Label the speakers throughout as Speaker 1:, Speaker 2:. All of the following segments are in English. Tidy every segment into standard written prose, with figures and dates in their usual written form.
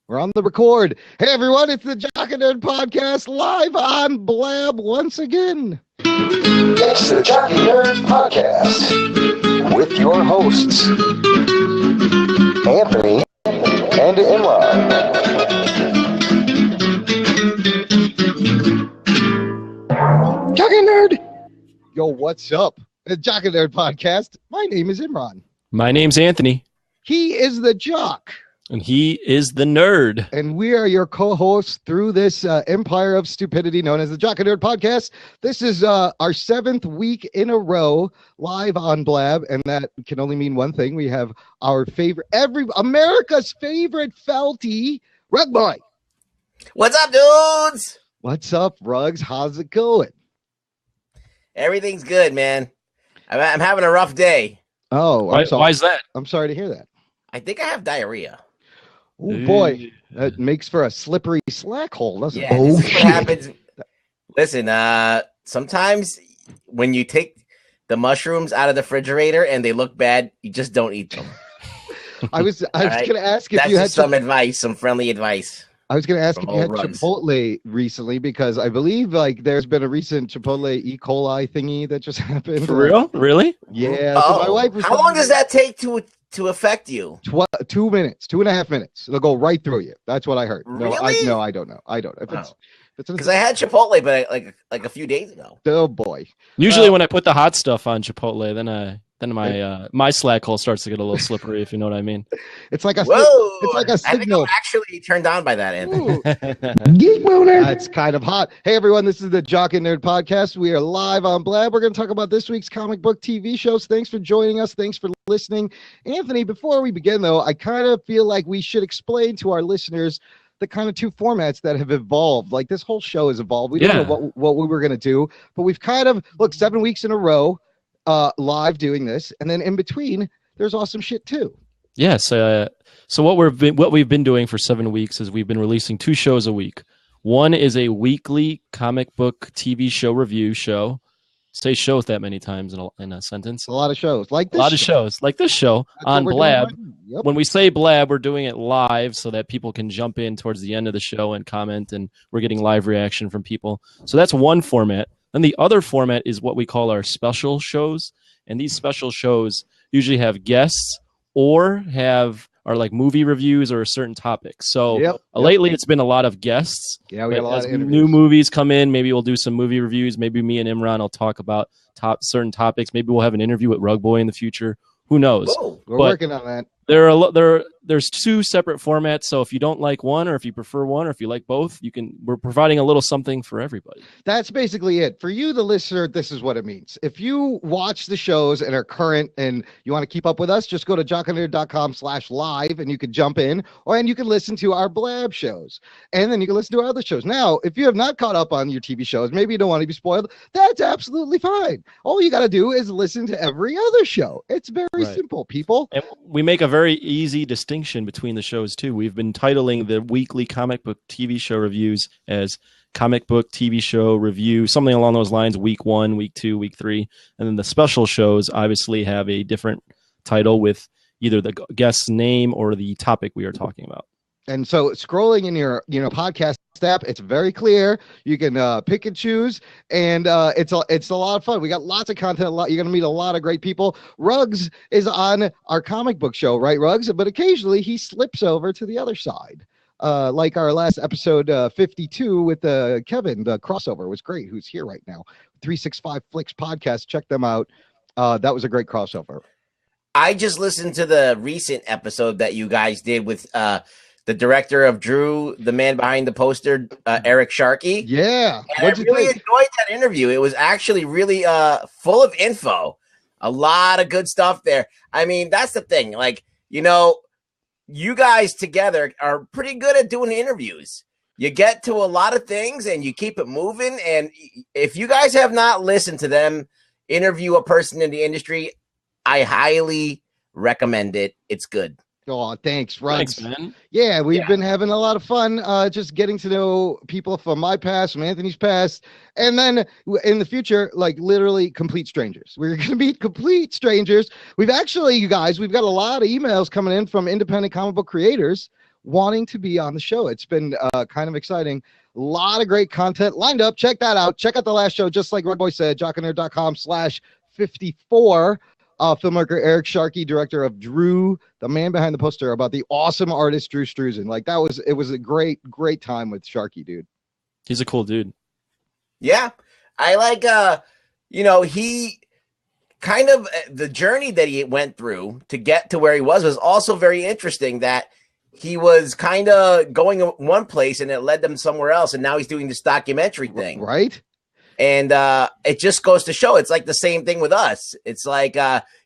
Speaker 1: We're on the record. Hey, everyone, it's the Jock and Nerd Podcast live on Blab once again.
Speaker 2: It's the Jock and Nerd Podcast with your hosts, Anthony and Imran.
Speaker 1: Jock and Nerd! Yo, what's up? The Jock and Nerd Podcast. My name is Imran.
Speaker 3: My name's Anthony.
Speaker 1: He is the Jock.
Speaker 3: And he is the nerd.
Speaker 1: And we are your co-hosts through this empire of stupidity known as the Jock and Nerd Podcast. This is our 7th week in a row live on Blab, and that can only mean one thing. We have our favorite, America's favorite felty, Rugboy.
Speaker 4: What's up, dudes?
Speaker 1: What's up, Rugs? How's it going?
Speaker 4: Everything's good, man. I'm having a rough day.
Speaker 1: Oh, I'm sorry.
Speaker 3: Why is that?
Speaker 1: I'm sorry to hear that.
Speaker 4: I think I have diarrhea.
Speaker 1: Oh boy, that makes for a slippery slack hole, doesn't it?
Speaker 4: This is what happens. Listen, sometimes when you take the mushrooms out of the refrigerator and they look bad, you just don't eat them.
Speaker 1: I was going to ask if
Speaker 4: That's
Speaker 1: you had
Speaker 4: just some friendly advice.
Speaker 1: I was going to ask if
Speaker 4: from
Speaker 1: you had
Speaker 4: old Rugs.
Speaker 1: Chipotle recently, because I believe there's been a recent Chipotle E. coli thingy that just happened.
Speaker 3: For real? Really?
Speaker 1: Yeah. So my wife was
Speaker 4: How long does that take to affect you?
Speaker 1: 2 minutes, 2.5 minutes. It'll go right through you. That's what I heard.
Speaker 4: Really?
Speaker 1: No, I don't know. I don't.
Speaker 4: Because I had Chipotle, but like a few days ago.
Speaker 1: Oh boy.
Speaker 3: Usually when I put the hot stuff on Chipotle, then my slack hole starts to get a little slippery, if you know what I mean.
Speaker 1: It's like a
Speaker 4: Whoa!
Speaker 1: It's like a
Speaker 4: I think
Speaker 1: signal.
Speaker 4: I'm actually turned on by that, Anthony.
Speaker 1: That's kind of hot. Hey, everyone, this is the Jock and Nerd Podcast. We are live on Blab. We're going to talk about this week's comic book TV shows. Thanks for joining us. Thanks for listening. Anthony, before we begin, though, I kind of feel like we should explain to our listeners the kind of two formats that have evolved. Like, this whole show has evolved. We don't know what we were going to do, but we've kind of, 7 weeks in a row live doing this, and then in between, there's awesome shit, too.
Speaker 3: Yes. So what we've been doing for 7 weeks is we've been releasing 2 shows a week. One is a weekly comic book TV show review show. Say show that many times in a sentence.
Speaker 1: A lot of shows like this.
Speaker 3: A lot of shows like this show on Blab.
Speaker 1: Yep.
Speaker 3: When we say Blab, we're doing it live so that people can jump in towards the end of the show and comment, and we're getting live reaction from people. So that's one format. Then the other format is what we call our special shows. And these special shows usually have guests or are like movie reviews or a certain topic. So lately it's been a lot of guests.
Speaker 1: Yeah, we got a lot of interviews.
Speaker 3: New movies come in. Maybe we'll do some movie reviews. Maybe me and Imran will talk about certain topics. Maybe we'll have an interview with Rugboy in the future. Who knows?
Speaker 4: Whoa.
Speaker 1: We're working on that.
Speaker 3: There's 2 separate formats. So if you don't like one, or if you prefer one, or if you like both, we're providing a little something for everybody.
Speaker 1: That's basically it. For you, the listener, this is what it means. If you watch the shows and are current and you want to keep up with us, just go to jockandnerd.com/live and you can jump in, and you can listen to our Blab shows. And then you can listen to our other shows. Now, if you have not caught up on your TV shows, maybe you don't want to be spoiled, that's absolutely fine. All you got to do is listen to every other show. It's very simple, people.
Speaker 3: And we make a very easy distinction between the shows too. We've been titling the weekly comic book TV show reviews as comic book TV show review, something along those lines, week 1, week 2, week 3. And then the special shows obviously have a different title with either the guest's name or the topic we are talking about.
Speaker 1: And so scrolling in your podcast app, it's very clear. You can pick and choose, and it's a lot of fun. We got lots of content. You're going to meet a lot of great people. Ruggs is on our comic book show, right, Ruggs? But occasionally he slips over to the other side. Like our last episode 52 with Kevin, the crossover was great, who's here right now. 365 Flicks podcast. Check them out. That was a great crossover.
Speaker 4: I just listened to the recent episode that you guys did with the director of Drew, the man behind the poster, Eric Sharkey.
Speaker 1: Yeah.
Speaker 4: And I really enjoyed that interview. It was actually really full of info. A lot of good stuff there. I mean, that's the thing. Like, you guys together are pretty good at doing interviews. You get to a lot of things and you keep it moving. And if you guys have not listened to them interview a person in the industry, I highly recommend it. It's good.
Speaker 1: Oh, thanks, Ruggs.
Speaker 3: Thanks, man.
Speaker 1: Yeah, we've been having a lot of fun just getting to know people from my past, from Anthony's past, and then in the future, like literally complete strangers. We're going to meet complete strangers. We've actually, you guys, we've got a lot of emails coming in from independent comic book creators wanting to be on the show. It's been kind of exciting. A lot of great content lined up. Check that out. Check out the last show, just like Rugboy said, jockandnerd.com/54. Filmmaker Eric Sharkey, director of Drew, the man behind the poster, about the awesome artist Drew Struzan. Like it was a great time with Sharkey, dude.
Speaker 3: He's a cool dude.
Speaker 4: Yeah. I like, he kind of, the journey that he went through to get to where he was also very interesting, that he was kind of going one place and it led them somewhere else. And now he's doing this documentary thing.
Speaker 1: Right.
Speaker 4: And it just goes to show it's like the same thing with us. It's like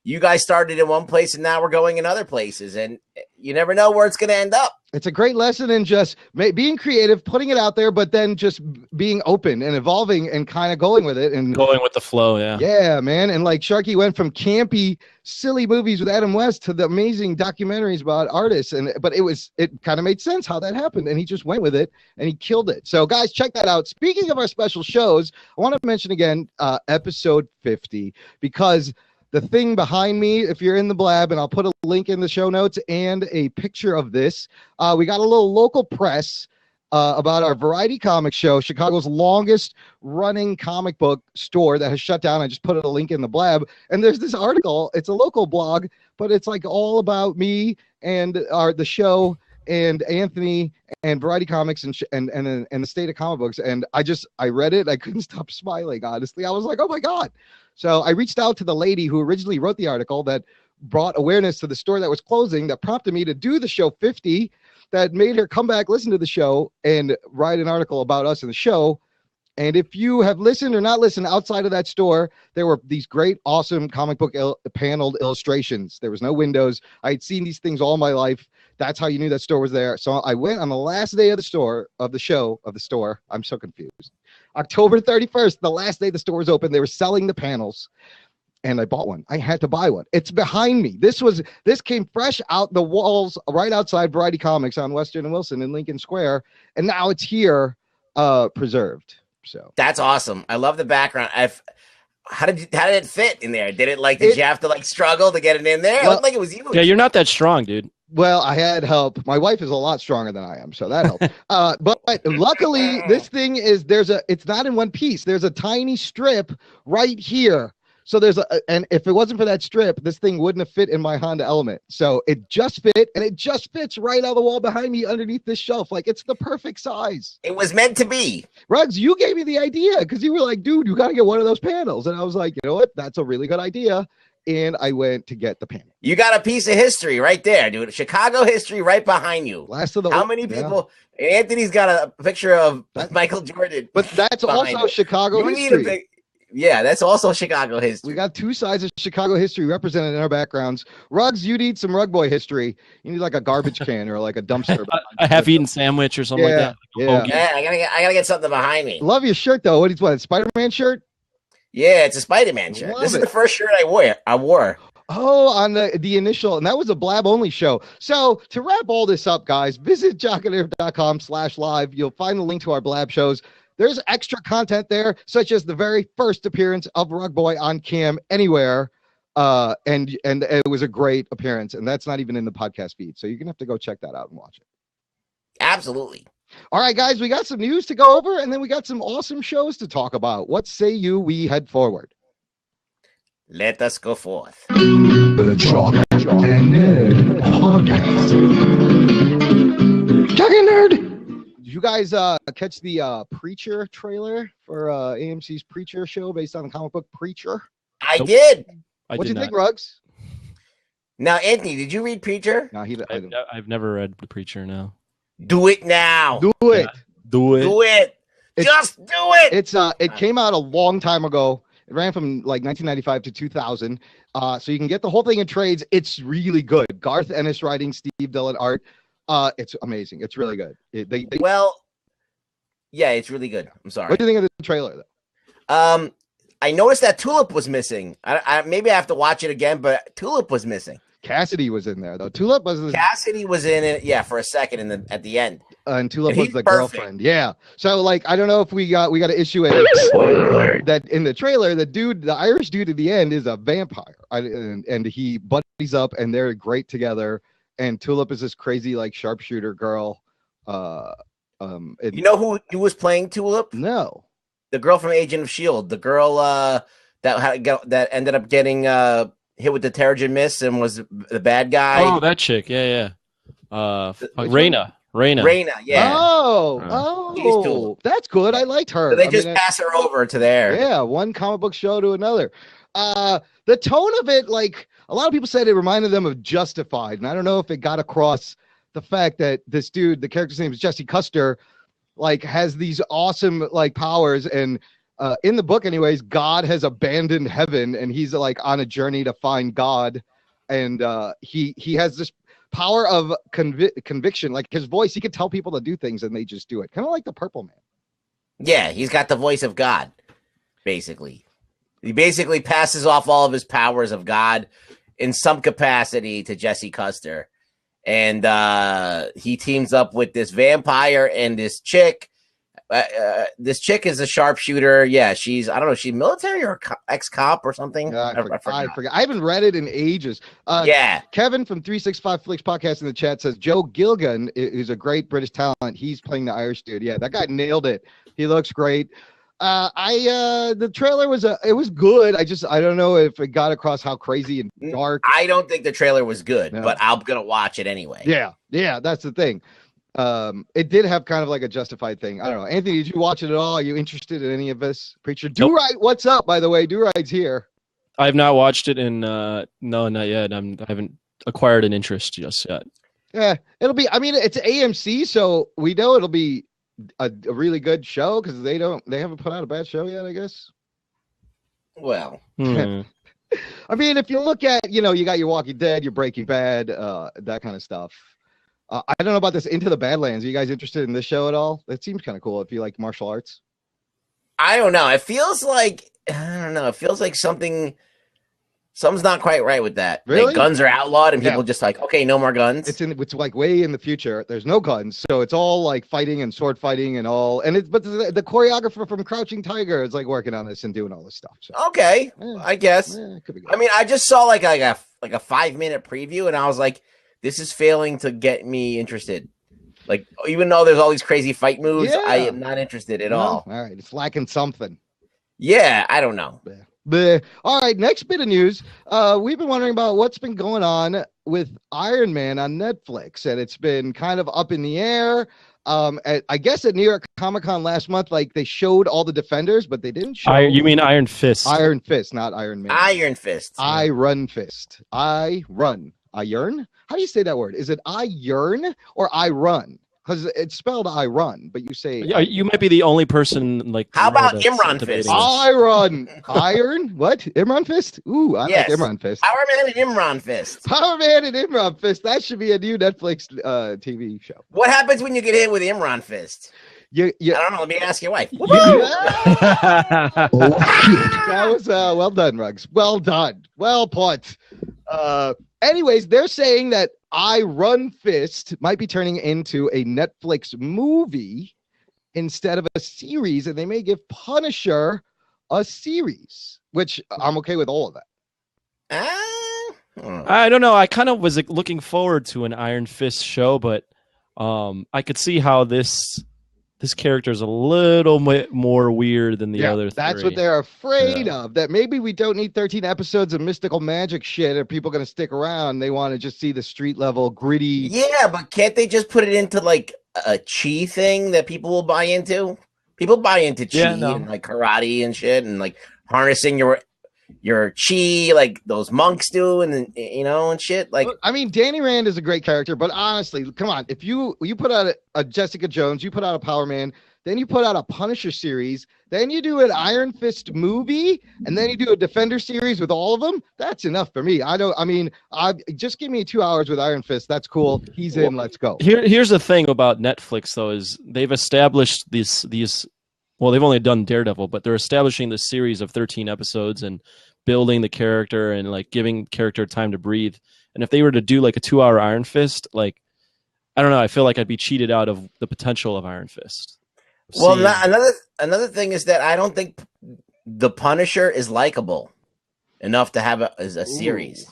Speaker 4: you guys started in one place and now we're going in other places, and you never know where it's going to end up.
Speaker 1: It's a great lesson in just being creative, putting it out there, but then just being open and evolving and kind of going with it and
Speaker 3: going with the flow. Yeah.
Speaker 1: Yeah, man. And like Sharkey went from campy, silly movies with Adam West to the amazing documentaries about artists. But it kind of made sense how that happened. And he just went with it and he killed it. So guys, check that out. Speaking of our special shows, I want to mention again, episode 50, because the thing behind me, if you're in the blab, and I'll put a link in the show notes and a picture of this, we got a little local press about our variety comic show, Chicago's longest running comic book store that has shut down. I just put a link in the blab, and there's this article. It's a local blog, but it's like all about me and the show and Anthony and Variety Comics and the state of comic books. And I read it. I couldn't stop smiling. Honestly, I was like, oh my God. So I reached out to the lady who originally wrote the article that brought awareness to the store that was closing, that prompted me to do the show 50, that made her come back, listen to the show, and write an article about us in the show. And if you have listened or not listened outside of that store, there were these great, awesome comic book paneled illustrations. There was no windows. I had seen these things all my life. That's how you knew that store was there. So I went on the last day of the store. I'm so confused. October 31st, the last day the store was open. They were selling the panels, and I bought one. I had to buy one. It's behind me. This came fresh out the walls right outside Variety Comics on Western and Wilson in Lincoln Square, and now it's here, preserved. So
Speaker 4: that's awesome. I love the background. How did it fit in there? Did you have to struggle to get it in there? It looked like it was you.
Speaker 3: Yeah, you're not that strong, dude.
Speaker 1: Well, I had help. My wife is a lot stronger than I am, so that helped. But luckily, this thing is it's not in one piece. There's a tiny strip right here. So and if it wasn't for that strip, this thing wouldn't have fit in my Honda Element. So it just fit, and it just fits right on the wall behind me underneath this shelf. Like, it's the perfect size.
Speaker 4: It was meant to be.
Speaker 1: Ruggs, you gave me the idea because you were like, dude, you got to get one of those panels. And I was like, you know what? That's a really good idea. And I went to get the panel.
Speaker 4: You got a piece of history right there, dude. Chicago history right behind you. How many people? Yeah. Anthony's got a picture of Michael Jordan.
Speaker 1: But that's also Chicago history.
Speaker 4: Yeah, that's also Chicago history.
Speaker 1: We got two sides of Chicago history represented in our backgrounds. Ruggs, you need some Rugboy history. You need like a garbage can or like a dumpster.
Speaker 3: A half-eaten sandwich or something like that.
Speaker 4: Yeah, I gotta get something behind me.
Speaker 1: Love your shirt though. What is a Spider-Man shirt?
Speaker 4: Yeah, it's a Spider-Man shirt. This is the first shirt I wore.
Speaker 1: Oh, on the initial, and that was a blab only show. So to wrap all this up, guys, visit jockandnerd.com/live. You'll find the link to our blab shows. There's extra content there, such as the very first appearance of Rugboy on cam anywhere. And it was a great appearance, and that's not even in the podcast feed. So you're gonna have to go check that out and watch it.
Speaker 4: Absolutely.
Speaker 1: All right, guys, we got some news to go over, and then we got some awesome shows to talk about. What say we head forward?
Speaker 4: Let us go forth.
Speaker 2: The Jock and Nerd Podcast.
Speaker 1: Jock and Nerd. Did you guys catch the Preacher trailer for AMC's Preacher show based on the comic book Preacher?
Speaker 4: I did.
Speaker 1: What'd you think, Ruggs?
Speaker 4: Now, Anthony, did you read Preacher?
Speaker 1: No,
Speaker 3: I've never read The Preacher, no.
Speaker 4: Do it now.
Speaker 1: Do it.
Speaker 3: Yeah, do it.
Speaker 4: Do it. Just do it.
Speaker 1: It came out a long time ago. It ran from like 1995 to 2000. So you can get the whole thing in trades. It's really good. Garth Ennis writing, Steve Dillon art. It's amazing. It's really good.
Speaker 4: Yeah, it's really good. I'm sorry.
Speaker 1: What do you think of the trailer, though?
Speaker 4: I noticed that Tulip was missing. Maybe I have to watch it again, but Tulip was missing.
Speaker 1: Cassidy was in there, though. Tulip was
Speaker 4: Cassidy was in it, yeah, for a second at the end.
Speaker 1: And Tulip was the girlfriend. Yeah. So like, I don't know if we got to issue it that in the trailer, the Irish dude at the end is a vampire, and he buddies up, and they're great together. and Tulip is this crazy like sharpshooter girl.
Speaker 4: You know who was playing Tulip?
Speaker 1: No.
Speaker 4: The girl from Agent of Shield. The girl that ended up getting hit with the Terrigen Mist and was the bad guy.
Speaker 3: Oh, that chick. Yeah. Raina.
Speaker 4: Raina, yeah.
Speaker 1: Oh, that's good. I liked her.
Speaker 4: So they just pass her over to there.
Speaker 1: Yeah, one comic book show to another. The tone of it, like a lot of people said, it reminded them of Justified, and I don't know if it got across the fact that this dude, the character's name is Jesse Custer, like has these awesome like powers, and in the book, anyways, God has abandoned heaven, and he's like on a journey to find God, and he has this power of conviction, like his voice, he could tell people to do things and they just do it, kind of like the Purple Man.
Speaker 4: Yeah, he's got the voice of God, basically. He basically passes off all of his powers of God in some capacity to Jesse Custer, and he teams up with this vampire and this chick. This chick is a sharpshooter. Yeah, she's, I don't know, she's military or ex-cop or something.
Speaker 1: I forget. I haven't read it in ages.
Speaker 4: Yeah.
Speaker 1: Kevin from 365 Flicks Podcast in the chat says Joe Gilgun is a great British talent. He's playing the Irish dude. Yeah, that guy nailed it. He looks great. The trailer was good. I don't know if it got across how crazy and dark.
Speaker 4: I don't think the trailer was good, but I'm gonna watch it anyway.
Speaker 1: Yeah, that's the thing. It did have kind of like a Justified thing. I don't know. Anthony, did you watch it at all? Are you interested in any of this? Preacher Do-Right, what's up, by the way? Do-Right's here.
Speaker 3: I have not watched it in no, not yet. I haven't acquired an interest just yet.
Speaker 1: Yeah, it'll be, I mean, it's AMC, so we know it'll be a really good show because they haven't put out a bad show yet, I guess.
Speaker 4: Well,
Speaker 1: I mean, if you look at, you got your Walking Dead, your Breaking Bad, that kind of stuff. I don't know about this Into the Badlands. Are you guys interested in this show at all? It seems kind of cool if you like martial arts.
Speaker 4: I don't know. It feels like, I don't know. It feels like something's not quite right with that.
Speaker 1: Really?
Speaker 4: Like guns are outlawed and people just like, okay, no more guns.
Speaker 1: It's like way in the future. There's no guns, so it's all like fighting and sword fighting and all. And but the choreographer from Crouching Tiger is like working on this and doing all this stuff. So.
Speaker 4: Okay, I guess.
Speaker 1: It could be good.
Speaker 4: I mean, I just saw like a 5-minute preview, and I was like, this is failing to get me interested. Like, even though there's all these crazy fight moves, I am not interested at all.
Speaker 1: All right, it's lacking something.
Speaker 4: Yeah, I don't know.
Speaker 1: All right, next bit of news. We've been wondering about what's been going on with Iron Man on Netflix, and it's been kind of up in the air. I guess at New York Comic Con last month, like they showed all the Defenders, but they didn't show.
Speaker 3: You mean Iron Fist?
Speaker 1: Iron Fist, not Iron Man.
Speaker 4: Iron Fist.
Speaker 1: I run fist. I run. I yearn. How do you say that word? Is it I yearn or I run? Because it's spelled I run, but you say
Speaker 3: you might be the only person like.
Speaker 4: How about Imran Fist?
Speaker 1: I run iron. What? Imran Fist? Ooh, I like Imran Fist.
Speaker 4: Power Man and Imran Fist.
Speaker 1: Power Man and Imran Fist. That should be a new Netflix TV show.
Speaker 4: What happens when you get hit with Imran Fist?
Speaker 1: I
Speaker 4: don't know. Let me ask your wife.
Speaker 1: That was well done, Ruggs. Well done. Well put. Anyways, they're saying that I Run Fist might be turning into a Netflix movie instead of a series, and they may give Punisher a series, which I'm okay with all of that.
Speaker 3: I don't know. I kind of was looking forward to an Iron Fist show, but I could see how this character is a little bit more weird than the other three.
Speaker 1: That's what they're afraid of, that maybe we don't need 13 episodes of mystical magic shit. Are people going to stick around? They want to just see the street level gritty.
Speaker 4: Yeah, but can't they just put it into like a chi thing that people will buy into? People buy into chi and like karate and shit and like harnessing your chi like those monks do and and shit. Like,
Speaker 1: I mean, Danny Rand is a great character, but honestly, come on, if you put out a Jessica Jones, you put out a Power Man, then you put out a Punisher series, then you do an Iron Fist movie, and then you do a Defender series with all of them, that's enough for me. Just give me 2 hours with Iron Fist. That's cool. He's in. Let's go.
Speaker 3: Here's the thing about Netflix though, is they've established these. Well, they've only done Daredevil, but they're establishing this series of 13 episodes and building the character and like giving character time to breathe. And if they were to do like a 2-hour Iron Fist, like, I don't know, I feel like I'd be cheated out of the potential of Iron Fist.
Speaker 4: Well, another thing is that I don't think the Punisher is likable enough to have as a series.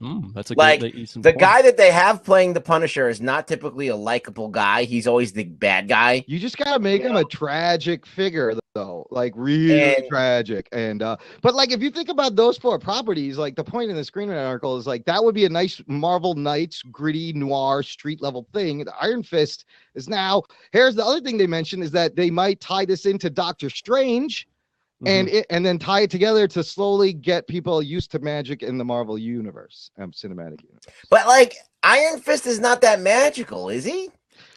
Speaker 3: That's a
Speaker 4: Like,
Speaker 3: good decent
Speaker 4: the
Speaker 3: point.
Speaker 4: guy that they have playing the Punisher is not typically a likable guy. He's always the bad guy.
Speaker 1: You just gotta make him a tragic figure, though, like really
Speaker 4: And-
Speaker 1: tragic. And but like if you think about those four properties, like the point in the screenwriting article is like that would be a nice Marvel Knights gritty noir street level thing. The Iron Fist is now. Here's the other thing they mentioned is that they might tie this into Doctor Strange, and then tie it together to slowly get people used to magic in the Marvel universe, cinematic universe.
Speaker 4: But like Iron Fist is not that magical, is he?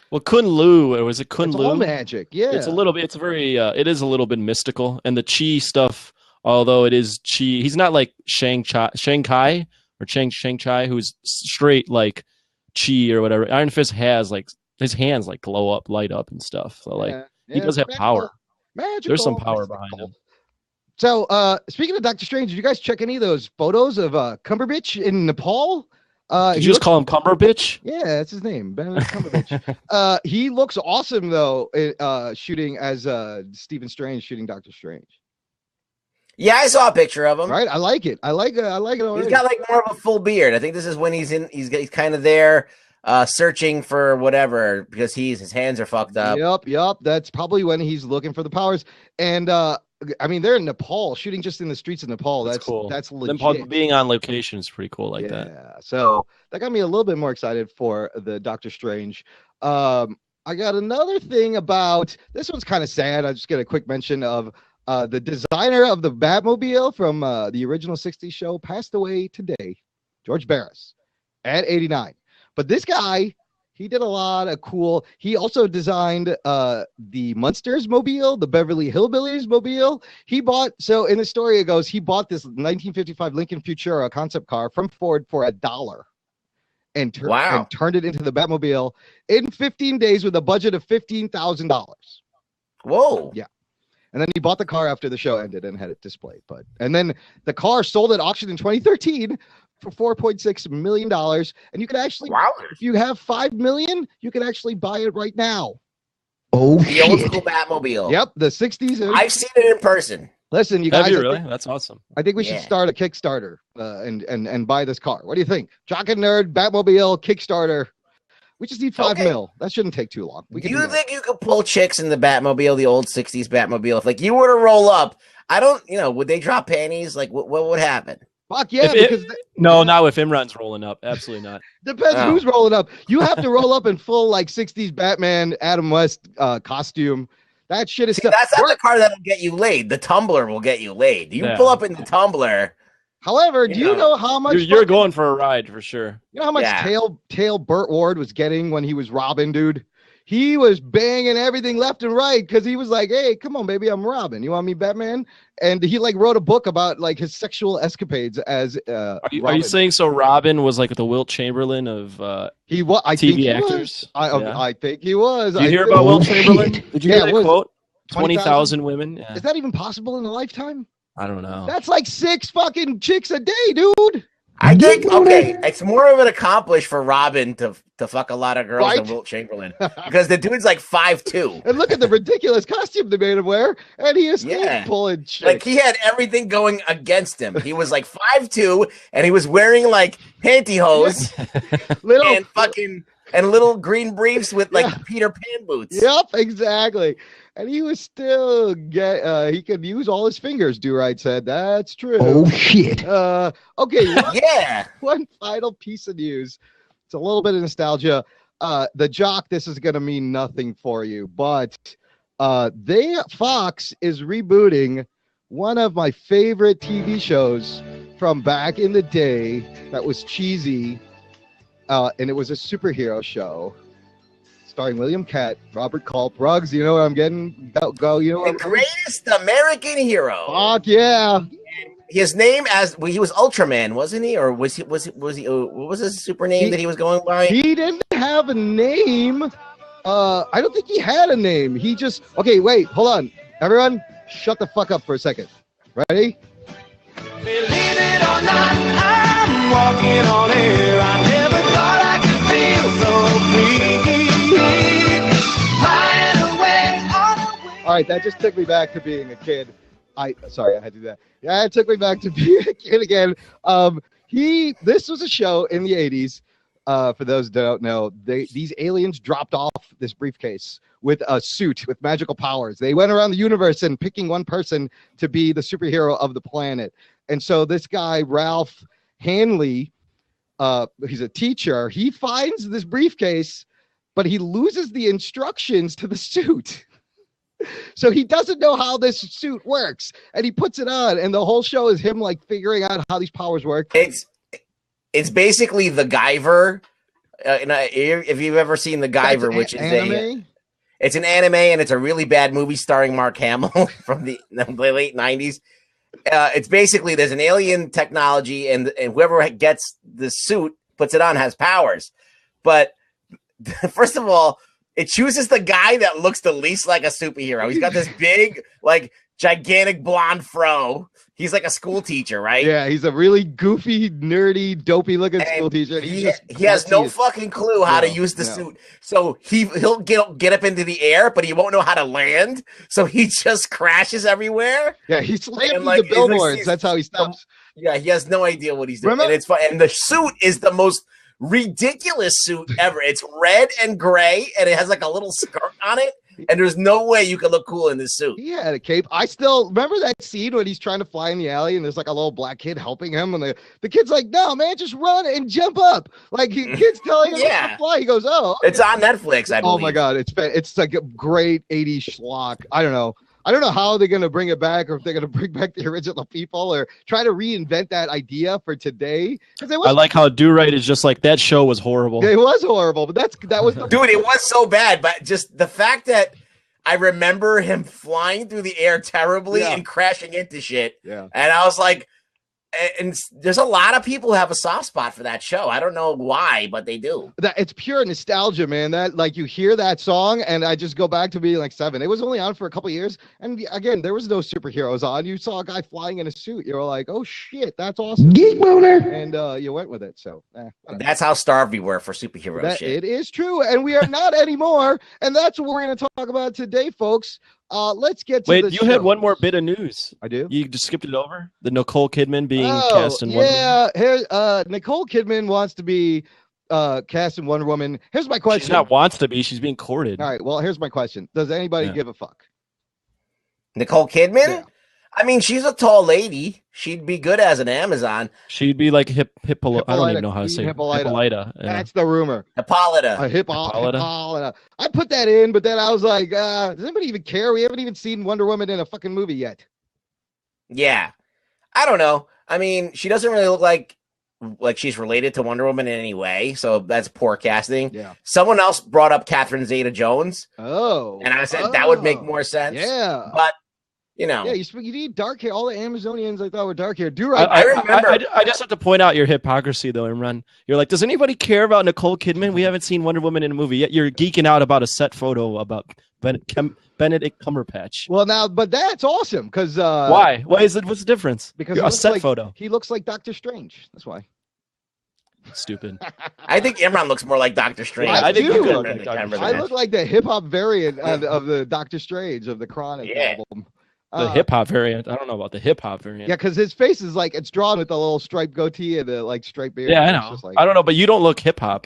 Speaker 3: Well, Kun Lu, or was it Kun
Speaker 1: It's
Speaker 3: Lu?
Speaker 1: all magic, yeah.
Speaker 3: It's a little bit. It's very. It is a little bit mystical, and the chi stuff. Although it is chi, he's not like Shanghai or Chai, who's straight like chi or whatever. Iron Fist has like his hands like glow up, light up, and stuff. So like he does have power.
Speaker 1: Magical,
Speaker 3: There's some power behind him.
Speaker 1: So, speaking of Doctor Strange, did you guys check any of those photos of Cumberbatch in Nepal?
Speaker 3: Did you just call him Cumberbitch?
Speaker 1: Yeah, that's his name, Benedict Cumberbatch. He looks awesome though, shooting as Stephen Strange, shooting Doctor Strange.
Speaker 4: Yeah, I saw a picture of him.
Speaker 1: Right, I like it. I like it already.
Speaker 4: He's got like more of a full beard. I think this is when he's kind of there, searching for whatever because his hands are fucked up.
Speaker 1: Yep. That's probably when he's looking for the powers. And I mean, they're in Nepal, shooting just in the streets of Nepal. That's cool. That's legit.
Speaker 3: Them being on location is pretty cool, like that.
Speaker 1: Yeah. So that got me a little bit more excited for the Doctor Strange. I got another thing about this one's kind of sad. I'll just get a quick mention of the designer of the Batmobile from the original '60s show passed away today, George Barris, at 89. But this guy, he did a lot of cool. He also designed the Munsters mobile, the Beverly Hillbillies mobile. So in the story it goes, he bought this 1955 Lincoln Futura concept car from Ford for $1 and turned it into the Batmobile in 15 days with a budget of $15,000.
Speaker 4: Whoa.
Speaker 1: Yeah. And then he bought the car after the show ended and had it displayed. And then the car sold at auction in 2013 for $4.6 million. And you can actually, if you have $5 million, you can actually buy it right now.
Speaker 2: Oh,
Speaker 4: the old school Batmobile.
Speaker 1: Yep, the 60s.
Speaker 4: I've seen it in person.
Speaker 1: Listen, you guys.
Speaker 3: Have you really? That's awesome.
Speaker 1: I think we should start a Kickstarter and buy this car. What do you think? Jock and Nerd Batmobile Kickstarter. We just need $5 million. That shouldn't take too long.
Speaker 4: Do you think you could pull chicks in the Batmobile, the old 60s Batmobile? If like you were to roll up, would they drop panties? Like what would happen?
Speaker 1: Fuck yeah.
Speaker 3: Not if Imran's rolling up. Absolutely not.
Speaker 1: Depends who's rolling up. You have to roll up in full like 60s Batman, Adam West costume. That shit is stuff.
Speaker 4: That's not the car that'll get you laid. The Tumbler will get you laid. You pull up in the Tumbler.
Speaker 1: However, do you know how much
Speaker 3: you're going for a ride for sure?
Speaker 1: You know how much tail Burt Ward was getting when he was Robin, dude? He was banging everything left and right because he was like, "Hey, come on, baby, I'm Robin. You want me, Batman?" And he like wrote a book about like his sexual escapades as.
Speaker 3: Are you saying so? Robin was like the Wilt Chamberlain of TV actors.
Speaker 1: I think he was.
Speaker 3: Did you hear about Wilt Chamberlain? Did you hear that quote? 20,000 women. Yeah.
Speaker 1: Is that even possible in a lifetime?
Speaker 3: I don't know.
Speaker 1: That's like 6 fucking chicks a day, dude.
Speaker 4: I think it's more of an accomplish for Robin to fuck a lot of girls than Wilt Chamberlain because the dude's like 5'2".
Speaker 1: And look at the ridiculous costume they made him wear, and he is still pulling shit.
Speaker 4: Like he had everything going against him. He was like 5'2", and he was wearing like pantyhose and little green briefs with like Peter Pan boots.
Speaker 1: Yep, exactly. And he was still he could use all his fingers, Do-Right said. That's true.
Speaker 2: Oh shit.
Speaker 1: Okay. One final piece of news. It's a little bit of nostalgia. The Jock, this is gonna mean nothing for you, but Fox is rebooting one of my favorite TV shows from back in the day that was cheesy. And it was a superhero show. Starring William Catt, Robert Culp, Ruggs. You know what I'm getting? Go. You know
Speaker 4: the greatest American hero.
Speaker 1: Fuck yeah!
Speaker 4: His name he was Ultraman, wasn't he? Or was he? What was his super name that he was going by?
Speaker 1: He didn't have a name. I don't think he had a name. He just wait, hold on, everyone, shut the fuck up for a second. Ready?
Speaker 5: Believe it or not, I'm walking on air. I never thought I could feel so free.
Speaker 1: All right, that just took me back to being a kid. Sorry, I had to do that. Yeah, it took me back to being a kid again. This was a show in the 80s. For those who don't know, these aliens dropped off this briefcase with a suit with magical powers. They went around the universe and picking one person to be the superhero of the planet. And so this guy, Ralph Hanley, he's a teacher. He finds this briefcase, but he loses the instructions to the suit. So he doesn't know how this suit works, and he puts it on, and the whole show is him like figuring out how these powers work.
Speaker 4: It's basically the Guyver. If you've ever seen the Guyver, which is
Speaker 1: anime?
Speaker 4: It's an anime, and it's a really bad movie starring Mark Hamill from the late 90s. It's basically there's an alien technology, and whoever gets the suit, puts it on, has powers. But first of all, it chooses the guy that looks the least like a superhero. He's got this big, like, gigantic blonde fro. He's like a school teacher, right?
Speaker 1: Yeah, he's a really goofy, nerdy, dopey-looking school teacher.
Speaker 4: He has no fucking clue how to use the suit. So he'll get up into the air, but he won't know how to land. So he just crashes everywhere.
Speaker 1: Yeah, he slams the billboards. That's how he stops.
Speaker 4: Yeah, he has no idea what he's doing.
Speaker 1: Remember?
Speaker 4: And it's fun. And the suit is the most ridiculous suit ever. It's red and gray, and it has like a little skirt on it. And there's no way you could look cool in this suit.
Speaker 1: He had a cape. I still remember that scene when he's trying to fly in the alley and there's like a little black kid helping him. And the kid's like, no, man, just run and jump up. Like, kid's telling him how to fly. He goes, oh. Okay.
Speaker 4: It's on Netflix, I believe.
Speaker 1: Oh, my God. It's like a great 80s schlock. I don't know how they're going to bring it back, or if they're going to bring back the original people or try to reinvent that idea for today.
Speaker 3: I like how Do Right is just like, that show was horrible.
Speaker 1: It was horrible, but that was
Speaker 4: dude, it was so bad, but just the fact that I remember him flying through the air terribly and crashing into shit.
Speaker 1: Yeah.
Speaker 4: And I was like, and there's a lot of people who have a soft spot for that show. I don't know why, but they do.
Speaker 1: It's pure nostalgia, man. That, like, you hear that song, and I just go back to being like 7. It was only on for a couple of years, and again, there was no superheroes on. You saw a guy flying in a suit. You were like, "Oh shit, that's awesome!"
Speaker 2: Geek boner,
Speaker 1: and you went with it. So
Speaker 4: that's how starved we were for superhero shit.
Speaker 1: It is true, and we are not anymore. And that's what we're going to talk about today, folks. Let's get to
Speaker 3: you had one more bit of news.
Speaker 1: I do.
Speaker 3: You just skipped it over. The Nicole Kidman being cast in Wonder Woman.
Speaker 1: Yeah, Nicole Kidman wants to be cast in Wonder Woman. Here's my question.
Speaker 3: She's not wants to be. She's being courted.
Speaker 1: All right. Well, here's my question. Does anybody give a fuck?
Speaker 4: Nicole Kidman?
Speaker 1: Yeah.
Speaker 4: I mean, she's a tall lady. She'd be good as an Amazon.
Speaker 3: She'd be like Hippolyta. I don't even know how to say
Speaker 1: Hippolyta.
Speaker 3: Yeah.
Speaker 1: That's the rumor.
Speaker 4: Hippolyta.
Speaker 1: Hippolyta. I put that in, but then I was like, does anybody even care? We haven't even seen Wonder Woman in a fucking movie yet.
Speaker 4: Yeah. I don't know. I mean, she doesn't really look like she's related to Wonder Woman in any way, so that's poor casting.
Speaker 1: Yeah.
Speaker 4: Someone else brought up Catherine Zeta-Jones.
Speaker 1: Oh.
Speaker 4: And I said that would make more sense.
Speaker 1: Yeah.
Speaker 4: But you know,
Speaker 1: yeah, you need dark hair. All the Amazonians I thought were dark hair.
Speaker 4: I remember.
Speaker 3: I just have to point out your hypocrisy, though, Imran. You're like, does anybody care about Nicole Kidman? We haven't seen Wonder Woman in a movie yet. You're geeking out about a set photo about Benedict Cumberbatch.
Speaker 1: Well, now, but that's awesome because
Speaker 3: why? Why is it? What's the difference?
Speaker 1: Because
Speaker 3: a set photo.
Speaker 1: He looks like Doctor Strange. That's why.
Speaker 3: Stupid.
Speaker 4: I think Imran looks more like Doctor Strange.
Speaker 1: I think you
Speaker 3: look like Doctor Strange.
Speaker 1: I look like the hip hop variant of the Doctor Strange of the Chronic album.
Speaker 3: The hip hop variant. I don't know about the hip hop variant.
Speaker 1: Yeah, because his face is like it's drawn with a little striped goatee and a like striped beard.
Speaker 3: Yeah, I know.
Speaker 1: Like,
Speaker 3: I don't know, but you don't look hip hop.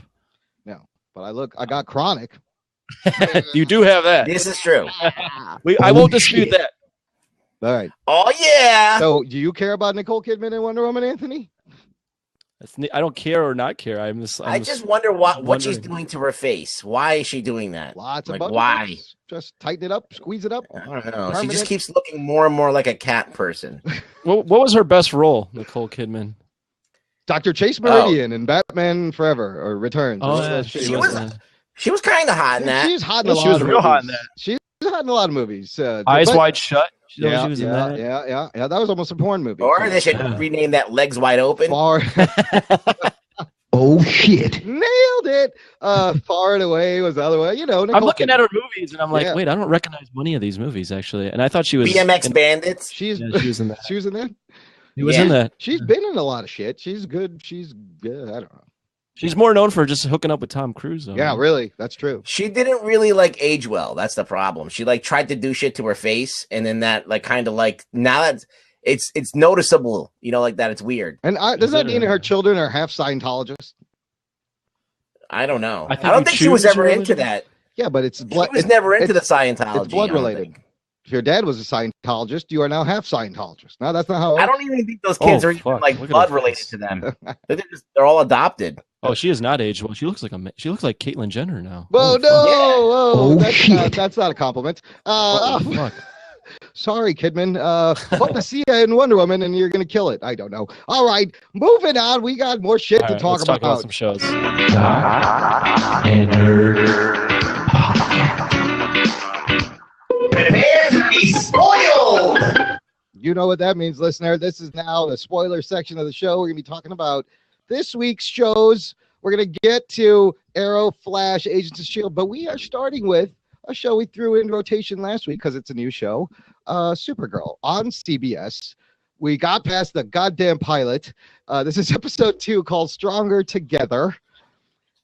Speaker 1: No, but I got Chronic.
Speaker 3: You do have that.
Speaker 4: This is true.
Speaker 3: I won't dispute that.
Speaker 1: All right.
Speaker 4: Oh yeah.
Speaker 1: So, do you care about Nicole Kidman and Wonder Woman, Anthony?
Speaker 3: I don't care or not care. I
Speaker 4: just wonder what she's doing to her face. Why is she doing that?
Speaker 1: Lots of
Speaker 4: why?
Speaker 1: Things. Just tighten it up, squeeze it up.
Speaker 4: I don't know. Permanent. She just keeps looking more and more like a cat person.
Speaker 3: What was her best role, Nicole Kidman?
Speaker 1: Dr. Chase Meridian in Batman Forever or Returns.
Speaker 3: Oh,
Speaker 4: she was kind of hot in that.
Speaker 1: She was hot in a lot of movies.
Speaker 3: She was real hot in that.
Speaker 1: She was hot in a lot of movies.
Speaker 3: Eyes Wide Shut.
Speaker 1: Yeah,
Speaker 3: she was in that.
Speaker 1: Yeah. That was almost a porn movie.
Speaker 4: Or they should rename that Legs Wide Open.
Speaker 2: Oh shit!
Speaker 1: Nailed it. Far and Away was the other way. You know,
Speaker 3: I'm looking at her movies and I'm like, wait, I don't recognize any of these movies actually. And I thought she was
Speaker 4: BMX Bandits.
Speaker 1: She was in that. She was in that.
Speaker 3: She was in that.
Speaker 1: She's been in a lot of shit. She's good. She's good. I don't know.
Speaker 3: She's more known for just hooking up with Tom Cruise, though.
Speaker 1: Yeah, really. That's true.
Speaker 4: She didn't really age well. That's the problem. She tried to do shit to her face, and then that kind of now that it's noticeable, like that. It's weird.
Speaker 1: And does that mean her children are half Scientologists?
Speaker 4: I don't know.
Speaker 3: I
Speaker 4: I don't think she was ever into that.
Speaker 1: Yeah, but it's blood.
Speaker 4: She was never into the Scientology.
Speaker 1: It's blood related. If your dad was a Scientologist, you are now half Scientologist. No, that's not how.
Speaker 4: I don't even think those kids are even like blood related to them. They're all adopted.
Speaker 3: Oh, she is not aged well. She looks like Caitlyn Jenner now.
Speaker 1: Whoa, no, that's not a compliment.
Speaker 3: Fuck.
Speaker 1: Sorry, Kidman. Put the Sia in Wonder Woman, and you're gonna kill it. I don't know. All right, moving on. We got more shit to talk
Speaker 3: let's
Speaker 1: about.
Speaker 3: Talk about some shows.
Speaker 2: Prepare to be spoiled.
Speaker 1: You know what that means, listener. This is now the spoiler section of the show. We're gonna be talking about this week's shows. We're gonna get to Arrow, Flash, Agents of S.H.I.E.L.D., but we are starting with a show we threw in rotation last week because it's a new show, Supergirl on CBS. We got past the goddamn pilot. This is episode 2 called Stronger Together.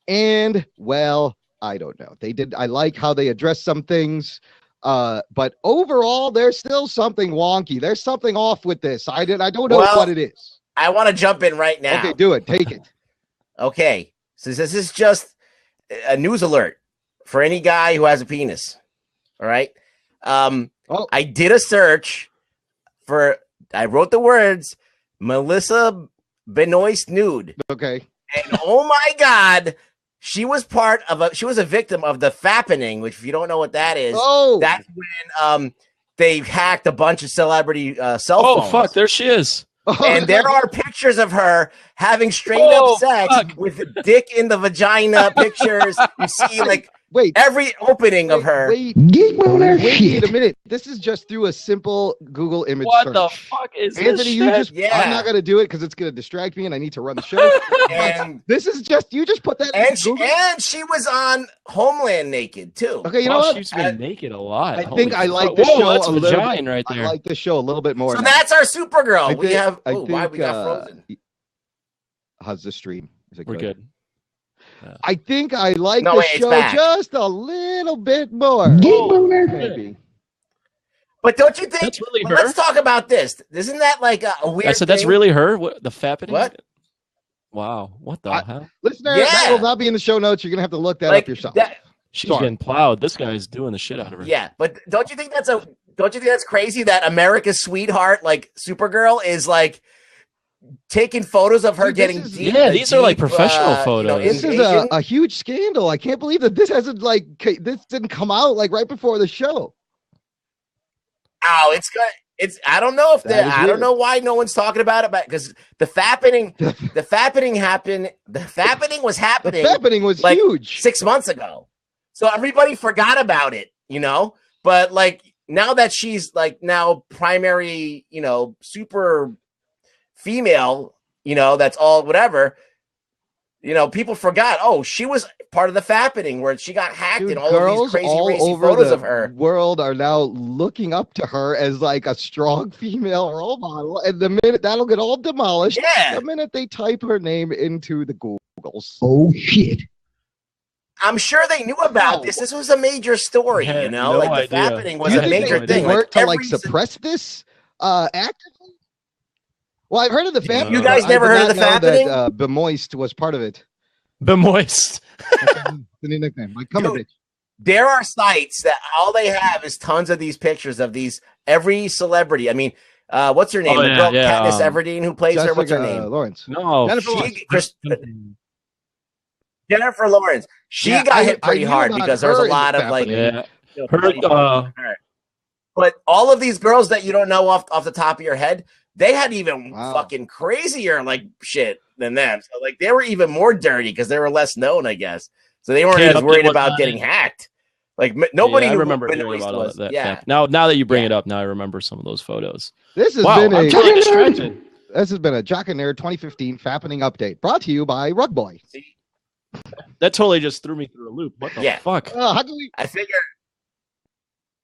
Speaker 1: And, well, I don't know. I like how they address some things, but overall, there's still something wonky. There's something off with this. I don't know what it is.
Speaker 4: I want to jump in right now.
Speaker 1: Okay, do it. Take it.
Speaker 4: Okay, so this is just a news alert for any guy who has a penis. All right. I did a search I wrote the words Melissa Benoist nude.
Speaker 1: Okay.
Speaker 4: And oh my God, she was a victim of the fappening, which if you don't know what that is, that's when they hacked a bunch of celebrity cell phones.
Speaker 3: Oh fuck, there she is.
Speaker 4: And there are pictures of her having straight up sex with dick in the vagina pictures. You see every opening of her.
Speaker 1: Wait a minute. This is just through a simple Google image search.
Speaker 3: What the fuck is
Speaker 1: Anthony,
Speaker 3: this?
Speaker 1: I'm not going to do it because it's going to distract me and I need to run the show.
Speaker 4: And
Speaker 1: this is just, you just put that
Speaker 4: in Google. And she was on Homeland naked too.
Speaker 1: Okay, you know what?
Speaker 3: She's been naked a lot.
Speaker 1: I think I like the show
Speaker 3: that's
Speaker 1: a little
Speaker 3: vagina
Speaker 1: bit.
Speaker 3: right there.
Speaker 1: I like the show a little bit more.
Speaker 4: So that's our Supergirl. Why we got frozen?
Speaker 1: How's the stream? Is it
Speaker 3: We're good.
Speaker 1: Yeah. I think I like the show just a little bit more. Maybe.
Speaker 4: But don't you think?
Speaker 3: That's really her?
Speaker 4: Let's talk about this. Isn't that like a weird?
Speaker 3: I said that's really her. What the fappening?
Speaker 4: What?
Speaker 3: Wow. What the hell?
Speaker 1: Listener, that will not be in the show notes. You're gonna have to look that up yourself.
Speaker 3: She's getting plowed. This guy's doing the shit out of her.
Speaker 4: Yeah, but don't you think that's crazy that America's sweetheart, like Supergirl, is like taking photos of her getting deep?
Speaker 3: Yeah, these are like professional photos.
Speaker 1: This is a huge scandal. I can't believe that this hasn't this didn't come out right before the show.
Speaker 4: Oh, it's good. I don't know I don't know why no one's talking about it, because the fappening happened. The fappening was happening.
Speaker 1: The fappening was huge
Speaker 4: 6 months ago, so everybody forgot about it. But now that she's now primary, super female, that's all whatever. People forgot. Oh, she was part of the fappening where she got hacked, and all of these crazy racy photos of her.
Speaker 1: World are now looking up to her as a strong female role model, and the minute that'll get all demolished, the minute they type her name into the Googles. Oh shit!
Speaker 4: I'm sure they knew about this. This was a major story,
Speaker 3: no
Speaker 4: the
Speaker 3: idea.
Speaker 4: fappening was a major thing.
Speaker 1: They worked to suppress this actively. Well, I've heard of the fappening.
Speaker 4: You guys never heard of the fappening?
Speaker 1: That Bemoist was part of it.
Speaker 3: Bemoist.
Speaker 1: The new nickname. Bitch.
Speaker 4: There are sites that all they have is tons of these pictures of every celebrity. I mean, what's her name? The girl Katniss Everdeen who plays her. What's her name?
Speaker 1: Lawrence.
Speaker 3: No,
Speaker 4: Jennifer Lawrence. She got hit pretty hard because there was a lot of
Speaker 3: her.
Speaker 4: But all of these girls that you don't know off the top of your head, they had even fucking crazier shit than them. So they were even more dirty because they were less known, I guess. So they weren't as worried about getting hacked. Nobody
Speaker 3: I
Speaker 4: knew
Speaker 3: remember hearing about all that. Yeah. Now that you bring it up, now I remember some of those photos.
Speaker 1: This has been This has been a Jock and Nerd 2015 Fappening update brought to you by Rugboy.
Speaker 3: That totally just threw me through a loop. What the fuck?
Speaker 1: How can we?
Speaker 4: I figure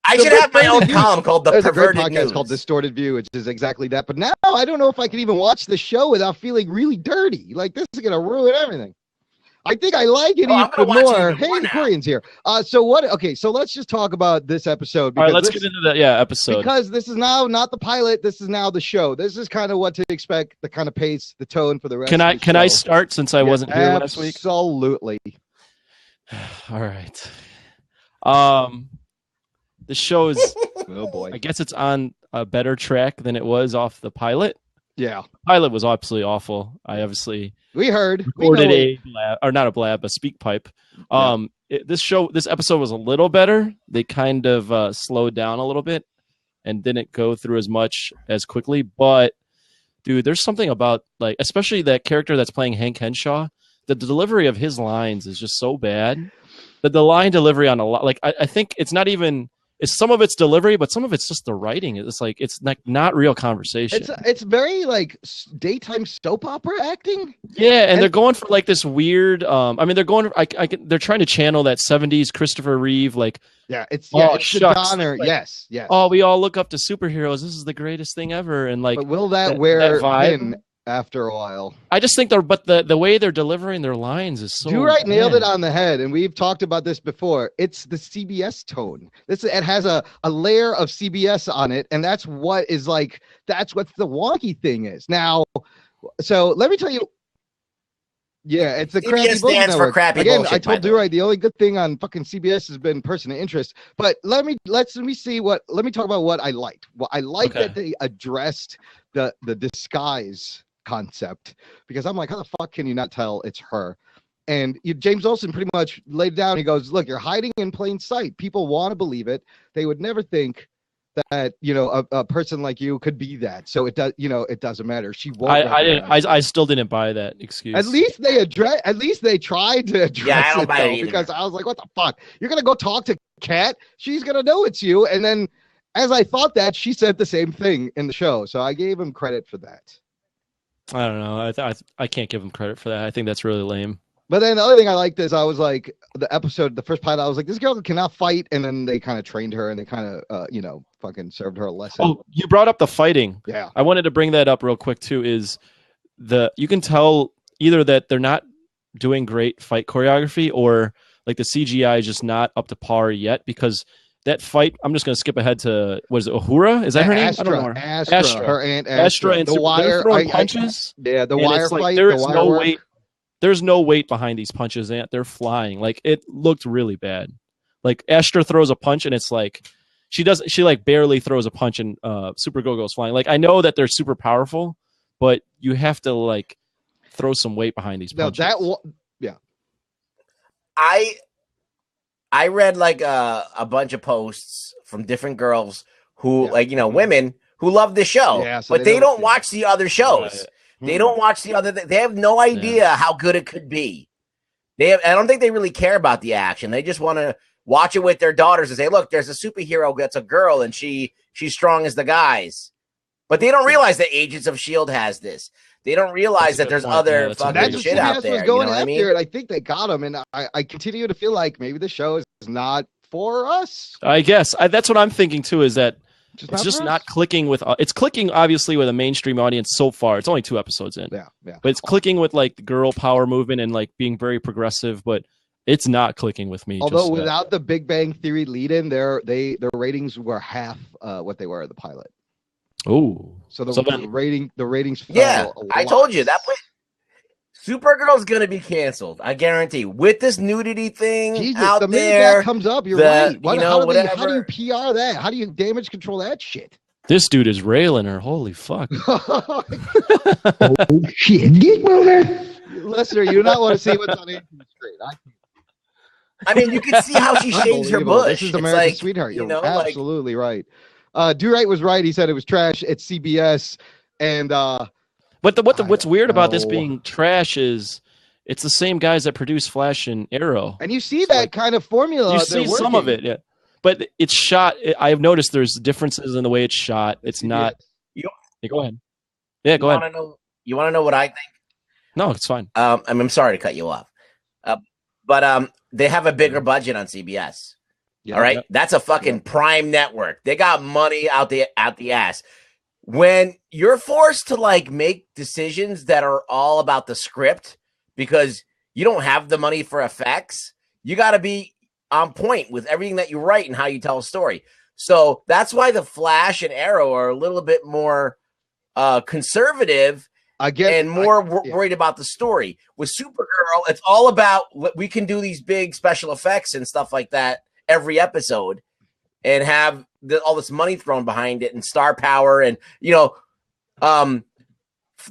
Speaker 4: I should have my own column called The Perverted
Speaker 1: News. There's a great podcast called Distorted View, which is exactly that. But now I don't know if I can even watch the show without feeling really dirty. This is going to ruin everything. I think I like it
Speaker 4: I'm gonna
Speaker 1: even
Speaker 4: watch it
Speaker 1: more.
Speaker 4: even
Speaker 1: Hey,
Speaker 4: more
Speaker 1: the
Speaker 4: now.
Speaker 1: Koreans here. So what? Okay, so let's just talk about this episode
Speaker 3: All right,
Speaker 1: because
Speaker 3: let's
Speaker 1: this,
Speaker 3: get into the episode.
Speaker 1: because this is now not the pilot. This is now the show. This is kind of what to expect. The kind of pace, the tone for the rest.
Speaker 3: Can
Speaker 1: of
Speaker 3: I
Speaker 1: the
Speaker 3: can
Speaker 1: show.
Speaker 3: I start since I wasn't here last week?
Speaker 1: Absolutely.
Speaker 3: All right. The show is,
Speaker 1: Oh boy.
Speaker 3: I guess it's on a better track than it was off the pilot.
Speaker 1: Yeah,
Speaker 3: The pilot was absolutely awful. I obviously
Speaker 1: we heard. We
Speaker 3: recorded
Speaker 1: know
Speaker 3: a blab, or not a blab, a speak pipe. This episode was a little better. They kind of slowed down a little bit and didn't go through as much as quickly. But dude, there's something about, like, especially that character that's playing Hank Henshaw. The delivery of his lines is just so bad. The line delivery on a lot, like I think it's not even. It's some of it's delivery, but some of it's just the writing. It's like it's like not real conversation.
Speaker 1: it's very like daytime soap opera acting.
Speaker 3: Yeah, and they're going for like this weird. I mean, they're going. They're trying to channel that '70s Christopher Reeve, like.
Speaker 1: Yeah, it's
Speaker 3: shucks.
Speaker 1: the Donner.
Speaker 3: Like,
Speaker 1: yes.
Speaker 3: Oh, we all look up to superheroes. This is the greatest thing ever, and like.
Speaker 1: But will that wear
Speaker 3: vibe?
Speaker 1: thin after a while?
Speaker 3: I just think the way they're delivering their lines is so.
Speaker 1: Do-Right nailed it on the head, and we've talked about this before. It's the CBS tone. It has a layer of CBS on it, and that's what is like. That's what the wonky thing is now. So let me tell you. Yeah, it's the
Speaker 4: CBS
Speaker 1: crappy bullshit
Speaker 4: stands for
Speaker 1: network.
Speaker 4: crappy
Speaker 1: Again,
Speaker 4: bullshit,
Speaker 1: I
Speaker 4: by
Speaker 1: told
Speaker 4: the
Speaker 1: Do-Right the only good thing on fucking CBS has been person of interest. But let me talk about what I liked. Well, I liked that they addressed the disguise concept, because I'm like, how the fuck can you not tell it's her? And James Olsen pretty much laid it down. He goes, look, you're hiding in plain sight. People want to believe it. They would never think that a person like you could be that. So it does, it doesn't matter. She won't.
Speaker 3: I still didn't buy that excuse.
Speaker 1: At least they tried to address
Speaker 4: I don't
Speaker 1: it,
Speaker 4: buy
Speaker 1: though,
Speaker 4: it either.
Speaker 1: because I was like, what the fuck? You're gonna go talk to Kat? She's gonna know it's you. And then, as I thought that, she said the same thing in the show. So I gave him credit for that.
Speaker 3: I don't know. I can't give him credit for that. I think that's really lame.
Speaker 1: But then the other thing I liked is I was like, the first pilot, I was like, this girl cannot fight. And then they kind of trained her and they kind of, fucking served her a lesson.
Speaker 3: Oh, you brought up the fighting.
Speaker 1: Yeah.
Speaker 3: I wanted to bring that up real quick too. Is you can tell either that they're not doing great fight choreography, or like the CGI is just not up to par yet, because that fight, I'm just going to skip ahead to, what is it, Uhura? Is that her name? I don't know.
Speaker 1: Astra. Her aunt Astra.
Speaker 3: And
Speaker 1: the wire
Speaker 3: punches.
Speaker 1: The wire
Speaker 3: like,
Speaker 1: fight.
Speaker 3: There is no weight. There's no weight behind these punches, and they're flying. Like, it looked really bad. Like, Astra throws a punch, and it's like she like barely throws a punch, and Supergirl goes flying. Like, I know that they're super powerful, but you have to like throw some weight behind these punches.
Speaker 1: Yeah.
Speaker 4: I read like a bunch of posts from different girls who women who love this show,
Speaker 1: so
Speaker 4: but they don't watch the other shows. They don't watch the other. They have no idea how good it could be. I don't think they really care about the action. They just want to watch it with their daughters and say, "Look, there's a superhero that's a girl, and she's strong as the guys." But they don't realize that Agents of S.H.I.E.L.D. has this. They don't realize that there's other fucking shit out there.
Speaker 1: Was going
Speaker 4: after
Speaker 1: it. And I think they got him. And I continue to feel like maybe the show is not for us.
Speaker 3: I guess that's what I'm thinking too. Is that it's just
Speaker 1: not
Speaker 3: not clicking with. It's clicking obviously with a mainstream audience so far. It's only 2 episodes in.
Speaker 1: Yeah.
Speaker 3: But it's clicking with like the girl power movement and like being very progressive. But it's not clicking with me.
Speaker 1: Although without the Big Bang Theory lead-in, their ratings were half what they were in the pilot.
Speaker 3: Oh,
Speaker 1: so the ratings.
Speaker 4: Yeah, I told you that. Supergirl's gonna be canceled. I guarantee. With this nudity thing out
Speaker 1: the
Speaker 4: there,
Speaker 1: that comes up. You're right. How do you PR that? How do you damage control that shit?
Speaker 3: This dude is railing her. Holy fuck!
Speaker 1: Oh shit! Get moving, listener. You do not want to see what's on the screen.
Speaker 4: I mean, you can see how she shaves her bush.
Speaker 1: This is America's sweetheart. You're absolutely right. Do-Right was right. He said it was trash. It's CBS, and
Speaker 3: what's weird about this being trash is it's the same guys that produce Flash and Arrow,
Speaker 1: and you see that kind of formula.
Speaker 3: You see some of it, yeah. But it's shot. I've noticed there's differences in the way it's shot. It's not. Go ahead. Yeah, go ahead.
Speaker 4: You want to know what I think?
Speaker 3: No, it's fine.
Speaker 4: I'm sorry to cut you off, but they have a bigger budget on CBS. All right, that's a fucking prime network. They got money out the ass. When you're forced to like make decisions that are all about the script because you don't have the money for effects. You got to be on point with everything that you write and how you tell a story. So that's why the Flash and Arrow are a little bit more conservative and more worried about the story. With Supergirl, it's all about we can do these big special effects and stuff like that every episode and have all this money thrown behind it and star power. And,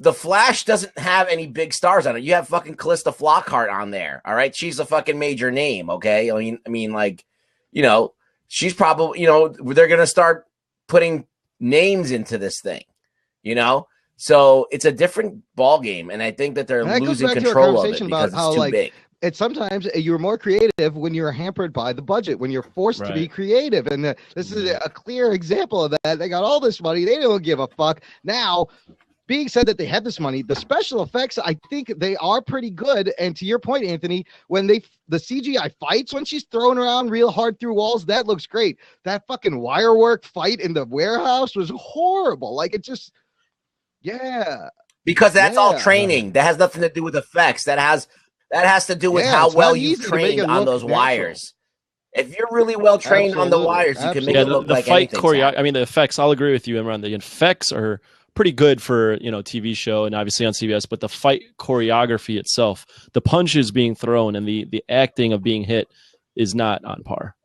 Speaker 4: the Flash doesn't have any big stars on it. You have fucking Callista Flockhart on there. All right. She's a fucking major name. Okay. I mean, she's probably, they're going to start putting names into this thing, So it's a different ball game. And I think that they're losing control of it because it's too big.
Speaker 1: It's sometimes you're more creative when you're hampered by the budget, when you're forced to be creative. And this is a clear example of that. They got all this money. They don't give a fuck. Now, being said that they have this money, the special effects, I think they are pretty good. And to your point, Anthony, when the CGI fights, when she's thrown around real hard through walls, that looks great. That fucking wire work fight in the warehouse was horrible. Like, it just,
Speaker 4: because that's all training. That has nothing to do with effects. That has to do with how well you've trained on those wires. If you're really well trained on the wires, you can make it look like
Speaker 3: fight
Speaker 4: anything.
Speaker 3: I mean, the effects, I'll agree with you, Imran. The effects are pretty good for, TV show and obviously on CBS, but the fight choreography itself, the punches being thrown and the acting of being hit is not on par.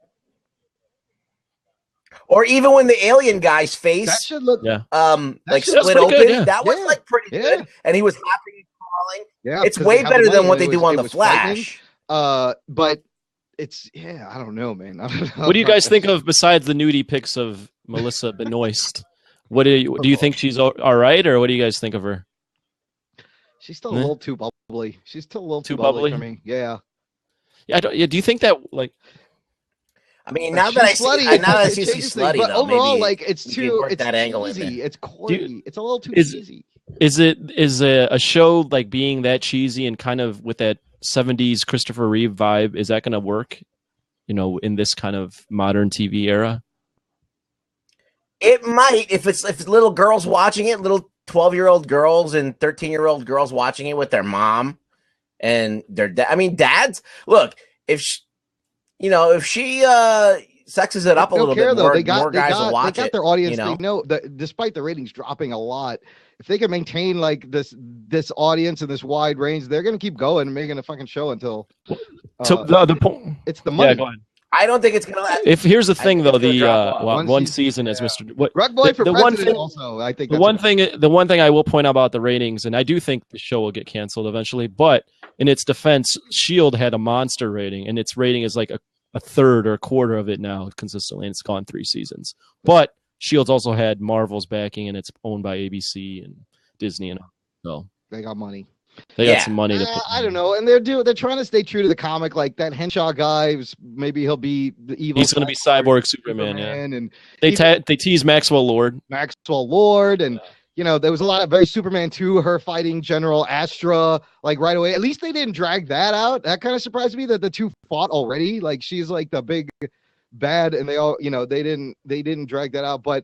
Speaker 4: Or even when the alien guy's face
Speaker 1: that should look
Speaker 4: split open,
Speaker 3: good,
Speaker 4: that was like pretty good. And he was happy and crawling.
Speaker 1: Yeah,
Speaker 4: it's way better than what they do on the Flash.
Speaker 1: But it's I don't know, man. I don't know.
Speaker 3: What do you guys think of besides the nudie pics of Melissa Benoist? What do you think she's all right, or what do you guys think of her?
Speaker 1: She's still a little too bubbly. She's still a little too bubbly for me. Yeah.
Speaker 3: Yeah. Do you think that
Speaker 4: I mean, now that I see she's slutty,
Speaker 1: but
Speaker 4: though,
Speaker 1: overall,
Speaker 4: maybe
Speaker 1: it's too. It's
Speaker 4: that angle
Speaker 1: cheesy. It's corny. It's a little too cheesy.
Speaker 3: Is a show like being that cheesy and kind of with that 70s Christopher Reeve vibe? Is that going to work? In this kind of modern TV era.
Speaker 4: It might if it's little girls watching it, little 12-year-old girls and 13-year-old girls watching it with their mom and their dad. I mean, dads. Look, if she sexes it up a little bit more, more guys will watch it.
Speaker 1: They got their audience. They know that despite the ratings dropping a lot, if they can maintain like this audience and this wide range, they're going to keep going and making a fucking show until.
Speaker 3: The point.
Speaker 1: It's the money.
Speaker 3: Yeah, go ahead.
Speaker 4: I don't think it's going to.
Speaker 3: If here's the thing, though, one season as Mr.
Speaker 1: Rugboy for president. Also, I think
Speaker 3: the one thing I will point out about the ratings, and I do think the show will get canceled eventually. But in its defense, Shield had a monster rating, and its rating is like a third or a quarter of it now consistently, and it's gone 3 seasons. But Shield's also had Marvel's backing, and it's owned by ABC and Disney, and so
Speaker 1: they got money.
Speaker 3: They got some money to put.
Speaker 1: I don't know, and they're trying to stay true to the comic. Like that Henshaw guy, maybe he'll be the evil.
Speaker 3: He's going to be Cyborg Superman,
Speaker 1: and
Speaker 3: they tease Maxwell Lord,
Speaker 1: and there was a lot of very Superman 2, her fighting General Astra like right away. At least they didn't drag that out. That kind of surprised me that the two fought already. Like she's like the big bad, and they all they didn't drag that out, but.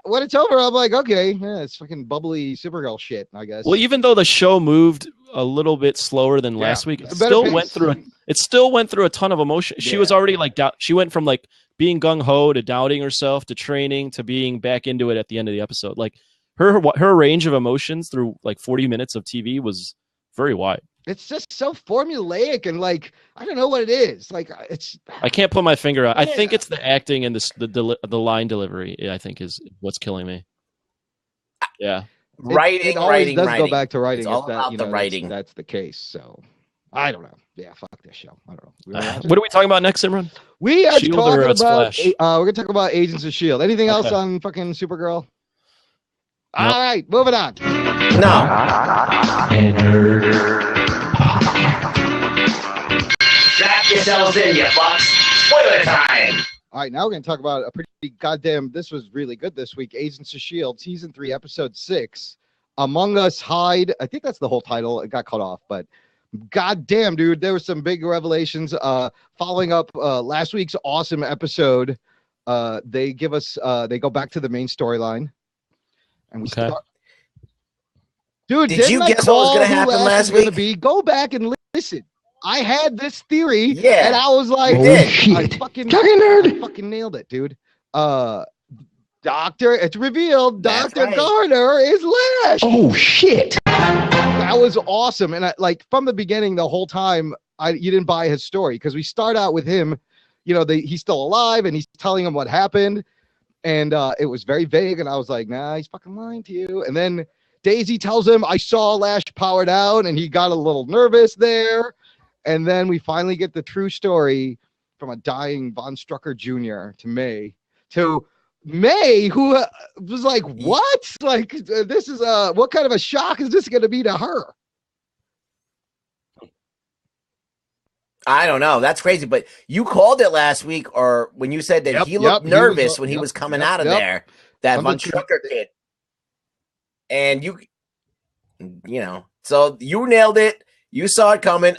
Speaker 1: When it's over, I'm like, okay, it's fucking bubbly Supergirl shit, I guess.
Speaker 3: Well, even though the show moved a little bit slower than last week, it still went through a ton of emotion. She was already like she went from like being gung ho to doubting herself to training to being back into it at the end of the episode. Like her range of emotions through like 40 minutes of TV was very wide.
Speaker 1: It's just so formulaic and like I don't know what it is. Like
Speaker 3: I can't put my finger on. I think it's the acting and the line delivery. I think is what's killing me. Yeah,
Speaker 4: writing.
Speaker 1: It always does
Speaker 4: writing.
Speaker 1: go back to writing.
Speaker 4: It's all about the writing.
Speaker 1: That's the case. So I don't know. Yeah, fuck this show. I don't know.
Speaker 3: What are we talking about next, Imran?
Speaker 1: We are
Speaker 3: Shield
Speaker 1: talking about.
Speaker 3: Flash?
Speaker 1: We're gonna talk about Agents of Shield. Anything else on fucking Supergirl? All right, moving on.
Speaker 4: Strap yourselves in, you fucks. Spoiler time.
Speaker 1: All right, now we're going to talk about a pretty goddamn. This was really good this week. Agents of Shield, season 3, episode 6. Among Us Hide. I think that's the whole title. It got cut off, but goddamn, dude, there were some big revelations. Following up last week's awesome episode, they give us. They go back to the main storyline, and we start. Dude,
Speaker 4: did you guess what was going to happen last week?
Speaker 1: Go back and listen. I had this theory,
Speaker 4: Yeah,
Speaker 1: and I was like,
Speaker 4: you did.
Speaker 1: I fucking nailed it, dude. It's revealed
Speaker 4: That's
Speaker 1: Dr.
Speaker 4: right.
Speaker 1: Garner is Lash.
Speaker 2: Oh shit!
Speaker 1: That was awesome. And like from the beginning, the whole time, you didn't buy his story because we start out with him, he's still alive and he's telling him what happened. And it was very vague. And I was like, nah, he's fucking lying to you. And then Daisy tells him, I saw Lash powered out, and he got a little nervous there. And then we finally get the true story from a dying Von Strucker Jr. to May, who was like, what? Like, this is what kind of a shock is this going to be to her?
Speaker 4: I don't know. That's crazy. But you called it last week, or when you said that he looked nervous when he was coming out of there, that Von Strucker kid. And so you nailed it. You saw it coming.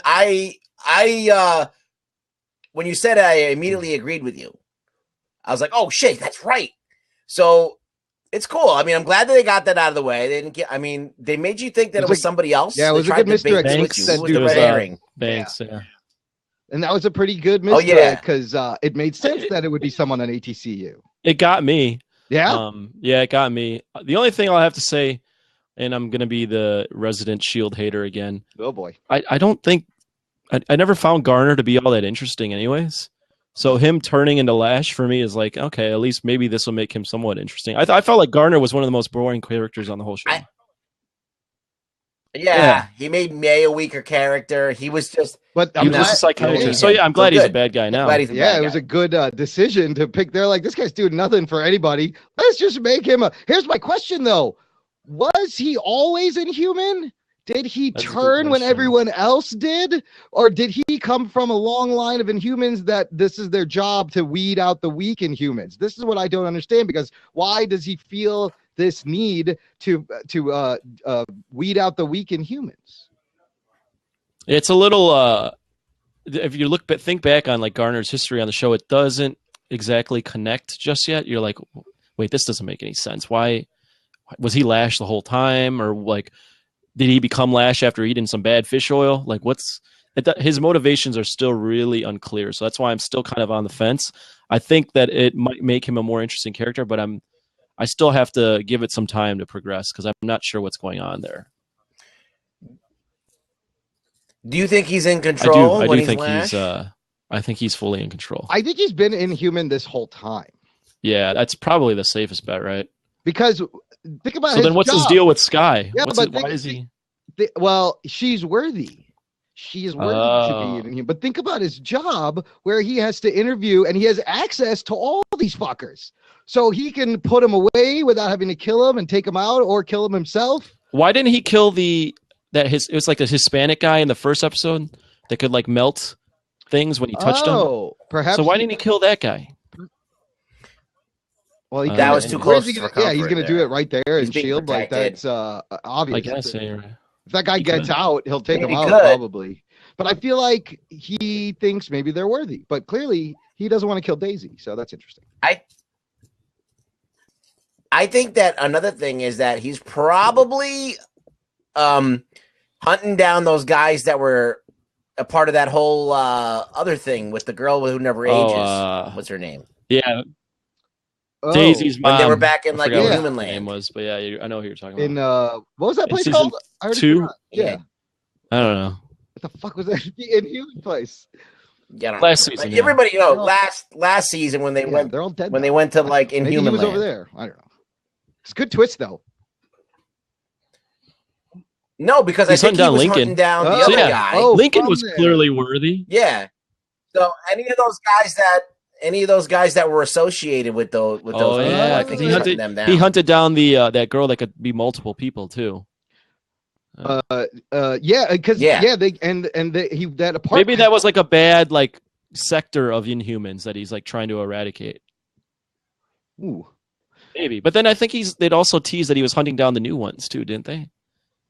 Speaker 4: When you said it, I immediately agreed with you. I was like, oh shit, that's right. So it's cool. I mean, I'm glad that they got that out of the way. They made you think that it was somebody else.
Speaker 1: Yeah, it was a good misdirect.
Speaker 3: Banks, yeah.
Speaker 1: And that was a pretty good misdirect because it made sense that it would be someone on ATCU.
Speaker 3: It got me.
Speaker 1: Yeah?
Speaker 3: It got me. The only thing I'll have to say, and I'm going to be the resident Shield hater again.
Speaker 1: Oh, boy.
Speaker 3: I don't think – I never found Garner to be all that interesting anyways. So him turning into Lash for me is like, okay, at least maybe this will make him somewhat interesting. I felt like Garner was one of the most boring characters on the whole show.
Speaker 4: He made May a weaker character. He was just –
Speaker 3: he was just a psychiatrist. So, I'm glad he's a bad guy now.
Speaker 1: It was a good decision to pick. They're like, this guy's doing nothing for anybody. Let's just make him Here's my question, though. Was he always Inhuman? Did he turn when everyone else did? Or did he come from a long line of Inhumans that this is their job to weed out the weak Inhumans? This is what I don't understand, because why does he feel this need to weed out the weak Inhumans?
Speaker 3: It's a little if you think back on like Garner's history on the show, it doesn't exactly connect just yet. You're like, wait, this doesn't make any sense. Why was he Lash the whole time? Or like, did he become Lash after eating some bad fish oil? Like, his motivations are still really unclear. So that's why I'm still kind of on the fence. I think that it might make him a more interesting character, but I still have to give it some time to progress because I'm not sure what's going on there.
Speaker 4: Do you think he's in control?
Speaker 3: I do think Lash? I think he's fully in control.
Speaker 1: I think he's been Inhuman this whole time.
Speaker 3: Yeah, that's probably the safest bet, right?
Speaker 1: Because think about.
Speaker 3: So then, what's his deal with Sky?
Speaker 1: Yeah,
Speaker 3: why is he?
Speaker 1: Well, she's worthy. She is worthy to be an Inhuman. But think about his job, where he has to interview and he has access to all these fuckers, so he can put them away without having to kill them and take them out or kill them himself.
Speaker 3: Why didn't he kill it was like a Hispanic guy in the first episode that could like melt things when he touched him?
Speaker 1: Perhaps.
Speaker 3: So why didn't he kill that guy?
Speaker 1: Well,
Speaker 4: that was too close.
Speaker 1: He's going to do it right there in Shield. Like that's obvious.
Speaker 3: I guess.
Speaker 1: If that guy gets out, he'll take him out probably. But I feel like he thinks maybe they're worthy. But clearly, he doesn't want to kill Daisy. So that's interesting.
Speaker 4: I think that another thing is that he's probably hunting down those guys that were a part of that whole other thing with the girl who never ages. What's her name?
Speaker 3: Yeah. Daisy's mom.
Speaker 4: When they were back in like
Speaker 3: Inhuman Land. Name was, but yeah, I know who you're talking about.
Speaker 1: What was that place called?
Speaker 3: 2?
Speaker 1: Yeah.
Speaker 3: I don't know.
Speaker 1: What the fuck was that? The Inhuman place.
Speaker 4: Yeah,
Speaker 3: last season.
Speaker 4: Like, everybody, last season when they went,
Speaker 1: they're all dead.
Speaker 4: When they went to like Inhuman
Speaker 1: Maybe he was
Speaker 4: Land.
Speaker 1: over there. I don't know. It's a good twist though.
Speaker 4: No, because I think he was hunting down the other guy.
Speaker 3: Lincoln was clearly worthy.
Speaker 4: Yeah. So any of those guys that were associated with those,
Speaker 3: I think he hunted them down. He hunted down that girl that could be multiple people too.
Speaker 1: Because that apartment.
Speaker 3: Maybe that was like a bad like sector of Inhumans that he's like trying to eradicate.
Speaker 1: Ooh.
Speaker 3: Maybe, but then I think they'd also teased that he was hunting down the new ones too, didn't they?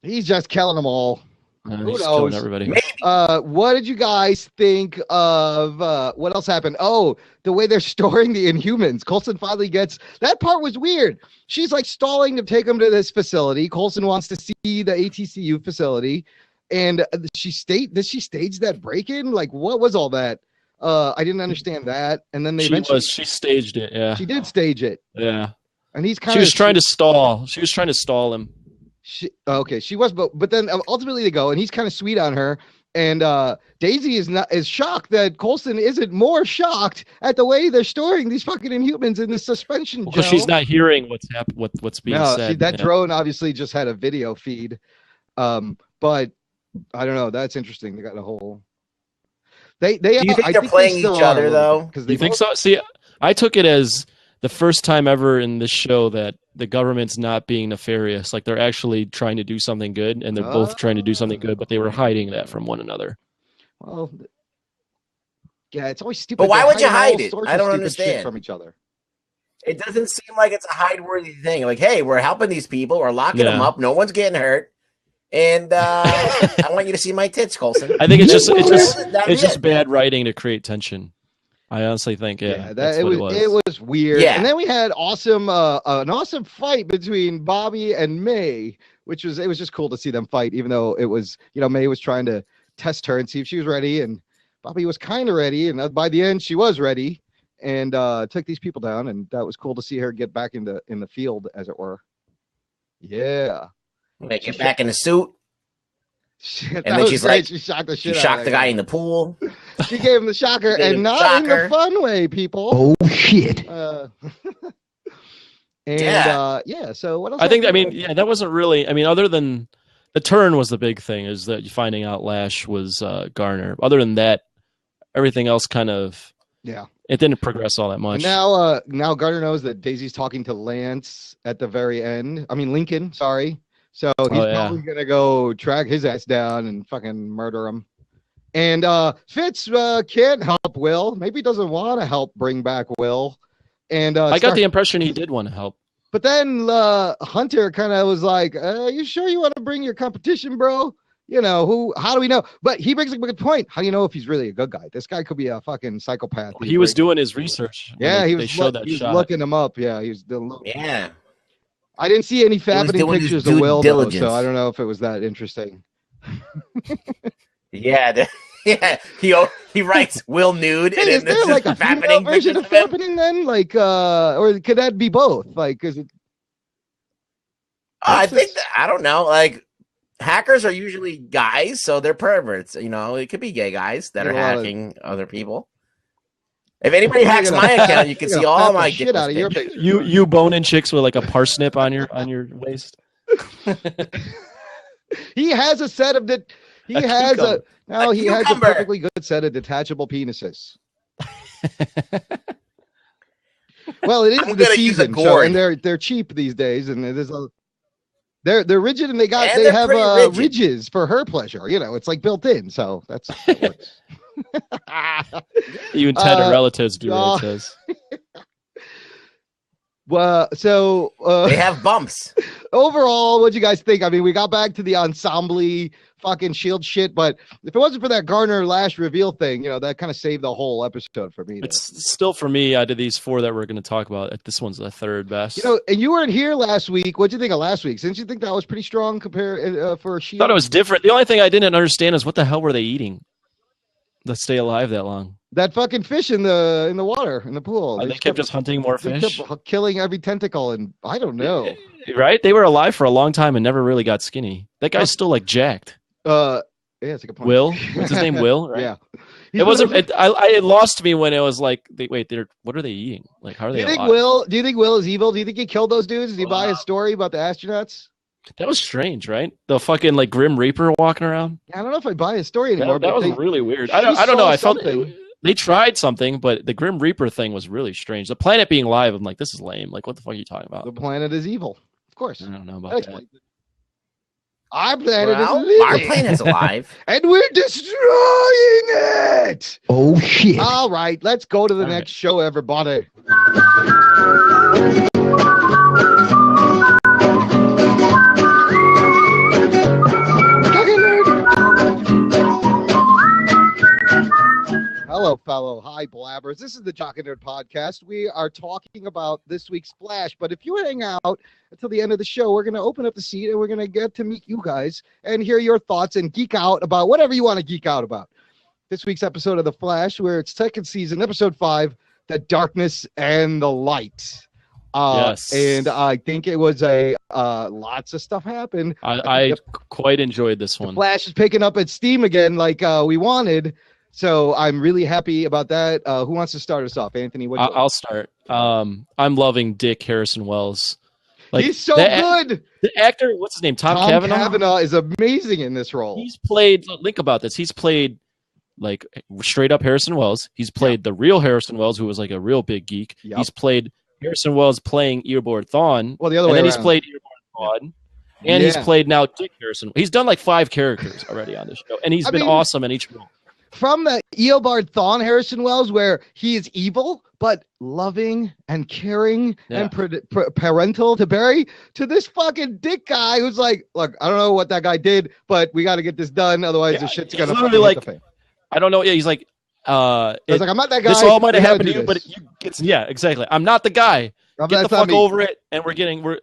Speaker 1: He's just killing them all. Who knows?
Speaker 3: Everybody.
Speaker 1: What did you guys think of what else happened? Oh, the way they're storing the Inhumans. Coulson finally gets that part was weird. She's like stalling to take him to this facility. Coulson wants to see the ATCU facility. And did she stage that break-in? Like, what was all that? I didn't understand that. And then
Speaker 3: she staged it. Yeah,
Speaker 1: she did stage it.
Speaker 3: Yeah,
Speaker 1: and he's kind
Speaker 3: she
Speaker 1: of
Speaker 3: was trying to stall. She was trying to stall him.
Speaker 1: She was, but then ultimately they go, and he's kind of sweet on her. And Daisy is shocked that Coulson isn't more shocked at the way they're storing these fucking Inhumans in the suspension.
Speaker 3: Because she's not hearing what's being said.
Speaker 1: That drone obviously just had a video feed. But I don't know. That's interesting. They got a whole. Do
Speaker 4: you think they're playing each other though?
Speaker 3: Because you think so? See, I took it as the first time ever in this show that the government's not being nefarious. Like they're actually trying to do something good, and they're both trying to do something good, but they were hiding that from one another.
Speaker 1: Well, yeah, it's always stupid.
Speaker 4: But why would you hide it? I don't
Speaker 1: shit
Speaker 4: understand.
Speaker 1: From each other.
Speaker 4: It doesn't seem like it's a hide-worthy thing. Like, hey, we're helping these people. We're locking them up. No one's getting hurt. And I want you to see my tits, Coulson.
Speaker 3: I think it's just bad writing to create tension. I honestly think, that's what it
Speaker 1: was weird.
Speaker 4: Yeah.
Speaker 1: And then we had an awesome fight between Bobby and May, it was just cool to see them fight, even though it was, May was trying to test her and see if she was ready, and Bobby was kind of ready, and by the end she was ready, and took these people down, and that was cool to see her get back in the field, as it were. Yeah.
Speaker 4: Get back in the suit.
Speaker 1: Shit,
Speaker 4: and then she's
Speaker 1: great.
Speaker 4: like,
Speaker 1: she shocked the shit
Speaker 4: she
Speaker 1: out
Speaker 4: shocked
Speaker 1: of
Speaker 4: the guy in the pool.
Speaker 1: She gave him the shocker, and not in the fun way, people.
Speaker 2: Oh shit!
Speaker 1: So what else?
Speaker 3: I think. That wasn't really. Other than the turn was the big thing, is that finding out Lash was Garner. Other than that, everything else kind of.
Speaker 1: Yeah.
Speaker 3: It didn't progress all that much.
Speaker 1: And now Garner knows that Daisy's talking to Lance at the very end. Lincoln. Sorry. So he's probably going to go track his ass down and fucking murder him. And Fitz can't help Will. Maybe he doesn't want to help bring back Will. And
Speaker 3: I got the impression he did want to help.
Speaker 1: But then Hunter kind of was like, you sure you want to bring your competition, bro? How do we know? But he brings up a good point. How do you know if he's really a good guy? This guy could be a fucking psychopath.
Speaker 3: He was doing his research.
Speaker 1: Yeah, he was looking him up. Yeah, he was doing. Yeah. I didn't see any fabulating pictures of Will, though, so I don't know if it was that interesting.
Speaker 4: Yeah, he writes Will nude.
Speaker 1: Hey, is there like a female version of fappening then? Like, or could that be both? Like, is it?
Speaker 4: I think I don't know. Like, hackers are usually guys, so they're perverts. It could be gay guys that are hacking other people. If anybody hacks my account, you can see all my
Speaker 1: shit out of your picture.
Speaker 3: You boning chicks with like a parsnip on your waist.
Speaker 1: He has a set of he has a perfectly good set of detachable penises. Well, it is the season, and they're cheap these days, and they're rigid, and they have ridges for her pleasure. It's like built in, so that's how it works.
Speaker 3: You and Ted are relatives, it says.
Speaker 1: Well, so
Speaker 4: they have bumps.
Speaker 1: Overall, what do you guys think? We got back to the ensemble fucking Shield shit, but if it wasn't for that Garner Lash reveal thing, that kind of saved the whole episode for me.
Speaker 3: It's still, for me, out of these four that we're going to talk about, this one's the third best.
Speaker 1: And you weren't here last week. What did you think of last week? Didn't you think that was pretty strong compared for Shield?
Speaker 3: I thought it was different. The only thing I didn't understand is what the hell were they eating to stay alive that long?
Speaker 1: That fucking fish in the water, in the pool.
Speaker 3: They kept just hunting more fish?
Speaker 1: They kept killing every tentacle, and I don't know.
Speaker 3: Right? They were alive for a long time and never really got skinny. That guy's still like jacked.
Speaker 1: Yeah, it's a good point.
Speaker 3: Will? What's his name? Will? Right?
Speaker 1: Yeah.
Speaker 3: It wasn't. It lost me when it was like, what are they eating? Like, how are they alive?
Speaker 1: Do you think Will is evil? Do you think he killed those dudes? Did he buy his story about the astronauts?
Speaker 3: That was strange, right? The fucking like Grim Reaper walking around.
Speaker 1: I don't know if I buy his story anymore.
Speaker 3: That was really weird. I don't know. I felt they tried something, but the Grim Reaper thing was really strange. The planet being live, I'm like, this is lame. Like, what the fuck are you talking about?
Speaker 1: The planet is evil, of course.
Speaker 3: I don't know about that.
Speaker 1: Our planet is living.
Speaker 4: Our planet's alive,
Speaker 1: and we're destroying it.
Speaker 2: Oh shit!
Speaker 1: All right, let's go to the next show, everybody. Hello, fellow high blabbers. This is the Jock and Nerd podcast. We are talking about this week's Flash, but if you hang out until the end of the show, we're going to open up the seat and we're going to get to meet you guys and hear your thoughts and geek out about whatever you want to geek out about. This week's episode of The Flash, where it's second season, episode 5, The Darkness and the Light.
Speaker 3: Yes.
Speaker 1: And I think it was a lots of stuff happened.
Speaker 3: I quite enjoyed this one.
Speaker 1: Flash is picking up its steam again like we wanted. So I'm really happy about that. Who wants to start us off? Anthony, what?
Speaker 3: I'll start. I'm loving Dick Harrison Wells. Like,
Speaker 1: he's so good.
Speaker 3: The actor, what's his name? Tom
Speaker 1: Cavanaugh is amazing in this role.
Speaker 3: He's played, think about this. He's played like straight up Harrison Wells. He's played the real Harrison Wells, who was like a real big geek.
Speaker 1: Yep.
Speaker 3: He's played Harrison Wells playing Earboard Thawne.
Speaker 1: Well, the other way
Speaker 3: and then
Speaker 1: around.
Speaker 3: he's played Earboard Thawne. And he's played now Dick Harrison. He's done like 5 characters already on the show. And he's been awesome in each role.
Speaker 1: From the Eobard Thawne Harrison Wells, where he is evil but loving and caring and parental to Barry, to this fucking Dick guy who's like, look, I don't know what that guy did, but we got to get this done, otherwise the shit's gonna
Speaker 3: literally like,
Speaker 1: hit the fan.
Speaker 3: I don't know. Yeah, he's like,
Speaker 1: it's like, I'm not that guy.
Speaker 3: This all might have happened to you, but exactly. I'm not the guy. Get the fuck over it, and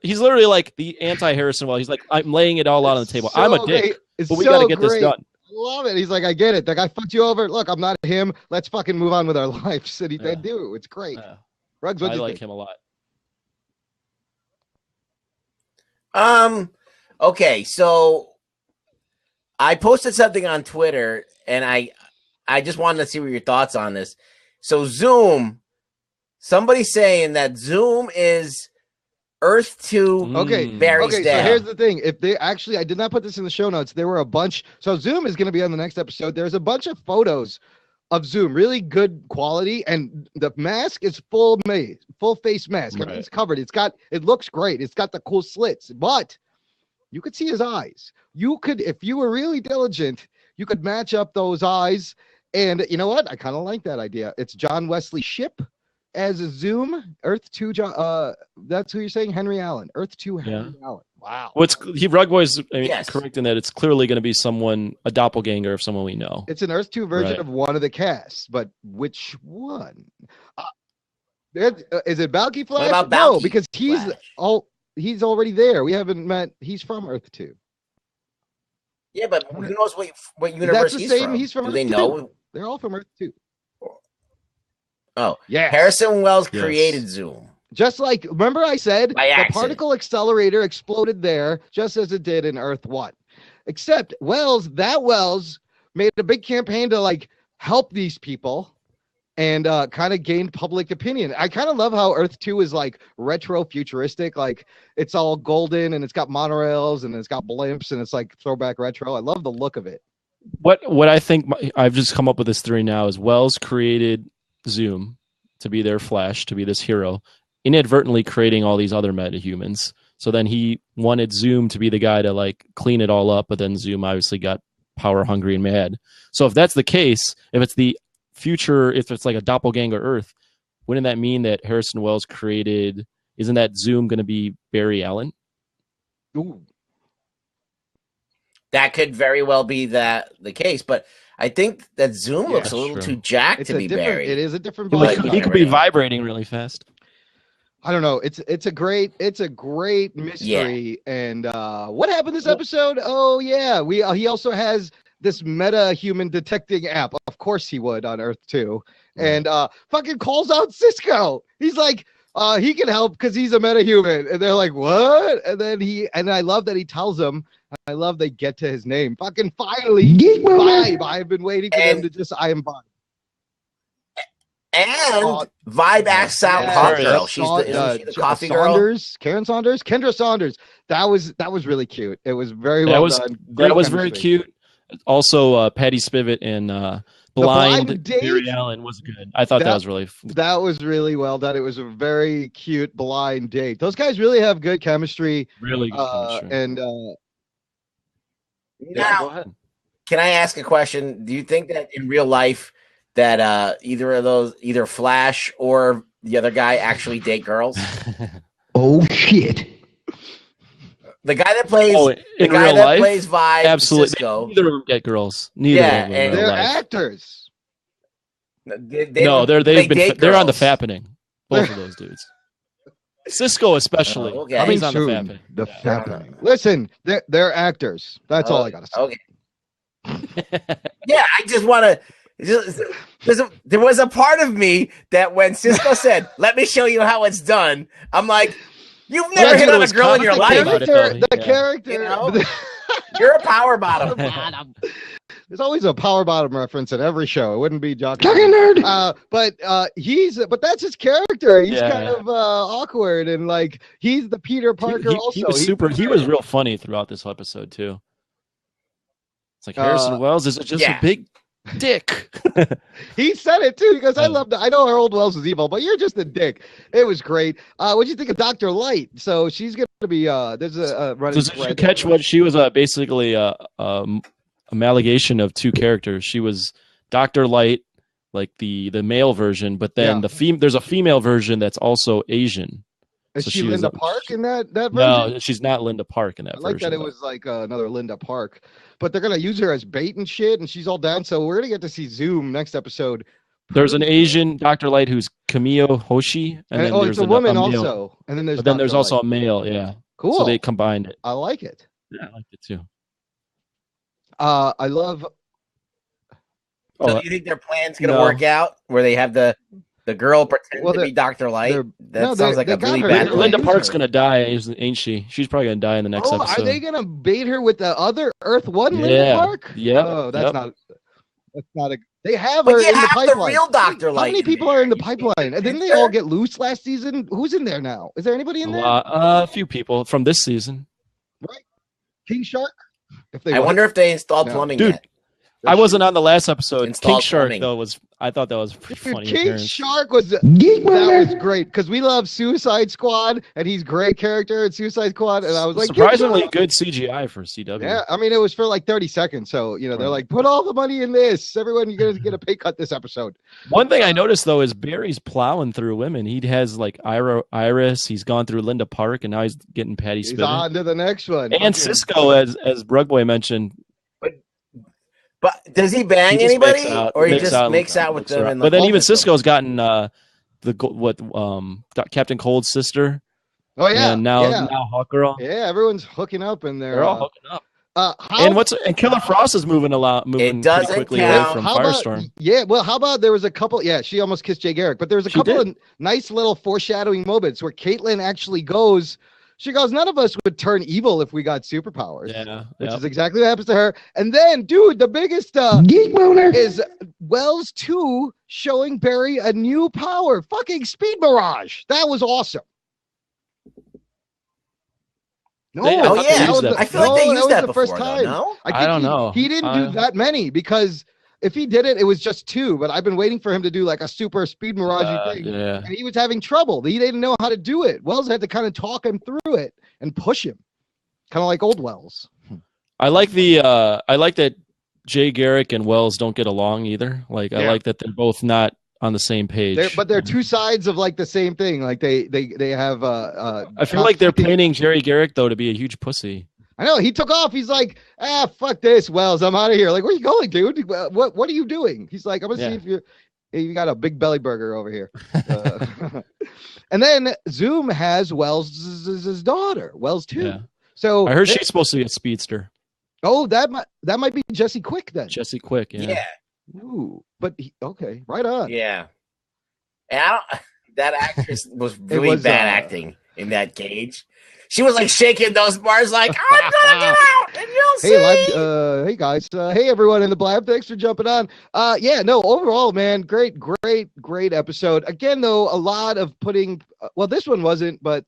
Speaker 3: he's literally like the anti-Harrison Wells. He's like, I'm laying it all out on the table. I'm a dick, but we got to get this done.
Speaker 1: Love it. He's like, I get it. That guy fucked you over. Look, I'm not him. Let's fucking move on with our lives. And they do. It's great. Ruggs, what do you think?
Speaker 3: I like him a lot.
Speaker 4: Okay, so I posted something on Twitter, and I just wanted to see what your thoughts on this. So Zoom, somebody's saying that Zoom is Earth 2. Barry's
Speaker 1: so here's the thing. If they actually, I did not put this in the show notes. There were a bunch. So Zoom is going to be on the next episode. There's a bunch of photos of Zoom, really good quality, and the mask is full face mask.
Speaker 3: Right.
Speaker 1: Everything's covered. It looks great. It's got the cool slits, but you could see his eyes. You could, if you were really diligent, you could match up those eyes. And you know what? I kind of like that idea. It's John Wesley Shipp as a Zoom, Earth 2, that's who you're saying? Henry Allen. Earth 2, Henry Allen. Wow.
Speaker 3: Rugboy's correct in that it's clearly going to be a doppelganger of someone we know.
Speaker 1: It's an Earth 2 version of one of the casts, but which one? Is it Balky Flash?
Speaker 4: What about
Speaker 1: No,
Speaker 4: Balky
Speaker 1: because he's already there. We haven't met. He's from Earth 2.
Speaker 4: Yeah, but who knows what universe he's from?
Speaker 1: He's from
Speaker 4: Do
Speaker 1: Earth
Speaker 4: they
Speaker 1: 2.
Speaker 4: know?
Speaker 1: They're all from Earth 2.
Speaker 4: Oh,
Speaker 1: yeah.
Speaker 4: Harrison Wells created Zoom.
Speaker 1: Just like, remember I said the particle accelerator exploded there, just as it did in Earth 1. Except Wells made a big campaign to like help these people and kind of gained public opinion. I kind of love how Earth 2 is like retro futuristic. Like it's all golden and it's got monorails and it's got blimps and it's like throwback retro. I love the look of it.
Speaker 3: What I think I've just come up with this theory now is Wells created Zoom to be their Flash, to be this hero, inadvertently creating all these other metahumans. So then he wanted Zoom to be the guy to like clean it all up, but then Zoom obviously got power hungry and mad. So if that's the case, if it's the future, if it's like a doppelganger Earth, wouldn't that mean that Harrison Wells created, isn't that Zoom going to be Barry Allen?
Speaker 1: Ooh.
Speaker 4: That could very well be the case, but I think that Zoom looks a little too jacked to be Barry.
Speaker 1: It is a different
Speaker 3: He could be vibrating really fast.
Speaker 1: I don't know. It's a great mystery. Yeah. And what happened this episode? Oh yeah, he also has this meta human detecting app. Of course he would on Earth 2, and fucking calls out Cisco. He's like, he can help because he's a metahuman, and they're like, what? And then I love that he tells them. I love they get to his name. Fucking finally, Vibe. I've been waiting for them to just. I am Vibe.
Speaker 4: And Vibe acts out Hot Girl. She's the coffee girl.
Speaker 1: Karen Saunders, Kendra Saunders. That was really cute. It was very well done.
Speaker 3: That was very cute. Also, Patty Spivot and blind Barry Allen was good. I thought that was really.
Speaker 1: That was really well done. It was a very cute blind date. Those guys really have good chemistry.
Speaker 3: Really good chemistry.
Speaker 1: And
Speaker 4: now,
Speaker 3: go ahead.
Speaker 4: Can I ask a question? Do you think that in real life that either Flash or the other guy actually date girls?
Speaker 2: Oh shit!
Speaker 4: The guy that plays plays Vibe,
Speaker 3: absolutely.
Speaker 4: Cisco.
Speaker 3: Neither of them get girls. Neither of them.
Speaker 1: They're actors.
Speaker 3: they're on the
Speaker 4: girls.
Speaker 3: fappening. Both of those dudes. Cisco especially.
Speaker 4: Okay.
Speaker 3: He's on the
Speaker 1: Soon,
Speaker 3: fappening.
Speaker 1: the fappening. Listen, they're actors. That's all I gotta say.
Speaker 4: Okay. Yeah, I just want to. There was a part of me that when Cisco said, "Let me show you how it's done," I'm like, "You've never hit on a girl in your life.
Speaker 1: The character.
Speaker 4: You know? You're a power bottom."
Speaker 1: There's always a power bottom reference in every show. It wouldn't be Jock. But that's his character. He's kind of awkward and like he's the Peter Parker.
Speaker 3: He was He was real funny throughout this episode too. It's like Harrison Wells is just a big dick.
Speaker 1: He said it too. He goes, I know Harold Wells is evil, but you're just a dick. It was great. What do you think of Dr. Light? So she's gonna be there's a running.
Speaker 3: Did you catch what she was basically amalgamation of two characters? She was Dr. Light, like the male version, but then there's a female version that's also Asian.
Speaker 1: Is she Linda Park in that version?
Speaker 3: No, she's not Linda Park in that version.
Speaker 1: I like that it was like another Linda Park, but they're gonna use her as bait and shit, and she's all down. So we're gonna get to see Zoom next episode.
Speaker 3: There's an Asian Dr. Light who's Kamio Hoshi, and then there's
Speaker 1: a woman also, and then there's
Speaker 3: also a male. Yeah,
Speaker 1: cool.
Speaker 3: So they combined it.
Speaker 1: I like it.
Speaker 3: Yeah, I like it too.
Speaker 1: I love.
Speaker 4: So you think their plan's gonna work out where they have the girl pretend to be Dr. Light? That sounds like a really bad plan.
Speaker 3: Linda Park's gonna die, ain't she? She's probably gonna die in the next episode.
Speaker 1: Are they gonna bait her with the other Earth One Linda Park?
Speaker 3: Yeah.
Speaker 1: Oh, that's not a. They have her in the pipeline.
Speaker 4: The real Dr. Light.
Speaker 1: How many people are in the pipeline? Didn't they all get loose last season? Who's in there now? Is there anybody in there?
Speaker 3: A few people from this season.
Speaker 1: Right. King Shark.
Speaker 4: I wonder if they installed plumbing yet.
Speaker 3: I wasn't on the last episode. King Shark
Speaker 4: plumbing.
Speaker 3: though I thought that was pretty funny.
Speaker 1: King Shark that was great because we love Suicide Squad and he's great character in Suicide Squad, and I was like,
Speaker 3: surprisingly good CGI for CW.
Speaker 1: Yeah, I mean it was for like 30 seconds, so they're like, put all the money in this. Everyone, you're gonna get a pay cut this episode.
Speaker 3: One thing I noticed though is Barry's plowing through women. He has like Iris. He's gone through Linda Park, and now he's getting Patty Spivey.
Speaker 1: He's on to the next one.
Speaker 3: And Cisco, as Rugboy mentioned.
Speaker 4: But does he bang anybody, or he just makes out with them?
Speaker 3: But then even Cisco's gotten Captain Cold's sister.
Speaker 1: Oh yeah,
Speaker 3: and now Hawk Girl.
Speaker 1: Yeah, everyone's hooking up, and they're
Speaker 3: all hooking up. And Killer Frost is moving pretty quickly away from Firestorm.
Speaker 1: Well, how about there was a couple? Yeah, she almost kissed Jay Garrick, but there was a couple of nice little foreshadowing moments where Caitlin actually goes. She goes, none of us would turn evil if we got superpowers.
Speaker 3: Yeah,
Speaker 1: which is exactly what happens to her. And then, dude, the biggest is Wells 2 showing Barry a new power. Fucking Speed Mirage. That was awesome. No,
Speaker 4: I feel like they used that
Speaker 1: the
Speaker 4: before,
Speaker 1: first time.
Speaker 4: No?
Speaker 3: I don't know.
Speaker 1: He didn't do that many because if he did it, it was just 2. But I've been waiting for him to do like a super Speed Mirage thing.
Speaker 3: Yeah.
Speaker 1: And he was having trouble. He didn't know how to do it. Wells had to kind of talk him through it and push him. Kind of like old Wells.
Speaker 3: I like that Jay Garrick and Wells don't get along either. I like that they're both not on the same page.
Speaker 1: But they're two sides of like the same thing. Like they have
Speaker 3: I feel like they're painting Jerry Garrick though to be a huge pussy.
Speaker 1: I know he took off. He's like, fuck this, Wells. I'm out of here. Like, where are you going, dude? What are you doing? He's like, I'm gonna see if you got a big belly burger over here. And then Zoom has Wells' daughter, Wells 2. Yeah. So
Speaker 3: I heard she's supposed to be a speedster.
Speaker 1: Oh, that might be Jesse Quick then.
Speaker 3: Jesse Quick, yeah.
Speaker 1: Ooh, but okay, right on.
Speaker 4: Yeah. And that actress was really bad acting in that cage. She was like shaking those bars, like I'm gonna get out, and you'll see.
Speaker 1: Hey guys, hey everyone in the Blab, thanks for jumping on. Overall, man, great episode. Again, though, a lot of putting. This one wasn't, but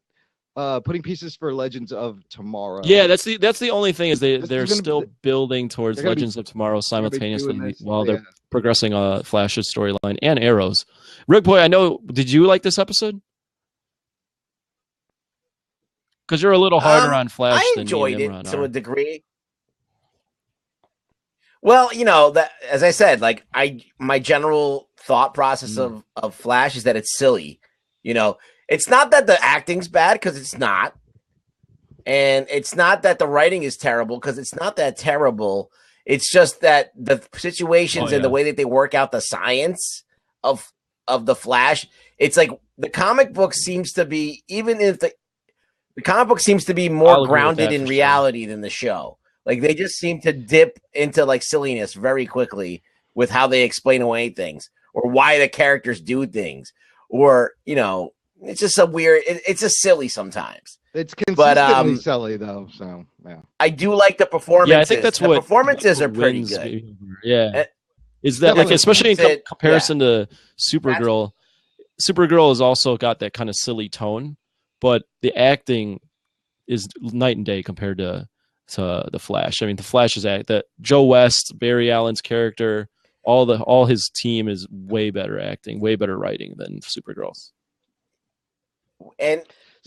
Speaker 1: putting pieces for Legends of Tomorrow.
Speaker 3: Yeah, that's the only thing is they're still building towards Legends of Tomorrow simultaneously while they're progressing Flash's storyline and Arrow's. Rugboy, I know. Did you like this episode? Because you're a little harder on Flash
Speaker 4: I
Speaker 3: than
Speaker 4: enjoyed
Speaker 3: me and
Speaker 4: it to a degree. Well, that as I said, like my general thought process of Flash is that it's silly. It's not that the acting's bad because it's not, and it's not that the writing is terrible because it's not that terrible. It's just that the situations and the way that they work out the science of the Flash. It's like the comic book seems to be, even if the comic book seems to be more grounded in reality than the show. Like they just seem to dip into like silliness very quickly with how they explain away things or why the characters do things, or it's just a weird. It's just silly sometimes.
Speaker 1: It's consistently silly though. So yeah,
Speaker 4: I do like the performances.
Speaker 3: Yeah, I think that's what
Speaker 4: performances are pretty good.
Speaker 3: Yeah, is that like especially in comparison to Supergirl? Supergirl has also got that kind of silly tone, but the acting is night and day compared to the Flash. I mean, the Flash's that Joe West, Barry Allen's character, all his team is way better acting, way better writing than Supergirl's.
Speaker 4: And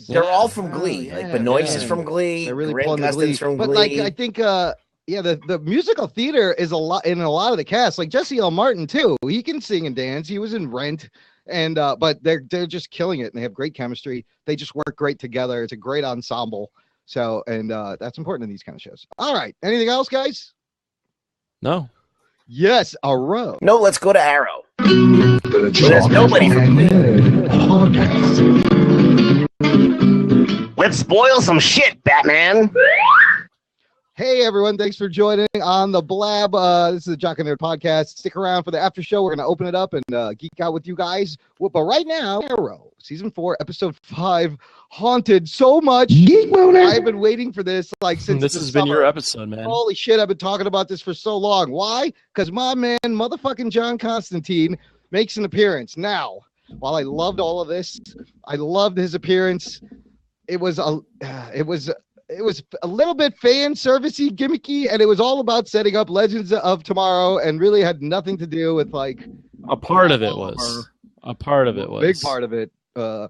Speaker 4: they're all from Glee. Like Benoist is from Glee.
Speaker 1: They're really
Speaker 4: Grant
Speaker 1: pulling the Glee.
Speaker 4: from
Speaker 1: but
Speaker 4: Glee.
Speaker 1: like I think the musical theater is a lot in a lot of the cast. Like Jesse L. Martin too. He can sing and dance. He was in Rent. And but they're just killing it, and they have great chemistry. They just work great together. It's a great ensemble. So, and that's important in these kind of shows. All right. Anything else, guys?
Speaker 3: No.
Speaker 1: Yes, Arrow.
Speaker 4: No, let's go to Arrow. There's nobody from Let's spoil some shit, Batman.
Speaker 1: Hey, everyone. Thanks for joining on the Blab. This is the Jock and Nerd podcast. Stick around for the after show. We're going to open it up and geek out with you guys. Well, but right now, Arrow, season 4, episode 5, Haunted so much. I've been waiting for this since
Speaker 3: this has been your episode, man.
Speaker 1: Holy shit, I've been talking about this for so long. Why? Because my man, motherfucking John Constantine, makes an appearance. Now, while I loved all of this, I loved his appearance. It was a little bit fan servicey, gimmicky, and it was all about setting up Legends of Tomorrow, and really had nothing to do with
Speaker 3: a part of it was.
Speaker 1: Big part of it.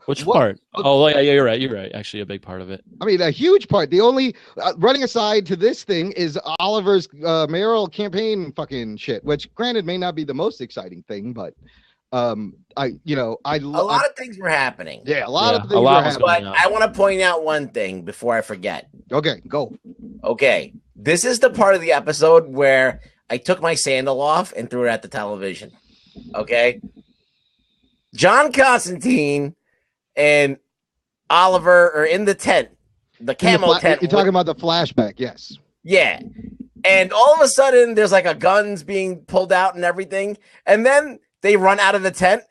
Speaker 3: Which part? Oh, yeah, you're right. Actually, a big part of it.
Speaker 1: I mean, a huge part. The only running aside to this thing is Oliver's mayoral campaign fucking shit, which granted may not be the most exciting thing, but a lot
Speaker 4: of things were happening.
Speaker 1: Yeah, a lot of things were happening.
Speaker 4: But I want to point out one thing before I forget.
Speaker 1: Okay, go.
Speaker 4: Okay, this is the part of the episode where I took my sandal off and threw it at the television. Okay, John Constantine and Oliver are in the tent, the camo tent.
Speaker 1: You're talking about the flashback, yes.
Speaker 4: Yeah, and all of a sudden there's like a guns being pulled out and everything, and then they run out of the tent,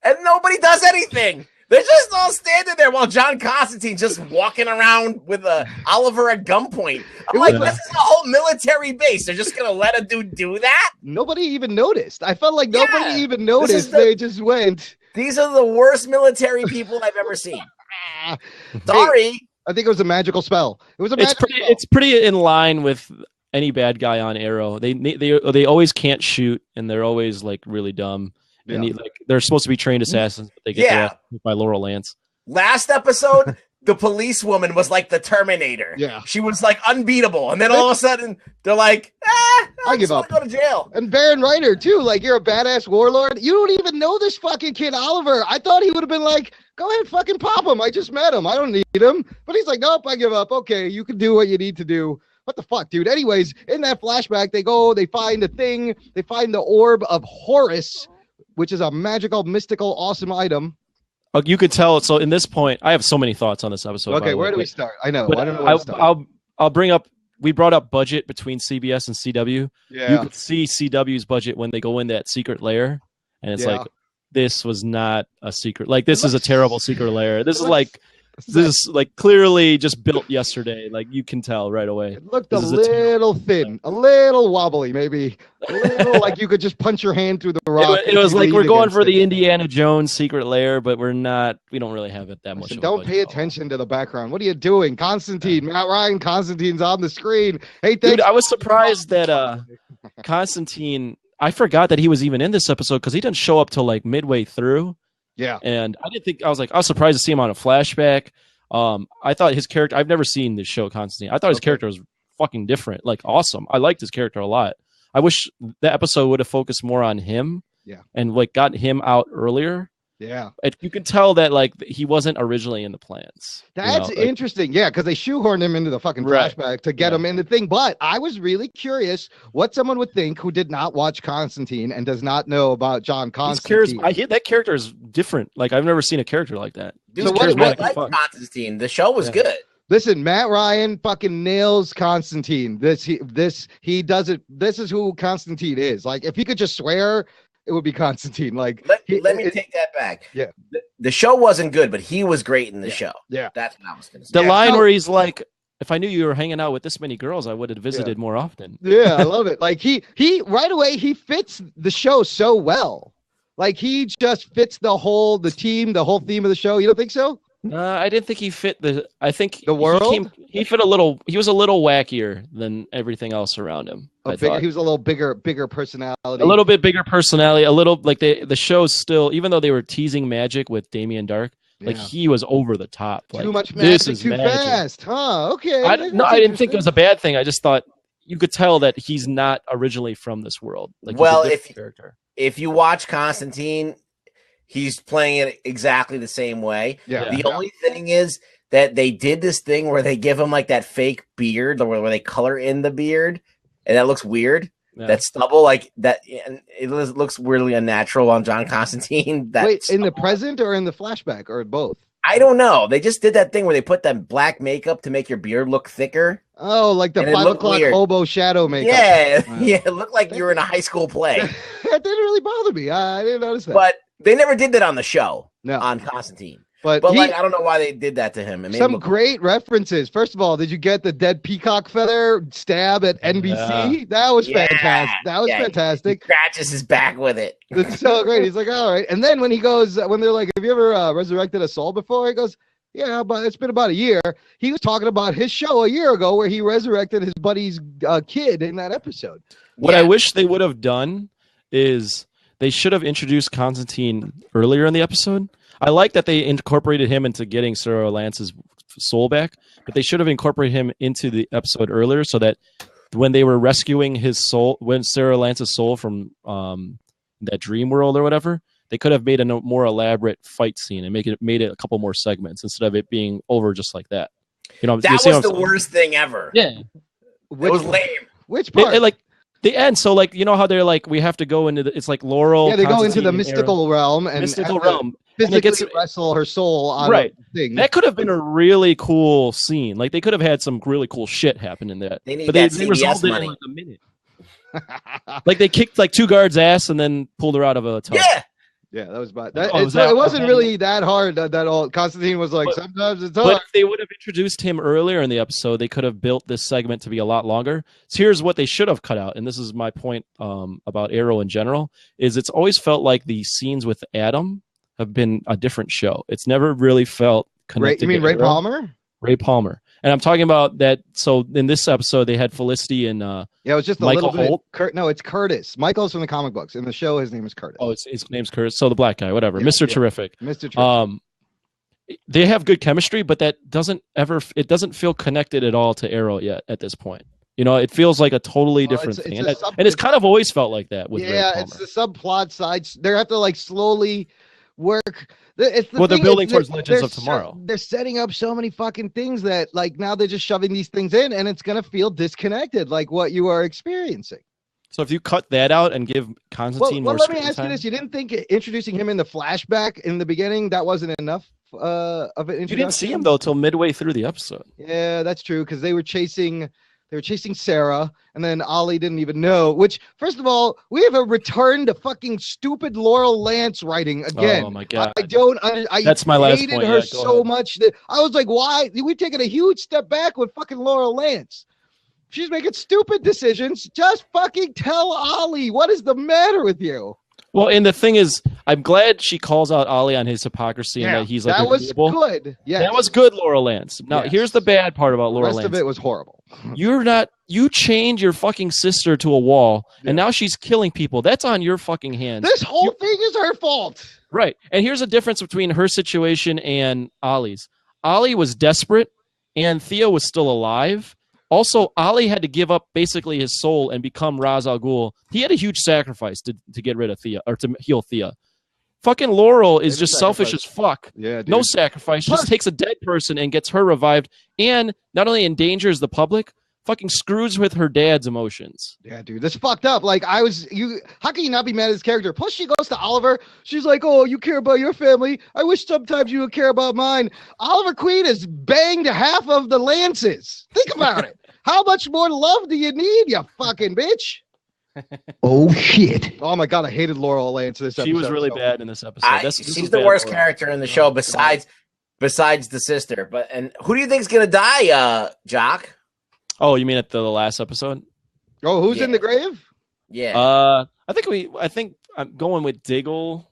Speaker 4: and nobody does anything. They're just all standing there while John Constantine just walking around with Oliver at gunpoint. I'm like, this is a whole military base. They're just going to let a dude do that?
Speaker 1: Nobody even noticed. I felt like nobody even noticed. They just went.
Speaker 4: These are the worst military people I've ever seen. Sorry.
Speaker 1: I think it was a magical spell.
Speaker 3: It's pretty in line with any bad guy on Arrow. They always can't shoot, and they're always really dumb. Yeah. And they're supposed to be trained assassins, but they get their ass kicked by Laurel Lance.
Speaker 4: Last episode, the policewoman was like the Terminator.
Speaker 1: Yeah,
Speaker 4: she was unbeatable, and then all of a sudden they're like, I give up. Go to jail.
Speaker 1: And Baron Reiter too. You're a badass warlord. You don't even know this fucking kid Oliver. I thought he would have been like, go ahead, fucking pop him. I just met him. I don't need him. But he's like, nope, I give up. Okay, you can do what you need to do. What the fuck, dude? Anyways, in that flashback, they find a thing. They find the orb of Horus, which is a magical, mystical, awesome item.
Speaker 3: You could tell. So in this point, I have so many thoughts on this episode.
Speaker 1: Okay, where do we start? I know. I don't know where to start.
Speaker 3: I'll bring up. We brought up budget between CBS and CW.
Speaker 1: Yeah.
Speaker 3: You could see CW's budget when they go in that secret lair, and it's this was not a secret. This is a terrible secret lair. This is clearly just built yesterday. You can tell right away.
Speaker 1: It looked a little thin, a little wobbly, maybe. A little you could just punch your hand through the rock.
Speaker 3: It was we're going for the Indiana Jones secret lair, but we're not. We don't really have it that much.
Speaker 1: Don't pay attention to the background. What are you doing, Constantine? Matt Ryan, Constantine's on the screen. Hey, thanks.
Speaker 3: Dude, I was surprised that Constantine. I forgot that he was even in this episode because he didn't show up till midway through.
Speaker 1: Yeah,
Speaker 3: and I didn't think I was surprised to see him on a flashback. I thought his character. I've never seen this show, Constantine. I thought his character was fucking different, awesome. I liked his character a lot. I wish the episode would have focused more on him, and got him out earlier.
Speaker 1: Yeah.
Speaker 3: You can tell that like he wasn't originally in the plans.
Speaker 1: That's interesting. Yeah, because they shoehorned him into the fucking flashback to get him in the thing. But I was really curious what someone would think who did not watch Constantine and does not know about John Constantine.
Speaker 3: That character is different. Like I've never seen a character like that.
Speaker 4: Dude, so what like Constantine? The show was good.
Speaker 1: Listen, Matt Ryan fucking nails Constantine. He does it. This is who Constantine is. Like, if he could just swear, it would be Constantine. Like,
Speaker 4: let me take that back.
Speaker 1: Yeah,
Speaker 4: the show wasn't good, but he was great in the show.
Speaker 1: Yeah,
Speaker 4: that's what I was going to say.
Speaker 3: The line where he's like, "If I knew you were hanging out with this many girls, I would have visited more often."
Speaker 1: Yeah, I love it. Like he right away he fits the show so well. Like he just fits the whole theme of the show. You don't think so?
Speaker 3: I didn't think he fit I think
Speaker 1: the world.
Speaker 3: He fit a little. He was a little wackier than everything else around him.
Speaker 1: He was a little bigger personality.
Speaker 3: A little bit bigger personality. A little like the show's still, even though they were teasing magic with Damien Dark, like he was over the top. Like,
Speaker 1: too much magic, too fast, huh? Okay.
Speaker 3: I didn't think it was a bad thing. I just thought you could tell that he's not originally from this world. Like,
Speaker 4: if you watch Constantine, he's playing it exactly the same way.
Speaker 1: Yeah.
Speaker 4: The only thing is that they did this thing where they give him like that fake beard, where they color in the beard, and that looks weird. Yeah. That stubble, like that, and it looks weirdly unnatural on John Constantine.
Speaker 1: Wait, in the present or in the flashback or both?
Speaker 4: I don't know. They just did that thing where they put that black makeup to make your beard look thicker.
Speaker 1: Oh, like the 5 o'clock hobo shadow makeup.
Speaker 4: Yeah, yeah. It looked like you were in a high school play.
Speaker 1: That didn't really bother me. I didn't notice that.
Speaker 4: But they never did that on the show. No. On Constantine. But like, I don't know why they did that to him.
Speaker 1: Some great references. First of all, did you get the dead peacock feather stab at NBC? Yeah. That was fantastic. That was fantastic.
Speaker 4: He scratches his back with it.
Speaker 1: It's so great. He's like, all right. And then when they're like, have you ever resurrected a soul before? He goes, yeah, but it's been about a year. He was talking about his show a year ago where he resurrected his buddy's kid in that episode.
Speaker 3: What I wish they would have done is they should have introduced Constantine earlier in the episode. I like that they incorporated him into getting Sarah Lance's soul back, but they should have incorporated him into the episode earlier so that when they were rescuing his soul, when Sarah Lance's soul from that dream world or whatever, they could have made a more elaborate fight scene and made it a couple more segments instead of it being over just like that. You know,
Speaker 4: that was the worst thing ever.
Speaker 3: Yeah,
Speaker 4: it was lame.
Speaker 1: Which part?
Speaker 3: Like the end. So like, you know how they're like, we have to go into it's like Laurel.
Speaker 1: Yeah, they go into the mystical realm and physically wrestle her soul on
Speaker 3: right.
Speaker 1: The thing.
Speaker 3: That could have been a really cool scene. Like they could have had some really cool shit happen in that.
Speaker 4: They need that CBS money.
Speaker 3: In like a minute. Like they kicked like 2 guards' ass and then pulled her out of a tub.
Speaker 1: Yeah, that was bad. It wasn't really that hard. That all Constantine was like, sometimes it's hard.
Speaker 3: But if they would have introduced him earlier in the episode, they could have built this segment to be a lot longer. So here's what they should have cut out, and this is my point about Arrow in general: is it's always felt like the scenes with Adam have been a different show. It's never really felt connected.
Speaker 1: You mean Ray Palmer?
Speaker 3: Ray Palmer. And I'm talking about that. So in this episode, they had Felicity and
Speaker 1: it was just a
Speaker 3: Michael
Speaker 1: little bit. No, it's Curtis. Michael's from the comic books. In the show, his name is Curtis.
Speaker 3: Oh, his name's Curtis. So the black guy, whatever, Mr. Terrific.
Speaker 1: Mr. Terrific.
Speaker 3: They have good chemistry, but that doesn't feel connected at all to Arrow yet at this point. You know, it feels like a totally different thing, and it's kind of always felt like that with Ray Palmer.
Speaker 1: It's the subplot sides. They have to like slowly work.
Speaker 3: They're building towards Legends of Tomorrow.
Speaker 1: They're setting up so many fucking things that like now they're just shoving these things in, and it's gonna feel disconnected, like what you are experiencing.
Speaker 3: So if you cut that out and give Constantine more
Speaker 1: let me ask you this: you didn't think introducing him in the flashback in the beginning that wasn't enough of an introduction?
Speaker 3: You didn't see him though till midway through the episode.
Speaker 1: Yeah, that's true because they were chasing Sarah, and then Ollie didn't even know. Which, first of all, we have a return to fucking stupid Laurel Lance writing again.
Speaker 3: Oh my god!
Speaker 1: That's
Speaker 3: my last
Speaker 1: point.
Speaker 3: I hated
Speaker 1: her so much that I was like, why? We've taken a huge step back with fucking Laurel Lance. She's making stupid decisions. Just fucking tell Ollie what is the matter with you.
Speaker 3: Well, and the thing is, I'm glad she calls out Ollie on his hypocrisy and that he's like,
Speaker 1: that was good. Yeah,
Speaker 3: that was good, Laurel Lance. Now, here's the bad part about Laurel Lance.
Speaker 1: The rest of it was horrible.
Speaker 3: You chained your fucking sister to a wall, and now she's killing people. That's on your fucking hands.
Speaker 1: This whole thing is her fault.
Speaker 3: Right. And here's a difference between her situation and Ollie's. Ollie was desperate, and Thea was still alive. Also, Ollie had to give up basically his soul and become Ra's al Ghul. He had a huge sacrifice to get rid of Thea or to heal Thea. Fucking Laurel is
Speaker 1: Maybe
Speaker 3: just selfish
Speaker 1: sacrifice.
Speaker 3: as fuck.
Speaker 1: Yeah, dude.
Speaker 3: No sacrifice. Just takes a dead person and gets her revived, and not only endangers the public, fucking screws with her dad's emotions.
Speaker 1: Yeah, dude, that's fucked up. Like, how can you not be mad at this character? Plus, she goes to Oliver. She's like, "Oh, you care about your family. I wish sometimes you would care about mine." Oliver Queen has banged half of the Lances. Think about it. How much more love do you need, you fucking bitch? Oh shit! Oh my god, I hated Laurel Lance this episode.
Speaker 3: She was really bad in this episode. This
Speaker 4: she's
Speaker 3: was
Speaker 4: the
Speaker 3: bad
Speaker 4: worst
Speaker 3: Laurel.
Speaker 4: character in the show besides the sister. And who do you think's gonna die, Jock?
Speaker 3: Oh, you mean at the last episode?
Speaker 1: Oh, who's in the grave?
Speaker 4: Yeah.
Speaker 3: I think I'm going with Diggle.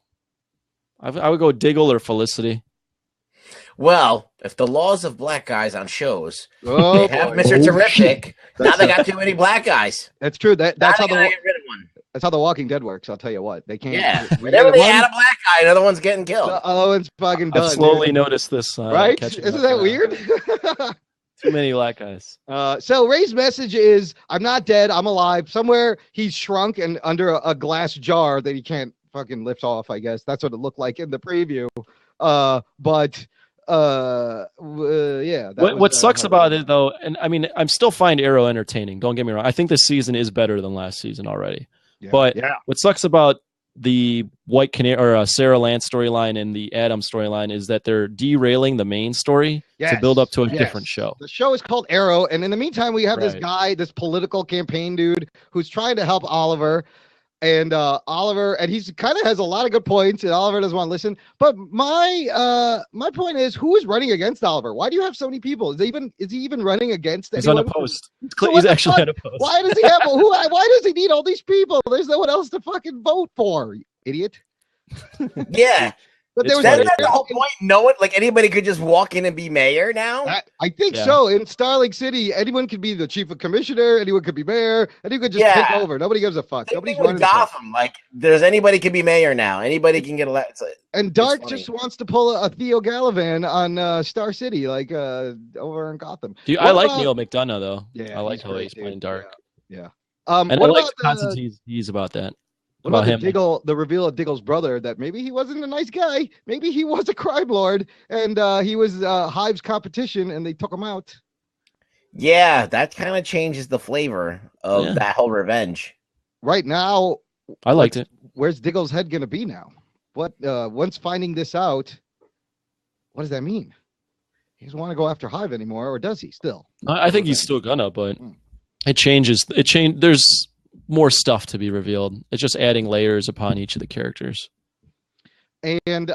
Speaker 3: I would go Diggle or Felicity.
Speaker 4: Well, if the laws of black guys on shows,
Speaker 1: Oh,
Speaker 4: they have
Speaker 1: boy.
Speaker 4: Mr. Terrific. Now
Speaker 1: That's
Speaker 4: they got too many black guys.
Speaker 1: That's true. That's
Speaker 4: Now
Speaker 1: how
Speaker 4: they gotta get rid of one.
Speaker 1: that's how The Walking Dead works. I'll tell you what. They can't.
Speaker 4: Yeah.
Speaker 1: We
Speaker 4: Whenever
Speaker 1: got
Speaker 4: they
Speaker 1: one,
Speaker 4: add a black guy, another one's getting killed.
Speaker 1: the other one's fucking done.
Speaker 3: I've slowly
Speaker 1: dude.
Speaker 3: noticed this.
Speaker 1: Right?
Speaker 3: catching
Speaker 1: Isn't
Speaker 3: up
Speaker 1: that
Speaker 3: now.
Speaker 1: weird?
Speaker 3: Too many black guys.
Speaker 1: So Ray's message is, "I'm not dead. I'm alive." Somewhere he's shrunk and under a glass jar that he can't fucking lift off. I guess that's what it looked like in the preview. Yeah.
Speaker 3: What sucks about it though, and I mean, I'm still find Arrow entertaining. Don't get me wrong. I think this season is better than last season already.
Speaker 1: Yeah.
Speaker 3: But
Speaker 1: yeah.
Speaker 3: what sucks about the White Canary or Sarah Lance storyline and the Adam storyline is that they're derailing the main story to build up to a different show.
Speaker 1: The show is called Arrow, and in the meantime, we have this
Speaker 3: Right.
Speaker 1: guy, this political campaign dude, who's trying to help Oliver. And Oliver, and he's kind of has a lot of good points, and Oliver doesn't want to listen. But my point is, who is running against Oliver? Why do you have so many people? Is he even running against
Speaker 3: He's
Speaker 1: anyone?
Speaker 3: unopposed.
Speaker 1: So
Speaker 3: He's
Speaker 1: what the
Speaker 3: actually
Speaker 1: fuck?
Speaker 3: unopposed.
Speaker 1: Why does he have why does he need all these people? There's no one else to fucking vote for, you idiot.
Speaker 4: Yeah.
Speaker 1: But
Speaker 3: It's
Speaker 1: there was
Speaker 3: funny.
Speaker 4: That's the whole point. No one, like anybody could just walk in and be mayor now.
Speaker 1: I think
Speaker 3: Yeah.
Speaker 1: so. In Starling City, anyone could be the chief of commissioner, anyone could be mayor, anyone could just take
Speaker 4: Yeah.
Speaker 1: over. Nobody gives a fuck.
Speaker 4: Same
Speaker 1: Nobody's
Speaker 4: thing with
Speaker 1: running the place.
Speaker 4: Gotham. Like, there's anybody can be mayor now. Anybody can get elected.
Speaker 1: And Dark
Speaker 4: funny.
Speaker 1: just wants to pull a Theo Gallivan on Star City, like over in Gotham.
Speaker 3: Dude,
Speaker 1: What
Speaker 3: I like
Speaker 1: about-
Speaker 3: Neil McDonough though.
Speaker 1: Yeah,
Speaker 3: I like
Speaker 1: he's
Speaker 3: how
Speaker 1: great,
Speaker 3: he's
Speaker 1: dude.
Speaker 3: playing Dark.
Speaker 1: Yeah.
Speaker 3: And I
Speaker 1: What
Speaker 3: like
Speaker 1: about
Speaker 3: Constantine's he's about that.
Speaker 1: what about
Speaker 3: him.
Speaker 1: the reveal of Diggle's brother that maybe he wasn't a nice guy, maybe he was a crime lord, and he was Hive's competition, and they took him out.
Speaker 4: Yeah, that kind of changes the flavor of
Speaker 3: Yeah.
Speaker 4: that whole revenge.
Speaker 1: Right now,
Speaker 3: I liked it.
Speaker 1: where's Diggle's head gonna be now? What once finding this out, what does that mean? He doesn't want to go after Hive anymore, or does he still?
Speaker 3: I think he's still gonna, but
Speaker 1: Hmm.
Speaker 3: it changes. There's more stuff to be revealed. It's just adding layers upon each of the characters.
Speaker 1: And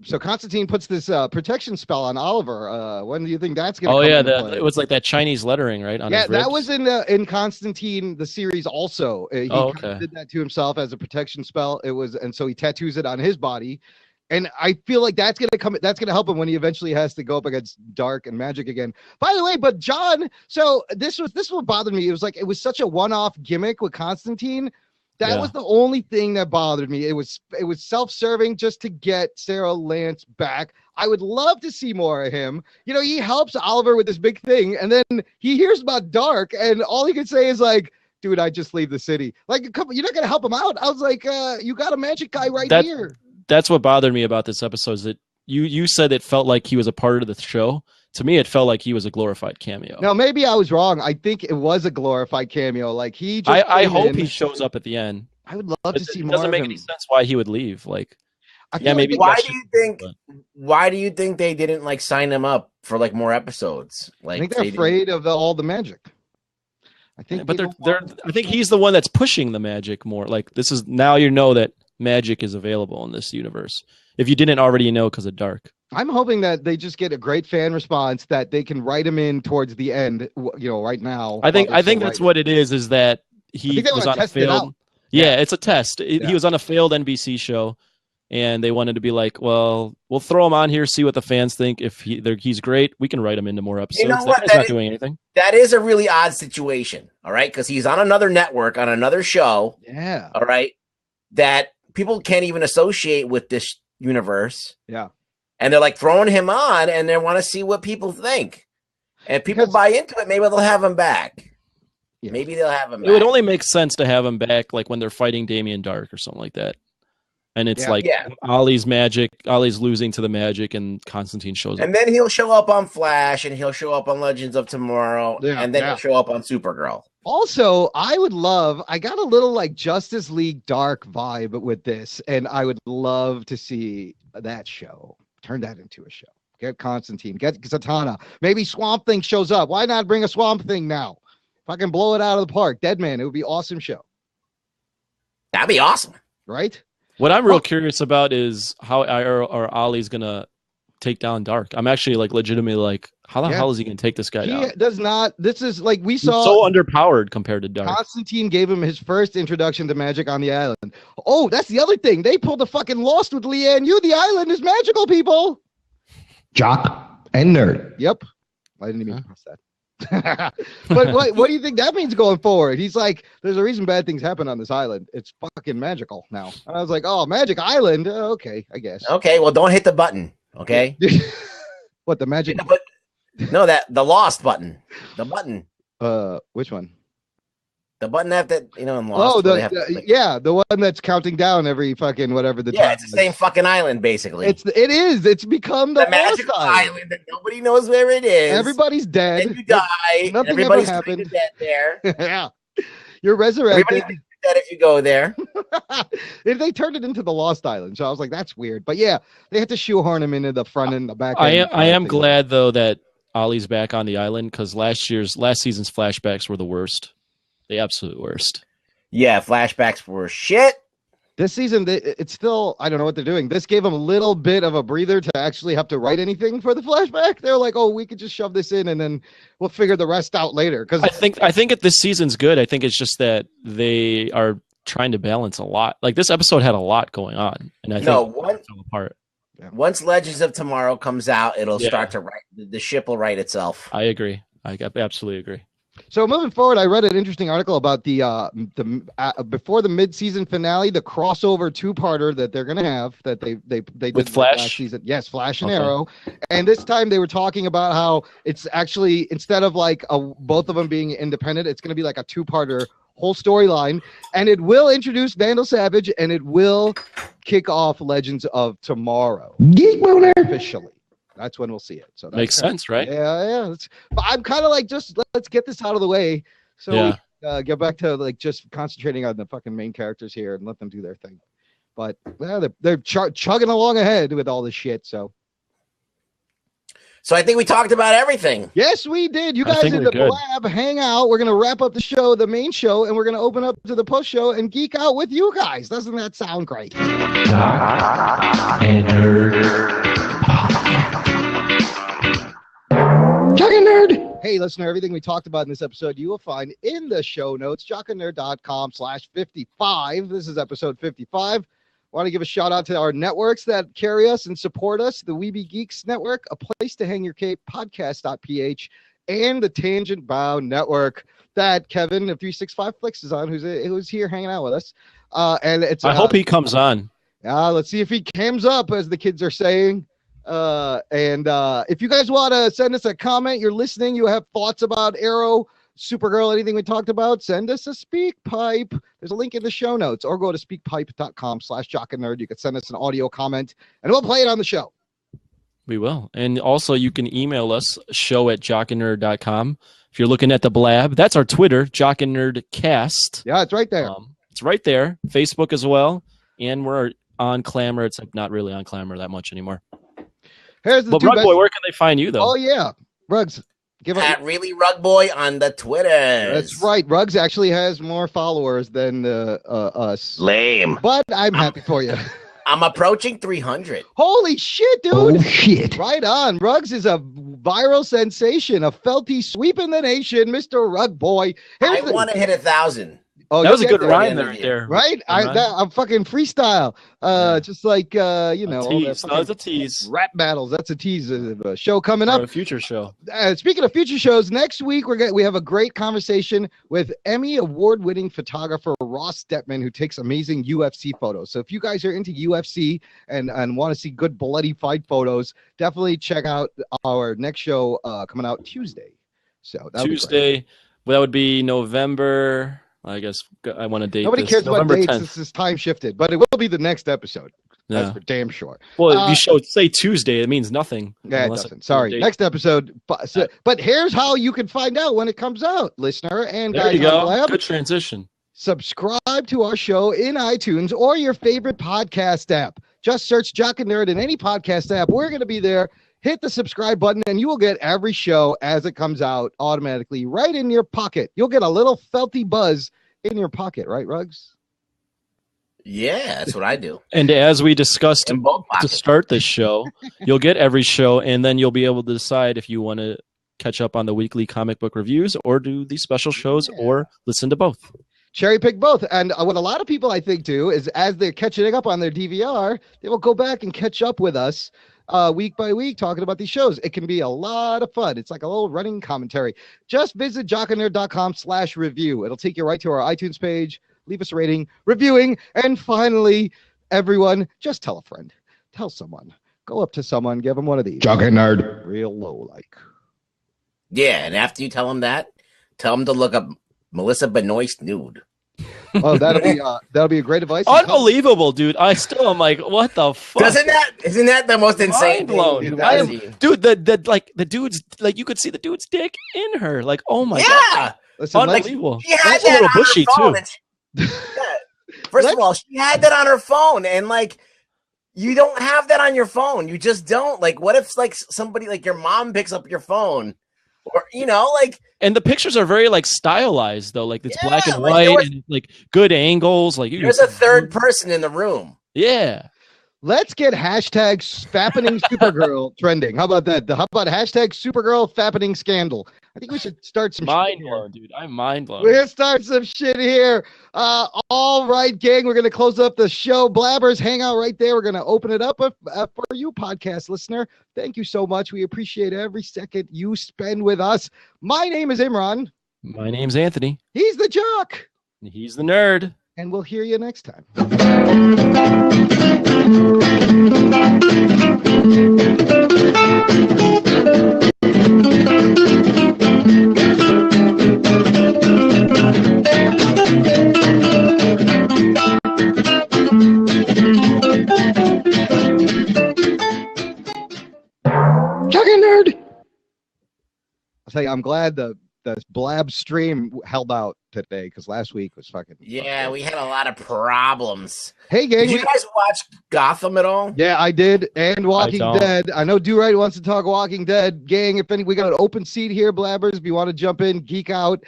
Speaker 1: so Constantine puts this protection spell on Oliver. When do you think that's gonna
Speaker 3: Oh
Speaker 1: come
Speaker 3: yeah,
Speaker 1: into play?
Speaker 3: it was like that Chinese lettering, right? On
Speaker 1: Yeah,
Speaker 3: his
Speaker 1: that
Speaker 3: ribs?
Speaker 1: was in Constantine the series also. He
Speaker 3: Oh,
Speaker 1: kinda
Speaker 3: okay.
Speaker 1: did that to himself as a protection spell. It was, and so he tattoos it on his body. And I feel like that's gonna help him when he eventually has to go up against Dark and Magic again. By the way, but John, so this was what bothered me. It was like it was such a one-off gimmick with Constantine. That
Speaker 3: Yeah.
Speaker 1: was the only thing that bothered me. It was self-serving just to get Sarah Lance back. I would love to see more of him. You know, he helps Oliver with this big thing, and then he hears about Dark, and all he can say is like, "Dude, I just leave the city." Like, you're not gonna help him out. I was like, "You got a magic guy right
Speaker 3: That-
Speaker 1: here."
Speaker 3: That's what bothered me about this episode. Is that you said it felt like he was a part of the show. To me, it felt like he was a glorified cameo.
Speaker 1: Now, maybe I was wrong. I think it was a glorified cameo. Like he just
Speaker 3: I
Speaker 1: came
Speaker 3: hope
Speaker 1: in.
Speaker 3: he shows up at the end.
Speaker 1: I would love
Speaker 3: It,
Speaker 1: to see
Speaker 3: it
Speaker 1: more
Speaker 3: doesn't
Speaker 1: of
Speaker 3: make
Speaker 1: him.
Speaker 3: any sense why he would leave. Like,
Speaker 1: I
Speaker 3: yeah,
Speaker 1: feel
Speaker 3: maybe
Speaker 1: like
Speaker 4: Why
Speaker 3: got
Speaker 4: do you
Speaker 3: shit,
Speaker 4: think?
Speaker 3: but-
Speaker 4: Why do you think they didn't like sign him up for like more episodes? Like,
Speaker 1: I think they're
Speaker 4: they didn't-
Speaker 1: afraid of all the magic. I think,
Speaker 3: but
Speaker 1: they
Speaker 3: they're.
Speaker 1: don't want-
Speaker 3: I think he's the one that's pushing the magic more. Like this is now you know that magic is available in this universe. If you didn't already know because of Dark.
Speaker 1: I'm hoping that they just get a great fan response that they can write him in towards the end. You know, right now.
Speaker 3: I think
Speaker 1: while they're still
Speaker 3: that's
Speaker 1: writing.
Speaker 3: what it is that he
Speaker 1: think they
Speaker 3: was
Speaker 1: wanna
Speaker 3: on a
Speaker 1: test it
Speaker 3: failed.
Speaker 1: out.
Speaker 3: Yeah, it's a test.
Speaker 1: Yeah.
Speaker 3: He was on a failed NBC show, and they wanted to be like, well, we'll throw him on here, see what the fans think. If he's great, we can write him into more episodes.
Speaker 4: know
Speaker 3: That
Speaker 4: what?
Speaker 3: guy's
Speaker 4: That
Speaker 3: not
Speaker 4: is-
Speaker 3: doing anything.
Speaker 4: That is a really odd situation, all right? Because he's on another network on another show,
Speaker 1: Yeah.
Speaker 4: all right, that people can't even associate with this universe.
Speaker 1: Yeah.
Speaker 4: And they're like throwing him on, and they want to see what people think. And if people
Speaker 1: Because-
Speaker 4: buy into it, maybe they'll have him back.
Speaker 1: Yeah.
Speaker 4: Maybe they'll have him
Speaker 3: It would
Speaker 4: back.
Speaker 3: only make sense to have him back, like when they're fighting Damien Dark or something like that. And it's
Speaker 4: Yeah.
Speaker 3: Ollie's magic. Ollie's losing to the magic, and Constantine shows up.
Speaker 4: And then he'll show up on Flash, and he'll show up on Legends of Tomorrow, and then he'll show up on Supergirl.
Speaker 1: Also, I got a little like Justice League Dark vibe with this, and I would love to see that show. Turn that into a show. Get Constantine, get Zatanna. Maybe Swamp Thing shows up. Why not bring a Swamp Thing now? Fucking blow it out of the park. Deadman, it would be an awesome show.
Speaker 4: That'd be awesome.
Speaker 1: Right?
Speaker 3: What I'm real curious about is how Ollie's gonna take down Dark. I'm actually legitimately how the hell is he gonna take this guy down?
Speaker 1: He does not. This is like we
Speaker 3: He's
Speaker 1: saw.
Speaker 3: so underpowered compared to Dark.
Speaker 1: Constantine gave him his first introduction to magic on the island. Oh, that's the other thing. They pulled a fucking Lost with Leanne Yu. The island is magical, people.
Speaker 2: Jock and Nerd.
Speaker 1: Yep. I didn't even press that. But what do you think that means going forward? He's like, there's a reason bad things happen on this island. It's fucking magical now. And I was like, oh, Magic Island. Okay, I guess.
Speaker 4: Okay, well, don't hit the button. Okay.
Speaker 1: What, the magic?
Speaker 4: No, the Lost button. The button.
Speaker 1: Which one?
Speaker 4: The button that in Lost.
Speaker 1: Oh, the one that's counting down every fucking whatever the time
Speaker 4: it's the same fucking island basically.
Speaker 1: It is. It's become the
Speaker 4: magical island that nobody knows where it is.
Speaker 1: Everybody's dead.
Speaker 4: And you die.
Speaker 1: Nothing
Speaker 4: everybody's
Speaker 1: ever happened.
Speaker 4: Dead there.
Speaker 1: Yeah, you're resurrected.
Speaker 4: Everybody's dead if you go there.
Speaker 1: They turned it into the Lost Island, so I was like, that's weird. But yeah, they had to shoehorn him into the front and the back.
Speaker 3: I am glad though that Ollie's back on the island, because last season's flashbacks were the worst. The absolute worst.
Speaker 4: Yeah, flashbacks were shit.
Speaker 1: This season, it's still, I don't know what they're doing. This gave them a little bit of a breather to actually have to write anything for the flashback. They're like, oh, we could just shove this in and then we'll figure the rest out later. Because
Speaker 3: I think if this season's good, I think it's just that they are trying to balance a lot. Like this episode had a lot going on, and I think it fell apart.
Speaker 4: Once Legends of Tomorrow comes out, it'll start to write. The ship will write itself.
Speaker 3: I agree. I absolutely agree.
Speaker 1: So moving forward, I read an interesting article about the before the mid-season finale, the crossover two-parter that they're going to have that they did
Speaker 3: with Flash
Speaker 1: last season. Yes, Flash and Arrow, and this time they were talking about how it's actually, instead of like both of them being independent, it's going to be like a two-parter whole storyline, and it will introduce Vandal Savage and it will kick off Legends of Tomorrow officially. That's when we'll see it. So that
Speaker 3: makes sense, right?
Speaker 1: Yeah. But I'm kind of like, just let's get this out of the way, so we get back to like just concentrating on the fucking main characters here and let them do their thing. But they're chugging along ahead with all this shit. So
Speaker 4: I think we talked about everything.
Speaker 1: Yes, we did. You guys in the Blab hang out. We're gonna wrap up the show, the main show, and we're gonna open up to the post show and geek out with you guys. Doesn't that sound great? Jock and Nerd. Hey, listener, everything we talked about in this episode, you will find in the show notes, jockandnerd.com/55. This is episode 55. Want to give a shout out to our networks that carry us and support us, the Weeby Geeks Network, A Place to Hang Your Cape, podcast.ph, and the Tangent Bound Network that Kevin of 365 Flicks is on, who's here hanging out with us. And it's
Speaker 3: I hope he comes on.
Speaker 1: Let's see if he comes up, as the kids are saying. And if you guys want to send us a comment, you're listening, you have thoughts about Arrow, Supergirl, anything we talked about, send us a speak pipe. There's a link in the show notes, or go to speakpipe.com/jockandnerd. You can send us an audio comment and we'll play it on the show.
Speaker 3: We will. And also you can email us, show@jockandnerd.com. If you're looking at the Blab, that's our Twitter, Jock and Nerd Cast.
Speaker 1: Yeah, it's right there.
Speaker 3: It's right there. Facebook as well. And we're on Clamor. It's not really on Clamor that much anymore.
Speaker 1: Here's the
Speaker 3: Rugboy, where can they find you, though?
Speaker 1: Oh, yeah. Rugs.
Speaker 4: At Really Rugboy on the Twitter.
Speaker 1: That's right. Rugs actually has more followers than us.
Speaker 4: Lame.
Speaker 1: But I'm happy for you.
Speaker 4: I'm approaching 300.
Speaker 1: Holy shit, dude.
Speaker 2: Oh, shit.
Speaker 1: Right on. Rugs is a viral sensation, a felty sweeping the nation, Mr. Rugboy.
Speaker 4: I want to hit 1,000.
Speaker 1: Oh,
Speaker 3: that was a good rhyme there.
Speaker 1: Right? I'm fucking freestyle. Just like, all
Speaker 3: the tease.
Speaker 1: Rap battles. That's a tease of a show coming up.
Speaker 3: A future show.
Speaker 1: Speaking of future shows, next week we have a great conversation with Emmy award-winning photographer Ross Detman, who takes amazing UFC photos. So if you guys are into UFC and want to see good bloody fight photos, definitely check out our next show coming out Tuesday. So Tuesday.
Speaker 3: That would be November. I guess I want to date.
Speaker 1: Nobody
Speaker 3: this
Speaker 1: cares
Speaker 3: November
Speaker 1: about dates.
Speaker 3: 10th.
Speaker 1: This is time shifted, but it will be the next episode. That's
Speaker 3: Yeah.
Speaker 1: for damn sure.
Speaker 3: Well, if you say Tuesday, it means nothing.
Speaker 1: Yeah, it
Speaker 3: unless
Speaker 1: doesn't.
Speaker 3: it's a
Speaker 1: Sorry.
Speaker 3: date.
Speaker 1: Next episode. But here's how you can find out when it comes out, listener and
Speaker 3: There
Speaker 1: guys
Speaker 3: you go.
Speaker 1: on Blab.
Speaker 3: Good transition.
Speaker 1: Subscribe to our show in iTunes or your favorite podcast app. Just search Jock and Nerd in any podcast app. We're going to be there. Hit the subscribe button, and you will get every show as it comes out automatically right in your pocket. You'll get a little felty buzz in your pocket, right, Ruggs?
Speaker 4: Yeah, that's what I do.
Speaker 3: And as we discussed
Speaker 4: In both
Speaker 3: to
Speaker 4: pockets.
Speaker 3: start this show, you'll get every show, and then you'll be able to decide if you want to catch up on the weekly comic book reviews or do these special shows or listen to both.
Speaker 1: Cherry pick both. And what a lot of people, I think, do is as they're catching up on their DVR, they will go back and catch up with us week by week talking about these shows. It can be a lot of fun. It's like a little running commentary. Just visit jockandnerd.com/review. It'll take you right to our iTunes page. Leave us a rating, reviewing, and finally, everyone, just tell a friend. Tell someone. Go up to someone, give them one of these.
Speaker 2: Jock and Nerd.
Speaker 1: Real low like.
Speaker 4: Yeah, and after you tell them that, tell them to look up Melissa Benoist nude.
Speaker 1: Oh, that'll be a great advice.
Speaker 3: Unbelievable, dude. I still am like, what the fuck?
Speaker 4: Isn't that the most insane
Speaker 3: Mind blown.
Speaker 4: thing?
Speaker 3: I am- dude, the dude's like you could see the dude's dick in her. Like, oh my god.
Speaker 4: Yeah.
Speaker 1: Listen, let's-
Speaker 3: Unbelievable.
Speaker 4: She had
Speaker 3: That's a
Speaker 4: that
Speaker 3: little
Speaker 4: on her
Speaker 3: bushy
Speaker 4: phone
Speaker 3: too.
Speaker 4: and First of all, she had that on her phone, and like, you don't have that on your phone. You just don't. Like, what if like somebody like your mom picks up your phone, or like,
Speaker 3: And the pictures are very like stylized though. Like it's black and
Speaker 4: like,
Speaker 3: white
Speaker 4: there was-
Speaker 3: and like good angles. Like
Speaker 4: there's a third person in the room.
Speaker 3: Yeah.
Speaker 1: Let's get hashtag fappening Supergirl trending. How about that? How about hashtag Supergirl fappening scandal? I think we should start some
Speaker 3: Mind
Speaker 1: shit here.
Speaker 3: blown, dude. I'm mind blown.
Speaker 1: We're gonna start some shit here. All right, gang. We're gonna close up the show. Blabbers, hang out right there. We're gonna open it up for you, podcast listener. Thank you so much. We appreciate every second you spend with us. My name is Imran.
Speaker 3: My name's Anthony.
Speaker 1: He's the Jock,
Speaker 3: He's the nerd.
Speaker 1: and we'll hear you next time. Jock and Nerd. I'll tell you, I'm glad the Blab stream held out today because last week was fucking.
Speaker 4: Yeah, we had a lot of problems.
Speaker 1: Hey, gang.
Speaker 4: Did you guys watch Gotham at all?
Speaker 1: Yeah, I did. And Walking
Speaker 3: don't.
Speaker 1: Dead. I know Do Right wants to talk Walking Dead. Gang, if any, we got an open seat here, Blabbers. If you want to jump in, geek out,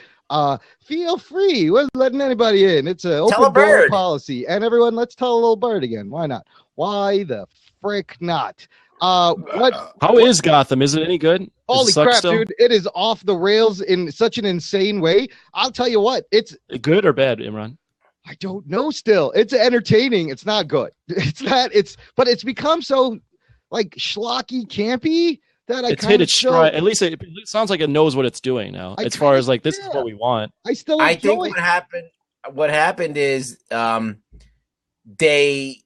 Speaker 1: feel free. We're letting anybody in. It's an
Speaker 4: Tell a
Speaker 1: open door
Speaker 4: bird.
Speaker 1: policy. And everyone, let's tell a little bird again. Why not? Why the frick not? What?
Speaker 3: How is Gotham? Is it any good? Does it
Speaker 1: Holy
Speaker 3: suck
Speaker 1: crap,
Speaker 3: still?
Speaker 1: dude. It is off the rails in such an insane way. I'll tell you what, it's
Speaker 3: Good or bad, Imran?
Speaker 1: I don't know still. It's entertaining. It's not good. But it's become so like schlocky campy that
Speaker 3: It's hit its stride. At least it sounds like it knows what it's doing now.
Speaker 1: I
Speaker 3: As far as like, this
Speaker 1: yeah.
Speaker 3: is what we want.
Speaker 1: I still
Speaker 4: I
Speaker 1: enjoy
Speaker 4: think
Speaker 1: it.
Speaker 4: what happened is they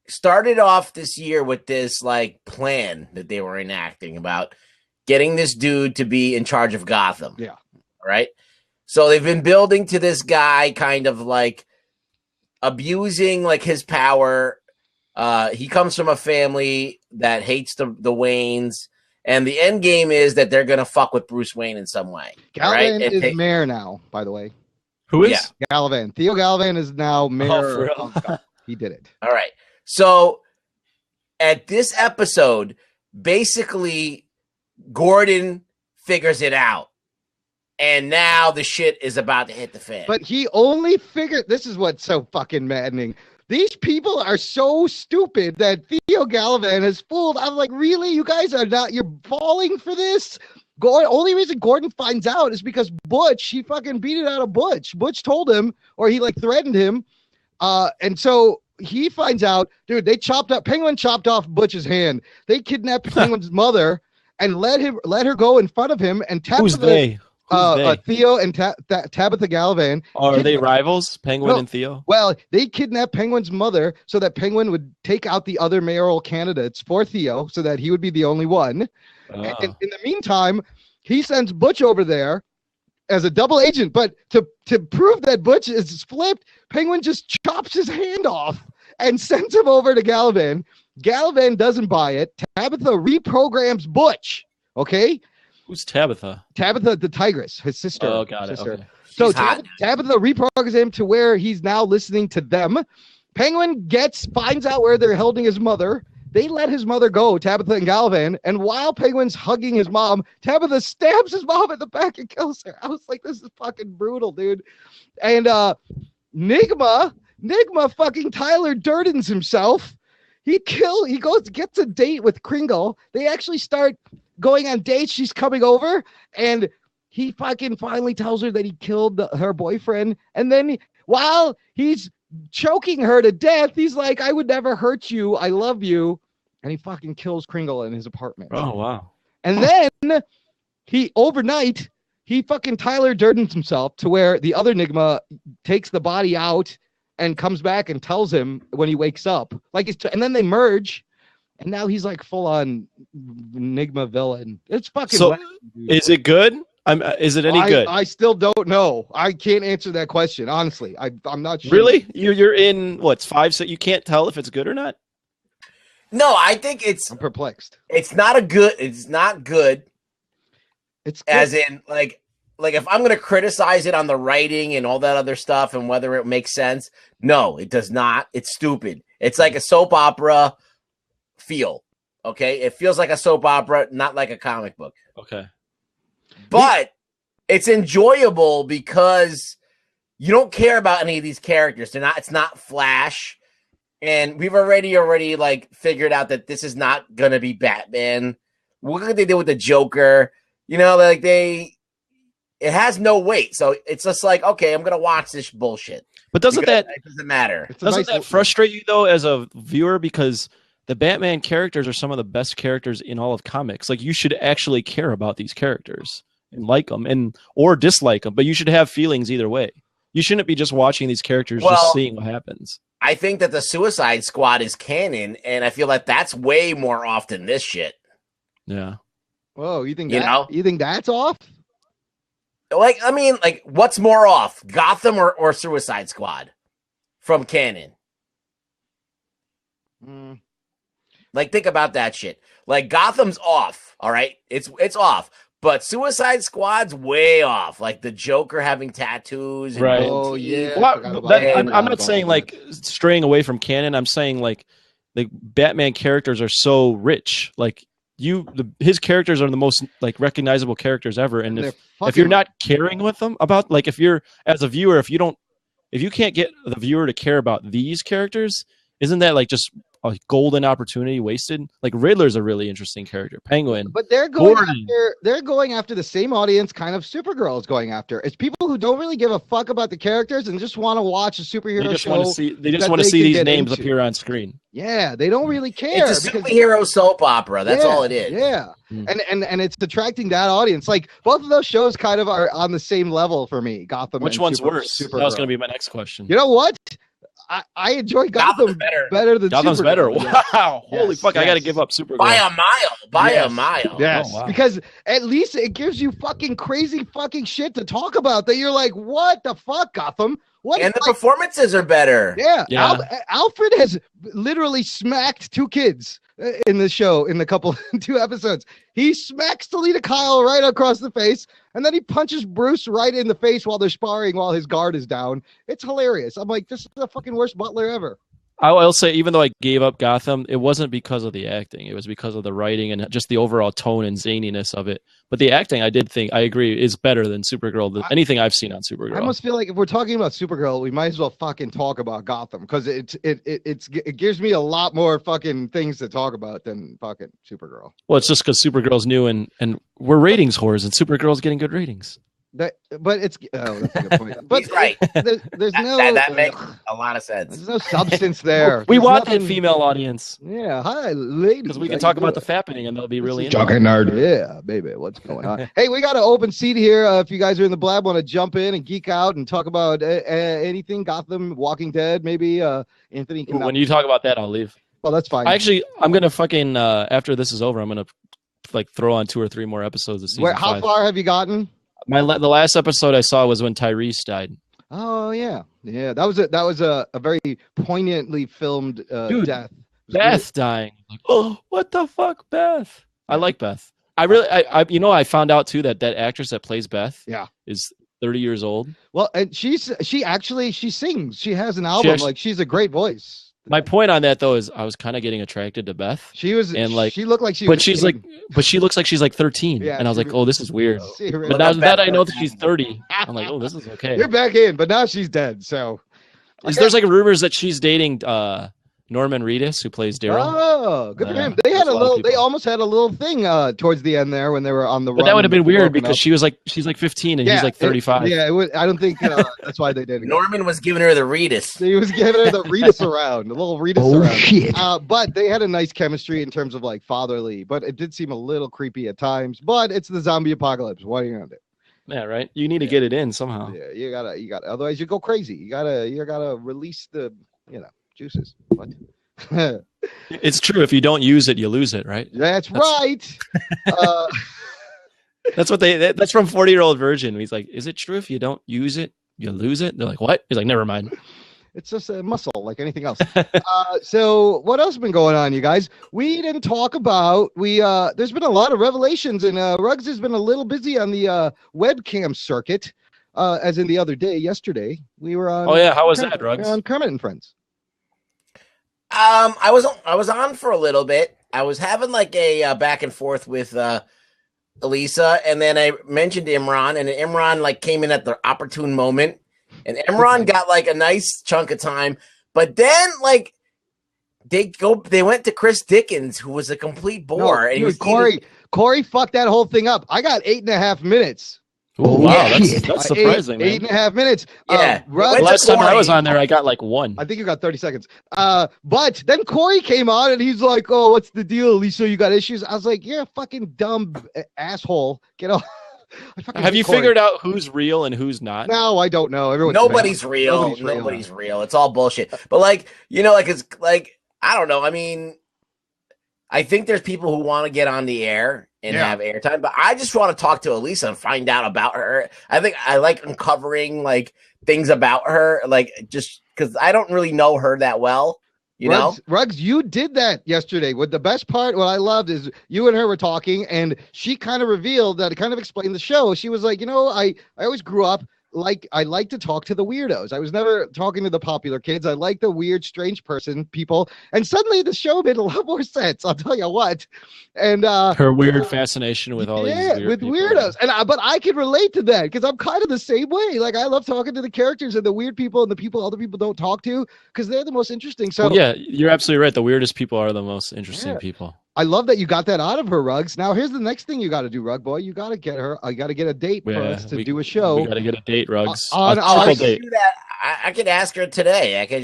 Speaker 4: started off this year with this like plan that they were enacting about getting this dude to be in charge of Gotham.
Speaker 1: Yeah.
Speaker 4: Right. So they've been building to this guy kind of like abusing like his power. He comes from a family that hates the Waynes, and the end game is that they're gonna fuck with Bruce Wayne in some way.
Speaker 1: Galvan
Speaker 4: right?
Speaker 1: is mayor now, by the way.
Speaker 3: Who is?
Speaker 4: Yeah.
Speaker 1: Galvan. Theo Galvan is now mayor.
Speaker 3: for real?
Speaker 1: of Gotham. He did it.
Speaker 4: All right. So at this episode, basically Gordon figures it out. And now the shit is about to hit the fan.
Speaker 1: But he only figured this is what's so fucking maddening. These people are so stupid that Theo Galvan has fooled. I'm like, really? You guys are not, you're falling for this? Only reason Gordon finds out is because Butch, he fucking beat it out of Butch. Butch told him, or he like threatened him. And so he finds out, dude, Penguin chopped off Butch's hand. They kidnapped Penguin's mother and let her go in front of him and
Speaker 3: Who's they? Who's they?
Speaker 1: Theo and Tabitha Galvan.
Speaker 3: Are they rivals, Penguin
Speaker 1: No.
Speaker 3: and Theo?
Speaker 1: Well, they kidnapped Penguin's mother so that Penguin would take out the other mayoral candidates for Theo so that he would be the only one.
Speaker 3: Oh.
Speaker 1: And in the meantime, he sends Butch over there as a double agent. But to prove that Butch is flipped, Penguin just chops his hand off and sends him over to Gallivan. Gallivan doesn't buy it. Tabitha reprograms Butch. Okay.
Speaker 3: Who's Tabitha?
Speaker 1: Tabitha the tigress, his sister.
Speaker 3: Oh, got it. Okay.
Speaker 1: So
Speaker 4: She's hot.
Speaker 1: Tabitha reprograms him to where he's now listening to them. Penguin finds out where they're holding his mother. They let his mother go, Tabitha and Gallivan. And while Penguin's hugging his mom, Tabitha stabs his mom in the back and kills her. I was like, this is fucking brutal, dude. And Nigma fucking Tyler Durden's himself. He gets a date with Kringle. They actually start going on dates. She's coming over, and he fucking finally tells her that he killed her boyfriend. And then while he's choking her to death, he's like, I would never hurt you. I love you. And he fucking kills Kringle in his apartment.
Speaker 3: Oh, wow.
Speaker 1: And then overnight, he fucking Tyler Durden's himself to where the other Nigma takes the body out and comes back and tells him when he wakes up. And then they merge. And now he's like full on Enigma villain. It's fucking.
Speaker 3: So,
Speaker 1: wacky, dude.
Speaker 3: is it good? Is it any good?
Speaker 1: I still don't know. I can't answer that question honestly. I'm not sure.
Speaker 3: Really? You're in what's 5? So you can't tell if it's good or not.
Speaker 4: No, I think
Speaker 1: I'm perplexed.
Speaker 4: it's not good. It's
Speaker 1: It's good.
Speaker 4: as in like if I'm gonna criticize it on the writing and all that other stuff and whether it makes sense. No, it does not. It's stupid. It's like a soap opera feel. Okay, it feels like a soap opera, not like a comic book.
Speaker 3: Okay.
Speaker 4: But it's enjoyable because you don't care about any of these characters. It's not Flash. And we've already like figured out that this is not gonna be Batman. What could they do with the Joker? You know, like it has no weight. So it's just like, okay, I'm gonna watch this bullshit.
Speaker 3: But doesn't
Speaker 4: It doesn't matter.
Speaker 3: that frustrate you though as a viewer, because the Batman characters are some of the best characters in all of comics. Like, you should actually care about these characters and like them or dislike them, but you should have feelings either way. You shouldn't be just watching these characters, just seeing what happens.
Speaker 4: I think that the Suicide Squad is canon, and I feel like that's way more off than this shit.
Speaker 3: Yeah.
Speaker 1: Whoa, you think that's off?
Speaker 4: Like, I mean, like, what's more off, Gotham or Suicide Squad from canon? Like, think about that shit. Like, Gotham's off, all right? It's off. But Suicide Squad's way off. Like the Joker having tattoos.
Speaker 3: Right.
Speaker 1: Oh, yeah.
Speaker 3: Well, I'm not saying like straying away from canon. I'm saying like the Batman characters are so rich. Like his characters are the most like recognizable characters ever. And if you're not caring with them about, like, if you're as a viewer, if you can't get the viewer to care about these characters, isn't that like just a golden opportunity wasted? Like, Riddler's a really interesting character. Penguin.
Speaker 1: But they're going after the same audience kind of Supergirl is going after. It's people who don't really give a fuck about the characters and just want to watch a superhero show.
Speaker 3: They just want to see these names appear on screen.
Speaker 1: Yeah, they don't really care.
Speaker 4: It's a superhero soap opera. That's all it is.
Speaker 1: Yeah. And it's attracting that audience. Like, both of those shows kind of are on the same level for me. Gotham.
Speaker 3: Which one's worse?
Speaker 1: Supergirl.
Speaker 3: That was going to be my next question.
Speaker 1: You know what? I enjoy Gotham better than
Speaker 3: Gotham's
Speaker 1: Supergirl.
Speaker 3: better. Wow.
Speaker 1: Yes.
Speaker 3: Holy fuck. I got to give up Supergirl.
Speaker 4: By a mile.
Speaker 1: Yes.
Speaker 3: Oh, wow.
Speaker 1: Because at least it gives you fucking crazy fucking shit to talk about that you're like, what the fuck, Gotham? What?
Speaker 4: And the performances are better.
Speaker 1: Yeah.
Speaker 3: Yeah.
Speaker 1: Alfred has literally smacked 2 kids in the show in the 2 episodes. He smacks Selena Kyle right across the face, and then he punches Bruce right in the face while they're sparring while his guard is down. It's hilarious. I'm like, this is the fucking worst butler ever.
Speaker 3: I'll say, even though I gave up Gotham, it wasn't because of the acting. It was because of the writing and just the overall tone and zaniness of it. But the acting, I agree, is better than Supergirl, anything I've seen on Supergirl.
Speaker 1: I almost feel like if we're talking about Supergirl, we might as well fucking talk about Gotham, because it gives me a lot more fucking things to talk about than fucking Supergirl.
Speaker 3: Well, it's just because Supergirl's new and we're ratings whores, and Supergirl's getting good ratings.
Speaker 1: That's a good point. But
Speaker 4: He's right.
Speaker 1: There's no
Speaker 4: that makes a lot of sense.
Speaker 1: There's no substance there.
Speaker 3: We
Speaker 1: There's
Speaker 3: want
Speaker 1: nothing-
Speaker 3: that female audience.
Speaker 1: Yeah, hi, ladies.
Speaker 3: Because we can talk about the fappening and they'll be really into
Speaker 1: Jock
Speaker 3: it.
Speaker 1: and nerd. Yeah, baby, what's going on? Hey, we got an open seat here. If you guys are in the blab, want to jump in and geek out and talk about anything, Gotham, Walking Dead, maybe. Anthony can.
Speaker 3: When you talk about that, I'll leave.
Speaker 1: Well, that's fine.
Speaker 3: I'm gonna fucking after this is over, I'm gonna like throw on 2 or 3 more episodes of season 5.
Speaker 1: How far have you gotten?
Speaker 3: The last episode I saw was when Tyrese died.
Speaker 1: Oh yeah, yeah. That was a very poignantly filmed
Speaker 3: Dude,
Speaker 1: death. It was
Speaker 3: Beth dying. Like, oh, what the fuck, Beth? I like Beth. I found out too that actress that plays Beth,
Speaker 1: Yeah.
Speaker 3: is 30 years old.
Speaker 1: Well, and she sings. She has an album. She's a great voice.
Speaker 3: My point on that though is I was kind of getting attracted to Beth.
Speaker 1: She was, and like she looked like she,
Speaker 3: but
Speaker 1: was
Speaker 3: she's
Speaker 1: 18.
Speaker 3: but she looks like she's like 13.
Speaker 1: Yeah,
Speaker 3: and I was like, oh, this is weird.
Speaker 1: Really,
Speaker 3: but now that I know that she's 30, I'm like, oh, this is okay.
Speaker 1: You're back in, but now she's dead. So
Speaker 3: there's like rumors that she's dating Norman Reedus, who plays Daryl.
Speaker 1: Oh, good for him. They had they almost had a little thing towards the end there when they were on the run.
Speaker 3: But that would have been weird because she's like 15 and he's like 35.
Speaker 1: I don't think that's why they did it.
Speaker 4: Norman was giving her the Reedus.
Speaker 1: He was giving her the Reedus around, the little Reedus around.
Speaker 2: Shit.
Speaker 1: But they had a nice chemistry in terms of like fatherly, but it did seem a little creepy at times. But it's the zombie apocalypse. What are you gonna do?
Speaker 3: Yeah, right. You need to get it in somehow.
Speaker 1: Yeah, you gotta. Otherwise, you go crazy. You gotta release the juices. What?
Speaker 3: It's true. If you don't use it, you lose it, right?
Speaker 1: That's right.
Speaker 3: That's from 40-Year-Old Virgin. He's like, is it true if you don't use it, you lose it? They're like, what? He's like, never mind.
Speaker 1: It's just a muscle like anything else. So what else has been going on, you guys? We didn't talk about, there's been a lot of revelations, and Ruggs has been a little busy on the webcam circuit, as in the other day, yesterday. We were on.
Speaker 3: Oh yeah, how was that, Ruggs?
Speaker 1: On Kermit and Friends.
Speaker 4: I was on for a little bit. I was having like a back and forth with Elisa, and then I mentioned Imran, and Imran like came in at the opportune moment, and Imran got like a nice chunk of time. But then like they went to Chris Dickens, who was a complete bore.
Speaker 1: No,
Speaker 4: and he was
Speaker 1: Corey fucked that whole thing up. I got 8.5 minutes.
Speaker 3: Oh, wow, that's surprising.
Speaker 1: 8.5 minutes.
Speaker 4: Yeah.
Speaker 3: Last time I was on there, I got like 1.
Speaker 1: I think you got 30 seconds. But then Corey came on and he's like, "Oh, what's the deal, Lisa? You got issues?" I was like, "You're a fucking dumb asshole. Get off."
Speaker 3: Have you figured out who's real and who's not?
Speaker 1: No, I don't know.
Speaker 4: Nobody's real. Nobody's real. It's all bullshit. But like, it's like, I don't know. I mean, I think there's people who want to get on the air and have airtime, but I just want to talk to Elisa and find out about her. I think I like uncovering like things about her, like just because I don't really know her that well. Ruggs,
Speaker 1: you did that yesterday. With the best part, what I loved is you and her were talking, and she kind of revealed that it kind of explained the show. She was like, I always grew up like I like to talk to the weirdos. I was never talking to the popular kids. I like the weird, strange people. And suddenly the show made a lot more sense. I'll tell you what. And
Speaker 3: her weird fascination with all these
Speaker 1: weirdos. And but I can relate to that because I'm kind of the same way. Like I love talking to the characters and the weird people and the people other people don't talk to because they're the most interesting. So
Speaker 3: yeah, you're absolutely right. The weirdest people are the most interesting people.
Speaker 1: I love that you got that out of her, Ruggs. Now here's the next thing you got to do, Rugboy. You got to get her. I got to get a date for us to do a show.
Speaker 3: We got to get a date, Ruggs.
Speaker 4: I could ask her today. I could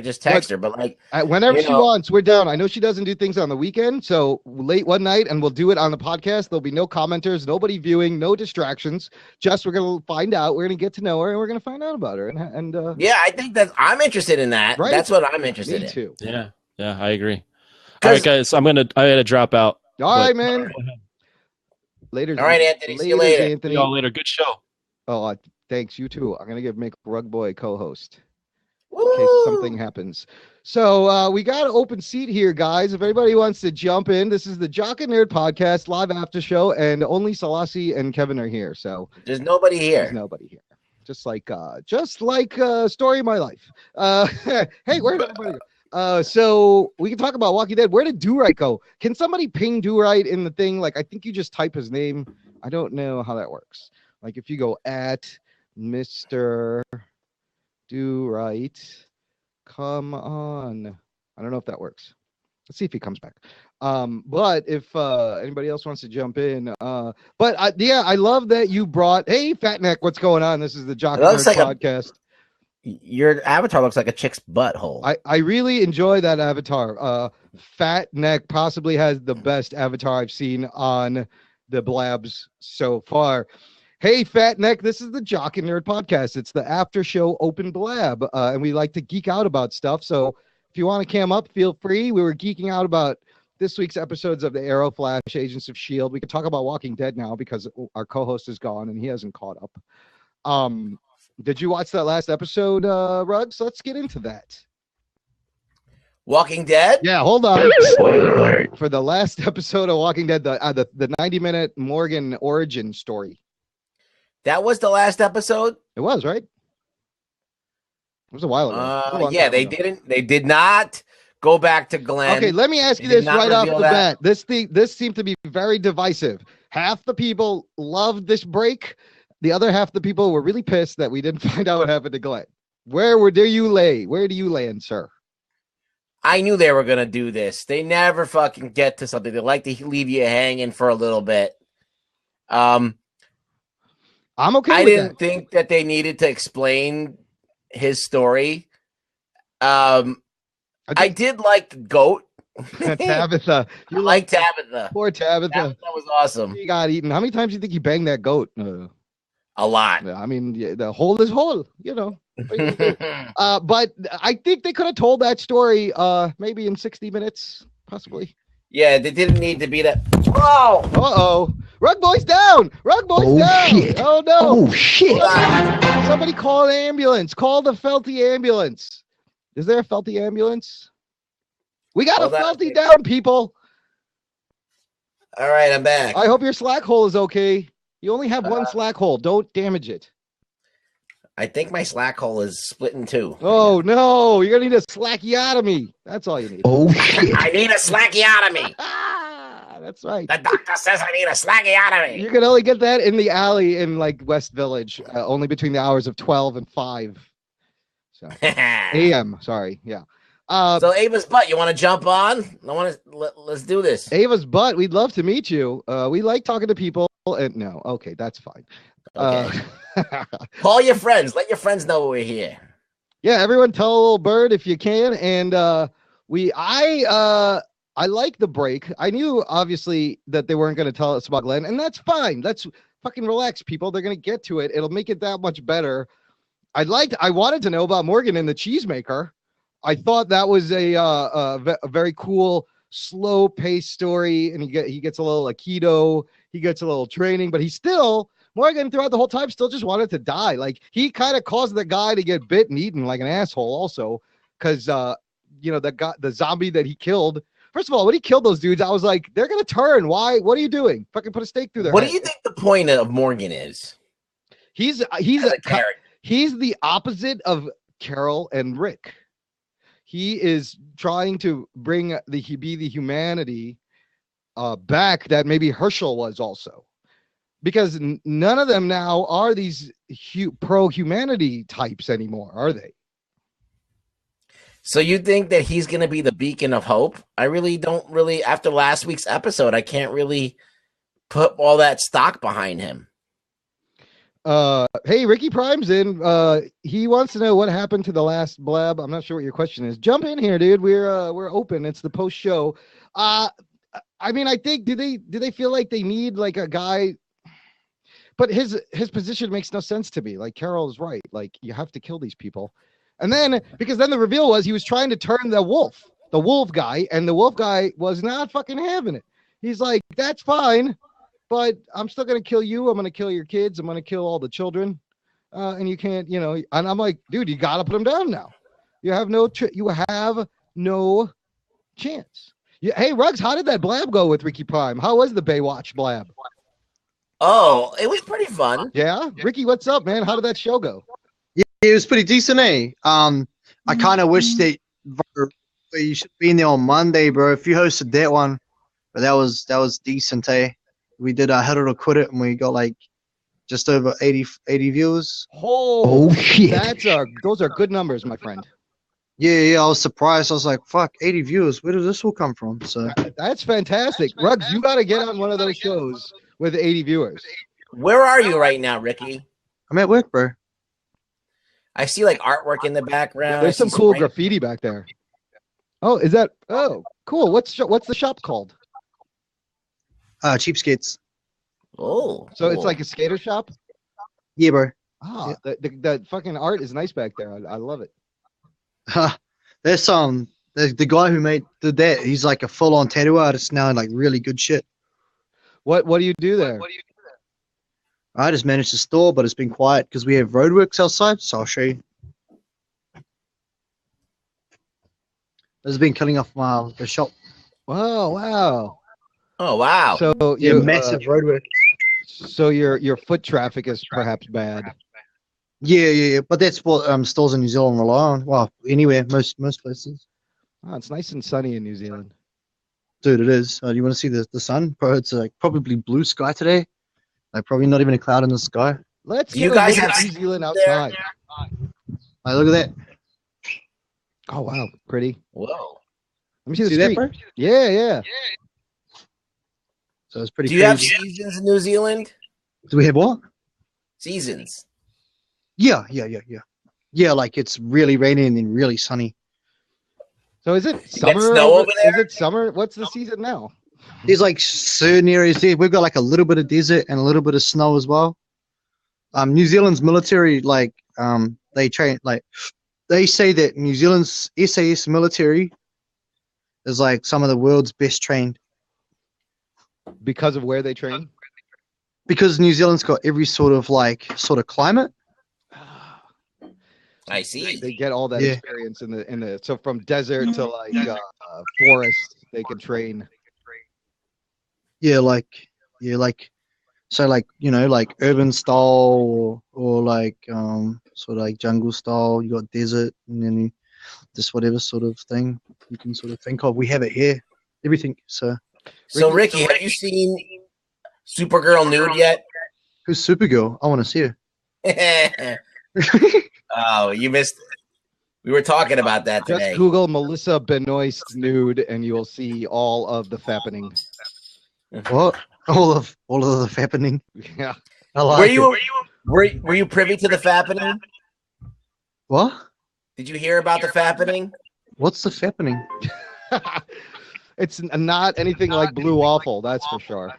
Speaker 4: just text her. But like
Speaker 1: whenever she wants, we're down. I know she doesn't do things on the weekend, so late one night, and we'll do it on the podcast. There'll be no commenters, nobody viewing, no distractions. Just we're gonna find out. We're gonna get to know her, and we're gonna find out about her. And
Speaker 4: yeah, I think that I'm interested in that. Right? That's what I'm interested in.
Speaker 1: Too.
Speaker 3: Yeah, I agree. All right, guys. I gotta drop out.
Speaker 1: All right, man. Later.
Speaker 4: All right, Anthony. See you later.
Speaker 3: See y'all later. Good show.
Speaker 1: Oh, thanks. You too. I'm gonna make Rugboy co-host
Speaker 4: in
Speaker 1: case something happens. So we got an open seat here, guys. If anybody wants to jump in, this is the Jock and Nerd podcast live after show, and only Selassie and Kevin are here. So
Speaker 4: there's nobody here.
Speaker 1: There's nobody here. Just like story of my life. Hey, where'd everybody go? So we can talk about Walking Dead. Where did Do-Right go? Can somebody ping Do-Right in the thing? Like, I think you just type his name. I don't know how that works. Like, if you go at Mr. Do-Right, come on. I don't know if that works. Let's see if he comes back. But if anybody else wants to jump in, I love that you brought. Hey, Fat Neck, what's going on? This is the Jock and Nerd podcast.
Speaker 4: Your avatar looks like a chick's butthole.
Speaker 1: I really enjoy that avatar. Fat Neck possibly has the best avatar I've seen on the Blabs so far. Hey, Fat Neck, this is the Jock and Nerd podcast. It's the after show open blab, and we like to geek out about stuff. So if you want to cam up, feel free. We were geeking out about this week's episodes of the Arrow, Flash, Agents of S.H.I.E.L.D. We could talk about Walking Dead now because our co-host is gone and he hasn't caught up. Did you watch that last episode, Ruggs? Let's get into that.
Speaker 4: Walking Dead?
Speaker 1: Yeah, hold on.
Speaker 2: Spoiler alert.
Speaker 1: For the last episode of Walking Dead, the 90-minute Morgan origin story.
Speaker 4: That was the last episode?
Speaker 1: It was, right? It was a while ago.
Speaker 4: Yeah, they did not go back to Glenn.
Speaker 1: Okay, let me ask you
Speaker 4: They did
Speaker 1: this
Speaker 4: not
Speaker 1: right off
Speaker 4: reveal
Speaker 1: the
Speaker 4: that.
Speaker 1: bat. This seemed to be very divisive. Half the people loved this break. The other half of the people were really pissed that we didn't find out what happened to Glenn. Where do you land, sir?
Speaker 4: I knew they were going to do this. They never fucking get to something. They like to leave you hanging for a little bit.
Speaker 1: I'm okay
Speaker 4: I
Speaker 1: with
Speaker 4: didn't
Speaker 1: that.
Speaker 4: think that they needed to explain his story. I did like the goat.
Speaker 1: Tabitha.
Speaker 4: You like Tabitha.
Speaker 1: Poor Tabitha.
Speaker 4: Tabitha was awesome.
Speaker 1: He got eaten. How many times do you think he banged that goat?
Speaker 4: A lot.
Speaker 1: I mean, the hole is whole, you know. But I think they could have told that story maybe in 60 minutes, possibly.
Speaker 4: Yeah, they didn't need to be that. Oh!
Speaker 1: Uh-oh. Rugboy's down! Rugboy's down!
Speaker 2: Shit.
Speaker 1: Oh, no.
Speaker 2: Oh shit!
Speaker 1: Somebody call an ambulance. Call the Felty ambulance. Is there a Felty ambulance? We got
Speaker 4: Hold
Speaker 1: a
Speaker 4: on.
Speaker 1: Felty down, people.
Speaker 4: All right, I'm back.
Speaker 1: I hope your slack hole is okay. You only have one slack hole. Don't damage it.
Speaker 4: I think my slack hole is split in two.
Speaker 1: Oh, no. You're going to need a slackiotomy. That's all you need.
Speaker 2: Oh shit!
Speaker 4: I need a slackiotomy.
Speaker 1: That's right.
Speaker 4: The doctor says I need a slackiotomy.
Speaker 1: You can only get that in the alley in like West Village, only between the hours of 12 and 5. So a.m. Sorry. Yeah.
Speaker 4: So Ava's butt, you want to jump on? Let's do this.
Speaker 1: Ava's butt. We'd love to meet you. We like talking to people. And no, okay, that's fine.
Speaker 4: Okay. Call your friends. Let your friends know we're here.
Speaker 1: Yeah, everyone tell a little bird if you can. And I like the break. I knew obviously that they weren't going to tell us about Glenn, and that's fine. Let's fucking relax, people. They're going to get to it. It'll make it that much better. I wanted to know about Morgan and the cheesemaker. I thought that was a very cool, slow-paced story, and he gets a little Aikido, he gets a little training, but Morgan throughout the whole time still just wanted to die. Like he kind of caused the guy to get bit and eaten like an asshole, also, because the zombie that he killed. First of all, when he killed those dudes, I was like, they're gonna turn. Why? What are you doing? Fucking put a stake through their
Speaker 4: What
Speaker 1: head.
Speaker 4: do you think the point of Morgan is?
Speaker 1: He's
Speaker 4: As a character.
Speaker 1: He's the opposite of Carol and Rick. He is trying to bring the humanity back that maybe Herschel was also, because none of them now are these pro-humanity types anymore, are they?
Speaker 4: So you think that he's going to be the beacon of hope? I really don't after last week's episode, I can't really put all that stock behind him.
Speaker 1: Hey, Ricky Prime's in. He wants to know what happened to the last blab. I'm not sure what your question is. Jump in here, dude. We're open. It's the post show. I mean, I think do they feel like they need like a guy? But his position makes no sense to me. Like Carol is right. Like you have to kill these people, and then because then the reveal was he was trying to turn the wolf guy, and the wolf guy was not fucking having it. He's like, that's fine, but I'm still going to kill you. I'm going to kill your kids. I'm going to kill all the children. And you can't, and I'm like, dude, you got to put them down now. You have no chance. Hey, Ruggs, how did that blab go with Ricky Prime? How was the Baywatch blab?
Speaker 4: Oh, it was pretty fun.
Speaker 1: Yeah? Ricky, what's up, man? How did that show go?
Speaker 6: Yeah, it was pretty decent, eh? I kind of wish that you should be in there on Monday, bro. If you hosted that one, but that was decent, eh? We did Hit It or Quit It, and we got like just over 80 viewers.
Speaker 2: Oh shit!
Speaker 1: Those are good numbers, my friend.
Speaker 6: Yeah, I was surprised. I was like, fuck, 80 viewers. Where did this all come from? So
Speaker 1: that's fantastic. Ruggs, you got to get on one of those shows with 80 viewers.
Speaker 4: Where are you right now, Ricky?
Speaker 6: I'm at work, bro.
Speaker 4: I see like artwork in the background.
Speaker 1: There's some cool graffiti back there. Oh, is that? Oh, cool. What's the shop called?
Speaker 6: Cheapskates.
Speaker 4: Oh,
Speaker 1: so it's like a skater shop.
Speaker 6: Yeah, bro.
Speaker 1: Ah, the fucking art is nice back there. I love it.
Speaker 6: There's The guy who did that, he's like a full on tattoo artist now, and like really good shit.
Speaker 1: What do you do there?
Speaker 6: I just managed the store, but it's been quiet because we have roadworks outside. So I'll show you. This has been cutting off the shop.
Speaker 1: Wow.
Speaker 4: Oh wow.
Speaker 1: So
Speaker 6: Yeah,
Speaker 1: you
Speaker 6: massive roadwork.
Speaker 1: So your foot traffic is perhaps bad.
Speaker 6: Yeah. But that's what stores in New Zealand rely on. Well, anywhere, most places.
Speaker 1: Oh, it's nice and sunny in New Zealand.
Speaker 6: Dude, it is. You want to see the sun? Bro, it's like probably blue sky today. Like probably not even a cloud in the sky.
Speaker 1: Let's
Speaker 4: You
Speaker 1: get
Speaker 4: guys
Speaker 1: a look
Speaker 4: have
Speaker 1: at New Zealand
Speaker 4: there?
Speaker 1: outside.
Speaker 6: Like, look at that.
Speaker 1: Oh wow, pretty.
Speaker 4: Whoa.
Speaker 1: Let me see the
Speaker 6: See that,
Speaker 1: street.
Speaker 6: bro?
Speaker 1: Yeah.
Speaker 6: So it's pretty
Speaker 4: Do you have
Speaker 6: crazy.
Speaker 4: seasons in New Zealand?
Speaker 6: Do we have what?
Speaker 4: Seasons.
Speaker 6: Yeah. Yeah, like it's really rainy and then really sunny.
Speaker 1: So is it
Speaker 4: You get
Speaker 1: summer?
Speaker 4: snow over there?
Speaker 1: Is it summer? What's the season now?
Speaker 6: There's like certain areas there. We've got like a little bit of desert and a little bit of snow as well. New Zealand's military, like they train, like they say that New Zealand's SAS military is like some of the world's best trained
Speaker 1: Because of where they train?
Speaker 6: because New Zealand's got every sort of climate.
Speaker 4: I see.
Speaker 1: They get all that
Speaker 6: Yeah.
Speaker 1: experience in the so from desert to like forest, they can train.
Speaker 6: So like like urban style or like sort of like jungle style. You got desert and then just whatever sort of thing you can sort of think of. We have it here, everything. So
Speaker 4: So Ricky, have you seen Supergirl nude yet?
Speaker 6: who's Supergirl? I want to see her.
Speaker 4: Oh, you missed it. We were talking about that today.
Speaker 1: Just Google Melissa Benoist nude and you will see all of the fappening.
Speaker 6: What? All of the fappening.
Speaker 1: Yeah.
Speaker 6: I like
Speaker 4: Were you privy to the fappening?
Speaker 6: What?
Speaker 4: Did you hear about the fappening?
Speaker 6: What's the fappening?
Speaker 1: It's not anything like Blue Waffle, that's for sure.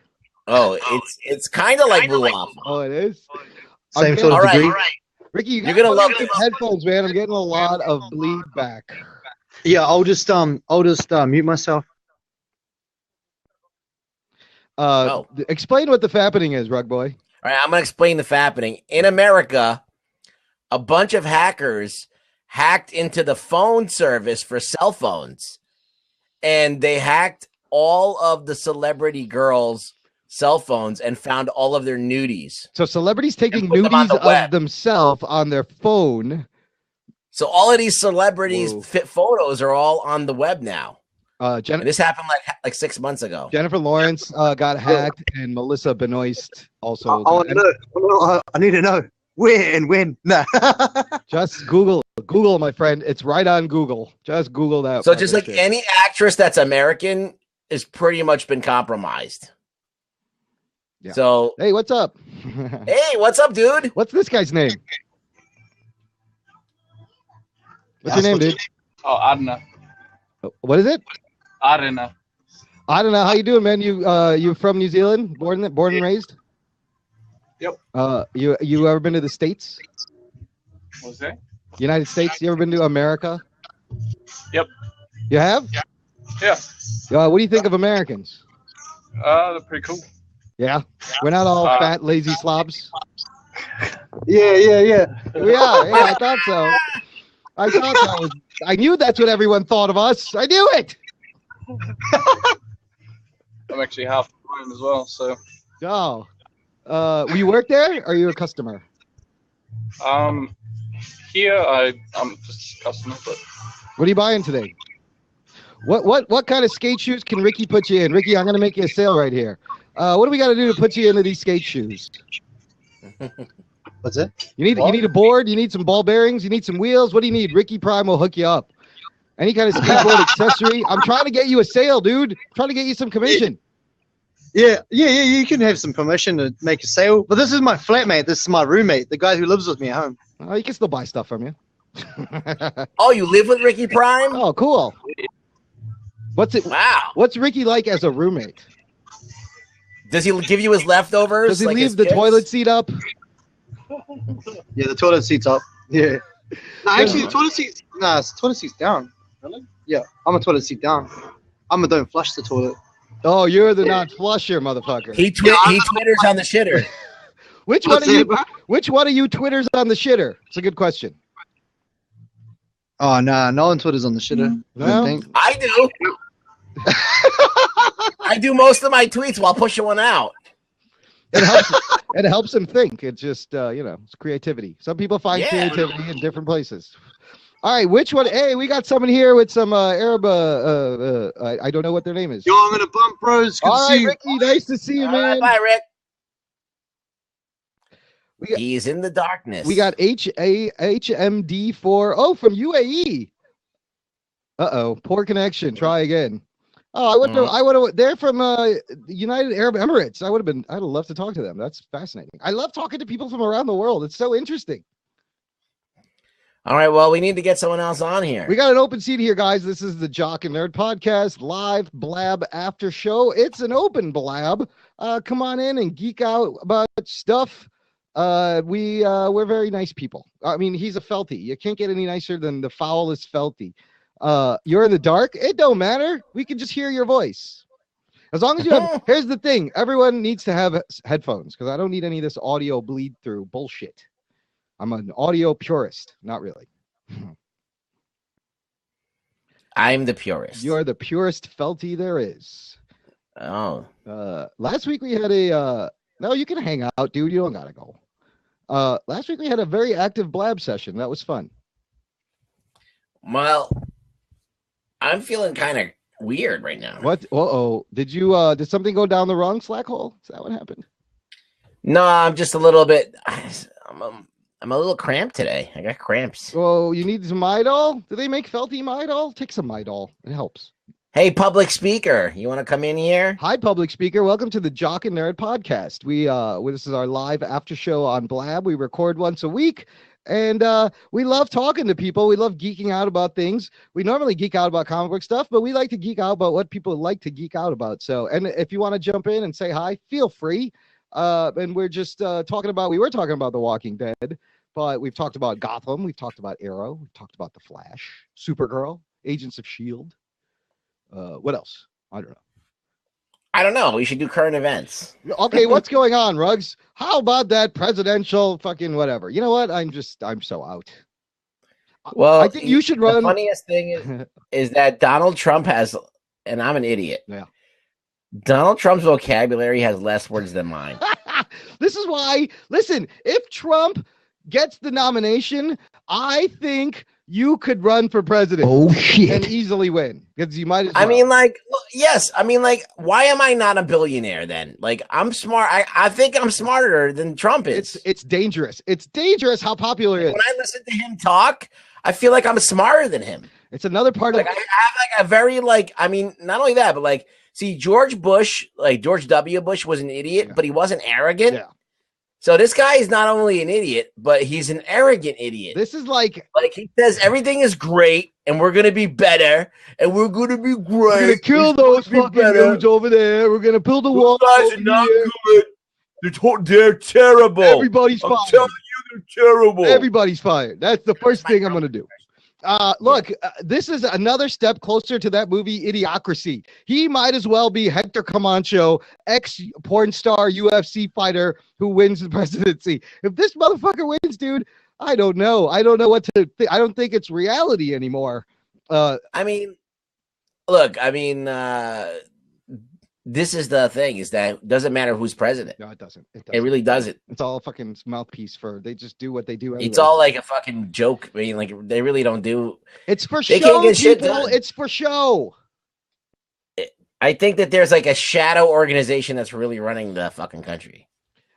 Speaker 4: Oh, it's kind of like Blue Waffle.
Speaker 1: Oh, it is?
Speaker 6: Same
Speaker 1: Okay.
Speaker 6: sort of
Speaker 4: All right,
Speaker 6: degree.
Speaker 4: all right.
Speaker 1: Ricky,
Speaker 4: You're gonna love
Speaker 1: the
Speaker 4: this.
Speaker 1: headphones, man. I'm getting a lot of bleed back.
Speaker 6: Yeah, I'll just mute myself.
Speaker 1: Explain what the fappening is, Rugboy.
Speaker 4: All right, I'm gonna explain the fappening. In America, a bunch of hackers hacked into the phone service for cell phones, and they hacked all of the celebrity girls' cell phones and found all of their nudies.
Speaker 1: So celebrities taking
Speaker 4: And put them on
Speaker 1: nudies
Speaker 4: the web.
Speaker 1: of themselves on their phone.
Speaker 4: So all of these celebrities'
Speaker 1: Whoa.
Speaker 4: fit photos are all on the web now. And
Speaker 1: Jennifer
Speaker 4: this happened like 6 months ago.
Speaker 1: Lawrence got hacked, and Melissa Benoist also.
Speaker 6: I want to know. I need to know where and when. Nah.
Speaker 1: Just Google, my friend. It's right on Google. Just Google that.
Speaker 4: So just like
Speaker 1: fucking shit.
Speaker 4: any actress that's American is pretty much been compromised.
Speaker 1: Yeah.
Speaker 4: So
Speaker 1: Hey, what's up?
Speaker 4: hey, what's up, dude?
Speaker 1: What's this guy's name? What's your name, dude?
Speaker 7: Oh, I don't know.
Speaker 1: What is it?
Speaker 7: I don't know.
Speaker 1: I don't know. How you doing, man? You from New Zealand? Born and raised?
Speaker 7: Yep.
Speaker 1: You ever been to the States?
Speaker 7: What's that?
Speaker 1: United States? You ever been to America?
Speaker 7: Yep.
Speaker 1: You have?
Speaker 7: Yeah.
Speaker 1: What do you think of Americans?
Speaker 7: They're pretty cool.
Speaker 1: Yeah, we're not all fat, lazy slobs.
Speaker 6: Yeah.
Speaker 1: Yeah, I thought so. I knew that's what everyone thought of us. I knew it.
Speaker 7: I'm actually half Hawaiian as well, so
Speaker 1: Oh, you work there? Or are you a customer?
Speaker 7: here I'm just a customer, but
Speaker 1: What are you buying today? What kind of skate shoes can Ricky put you in? Ricky, I'm gonna make you a sale right here. What do we got to do to put you into these skate shoes?
Speaker 6: What's it?
Speaker 1: You need a board. You need some ball bearings. You need some wheels. What do you need? Ricky Prime will hook you up. Any kind of skateboard accessory. I'm trying to get you a sale, dude. I'm trying to get you some commission.
Speaker 6: Yeah. You can have some permission to make a sale, but this is my flatmate. This is my roommate, the guy who lives with me at home.
Speaker 1: Oh, you can still buy stuff from you.
Speaker 4: Oh, you live with Ricky Prime?
Speaker 1: Oh, cool.
Speaker 4: Wow.
Speaker 1: What's Ricky like as a roommate?
Speaker 4: Does he give you his leftovers?
Speaker 1: Does he
Speaker 4: like
Speaker 1: leave
Speaker 4: his
Speaker 1: the
Speaker 4: kids?
Speaker 1: toilet seat up?
Speaker 6: Yeah, the toilet seat's up. Yeah. No, actually, the toilet seat's down.
Speaker 7: really?
Speaker 6: Yeah, I'm a toilet seat down. I'm a don't flush the toilet.
Speaker 1: Oh, you're the non-flusher, motherfucker.
Speaker 4: He twitters on the shitter.
Speaker 1: Which one of you? Which one of you twitters on the shitter? It's a good question.
Speaker 6: Oh nah, no one twitters on the shitter. I
Speaker 1: No?
Speaker 6: don't think.
Speaker 4: I do. I do most of my tweets while pushing one out.
Speaker 1: It helps. It helps them think. It's just it's creativity. Some people find
Speaker 4: Yeah.
Speaker 1: creativity in different places. All right, which one? Hey, we got someone here with some Arab. I don't know what their name is.
Speaker 6: Yo, I'm gonna bump, bros. Good to
Speaker 1: All
Speaker 6: see
Speaker 1: right,
Speaker 6: you.
Speaker 1: Ricky, nice to see you,
Speaker 4: All
Speaker 1: man.
Speaker 4: right, bye, Rick.
Speaker 1: We got-
Speaker 4: He's in the darkness.
Speaker 1: We got HMD4. Oh, from UAE. Poor connection. Try again. Oh, I would have. I would have. They're from United Arab Emirates. I'd have loved to talk to them. That's fascinating. I love talking to people from around the world. It's so interesting.
Speaker 4: All right, well, we need to get someone else on here.
Speaker 1: We got an open seat here, guys. This is the Jock and Nerd Podcast live blab after show. It's an open blab. Come on in and geek out about stuff. We're very nice people. I mean, he's a Felty. You can't get any nicer than the foulest Felty. You're in the dark. It don't matter. We can just hear your voice. As long as you have. Here's the thing. Everyone needs to have headphones because I don't need any of this audio bleed through bullshit. I'm an audio purist. Not really.
Speaker 4: I'm the purist.
Speaker 1: You're the purest Felty there is.
Speaker 4: Oh.
Speaker 1: Last week we had a no, you can hang out, dude. You don't gotta go. Last week we had a very active blab session. That was fun.
Speaker 4: Well, I'm feeling kind of weird right now.
Speaker 1: What? Did something go down the wrong slack hole? Is that what happened?
Speaker 4: No, I'm just a little bit. I'm a little cramped today. I got cramps.
Speaker 1: Oh, you need some Midol? Do they make Felty Midol? Take some Midol. It helps.
Speaker 4: Hey, public speaker, you want to come in here?
Speaker 1: Hi, public speaker. Welcome to the Jock and Nerd Podcast. This is our live after show on Blab. We record once a week, and we love talking to people. We love geeking out about things. We normally geek out about comic book stuff, but we like to geek out about what people like to geek out about. So, and if you want to jump in and say hi, feel free. And we're just talking about. We were talking about The Walking Dead, but we've talked about Gotham. We've talked about Arrow. We've talked about The Flash, Supergirl, Agents of S.H.I.E.L.D. What else? I don't know.
Speaker 4: I don't know. We should do current events.
Speaker 1: Okay, what's going on, Ruggs? How about that presidential fucking whatever? You know what? I'm so out.
Speaker 4: Well,
Speaker 1: I think you should run.
Speaker 4: The funniest thing is that Donald Trump has, and I'm an idiot.
Speaker 1: Yeah.
Speaker 4: Donald Trump's vocabulary has less words than mine.
Speaker 1: This is why, listen, if Trump gets the nomination, I think you could run for president.
Speaker 6: Oh shit!
Speaker 1: And easily win because you might as well.
Speaker 4: I mean, like, yes. I mean, like, why am I not a billionaire then? Like, I'm smart. I think I'm smarter than Trump is.
Speaker 1: It's dangerous. It's dangerous how popular it is.
Speaker 4: When I listen to him talk, I feel like I'm smarter than him.
Speaker 1: It's another part
Speaker 4: like,
Speaker 1: of.
Speaker 4: I have like a very like. I mean, not only that, but like, see, George Bush, like George W. Bush, was an idiot, but he wasn't arrogant.
Speaker 1: Yeah.
Speaker 4: So this guy is not only an idiot, but he's an arrogant idiot.
Speaker 1: This is like
Speaker 4: he says everything is great and we're gonna be better and we're gonna be great.
Speaker 1: We're gonna kill those fucking dudes over there. We're gonna build a wall.
Speaker 4: Those guys are not good. They're terrible.
Speaker 1: Everybody's fired.
Speaker 4: I'm telling you, they're terrible.
Speaker 1: Everybody's fired. That's the first thing I'm gonna do. Look, this is another step closer to that movie Idiocracy. He might as well be Hector Camacho, ex-porn star UFC fighter who wins the presidency. If this motherfucker wins, dude, I don't know. I don't know what to think. I don't think it's reality anymore.
Speaker 4: I mean, look, this is the thing, is that it doesn't matter who's president.
Speaker 1: No, it doesn't.
Speaker 4: It really doesn't.
Speaker 1: It's all fucking mouthpiece for. They just do what they do. Anyway.
Speaker 4: It's all like a fucking joke. I mean, like, they really don't do.
Speaker 1: It's for
Speaker 4: they
Speaker 1: show,
Speaker 4: can't get shit
Speaker 1: people.
Speaker 4: done.
Speaker 1: It's for show.
Speaker 4: I think that there's like a shadow organization that's really running the fucking country.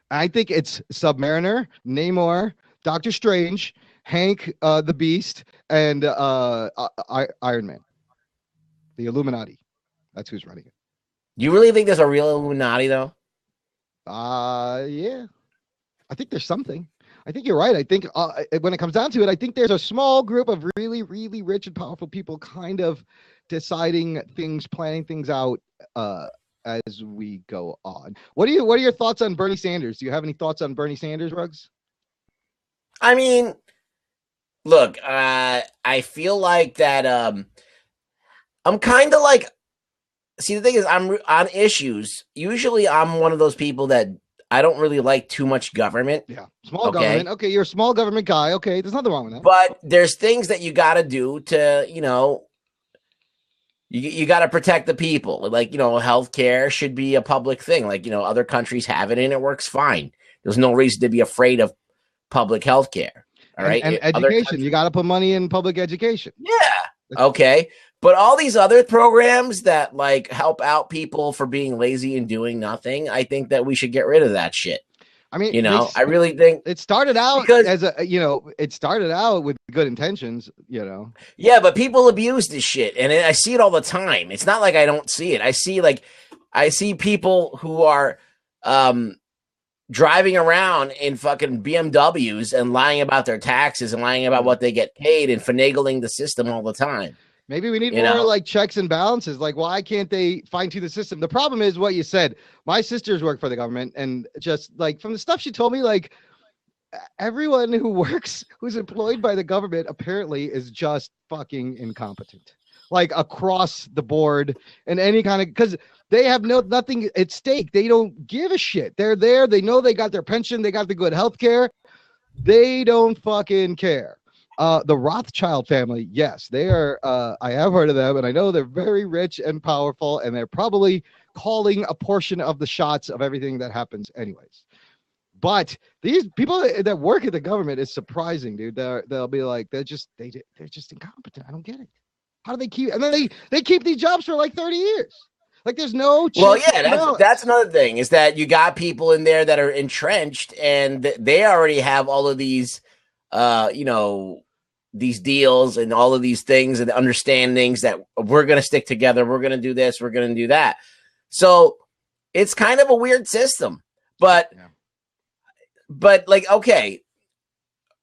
Speaker 1: I think it's Submariner, Namor, Doctor Strange, Hank the Beast, and Iron Man. The Illuminati. That's who's running it.
Speaker 4: You really think there's a real Illuminati, though?
Speaker 1: Yeah. I think there's something. I think you're right. I think when it comes down to it, I think there's a small group of really, really rich and powerful people kind of deciding things, planning things out as we go on. What are your thoughts on Bernie Sanders? Do you have any thoughts on Bernie Sanders, Ruggs?
Speaker 4: I mean, look, I feel like that I'm kind of like, see, the thing is, I'm on issues. Usually, I'm one of those people that I don't really like too much government.
Speaker 1: Yeah. Small government. Okay, you're a small government guy. Okay, there's nothing wrong with that.
Speaker 4: But there's things that you got to do to, you got to protect the people. Like, healthcare should be a public thing. Like, other countries have it and it works fine. There's no reason to be afraid of public healthcare. All right.
Speaker 1: And education. You got to put money in public education.
Speaker 4: Yeah. Okay. But all these other programs that like help out people for being lazy and doing nothing, I think that we should get rid of that shit.
Speaker 1: I mean,
Speaker 4: I really think
Speaker 1: it started out as it started out with good intentions,
Speaker 4: Yeah, but people abuse this shit, and I see it all the time. It's not like I don't see it. I see people who are driving around in fucking BMWs and lying about their taxes and lying about what they get paid and finagling the system all the time.
Speaker 1: Maybe we need more like checks and balances. Like, why can't they fine tune the system? The problem is what you said. My sisters work for the government, and just like from the stuff she told me, like everyone who's employed by the government apparently is just fucking incompetent. Like across the board and any kind of, because they have nothing at stake. They don't give a shit. They're there. They know they got their pension. They got the good health care. They don't fucking care. The Rothschild family, yes, they are. I have heard of them, and I know they're very rich and powerful, and they're probably calling a portion of the shots of everything that happens, anyways. But these people that work at the government is surprising, dude. They'll be like, they're just incompetent. I don't get it. How do they keep? And then they keep these jobs for like 30 years. Like there's no.
Speaker 4: Well, yeah, that's another thing is that you got people in there that are entrenched, and they already have all of these, these deals and all of these things and understandings that we're going to stick together. We're going to do this. We're going to do that. So it's kind of a weird system, but like, okay,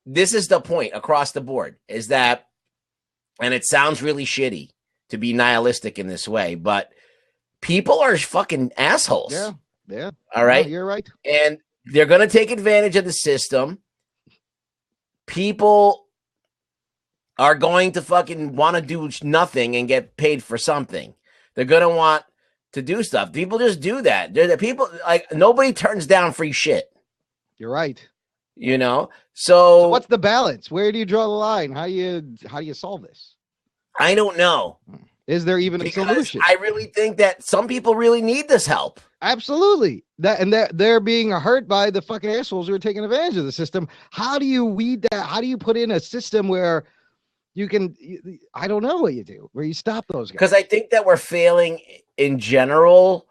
Speaker 4: this is the point across the board is that, and it sounds really shitty to be nihilistic in this way, but people are fucking assholes.
Speaker 1: Yeah.
Speaker 4: All right.
Speaker 1: No, you're right.
Speaker 4: And they're going to take advantage of the system. People are going to fucking want to do nothing and get paid for something. They're going to want to do stuff. People just do that. They're the people, like, nobody turns down free shit.
Speaker 1: You're right.
Speaker 4: So
Speaker 1: what's the balance? Where do you draw the line? How do you solve this?
Speaker 4: I don't know.
Speaker 1: Is there even a solution?
Speaker 4: I really think that some people really need this help.
Speaker 1: Absolutely. They're being hurt by the fucking assholes who are taking advantage of the system. How do you weed that? How do you put in a system where you can, I don't know what you do, where you stop those guys?
Speaker 4: Because I think that we're failing in general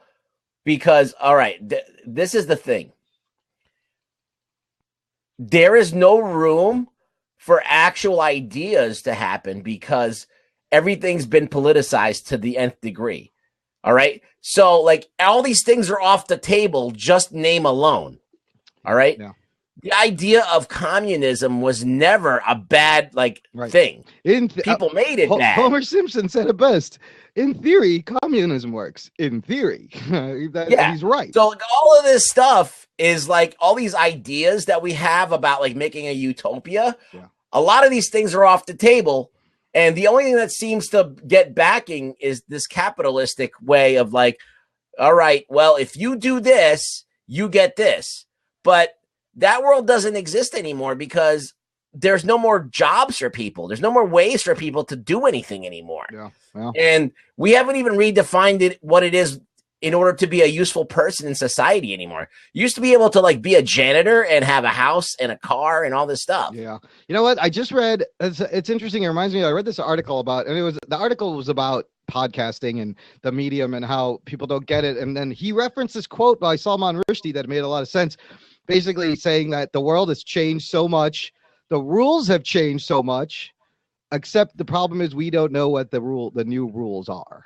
Speaker 4: because, all right, this is the thing. There is no room for actual ideas to happen because everything's been politicized to the nth degree. All right. So like all these things are off the table, just name alone. All right.
Speaker 1: Yeah.
Speaker 4: The idea of communism was never a bad thing. People made it bad.
Speaker 1: Homer Simpson said it best. In theory, communism works. In theory. He's right.
Speaker 4: So all of this stuff is like all these ideas that we have about like making a utopia.
Speaker 1: Yeah.
Speaker 4: A lot of these things are off the table. And the only thing that seems to get backing is this capitalistic way of like, all right, well, if you do this, you get this. But that world doesn't exist anymore because there's no more jobs for people. There's no more ways for people to do anything anymore.
Speaker 1: Yeah. Well.
Speaker 4: And we haven't even redefined what it is in order to be a useful person in society anymore. You used to be able to like be a janitor and have a house and a car and all this stuff.
Speaker 1: Yeah. You know what? I just read, it's interesting. It reminds me, I read this article about, and the article was about podcasting and the medium and how people don't get it. And then he referenced this quote by Salman Rushdie that made a lot of sense, basically saying that the world has changed so much. The rules have changed so much, except the problem is we don't know what the new rules are.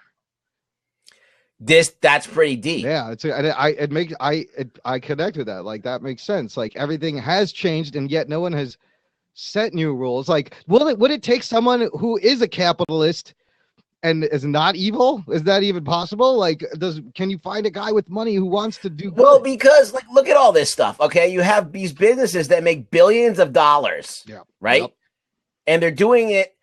Speaker 4: That's pretty deep.
Speaker 1: Yeah, I connect with that. Like that makes sense. Like everything has changed, and yet no one has set new rules. Like, would it take someone who is a capitalist and is not evil? Is that even possible? Like, can you find a guy with money who wants to do good?
Speaker 4: Well, because like look at all this stuff. Okay, you have these businesses that make billions of dollars.
Speaker 1: Yeah.
Speaker 4: Right.
Speaker 1: Yep.
Speaker 4: And they're doing it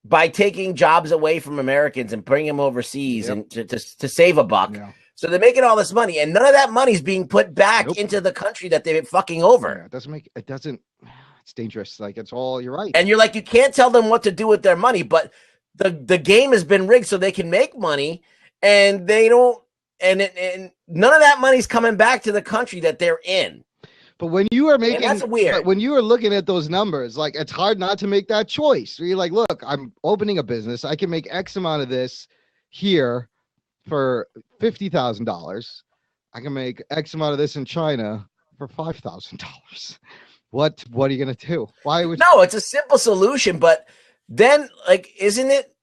Speaker 4: by taking jobs away from Americans and bringing them overseas and to save a buck.
Speaker 1: Yeah.
Speaker 4: So they're making all this money, and none of that money is being put back into the country that they've been fucking over.
Speaker 1: Yeah, it doesn't. It's dangerous. Like it's all. You're right.
Speaker 4: And you're like, you can't tell them what to do with their money, but the game has been rigged so they can make money, and they don't. And none of that money's coming back to the country that they're in.
Speaker 1: But when you are making,
Speaker 4: that's weird.
Speaker 1: But when you are looking at those numbers, like it's hard not to make that choice. You're like, look, I'm opening a business. I can make X amount of this here for $50,000. I can make X amount of this in China for $5,000. What are you gonna do? Why would
Speaker 4: No, it's a simple solution, but then isn't it?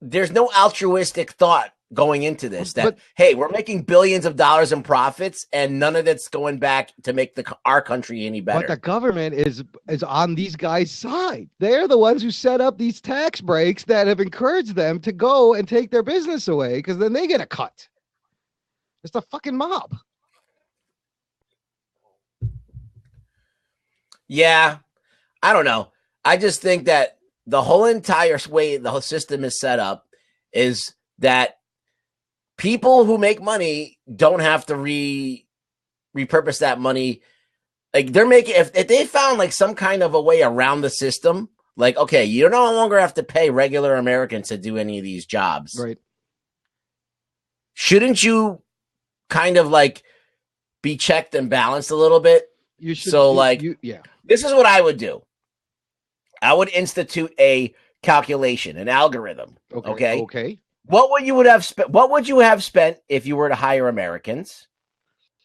Speaker 4: There's no altruistic thought going into this that hey, we're making billions of dollars in profits and none of that's going back to make our country any better.
Speaker 1: But the government is on these guys' side. They're the ones who set up these tax breaks that have encouraged them to go and take their business away because then they get a cut. It's the fucking mob.
Speaker 4: Yeah, I don't know. I just think that the whole entire way the whole system is set up is that people who make money don't have to repurpose that money. Like they're making, if they found like some kind of a way around the system, like, okay, you no longer have to pay regular Americans to do any of these jobs.
Speaker 1: Right.
Speaker 4: Shouldn't you kind of like be checked and balanced a little bit?
Speaker 1: You should.
Speaker 4: So this is what I would do. I would institute a calculation, an algorithm. Okay. What would you have spent if you were to hire Americans?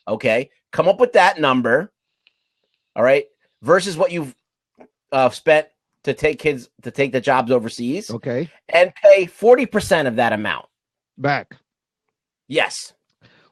Speaker 4: Okay. Come up with that number. All right. Versus what you've spent to take the jobs overseas.
Speaker 1: Okay.
Speaker 4: And pay 40% of that amount
Speaker 1: back.
Speaker 4: Yes.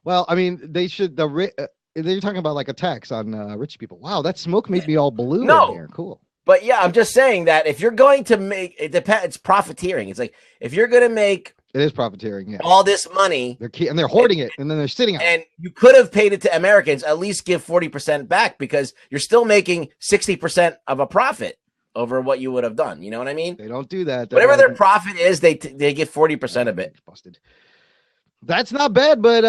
Speaker 1: Well, I mean, they should. They're talking about like a tax on rich people. Wow, that smoke made me all blue in here. Cool.
Speaker 4: But yeah, I'm just saying that if you're going to make it depends. It's profiteering. It's like if you're going to make
Speaker 1: it is profiteering. Yeah.
Speaker 4: All this money,
Speaker 1: they're hoarding it, and then they're sitting on it.
Speaker 4: And you could have paid it to Americans. At least give 40% back because you're still making 60% of a profit over what you would have done. You know what I mean?
Speaker 1: They don't do that.
Speaker 4: Whatever their profit is, they get 40% of it.
Speaker 1: Busted. That's not bad, but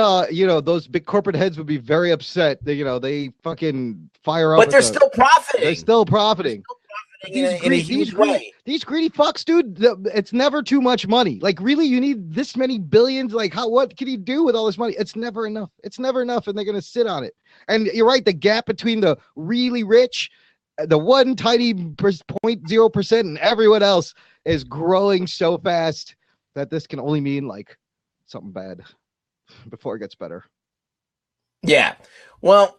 Speaker 1: those big corporate heads would be very upset. They fucking fire up.
Speaker 4: But they're still profiting.
Speaker 1: They're still profiting. These greedy fucks, dude. It's never too much money. Like, really, you need this many billions. Like, what can you do with all this money? It's never enough. It's never enough, and they're gonna sit on it. And you're right. The gap between the really rich, the one tiny 0.0%, and everyone else is growing so fast that this can only mean like something bad before it gets better.
Speaker 4: Yeah. Well,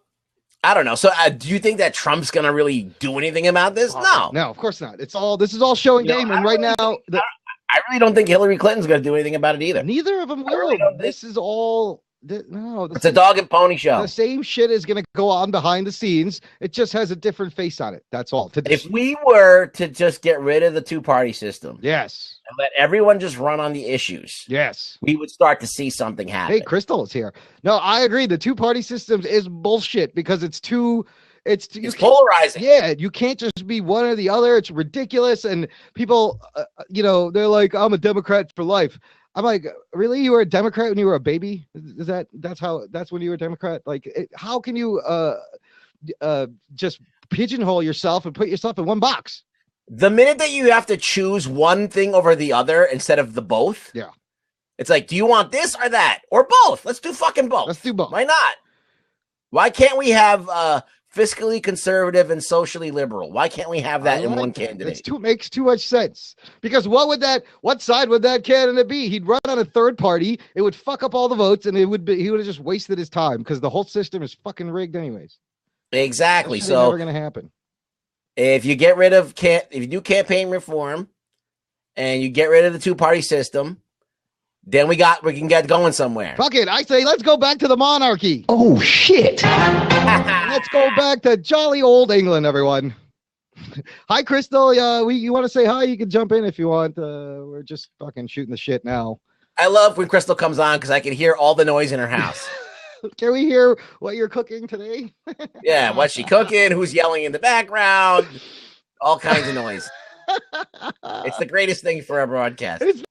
Speaker 4: I don't know. So do you think that Trump's going to really do anything about this? No,
Speaker 1: of course not. This is all show and game. And right now,
Speaker 4: I really don't think Hillary Clinton's going to do anything about it either.
Speaker 1: Neither of them will. Really this is all. It's
Speaker 4: a dog and pony show.
Speaker 1: The same shit is going to go on behind the scenes. It just has a different face on it. That's all.
Speaker 4: If we were to just get rid of the two-party system,
Speaker 1: yes,
Speaker 4: and let everyone just run on the issues,
Speaker 1: yes,
Speaker 4: we would start to see something happen.
Speaker 1: Hey, Crystal is here. No, I agree. The two-party system is bullshit because it's polarizing. Yeah, you can't just be one or the other. It's ridiculous, and people, they're like, "I'm a Democrat for life." I'm like, really? You were a Democrat when you were a baby? That's when you were a Democrat? Like, how can you just pigeonhole yourself and put yourself in one box?
Speaker 4: The minute that you have to choose one thing over the other instead of the both,
Speaker 1: yeah,
Speaker 4: it's like, do you want this or that or both? Let's do fucking both.
Speaker 1: Let's do both.
Speaker 4: Why not? Why can't we have fiscally conservative and socially liberal? Why can't we have that in one candidate?
Speaker 1: It makes too much sense. Because what side would that candidate be? He'd run on a third party. It would fuck up all the votes, and he would have just wasted his time because the whole system is fucking rigged anyways.
Speaker 4: Exactly.
Speaker 1: So never gonna happen.
Speaker 4: If you if you do campaign reform and you get rid of the two-party system, then we can get going somewhere.
Speaker 1: Fuck it. I say let's go back to the monarchy.
Speaker 2: Oh, shit.
Speaker 1: Let's go back to jolly old England, everyone. Hi, Crystal. You want to say hi? You can jump in if you want. We're just fucking shooting the shit now.
Speaker 4: I love when Crystal comes on because I can hear all the noise in her house.
Speaker 1: Can we hear what you're cooking today?
Speaker 4: Yeah, what's she cooking? Who's yelling in the background? All kinds of noise. It's the greatest thing for a broadcast.
Speaker 1: It's-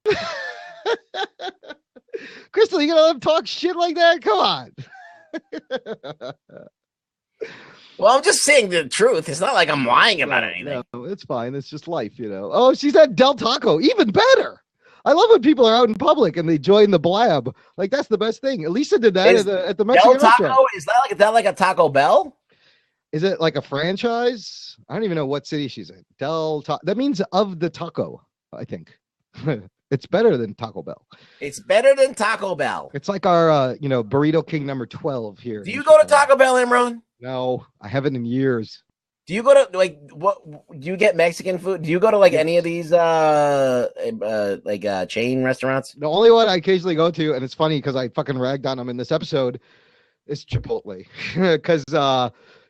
Speaker 1: Crystal, you gonna let him talk shit like that? Come on.
Speaker 4: Well, I'm just saying the truth. It's not like I'm lying about anything.
Speaker 1: No, it's fine. It's just life, you know. Oh, she's at Del Taco. Even better. I love when people are out in public and they join the blab. Like, that's the best thing. Lisa did that at the Mexican
Speaker 4: Del Taco,
Speaker 1: restaurant.
Speaker 4: is that like a Taco Bell?
Speaker 1: Is it like a franchise? I don't even know what city she's in. Del Taco. That means of the taco, I think. It's better than Taco Bell.
Speaker 4: It's better than Taco Bell.
Speaker 1: It's like our, Burrito King number 12 here.
Speaker 4: Do you go to Taco Bell, Imran?
Speaker 1: No, I haven't in years.
Speaker 4: Do you go to what? Do you get Mexican food? Do you go to any of these chain restaurants?
Speaker 1: The only one I occasionally go to, and it's funny because I fucking ragged on them in this episode, is Chipotle. Because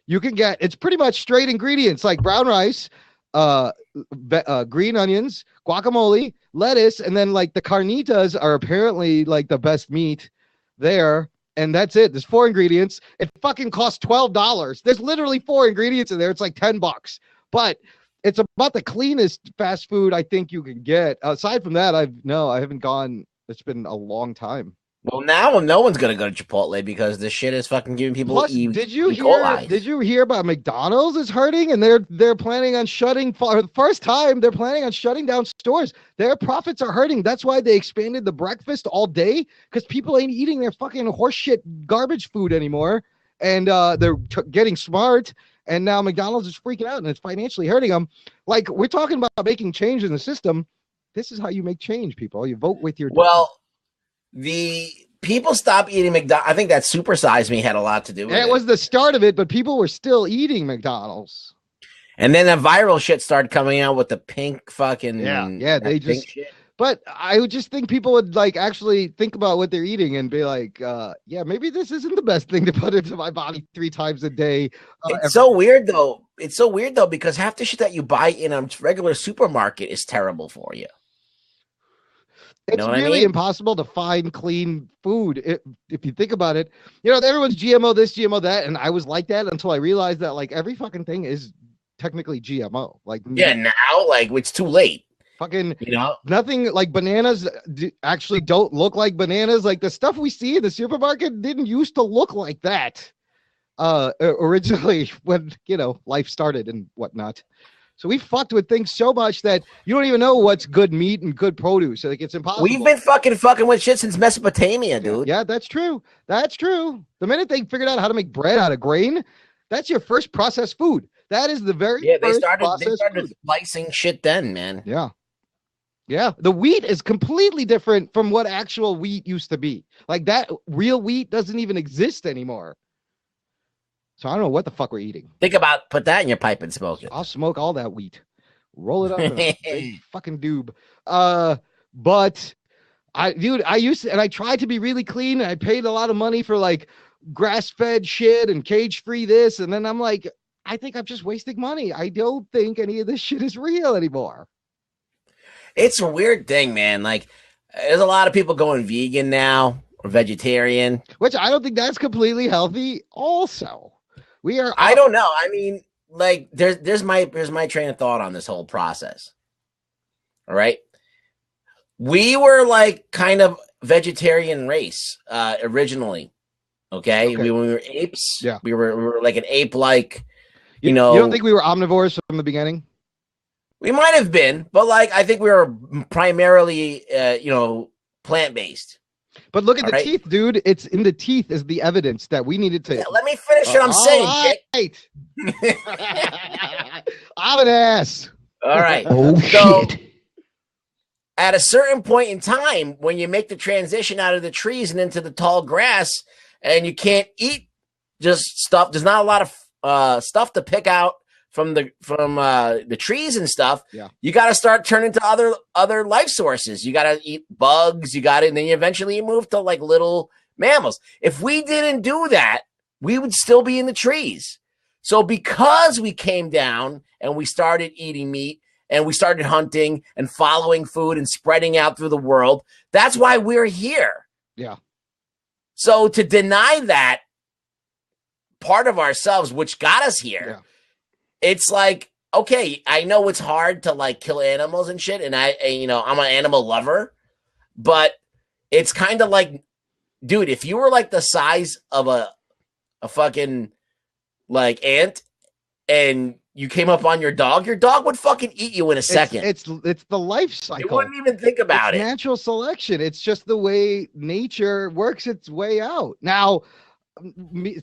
Speaker 1: you can get, it's pretty much straight ingredients like brown rice, green onions, guacamole, lettuce, and then like the carnitas are apparently like the best meat there. And that's it. There's 4 ingredients. It fucking costs $12. There's literally 4 ingredients in there. It's like $10. But it's about the cleanest fast food I think you can get. Aside from that, I haven't gone. It's been a long time.
Speaker 4: Well, now no one's gonna go to Chipotle because this shit is fucking giving people.
Speaker 1: Plus, did you hear about McDonald's is hurting and they're planning on shutting for the first time. They're planning on shutting down stores. Their profits are hurting. That's why they expanded the breakfast all day, because people ain't eating their fucking horseshit garbage food anymore, and they're getting smart. And now McDonald's is freaking out and it's financially hurting them. Like, we're talking about making change in the system. This is how you make change, people. You vote with your
Speaker 4: The people stopped eating McDonald's. I think that Super Size Me had a lot to do with it.
Speaker 1: It was the start of it, but people were still eating McDonald's.
Speaker 4: And then the viral shit started coming out with the pink fucking
Speaker 1: they just shit. But I would just think people would like actually think about what they're eating and be like, maybe this isn't the best thing to put into my body 3 times a day.
Speaker 4: It's so weird though. It's so weird though, because half the shit that you buy in a regular supermarket is terrible for you.
Speaker 1: It's really impossible to find clean food if you think about it. Everyone's GMO this, GMO that, and I was like that until I realized that like every fucking thing is technically GMO. Like
Speaker 4: now, like it's too late.
Speaker 1: Fucking nothing like bananas actually don't look like bananas. Like the stuff we see in the supermarket didn't used to look like that originally when life started and whatnot. So we fucked with things so much that you don't even know what's good meat and good produce. Like, it's impossible.
Speaker 4: We've been fucking with shit since Mesopotamia, dude.
Speaker 1: Yeah, that's true. That's true. The minute they figured out how to make bread out of grain, that's your first processed food. That is the very first processed food.
Speaker 4: Slicing shit then, man.
Speaker 1: Yeah. Yeah. The wheat is completely different from what actual wheat used to be. Like that real wheat doesn't even exist anymore. So I don't know what the fuck we're eating.
Speaker 4: Think about put that in your pipe and smoke it.
Speaker 1: I'll smoke all that wheat. Roll it up in a big fucking doob. But I used to, and I tried to be really clean, and I paid a lot of money for like grass-fed shit and cage-free this, and then I'm like, I think I'm just wasting money. I don't think any of this shit is real anymore.
Speaker 4: It's a weird thing, man. Like, there's a lot of people going vegan now or vegetarian,
Speaker 1: which I don't think that's completely healthy. Also, we are.
Speaker 4: I don't know. I mean, like, there's my train of thought on this whole process. All right, we were like kind of vegetarian race originally. Okay, we were apes.
Speaker 1: Yeah,
Speaker 4: we were like an ape, like you
Speaker 1: You don't think we were omnivores from the beginning?
Speaker 4: We might have been, but like I think we were primarily, plant based.
Speaker 1: But look at the teeth, dude. It's in the teeth is the evidence that we needed to.
Speaker 4: Yeah, let me finish what I'm saying.
Speaker 1: Right. I'm an ass.
Speaker 4: All right.
Speaker 1: Shit.
Speaker 4: At a certain point in time, when you make the transition out of the trees and into the tall grass, and you can't eat just stuff, there's not a lot of stuff to pick out from the trees and stuff.
Speaker 1: Yeah.
Speaker 4: You got to start turning to other life sources. You got to eat bugs. And then eventually you move to like little mammals. If we didn't do that, we would still be in the trees. So because we came down and we started eating meat and we started hunting and following food and spreading out through the world, that's why we're here.
Speaker 1: Yeah.
Speaker 4: So to deny that part of ourselves, which got us here, it's like okay, I know it's hard to like kill animals and shit, and I'm an animal lover, but it's kind of like, dude, if you were like the size of a fucking like ant and you came up on your dog would fucking eat you in a second.
Speaker 1: It's the life
Speaker 4: You
Speaker 1: cycle.
Speaker 4: wouldn't even think about
Speaker 1: It's
Speaker 4: it.
Speaker 1: natural selection. It's just the way nature works its way out. Now,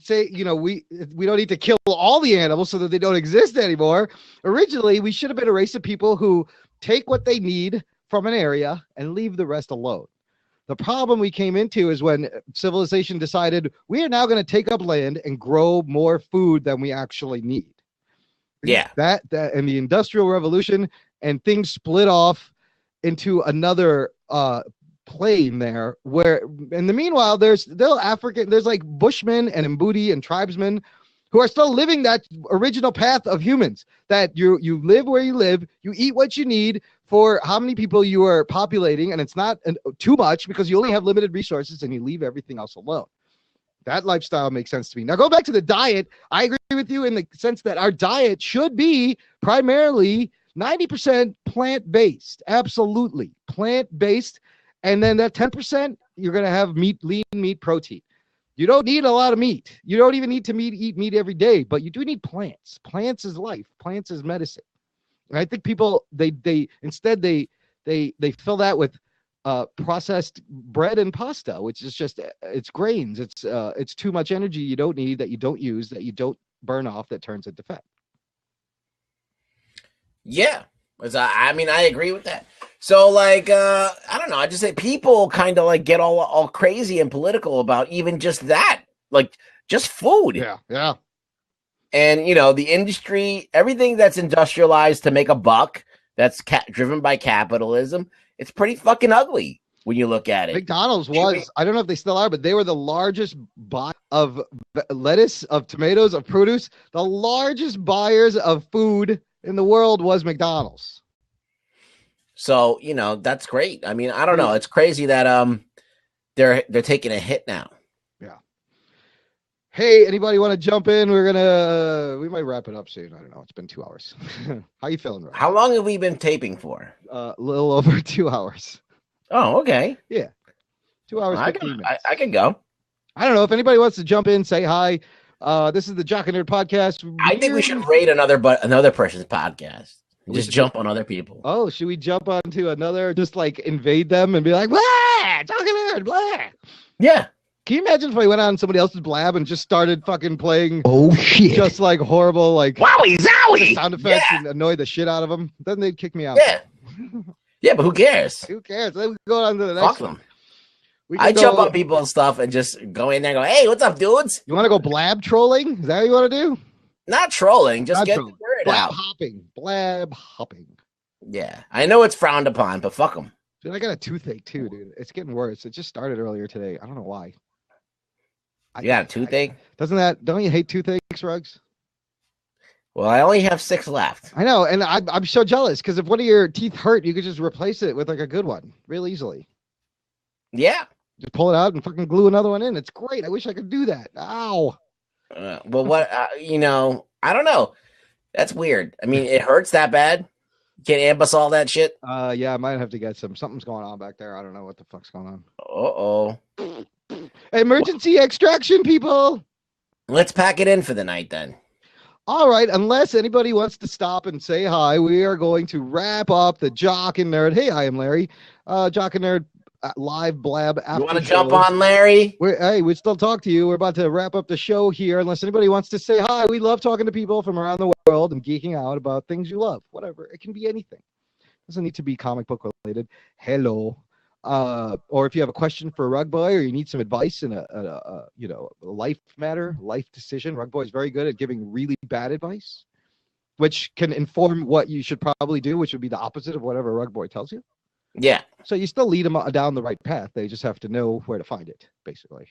Speaker 1: say we don't need to kill all the animals so that they don't exist anymore. Originally, we should have been a race of people who take what they need from an area and leave the rest alone. The problem we came into is when civilization decided we are now going to take up land and grow more food than we actually need.
Speaker 4: Yeah.
Speaker 1: That and the Industrial Revolution, and things split off into another plane there, where in the meanwhile there's still there's like Bushmen and Mbudi and tribesmen who are still living that original path of humans, that you live where you live, you eat what you need for how many people you are populating, and it's not too much because you only have limited resources, and you leave everything else alone. That lifestyle makes sense to me. Now, go back to the diet. I agree with you in the sense that our diet should be primarily 90% plant-based. Absolutely. Plant-based. And then that 10%, you're going to have meat, lean meat, protein. You don't need a lot of meat. You don't even need to eat meat every day, but you do need plants. Plants is life. Plants is medicine. And I think people, they fill that with processed bread and pasta, which is just, it's grains. It's too much energy you don't need, that you don't use, that you don't burn off, that turns into fat.
Speaker 4: Yeah. I mean, I agree with that. So like, I don't know. I just say people kind of like get all crazy and political about even just that, like just food.
Speaker 1: Yeah. Yeah.
Speaker 4: And, the industry, everything that's industrialized to make a buck, that's driven by capitalism, it's pretty fucking ugly when you look at it.
Speaker 1: McDonald's was, I don't know if they still are, but they were the largest buyer of lettuce, of tomatoes, of produce. The largest buyers of food in the world was McDonald's.
Speaker 4: So, that's great. I mean, I don't know. It's crazy that they're taking a hit now.
Speaker 1: Yeah. Hey, anybody want to jump in? We might wrap it up soon. I don't know. It's been 2 hours. How you feeling, Rob?
Speaker 4: How long have we been taping for?
Speaker 1: A little over 2 hours.
Speaker 4: Oh, okay.
Speaker 1: Yeah. 2 hours, 15 minutes.
Speaker 4: I can go.
Speaker 1: I don't know if anybody wants to jump in, say hi. This is the Jock and Nerd podcast.
Speaker 4: I think we should rate another person's podcast. Just jump on other people.
Speaker 1: Oh, should we jump onto another, just like invade them and be like, blah, Jock and Nerd, blah.
Speaker 4: Yeah.
Speaker 1: Can you imagine if I went on somebody else's blab and just started fucking playing just like horrible, like
Speaker 4: wowie zowie
Speaker 1: sound effects and annoy the shit out of them? Then they'd kick me out.
Speaker 4: Yeah. Yeah, but who cares?
Speaker 1: Who cares? Then we go on to the next one.
Speaker 4: I jump on people and stuff and just go in there and go, hey, what's up, dudes?
Speaker 1: You want to go blab trolling? Is that what you want to do?
Speaker 4: Not trolling, just get the word
Speaker 1: blab
Speaker 4: out.
Speaker 1: Blab hopping.
Speaker 4: Yeah, I know it's frowned upon, but fuck them.
Speaker 1: Dude, I got a toothache too, dude. It's getting worse. It just started earlier today. I don't know why.
Speaker 4: You got a toothache?
Speaker 1: Don't you hate toothaches, Ruggs?
Speaker 4: Well, I only have 6 left.
Speaker 1: I know, and I'm so jealous because if one of your teeth hurt, you could just replace it with like a good one real easily.
Speaker 4: Yeah.
Speaker 1: Just pull it out and fucking glue another one in. It's great. I wish I could do that. Ow.
Speaker 4: Well, what, I don't know. That's weird. I mean, it hurts that bad? Can't ambush all that shit?
Speaker 1: Yeah, I might have to get something's going on back there. I don't know what the fuck's going on.
Speaker 4: Uh-oh.
Speaker 1: Emergency extraction, people.
Speaker 4: Let's pack it in for the night then.
Speaker 1: All right, unless anybody wants to stop and say hi, we are going to wrap up the Jock and Nerd. Hey, I am Larry. Jock and Nerd live blab.
Speaker 4: You want to jump on, Larry?
Speaker 1: We still talk to you. We're about to wrap up the show here. Unless anybody wants to say hi, we love talking to people from around the world and geeking out about things you love. Whatever, it can be anything. It doesn't need to be comic book related. Hello. Or if you have a question for Rugboy, or you need some advice in a life matter, life decision, Rugboy is very good at giving really bad advice, which can inform what you should probably do, which would be the opposite of whatever Rugboy tells you.
Speaker 4: Yeah.
Speaker 1: So you still lead them down the right path. They just have to know where to find it, basically.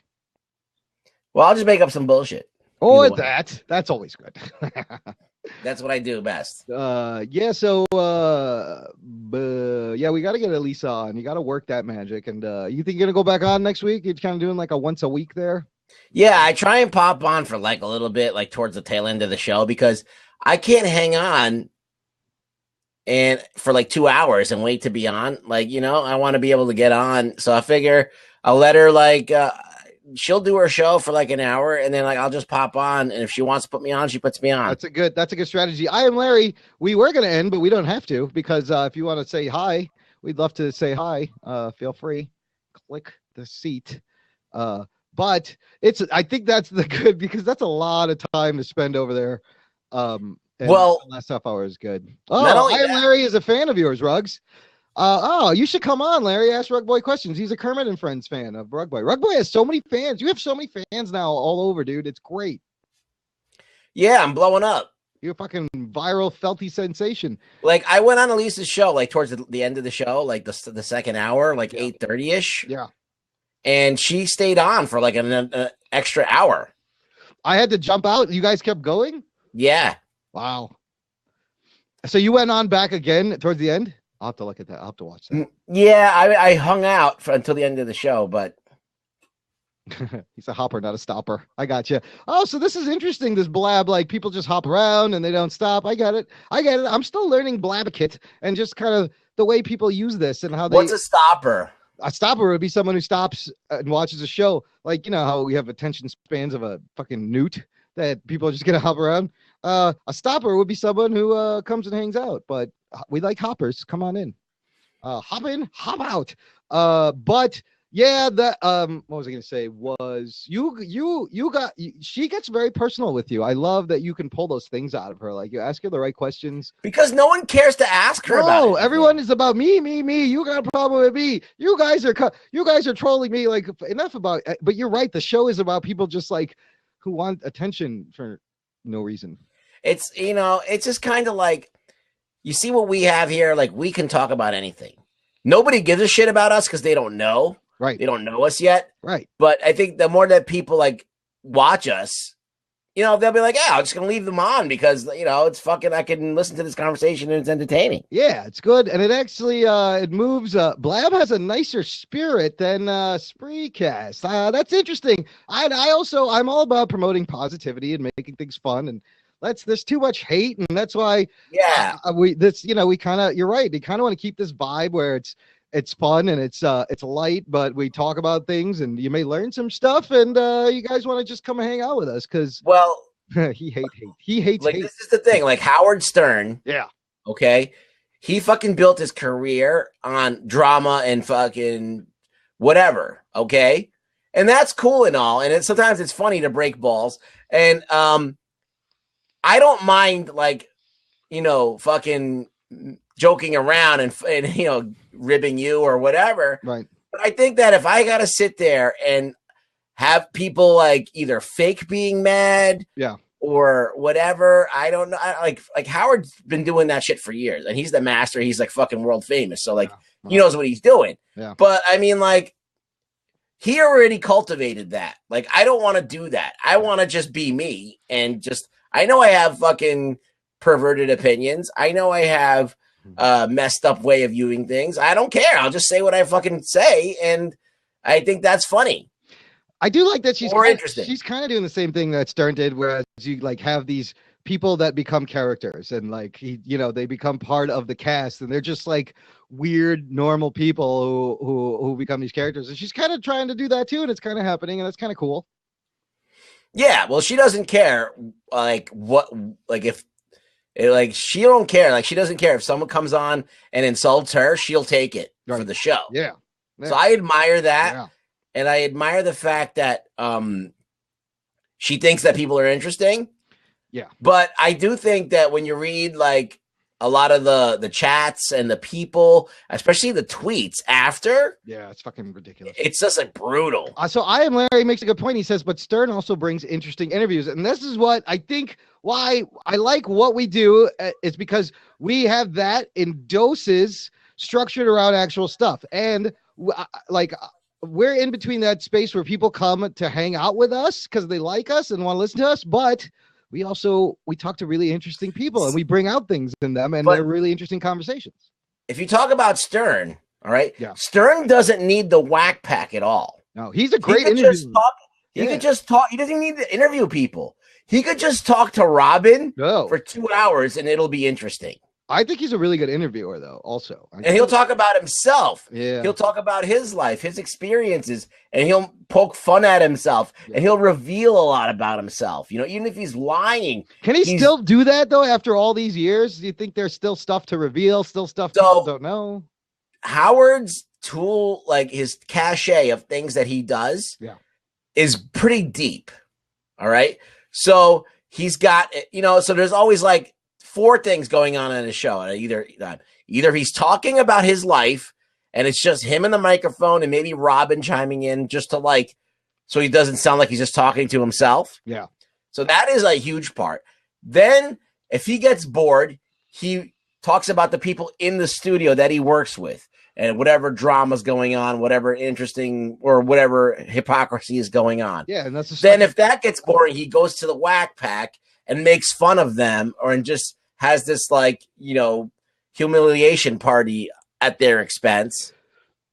Speaker 4: Well, I'll just make up some bullshit.
Speaker 1: Or that's always good.
Speaker 4: That's what I do best.
Speaker 1: Yeah. So, yeah, we got to get Elisa on. You got to work that magic. And you think you're gonna go back on next week? You're kind of doing like a once a week there.
Speaker 4: Yeah, I try and pop on for like a little bit, like towards the tail end of the show, because I can't hang on and for like 2 hours and wait to be on. Like, I want to be able to get on. So I figure I'll let her she'll do her show for like an hour, and then like I'll just pop on. And if she wants to put me on, she puts me on.
Speaker 1: That's a good strategy. I am Larry. We were going to end, but we don't have to, because if you want to say hi, we'd love to say hi. Feel free. Click the seat. But I think that's the good, because that's a lot of time to spend over there. And
Speaker 4: Well,
Speaker 1: the last half hour is good.
Speaker 4: not
Speaker 1: Oh,
Speaker 4: only that-
Speaker 1: Larry is a fan of yours, Ruggs. You should come on, Larry. Ask Rugboy questions. He's a Kermit and Friends fan of Rugboy. Rugboy has so many fans. You have so many fans now all over, dude. It's great.
Speaker 4: yeah, I'm blowing up.
Speaker 1: You're a fucking viral, felty sensation.
Speaker 4: Like I went on Elise's show, like towards the end of the show, like the second hour, like 8:30 ish.
Speaker 1: Yeah.
Speaker 4: And she stayed on for like an extra hour.
Speaker 1: I had to jump out. You guys kept going?
Speaker 4: Yeah.
Speaker 1: Wow. So you went on back again towards the end? I'll have to look at that. I'll have to watch that.
Speaker 4: Yeah, I hung out until the end of the show, but
Speaker 1: He's a hopper, not a stopper. I got you. Oh, so this is interesting. This blab, like people just hop around and they don't stop. I get it. I'm still learning blabikit and just kind of the way people use this and how they.
Speaker 4: What's a stopper?
Speaker 1: A stopper would be someone who stops and watches a show. Like, how we have attention spans of a fucking newt that people are just going to hop around. A stopper would be someone who comes and hangs out, but we like hoppers. Come on in. Hop in, hop out. But yeah, that what was I gonna say? Was she gets very personal with you. I love that you can pull those things out of her. Like you ask her the right questions.
Speaker 4: Because no one cares to ask her about it.
Speaker 1: Everyone is about me. You got a problem with me. You guys are trolling me. Like enough about. But you're right. The show is about people just like who want attention for no reason.
Speaker 4: It's it's just kind of like, you see what we have here. Like we can talk about anything. Nobody gives a shit about us because they don't know.
Speaker 1: Right.
Speaker 4: They don't know us yet.
Speaker 1: Right.
Speaker 4: But I think the more that people like watch us, they'll be like, yeah, I'm just going to leave them on because, it's fucking, I can listen to this conversation and it's entertaining.
Speaker 1: Yeah, it's good. And it actually, it moves. Blab has a nicer spirit than Spreecast. That's interesting. I'm all about promoting positivity and making things fun. And there's too much hate. And that's why, we kind of, you're right. They kind of want to keep this vibe where it's fun and it's light, but we talk about things and you may learn some stuff and you guys want to just come and hang out with us because he hates hate.
Speaker 4: This is the thing, like Howard Stern.
Speaker 1: Yeah.
Speaker 4: Okay. He fucking built his career on drama and fucking whatever. Okay. And that's cool and all. And sometimes it's funny to break balls. And I don't mind fucking joking around and ribbing you or whatever.
Speaker 1: Right.
Speaker 4: But I think that if I got to sit there and have people like either fake being mad, or whatever, I don't know. Like Howard's been doing that shit for years, and he's the master. He's like fucking world famous, so he knows what he's doing.
Speaker 1: Yeah.
Speaker 4: But I mean, like he already cultivated that. Like I don't want to do that. I want to just be me and just. I know I have fucking perverted opinions. I know I have messed up way of viewing things. I don't care. I'll just say what I fucking say, and I think that's funny.
Speaker 1: I do like that she's
Speaker 4: interesting.
Speaker 1: She's kind of doing the same thing that Stern did, whereas you like have these people that become characters and like they become part of the cast and they're just like weird normal people who become these characters. And she's kind of trying to do that too, and it's kind of happening, and that's kind of cool.
Speaker 4: Yeah, well, she doesn't care. She don't care. Like she doesn't care if someone comes on and insults her, she'll take it for the show.
Speaker 1: Yeah.
Speaker 4: So I admire that.
Speaker 1: Yeah.
Speaker 4: And I admire the fact that she thinks that people are interesting.
Speaker 1: Yeah.
Speaker 4: But I do think that when you read like a lot of the chats and the people, especially the tweets after.
Speaker 1: Yeah, it's fucking ridiculous.
Speaker 4: It's just like brutal.
Speaker 1: So I Am Larry makes a good point. He says, but Stern also brings interesting interviews. And this is what I think why I like what we do is because we have that in doses structured around actual stuff. And we're in between that space where people come to hang out with us because they like us and want to listen to us. But we talk to really interesting people and we bring out things in them and they're really interesting conversations.
Speaker 4: If you talk about Stern, all right,
Speaker 1: Stern
Speaker 4: doesn't need the whack pack at all.
Speaker 1: No, he's a great interview.
Speaker 4: He could just talk. He doesn't need to interview people. He could just talk to Robin for 2 hours and it'll be interesting.
Speaker 1: I think he's a really good interviewer, though. Also,
Speaker 4: And he'll talk about himself.
Speaker 1: Yeah.
Speaker 4: He'll talk about his life, his experiences, and he'll poke fun at himself, and he'll reveal a lot about himself. You know, even if he's lying.
Speaker 1: Can he still do that though after all these years? Do you think there's still stuff to reveal? Still stuff people don't know?
Speaker 4: Howard's tool, like his cachet of things that he does, is pretty deep. All right. So he's got, you know, so there's always like 4 things going on in his show. Either he's talking about his life and it's just him and the microphone and maybe Robin chiming in just to like, so he doesn't sound like he's just talking to himself.
Speaker 1: Yeah.
Speaker 4: So that is a huge part. Then if he gets bored, he talks about the people in the studio that he works with and whatever drama's going on, whatever interesting or whatever hypocrisy is going on.
Speaker 1: Yeah. And that's
Speaker 4: then if that gets boring, he goes to the whack pack and makes fun of them and just has this like, you know, humiliation party at their expense.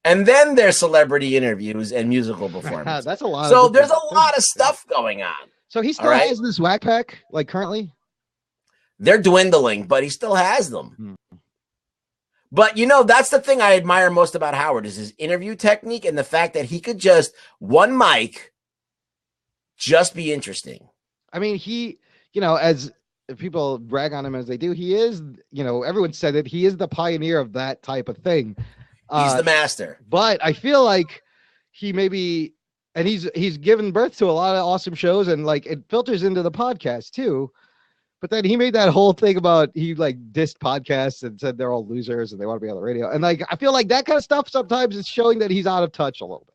Speaker 4: And then there's celebrity interviews and musical performances.
Speaker 1: That's a lot.
Speaker 4: So there's a lot of stuff going on.
Speaker 1: So he still has this whack pack, like currently?
Speaker 4: They're dwindling, but he still has them. But, you know, that's the thing I admire most about Howard is his interview technique and the fact that he could just, one mic, just be interesting.
Speaker 1: I mean, he, you know, as people brag on him as they do, he is, you know, everyone said it. He is the pioneer of that type of thing.
Speaker 4: He's the master.
Speaker 1: But I feel like he maybe, and he's given birth to a lot of awesome shows and like it filters into the podcast too. But then he made that whole thing about he like dissed podcasts and said they're all losers and they want to be on the radio. And like, I feel like that kind of stuff sometimes is showing that he's out of touch a little bit.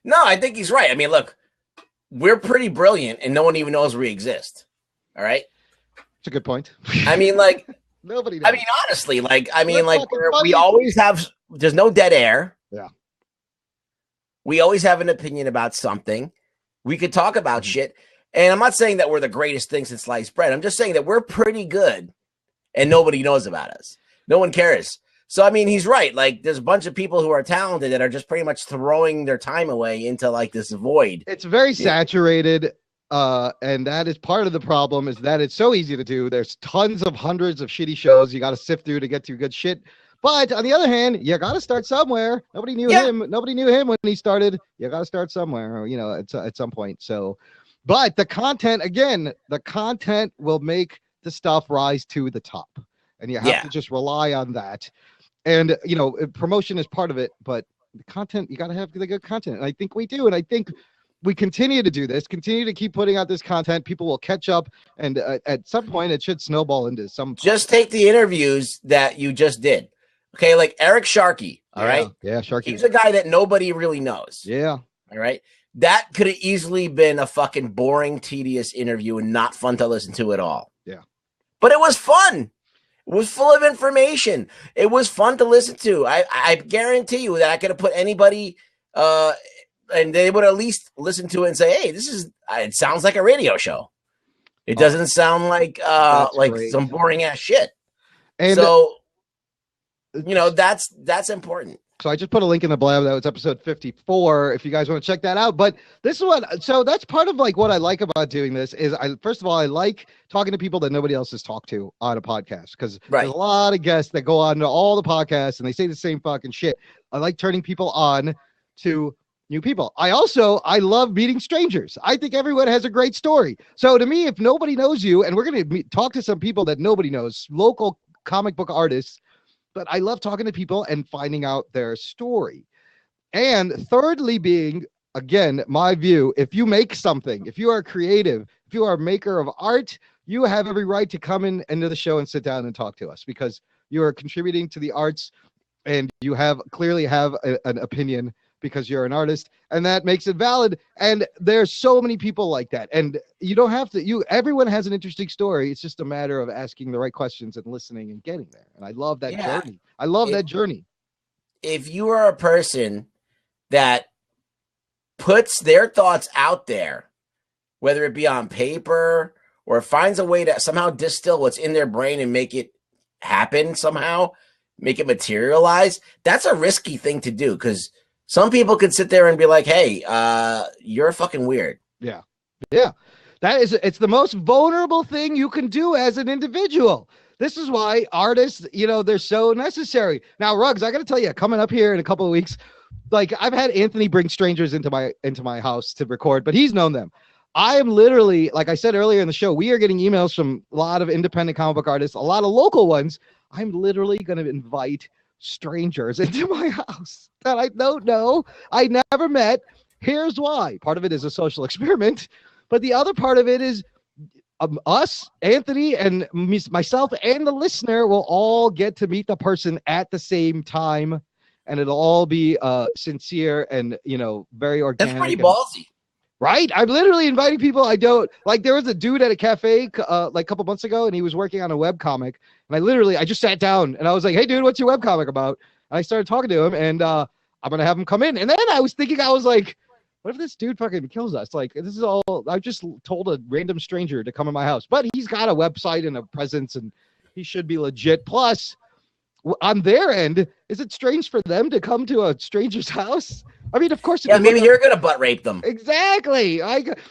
Speaker 4: No, I think he's right. I mean, look, we're pretty brilliant and no one even knows we exist. All right.
Speaker 1: It's a good point.
Speaker 4: I mean, like,
Speaker 1: nobody knows.
Speaker 4: I mean, honestly, like, we always have, there's no dead air.
Speaker 1: Yeah.
Speaker 4: We always have an opinion about something. We could talk about shit. And I'm not saying that we're the greatest thing since sliced bread. I'm just saying that we're pretty good and nobody knows about us. No one cares. So, I mean, he's right. Like, there's a bunch of people who are talented that are just pretty much throwing their time away into like this void.
Speaker 1: It's very saturated. And that is part of the problem is that it's so easy to do. There's tons of hundreds of shitty shows you got to sift through to get to good shit. But on the other hand, you got to start somewhere. Nobody knew him. Nobody knew him when he started. You got to start somewhere, you know, at some point. So, but the content, again, the content will make the stuff rise to the top. And you have to just rely on that. And, you know, promotion is part of it. But the content, you got to have the good content. And I think we do. And I think we continue to do this, continue to keep putting out this content. People will catch up. And at some point, it should snowball into some.
Speaker 4: Just take the interviews that you just did. Okay, like Eric Sharkey. All right.
Speaker 1: Yeah, Sharkey.
Speaker 4: He's a guy that nobody really knows.
Speaker 1: Yeah.
Speaker 4: All right. That could have easily been a fucking boring, tedious interview and not fun to listen to at all.
Speaker 1: Yeah.
Speaker 4: But it was fun. It was full of information. It was fun to listen to. I guarantee you that I could have put anybody and they would at least listen to it and say, hey, it sounds like a radio show. It doesn't sound like some boring ass shit. And so, you know, that's important.
Speaker 1: So I just put a link in the blab. That was episode 54. If you guys want to check that out. But this is so that's part of like what I like about doing this is first of all, I like talking to people that nobody else has talked to on a podcast because there's a lot of guests that go on to all the podcasts and they say the same fucking shit. I like turning people on to new people. I love meeting strangers. I think everyone has a great story. So to me, if nobody knows you, and we're going to talk to some people that nobody knows, local comic book artists, but I love talking to people and finding out their story. And thirdly being, again, my view, if you make something, if you are creative, if you are a maker of art, you have every right to come into the show and sit down and talk to us because you are contributing to the arts and you clearly have an opinion because you're an artist and that makes it valid. And there's so many people like that. And you don't have to, everyone has an interesting story. It's just a matter of asking the right questions and listening and getting there. And I love that journey. I love that journey.
Speaker 4: If you are a person that puts their thoughts out there, whether it be on paper or finds a way to somehow distill what's in their brain and make it happen somehow, make it materialize, that's a risky thing to do because some people could sit there and be like, hey, you're fucking weird.
Speaker 1: Yeah. Yeah. It's the most vulnerable thing you can do as an individual. This is why artists, they're so necessary. Now, Ruggs, I got to tell you, coming up here in a couple of weeks, like I've had Anthony bring strangers into my house to record, but he's known them. I am literally, like I said earlier in the show, we are getting emails from a lot of independent comic book artists, a lot of local ones. I'm literally going to invite strangers into my house that I don't know, I never met. Here's why. Part of it is a social experiment, but the other part of it is us, Anthony, and myself, and the listener will all get to meet the person at the same time, and it'll all be sincere and very organic.
Speaker 4: That's pretty ballsy.
Speaker 1: Right? I'm literally inviting people I don't like. There was a dude at a cafe like a couple months ago, and he was working on a web comic. And I just sat down and I was like, "Hey, dude, what's your web comic about?" And I started talking to him, and I'm gonna have him come in. And then I was like, "What if this dude fucking kills us? Like, this is all I just told a random stranger to come in my house." But he's got a website and a presence, and he should be legit. Plus, on their end, is it strange for them to come to a stranger's house? I mean, of course.
Speaker 4: Yeah, maybe you're gonna butt rape them.
Speaker 1: Exactly.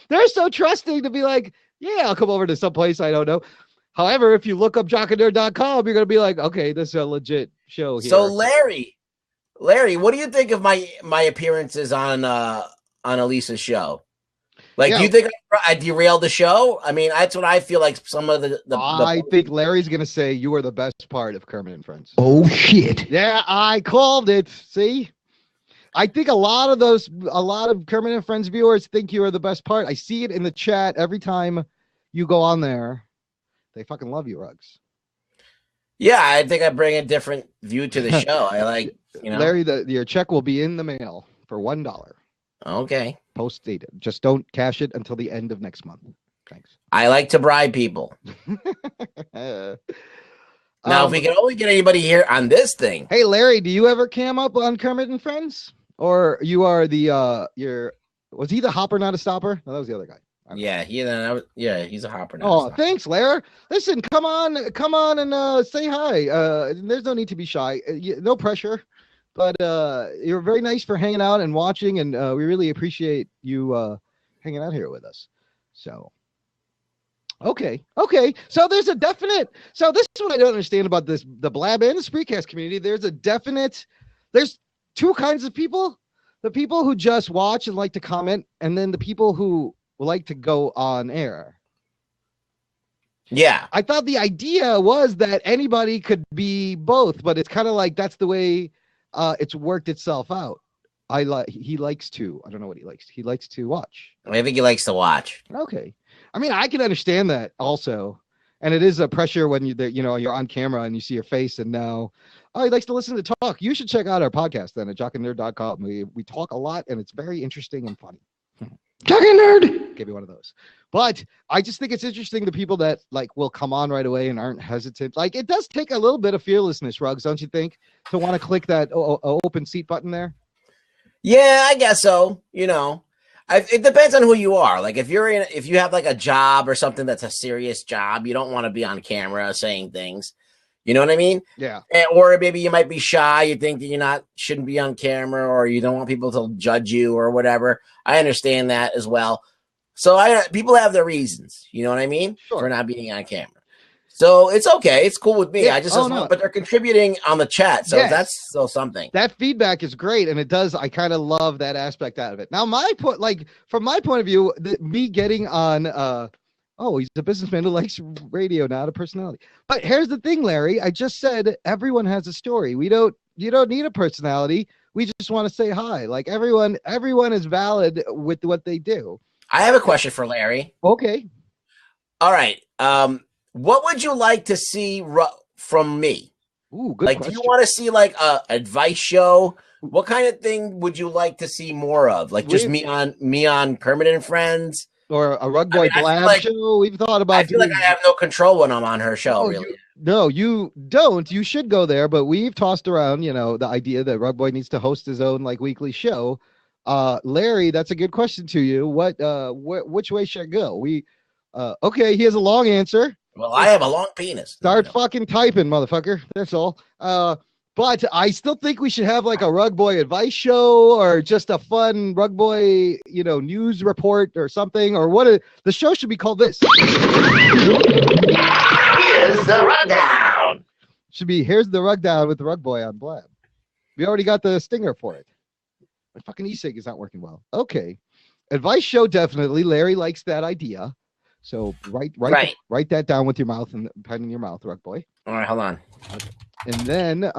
Speaker 1: They're so trusting to be like, yeah, I'll come over to some place I don't know. However, if you look up jockandnerd.com, you're gonna be like, okay, this is a legit show here.
Speaker 4: So Larry, what do you think of my appearances on Elisa's show? Like, do you think I derailed the show? I mean, that's what I feel like. Some of
Speaker 1: I think Larry's gonna say you are the best part of Kermit and Friends.
Speaker 2: Oh, shit.
Speaker 1: Yeah, I called it. See, I think a lot of Kermit and Friends viewers think you are the best part. I see it in the chat every time you go on there. They fucking love you, Ruggs.
Speaker 4: Yeah, I think I bring a different view to the show. I like,
Speaker 1: Larry, your check will be in the mail for $1.
Speaker 4: Okay.
Speaker 1: Post dated. Just don't cash it until the end of next month. Thanks.
Speaker 4: I like to bribe people. Now, if we can only get anybody here on this thing.
Speaker 1: Hey, Larry, do you ever cam up on Kermit and Friends? Or you are was he the hopper, not a stopper? No, that was the other guy.
Speaker 4: Yeah, he's a hopper now.
Speaker 1: Oh, thanks, Larry. Listen, come on and say hi. There's no need to be shy. No pressure. But you're very nice for hanging out and watching, and we really appreciate you hanging out here with us. So, okay. So there's a definite. So this is what I don't understand about the Blab and the Spreecast community. There's two kinds of people: the people who just watch and like to comment, and then the people who like to go on air.
Speaker 4: Yeah,
Speaker 1: I thought the idea was that anybody could be both, but it's kind of like that's the way. It's worked itself out. He likes to. I don't know what he likes. He likes to watch.
Speaker 4: I think he likes to watch.
Speaker 1: Okay. I mean, I can understand that also, and it is a pressure when you're on camera and you see your face, and now he likes to listen to talk. You should check out our podcast then at jockandnerd.com. We talk a lot, and it's very interesting and funny. Jock and Nerd. Give me one of those. But I just think it's interesting the people that will come on right away and aren't hesitant. Like, it does take a little bit of fearlessness, Ruggs, don't you think, to want to click that open seat button there?
Speaker 4: Yeah, I guess so. It depends on who you are. Like, if you have like a job or something that's a serious job, you don't want to be on camera saying things. You know what I mean?
Speaker 1: Yeah.
Speaker 4: Or maybe you might be shy. You think that shouldn't be on camera, or you don't want people to judge you or whatever. I understand that as well. So people have their reasons. You know what I mean?
Speaker 1: Sure.
Speaker 4: For not being on camera. So it's okay. It's cool with me.
Speaker 1: Yeah.
Speaker 4: But they're contributing on the chat. So that's still something.
Speaker 1: That feedback is great. And it does. I kind of love that aspect out of it. Now, from my point of view, me getting on, he's a businessman who likes radio, not a personality. But here's the thing, Larry. I just said everyone has a story. You don't need a personality. We just want to say hi. Like, everyone is valid with what they do.
Speaker 4: I have a question for Larry.
Speaker 1: Okay.
Speaker 4: All right. What would you like to see from me?
Speaker 1: Ooh, good question.
Speaker 4: Do you want to see like a advice show? What kind of thing would you like to see more of? Like just me on Kermit and Friends?
Speaker 1: Or a Rugboy Blab show? We've thought about.
Speaker 4: I feel like I have no control when I'm on her show, really.
Speaker 1: No, you don't. You should go there, but we've tossed around, the idea that Rugboy needs to host his own weekly show. Larry, that's a good question to you. Which way should I go? Okay, he has a long answer.
Speaker 4: Well, I have a long penis.
Speaker 1: Start fucking typing, motherfucker. That's all. But I still think we should have like a Rugboy advice show or just a fun Rugboy, news report or something. Or the show should be called this.
Speaker 4: Here's the rundown.
Speaker 1: Should be Here's the Rugdown with the Rugboy on Blab. We already got the stinger for it. My fucking e-cig is not working well. Okay. Advice show, definitely. Larry likes that idea. So write that down with your mouth and pen in your mouth, Rugboy.
Speaker 4: All right, hold on.
Speaker 1: And then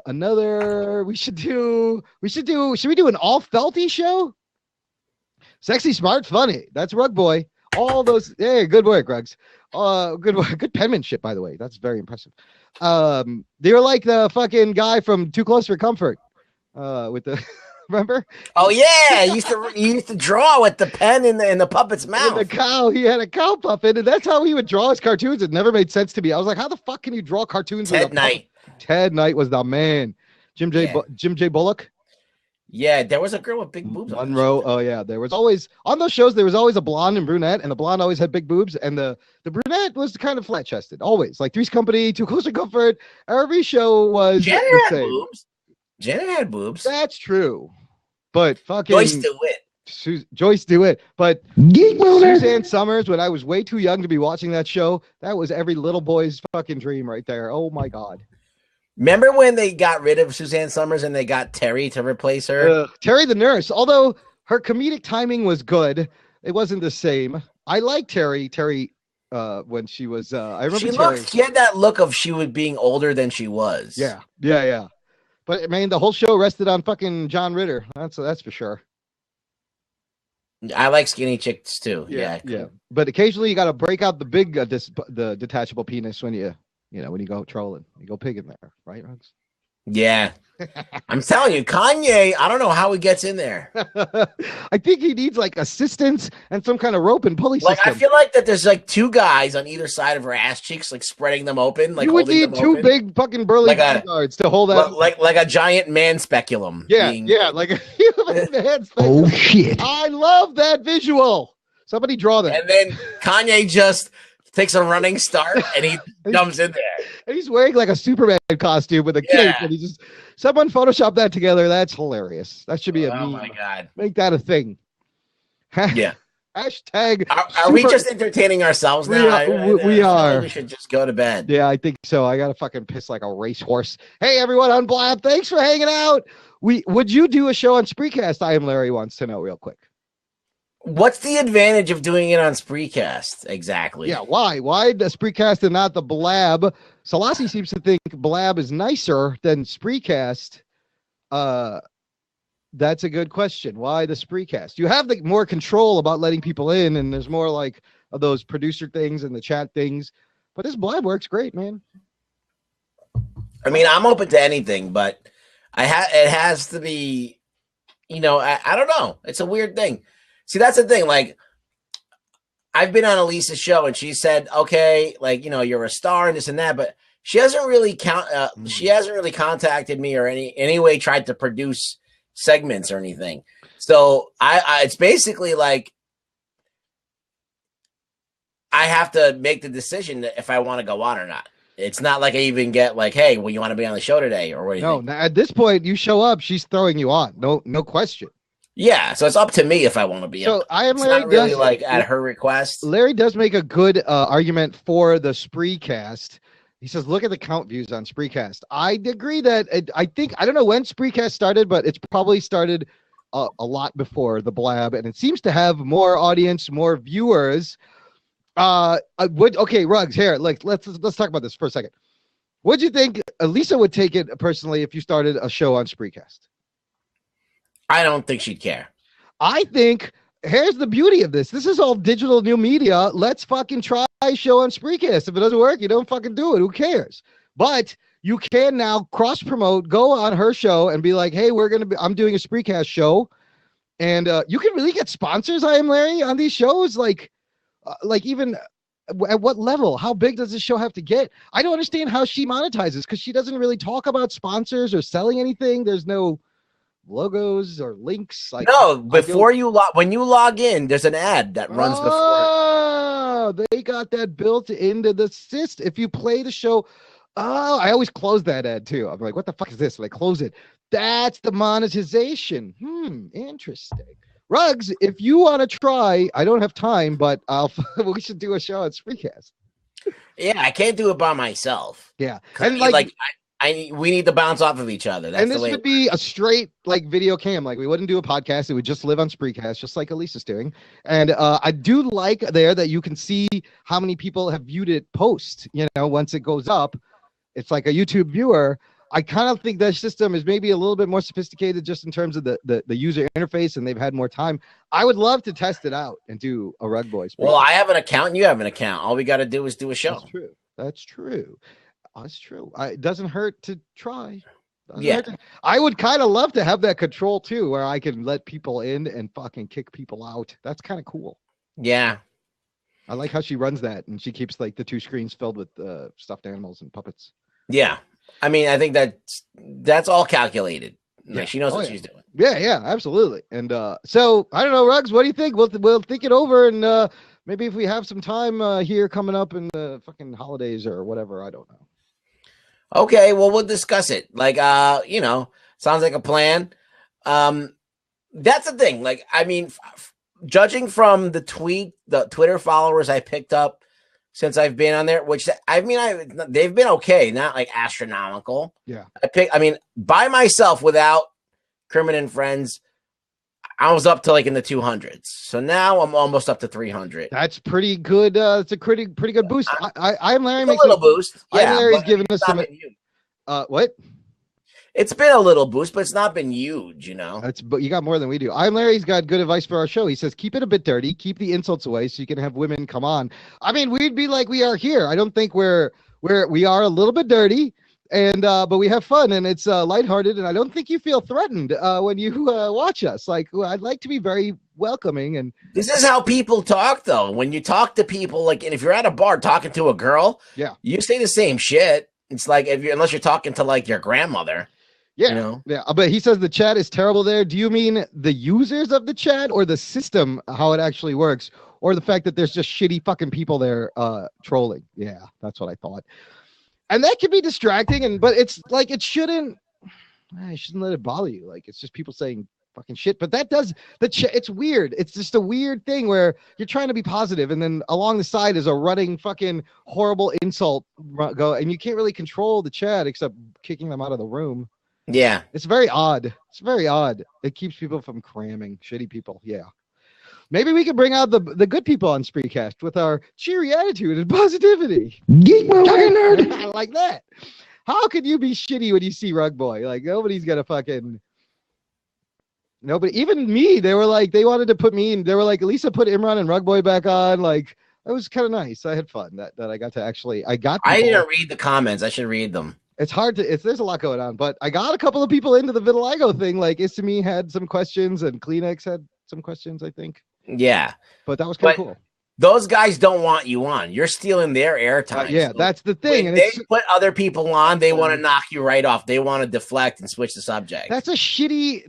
Speaker 1: another should we do an all felty show? Sexy, smart, funny. That's Rugboy. All those, hey, good work, Rugs. Good work. Good penmanship, by the way. That's very impressive. They were like the fucking guy from Too Close for Comfort. With the remember?
Speaker 4: Oh yeah, you used to draw with the pen in the puppet's mouth.
Speaker 1: And the cow, he had a cow puppet, and that's how he would draw his cartoons. It never made sense to me. I was like, how the fuck can you draw cartoons?
Speaker 4: Ted Knight.
Speaker 1: Ted Knight was the man. Jim J. Bullock.
Speaker 4: Yeah, there was a girl with big boobs.
Speaker 1: Monroe. Oh yeah, there was always on those shows. There was always a blonde and brunette, and the blonde always had big boobs, and the brunette was kind of flat chested. Always like Three's Company, Too Close for Comfort. Every show was
Speaker 4: Janet
Speaker 1: the
Speaker 4: had
Speaker 1: same.
Speaker 4: boobs. Janet had boobs.
Speaker 1: That's true, but fucking
Speaker 4: Joyce DeWitt.
Speaker 1: Joyce DeWitt. But Suzanne Summers, when I was way too young to be watching that show, that was every little boy's fucking dream right there. Oh my god.
Speaker 4: Remember when they got rid of Suzanne Summers and they got Terry to replace her?
Speaker 1: Terry the nurse. Although her comedic timing was good, it wasn't the same. I like Terry. When she was, I remember
Speaker 4: She had that look of she was being older than she was.
Speaker 1: Yeah. But man, the whole show rested on fucking John Ritter. That's for sure.
Speaker 4: I like skinny chicks too. Yeah.
Speaker 1: But occasionally you got to break out the big, the detachable penis when you go trolling. You go pig in there, right, Rugs?
Speaker 4: Yeah. I'm telling you, Kanye, I don't know how he gets in there.
Speaker 1: I think he needs like assistance and some kind of rope and pulley system.
Speaker 4: I feel like that there's like two guys on either side of her ass cheeks, like spreading them open. Like
Speaker 1: you would need two big fucking burly guards to hold that.
Speaker 4: Like a giant man speculum.
Speaker 1: Like a human man speculum.
Speaker 2: Oh shit!
Speaker 1: I love that visual. Somebody draw that.
Speaker 4: And then Kanye just takes a running start and he jumps in there.
Speaker 1: And he's wearing like a Superman costume with a cape, and someone Photoshop that together. That's hilarious. That should be a meme.
Speaker 4: Oh my god!
Speaker 1: Make that a thing.
Speaker 4: Yeah.
Speaker 1: Hashtag.
Speaker 4: Are we just entertaining ourselves now?
Speaker 1: We are.
Speaker 4: Like we should just go to bed.
Speaker 1: Yeah, I think so. I gotta fucking piss like a racehorse. Hey, everyone on Blab, thanks for hanging out. Would you do a show on Spreecast? I Am Larry wants to know real quick.
Speaker 4: What's the advantage of doing it on Spreecast exactly?
Speaker 1: Yeah, why? Why the Spreecast and not the Blab? Selassie seems to think Blab is nicer than Spreecast. That's a good question. Why the Spreecast? You have the more control about letting people in, and there's more like of those producer things and the chat things. But this Blab works great, man.
Speaker 4: I mean, I'm open to anything, but it has to be, I don't know. It's a weird thing. See, that's the thing. Like, I've been on Elisa's show, and she said, "Okay, like you're a star and this and that," but she hasn't really contacted me or any way tried to produce segments or anything. So I it's basically like I have to make the decision if I want to go on or not. It's not like I even get like, "Hey, well, you want to be on the show today?" or what do you think?
Speaker 1: No, at this point, you show up, she's throwing you on. No question.
Speaker 4: Yeah, so it's up to me if I want to be on.
Speaker 1: I am
Speaker 4: it's not really like at her request.
Speaker 1: Larry does make a good argument for the Spreecast. He says, look at the count views on Spreecast. I agree that I don't know when Spreecast started, but it's probably started a lot before the Blab, and it seems to have more audience, more viewers. Okay, Ruggs, here, let's talk about this for a second. What do you think Lisa would take it personally if you started a show on Spreecast?
Speaker 4: I don't think she'd care.
Speaker 1: I think here's the beauty of this. This is all digital new media. Let's fucking try a show on Spreecast. If it doesn't work, you don't fucking do it. Who cares? But you can now cross promote, go on her show and be like, hey, I'm doing a Spreecast show. And you can really get sponsors, I Am Larry, on these shows. Like even at what level? How big does this show have to get? I don't understand how she monetizes because she doesn't really talk about sponsors or selling anything. There's no logos or links. Like,
Speaker 4: no, when you log in, there's an ad that runs before.
Speaker 1: Oh, they got that built into the system. If you play the show, Oh, I always close that ad too. I'm like, what the fuck is this? And I close it. That's the monetization. Interesting. Rugs, if you want to try, I don't have time, but we should do a show at Spreecast.
Speaker 4: Yeah, I can't do it by myself.
Speaker 1: Yeah.
Speaker 4: 'Cause
Speaker 1: And like
Speaker 4: we need to bounce off of each other. That's
Speaker 1: and
Speaker 4: the
Speaker 1: this
Speaker 4: way.
Speaker 1: would be a straight like video cam. Like we wouldn't do a podcast. It would just live on Spreecast, just like Elisa's doing. And I do like there that you can see how many people have viewed it post, once it goes up. It's like a YouTube viewer. I kind of think that system is maybe a little bit more sophisticated just in terms of the user interface, and they've had more time. I would love to test it out and do a Rugboy.
Speaker 4: Well, I have an account and you have an account. All we got to do is do a show.
Speaker 1: That's true. That's true. That's true. It doesn't hurt to try.
Speaker 4: Yeah.
Speaker 1: I would kind of love to have that control too, where I can let people in and fucking kick people out. That's kind of cool.
Speaker 4: Yeah.
Speaker 1: I like how she runs that, and she keeps like the two screens filled with stuffed animals and puppets.
Speaker 4: Yeah. I mean, I think that's all calculated. Like, she knows what she's doing.
Speaker 1: Yeah, absolutely. And so I don't know, Ruggs, what do you think? We'll think it over, and maybe if we have some time here coming up in the fucking holidays or whatever, I don't know.
Speaker 4: Okay, well, we'll discuss it. Like, sounds like a plan. That's the thing. Like, I mean, judging from the Twitter followers I picked up since I've been on there, which they've been okay, not like astronomical.
Speaker 1: Yeah.
Speaker 4: By myself without Kermit and friends, I was up to like in the 200s. So now I'm almost up to 300.
Speaker 1: That's pretty good. It's a pretty good boost. I'm Larry.
Speaker 4: It's a little boost. Yeah,
Speaker 1: Larry's giving us some. What?
Speaker 4: It's been a little boost, but it's not been huge,
Speaker 1: But you got more than we do. I'm Larry's got good advice for our show. He says, keep it a bit dirty, keep the insults away so you can have women come on. I mean, we'd be like we are here. I don't think we are a little bit dirty, and but we have fun and it's lighthearted, and I don't think you feel threatened when you watch us. Like, I'd like to be very welcoming. And
Speaker 4: this is how people talk, though. When you talk to people, like, and if you're at a bar talking to a girl,
Speaker 1: yeah,
Speaker 4: you say the same shit. It's like unless you're talking to like your grandmother.
Speaker 1: Yeah, yeah. But he says the chat is terrible there. Do you mean the users of the chat or the system, how it actually works, or the fact that there's just shitty fucking people there trolling? Yeah, that's what I thought. And that can be distracting, but it's like I shouldn't let it bother you. Like, it's just people saying fucking shit. But that does it's weird. It's just a weird thing where you're trying to be positive, and then along the side is a running fucking horrible insult go, and you can't really control the chat except kicking them out of the room.
Speaker 4: Yeah.
Speaker 1: It's very odd. It's very odd. It keeps people from cramming. Shitty people. Yeah. Maybe we could bring out the good people on Spreecast with our cheery attitude and positivity. Geek nerd. I like that. How could you be shitty when you see Rugboy? Like, nobody's gonna fucking nobody. Even me. They were like, they wanted to put me in. They were like, Lisa, put Imran and Rugboy back on. Like, it was kind of nice. I had fun. That I got to actually. I didn't
Speaker 4: read the comments. I should read them.
Speaker 1: It's hard to. There's a lot going on, but I got a couple of people into the vitiligo thing. Like Isami had some questions, and Kleenex had some questions, I think.
Speaker 4: Yeah,
Speaker 1: but that was kind of cool.
Speaker 4: Those guys don't want you on. You're stealing their airtime.
Speaker 1: Yeah, that's the thing.
Speaker 4: When they put other people on, they want to knock you right off. They want to deflect and switch the subject.
Speaker 1: That's a shitty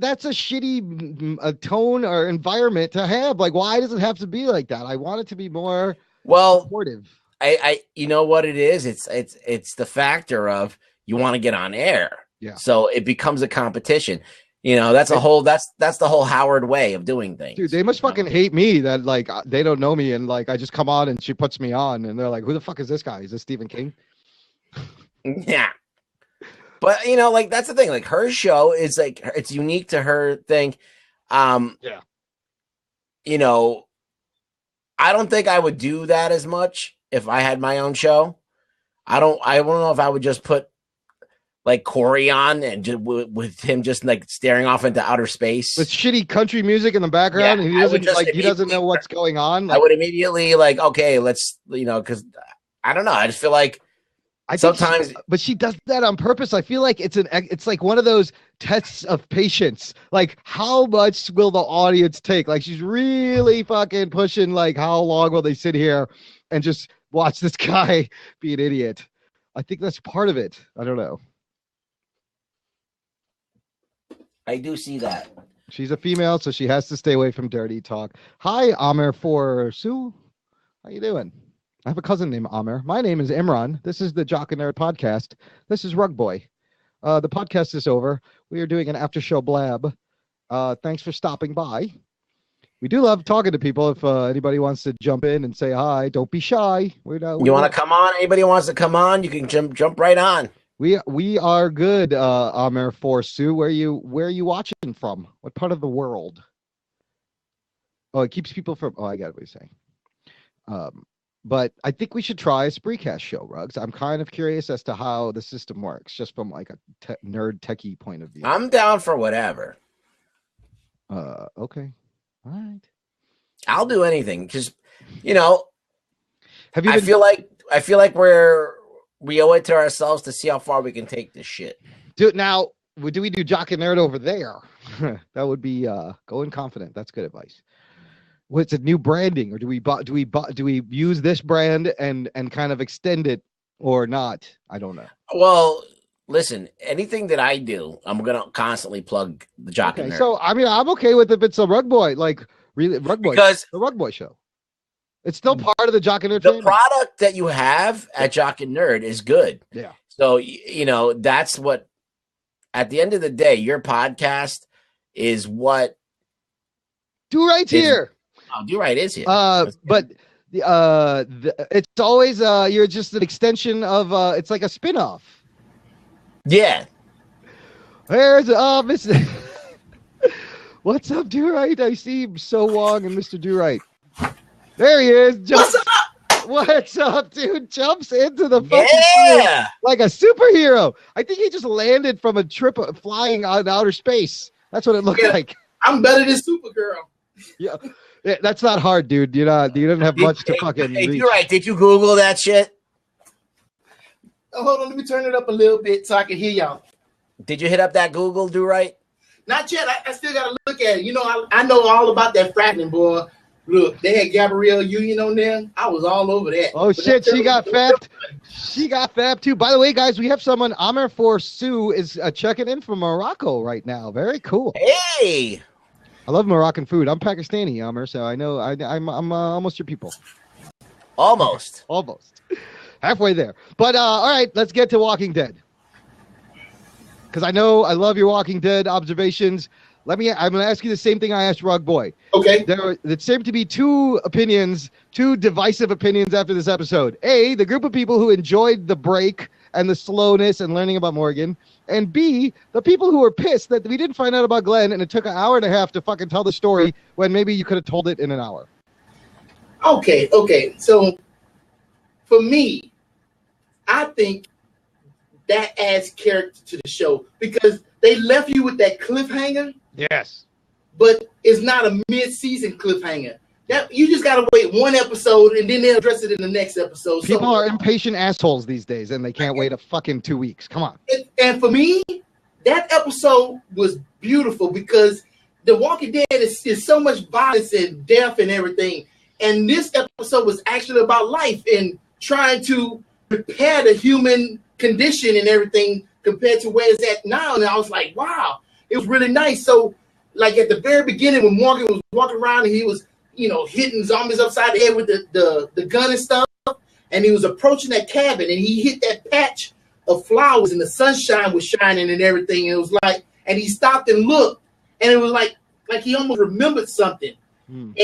Speaker 1: tone or environment to have. Like, why does it have to be like that? I want it to be more supportive.
Speaker 4: I you know what it is? It's the factor of you want to get on air.
Speaker 1: Yeah.
Speaker 4: So it becomes a competition. That's the whole Howard way of doing things.
Speaker 1: Dude, they must fucking hate me that like they don't know me and like I just come on and she puts me on and they're like, who the fuck is this guy? Is this Stephen King?
Speaker 4: Yeah. But like that's the thing. Like her show is like it's unique to her thing.
Speaker 1: Yeah.
Speaker 4: I don't think I would do that as much if I had my own show. I don't know if I would just put like Corey on and just with him just like staring off into outer space
Speaker 1: with shitty country music in the background.
Speaker 4: Yeah,
Speaker 1: and he doesn't know what's going on.
Speaker 4: I would immediately like, okay, let's, because I don't know. I just feel like sometimes,
Speaker 1: but she does that on purpose. I feel like it's like one of those tests of patience. Like, how much will the audience take? Like, she's really fucking pushing. Like, how long will they sit here and just watch this guy be an idiot? I think that's part of it. I don't know.
Speaker 4: I do see that.
Speaker 1: She's a female, so she has to stay away from dirty talk. Hi, Amir for Sue. How you doing? I have a cousin named Amir. My name is Imran. This is the Jock and Nerd podcast. This is Rugboy. The podcast is over. We are doing an after show blab. Thanks for stopping by. We do love talking to people. If anybody wants to jump in and say hi, don't be shy.
Speaker 4: You want to come on? Anybody wants to come on? You can jump right on.
Speaker 1: We are good, Amir Forsu. Where you watching from? What part of the world? Oh, it keeps people from. Oh, I got what you're saying. But I think we should try a Spreecast show, Ruggs. I'm kind of curious as to how the system works, just from like a nerd techie point of view.
Speaker 4: I'm down for whatever.
Speaker 1: Okay, all right.
Speaker 4: I'll do anything. Just you know,
Speaker 1: have you?
Speaker 4: I feel like we owe it to ourselves to see how far we can take this shit.
Speaker 1: Do we do Jock and Nerd over there? That would be going confident. That's good advice. What's it, new branding, or do we use this brand and kind of extend it or not? I don't know.
Speaker 4: Well, listen, anything that I do, I'm gonna constantly plug the Jock and Nerd.
Speaker 1: So I mean, I'm okay with if it's a Rugboy, like really Rugboy, because the Rugboy show. It's still part of the Jock and Nerd.
Speaker 4: The product that you have at Jock and Nerd is good.
Speaker 1: Yeah.
Speaker 4: So that's what. At the end of the day, your podcast is what.
Speaker 1: Do right here.
Speaker 4: Oh, Do Right is here.
Speaker 1: But it's always you're just an extension of it's like a spin-off.
Speaker 4: Yeah.
Speaker 1: There's Mr. What's up, Do Right? I see So Wong and Mr. Do Right. There he is.
Speaker 8: What's up?
Speaker 1: What's up, dude? Jumps into the fucking like a superhero. I think he just landed from a trip flying out in outer space. That's what it looked like.
Speaker 8: I'm better than Supergirl.
Speaker 1: Yeah. Yeah, that's not hard, dude. You don't have much to fucking.
Speaker 4: Hey, you're right. Did you Google that shit?
Speaker 8: Oh, hold on, let me turn it up a little bit so I can hear y'all.
Speaker 4: Did you hit up that Google Do Right?
Speaker 8: Not yet. I still gotta look at it. I know all about that fracking, boy. Look, they had Gabrielle Union on there. I was all over that.
Speaker 1: Oh shit, she got fapped. She got fapped too. By the way, guys, we have someone. Amir Forsu is checking in from Morocco right now. Very cool.
Speaker 4: Hey.
Speaker 1: I love Moroccan food. I'm Pakistani, Amir, so I know I'm almost your people.
Speaker 4: Almost.
Speaker 1: Halfway there. But all right, let's get to Walking Dead. Because I know I love your Walking Dead observations. I'm going to ask you the same thing I asked Rugboy.
Speaker 8: Okay.
Speaker 1: There seemed to be two divisive opinions after this episode. A, the group of people who enjoyed the break and the slowness and learning about Morgan. And B, the people who were pissed that we didn't find out about Glenn and it took an hour and a half to fucking tell the story when maybe you could have told it in an hour.
Speaker 8: Okay. So for me, I think that adds character to the show because they left you with that cliffhanger.
Speaker 1: Yes.
Speaker 8: But it's not a mid-season cliffhanger. That you just gotta wait one episode and then they'll address it in the next episode.
Speaker 1: People are impatient assholes these days and they can't wait a fucking 2 weeks. Come on.
Speaker 8: And for me, that episode was beautiful because The Walking Dead is so much violence and death and everything. And this episode was actually about life and trying to repair the human condition and everything compared to where it's at now. And I was like, wow, it was really nice. So like at the very beginning when Morgan was walking around and he was, hitting zombies upside the head with the gun and stuff, and he was approaching that cabin and he hit that patch of flowers and the sunshine was shining and everything. And it was like, and he stopped and looked and it was like he almost remembered something. And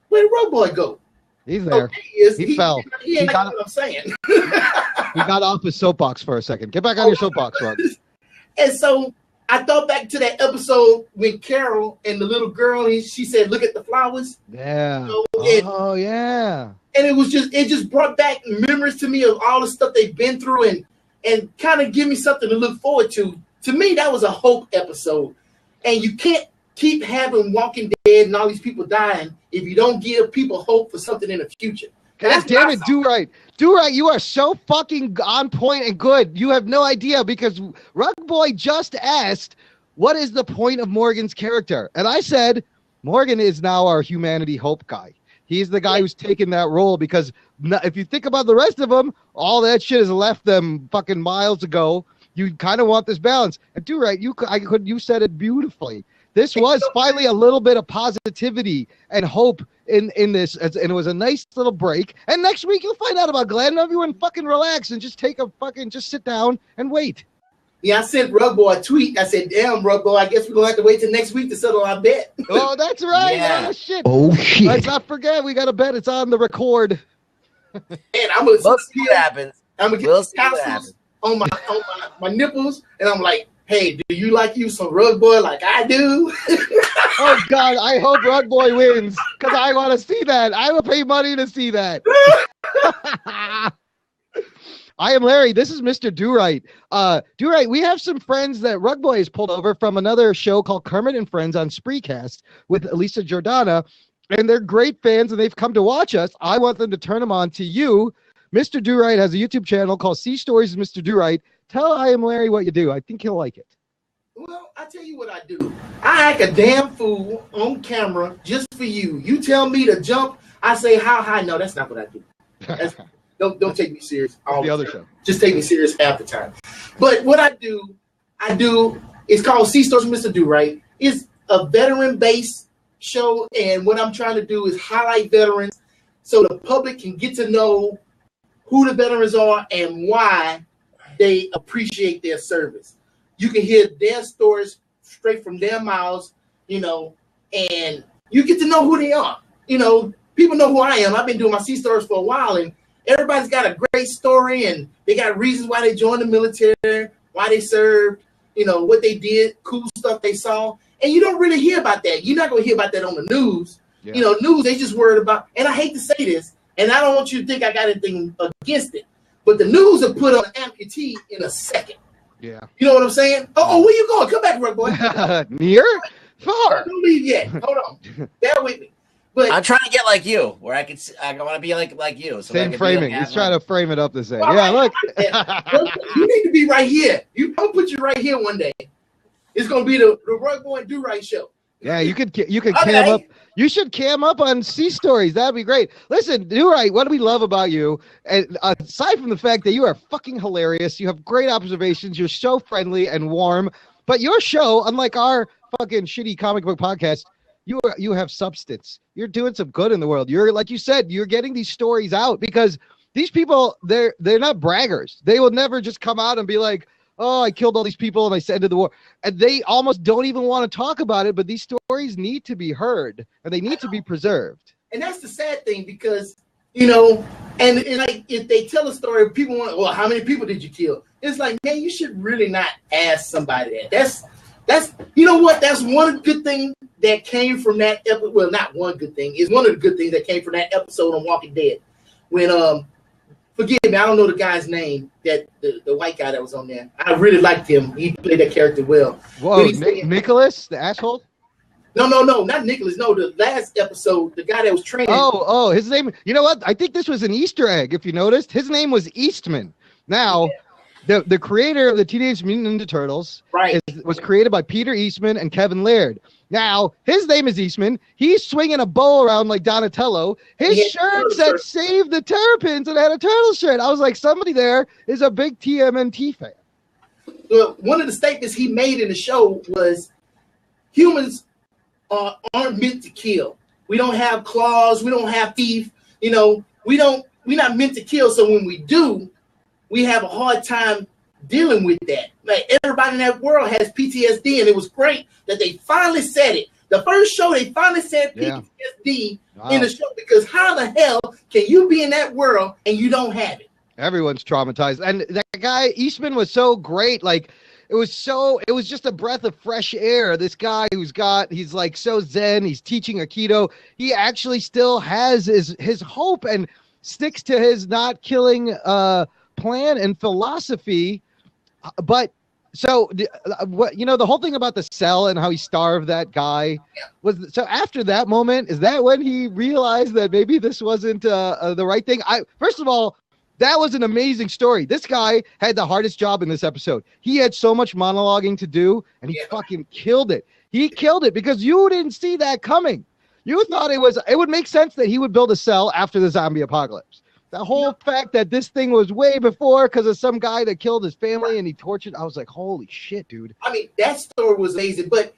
Speaker 8: where did Rugboy go?
Speaker 1: He's there. He fell.
Speaker 8: He ain't like what I'm saying.
Speaker 1: He got off his soapbox for a second. Get back on your soapbox, Rug.
Speaker 8: And so I thought back to that episode when Carol and the little girl, she said, "Look at the flowers."
Speaker 1: Yeah. Yeah.
Speaker 8: And it just brought back memories to me of all the stuff they've been through and kind of give me something to look forward to. To me, that was a hope episode. And you can't keep having Walking Dead and all these people dying if you don't give people hope for something in the future.
Speaker 1: God damn it, Do Right. Do Right, you are so fucking on point and good. You have no idea because Rugboy just asked, what is the point of Morgan's character? And I said, Morgan is now our humanity hope guy. He's the guy who's taken that role because if you think about the rest of them, all that shit has left them fucking miles ago. You kind of want this balance. And Do Right, you said it beautifully. This was finally a little bit of positivity and hope in this, and it was a nice little break. And next week you'll find out about Glenn. Everyone fucking relax and just just sit down and wait.
Speaker 8: Yeah, I sent Rugboy a tweet. I said, "Damn, Rugboy, I guess we're gonna have to wait till next week to settle our bet."
Speaker 1: Oh, that's right.
Speaker 4: Yeah.
Speaker 1: Oh shit.
Speaker 6: Oh shit!
Speaker 1: Let's not forget, we got a bet. It's on the record.
Speaker 8: And I'm gonna
Speaker 4: We'll see what happens.
Speaker 8: I'm gonna get
Speaker 4: We'll see what
Speaker 8: tassels
Speaker 4: happens.
Speaker 8: on my nipples, and I'm like, "Hey, do you like you some Rugboy like I do?"
Speaker 1: Oh God, I hope Rugboy wins because I want to see that. I will pay money to see that. I am Larry. This is Mr. Do-Right. Do-Right, we have some friends that Rugboy has pulled over from another show called Kermit and Friends on Spreecast with Elisa Jordana, and they're great fans, and they've come to watch us. I want them to turn them on to you. Mr. Do-Right has a YouTube channel called C Stories with Mr. Do-Right. Tell I am Larry what you do. I think he'll like it.
Speaker 8: Well, I tell you what I do. I act a damn fool on camera just for you. You tell me to jump, I say how high. No, that's not what I do. Don't take me serious.
Speaker 1: That's the other show.
Speaker 8: Just take me serious half the time. But what I do, it's called C Stories with Mr. Do-Right. It's a veteran-based show, and what I'm trying to do is highlight veterans so the public can get to know who the veterans are and why they appreciate their service. You can hear their stories straight from their mouths, and you get to know who they are. People know who I am. I've been doing my C Stories for a while, and everybody's got a great story, and they got reasons why they joined the military, why they served, what they did, cool stuff they saw. And you don't really hear about that. You're not going to hear about that on the news. Yeah. News, they just worried about, and I hate to say this, and I don't want you to think I got anything against it, but the news will put on an amputee in a second.
Speaker 1: Yeah.
Speaker 8: You know what I'm saying? Oh, where you going? Come back, Rugboy.
Speaker 1: Near? Far?
Speaker 8: Don't leave yet. Hold on. Bear with me. But
Speaker 4: I'm trying to get like you, where I want to be like you. So
Speaker 1: same framing. He's trying to frame it up the same.
Speaker 8: Well,
Speaker 1: yeah, look.
Speaker 8: You need to be right here. I'll put you right here one day. It's gonna be the Rugboy and Do-Right show.
Speaker 1: Yeah, you could
Speaker 8: Okay.
Speaker 1: cam up. You should cam up on C Stories. That'd be great. Listen, Do-Right, what do we love about you? And aside from the fact that you are fucking hilarious, you have great observations, you're so friendly and warm. But your show, unlike our fucking shitty comic book podcast, you have substance. You're doing some good in the world. You're, like you said, you're getting these stories out because these people, they're not braggers. They will never just come out and be like, oh, I killed all these people and I ended the war. And they almost don't even want to talk about it, but these stories need to be heard and they need to be preserved.
Speaker 8: And that's the sad thing because, and like if they tell a story, people want, well, how many people did you kill? It's like, man, you should really not ask somebody that. That's you know what? That's one good thing that came from that episode. Well, not one good thing. It's one of the good things that came from that episode on Walking Dead. When forgive me, I don't know the guy's name, that the white guy that was on there. I really liked him. He played that character well.
Speaker 1: Whoa, Nicholas, the asshole?
Speaker 8: No, not Nicholas. No, the last episode, the guy that was training.
Speaker 1: Oh, his name. You know what? I think this was an Easter egg, if you noticed. His name was Eastman. Now, the creator of the Teenage Mutant Ninja Turtles was created by Peter Eastman and Kevin Laird. Now, his name is Eastman. He's swinging a bow around like Donatello. His shirt said Save the Terrapins and had a turtle shirt. I was like, somebody there is a big TMNT fan.
Speaker 8: Well, one of the statements he made in the show was humans aren't meant to kill. We don't have claws. We don't have teeth. We're not meant to kill. So when we do, we have a hard time dealing with that. Like everybody in that world has PTSD, and it was great that they finally said it. The first show, they finally said PTSD in the show, because how the hell can you be in that world and you don't have it?
Speaker 1: Everyone's traumatized. And that guy, Eastman, was so great. Like, it was just a breath of fresh air. This guy he's like so zen. He's teaching Aikido. He actually still has his hope and sticks to his not killing plan and philosophy. But so the whole thing about the cell and how he starved that guy was, so after that moment, is that when he realized that maybe this wasn't the right thing? First of all, that was an amazing story. This guy had the hardest job in this episode. He had so much monologuing to do, and he fucking killed it. He killed it because you didn't see that coming. You thought it would make sense that he would build a cell after the zombie apocalypse. The whole fact that this thing was way before because of some guy that killed his family and he tortured, I was like, holy shit, dude.
Speaker 8: I mean, that story was amazing. But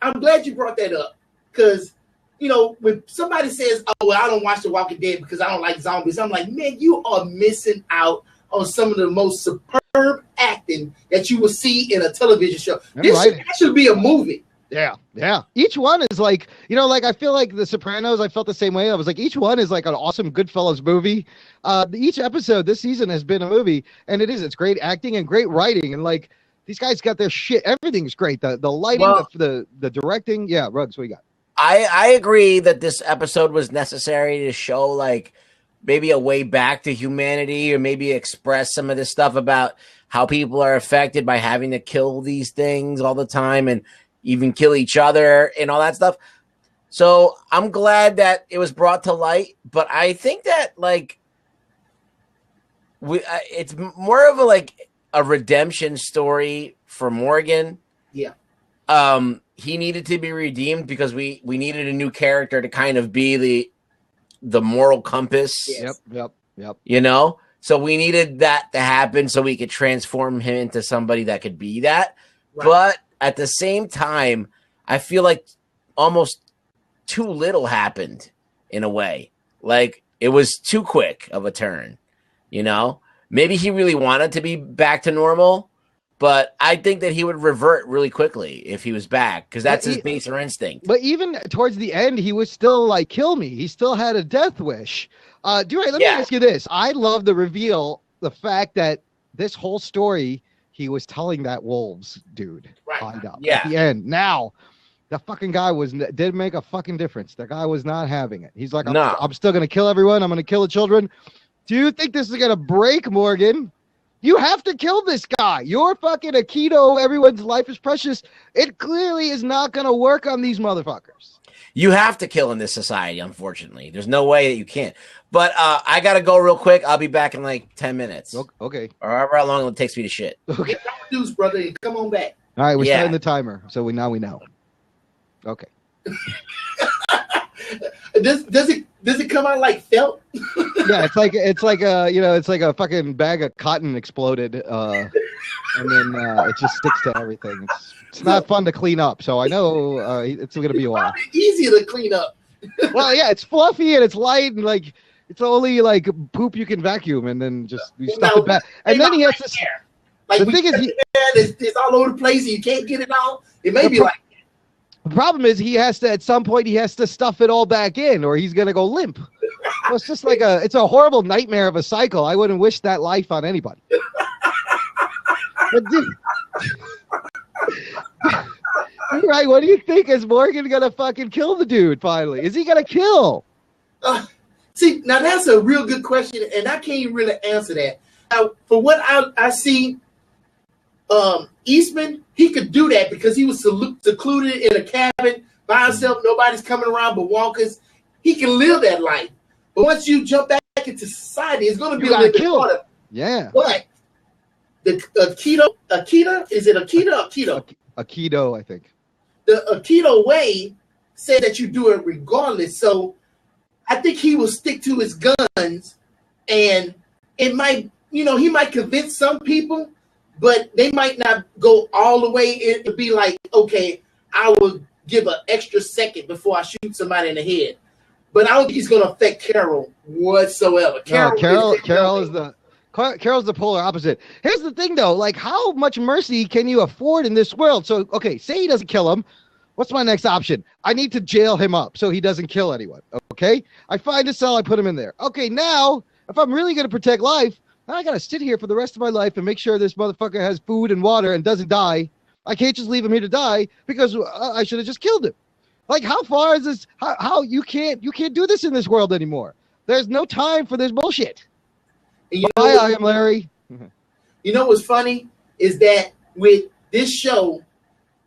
Speaker 8: I'm glad you brought that up, because you know, when somebody says, "Oh, well, I don't watch The Walking Dead because I don't like zombies," I'm like, man, you are missing out on some of the most superb acting that you will see in a television show. This should be a movie.
Speaker 1: Yeah. Each one is like, you know, like I feel like The Sopranos, I felt the same way. I was like, each one is like an awesome Goodfellas movie. Each episode this season has been a movie, and it's great acting and great writing, and like these guys got their shit. Everything's great. The lighting, the directing. Yeah, Ruggs, what you got?
Speaker 4: I agree that this episode was necessary to show like maybe a way back to humanity, or maybe express some of this stuff about how people are affected by having to kill these things all the time and even kill each other and all that stuff. So I'm glad that it was brought to light, but I think that like it's more of a redemption story for Morgan.
Speaker 8: Yeah.
Speaker 4: He needed to be redeemed because we needed a new character to kind of be the moral compass.
Speaker 8: Yes.
Speaker 1: Yep.
Speaker 4: You know? So we needed that to happen so we could transform him into somebody that could be that. Right. But at the same time, I feel like almost too little happened in a way. Like it was too quick of a turn, you know? Maybe he really wanted to be back to normal, but I think that he would revert really quickly if he was back, because that's his baser instinct.
Speaker 1: But even towards the end, he was still like, kill me. He still had a death wish. Let me ask you this. I love the reveal, the fact that this whole story, he was telling that wolves dude.
Speaker 8: Right.
Speaker 1: At the end. Now, the fucking guy didn't make a fucking difference. The guy was not having it. He's like, I'm still going to kill everyone. I'm going to kill the children. Do you think this is going to break Morgan? You have to kill this guy. You're fucking Aikido. Everyone's life is precious. It clearly is not going to work on these motherfuckers.
Speaker 4: You have to kill in this society, unfortunately. There's no way that you can't. But I got to go real quick. I'll be back in like 10 minutes.
Speaker 1: Okay.
Speaker 4: Or however long it takes me to shit.
Speaker 8: Okay. News, brother. Come on back.
Speaker 1: All right, we're starting the timer. So we know. Okay.
Speaker 8: Does it come out like felt?
Speaker 1: Yeah, it's like a fucking bag of cotton exploded, and then it just sticks to everything. It's not fun to clean up, so I know it's going to be a while.
Speaker 8: Easy to clean up.
Speaker 1: Well, yeah, it's fluffy and it's light and like it's only like poop you can vacuum, and then just you stuff it back. And then he has to.
Speaker 8: Like
Speaker 1: the thing is,
Speaker 8: it's all over the place and you can't get it out. It may be like.
Speaker 1: The problem is at some point he has to stuff it all back in, or he's gonna go limp. So it's just like it's a horrible nightmare of a cycle. I wouldn't wish that life on anybody. Right? What do you think? Is Morgan gonna fucking kill the dude finally? Is he gonna kill?
Speaker 8: See, now that's a real good question, and I can't really answer that. Now, for what I see, Eastman, he could do that because he was secluded in a cabin by himself. Nobody's coming around but walkers. He can live that life. But once you jump back into society, it's going to be a little bit harder.
Speaker 1: Yeah.
Speaker 8: But the Aikido, is it Aikido or Keto?
Speaker 1: Aikido, I think.
Speaker 8: The Aikido way said that you do it regardless. So I think he will stick to his guns, and it might, he might convince some people, but they might not go all the way in to be like, okay, I will give an extra second before I shoot somebody in the head. But I don't think he's going to affect Carol whatsoever.
Speaker 1: Carol's the polar opposite. Here's the thing, though. Like, how much mercy can you afford in this world? So, okay, say he doesn't kill him. What's my next option? I need to jail him up so he doesn't kill anyone. Okay? I find a cell. I put him in there. Okay, now, if I'm really going to protect life, I got to sit here for the rest of my life and make sure this motherfucker has food and water and doesn't die. I can't just leave him here to die because I should have just killed him. Like, how far is this? How you can't do this in this world anymore. There's no time for this bullshit. Bye, I am Larry.
Speaker 8: You know what's funny is that with this show,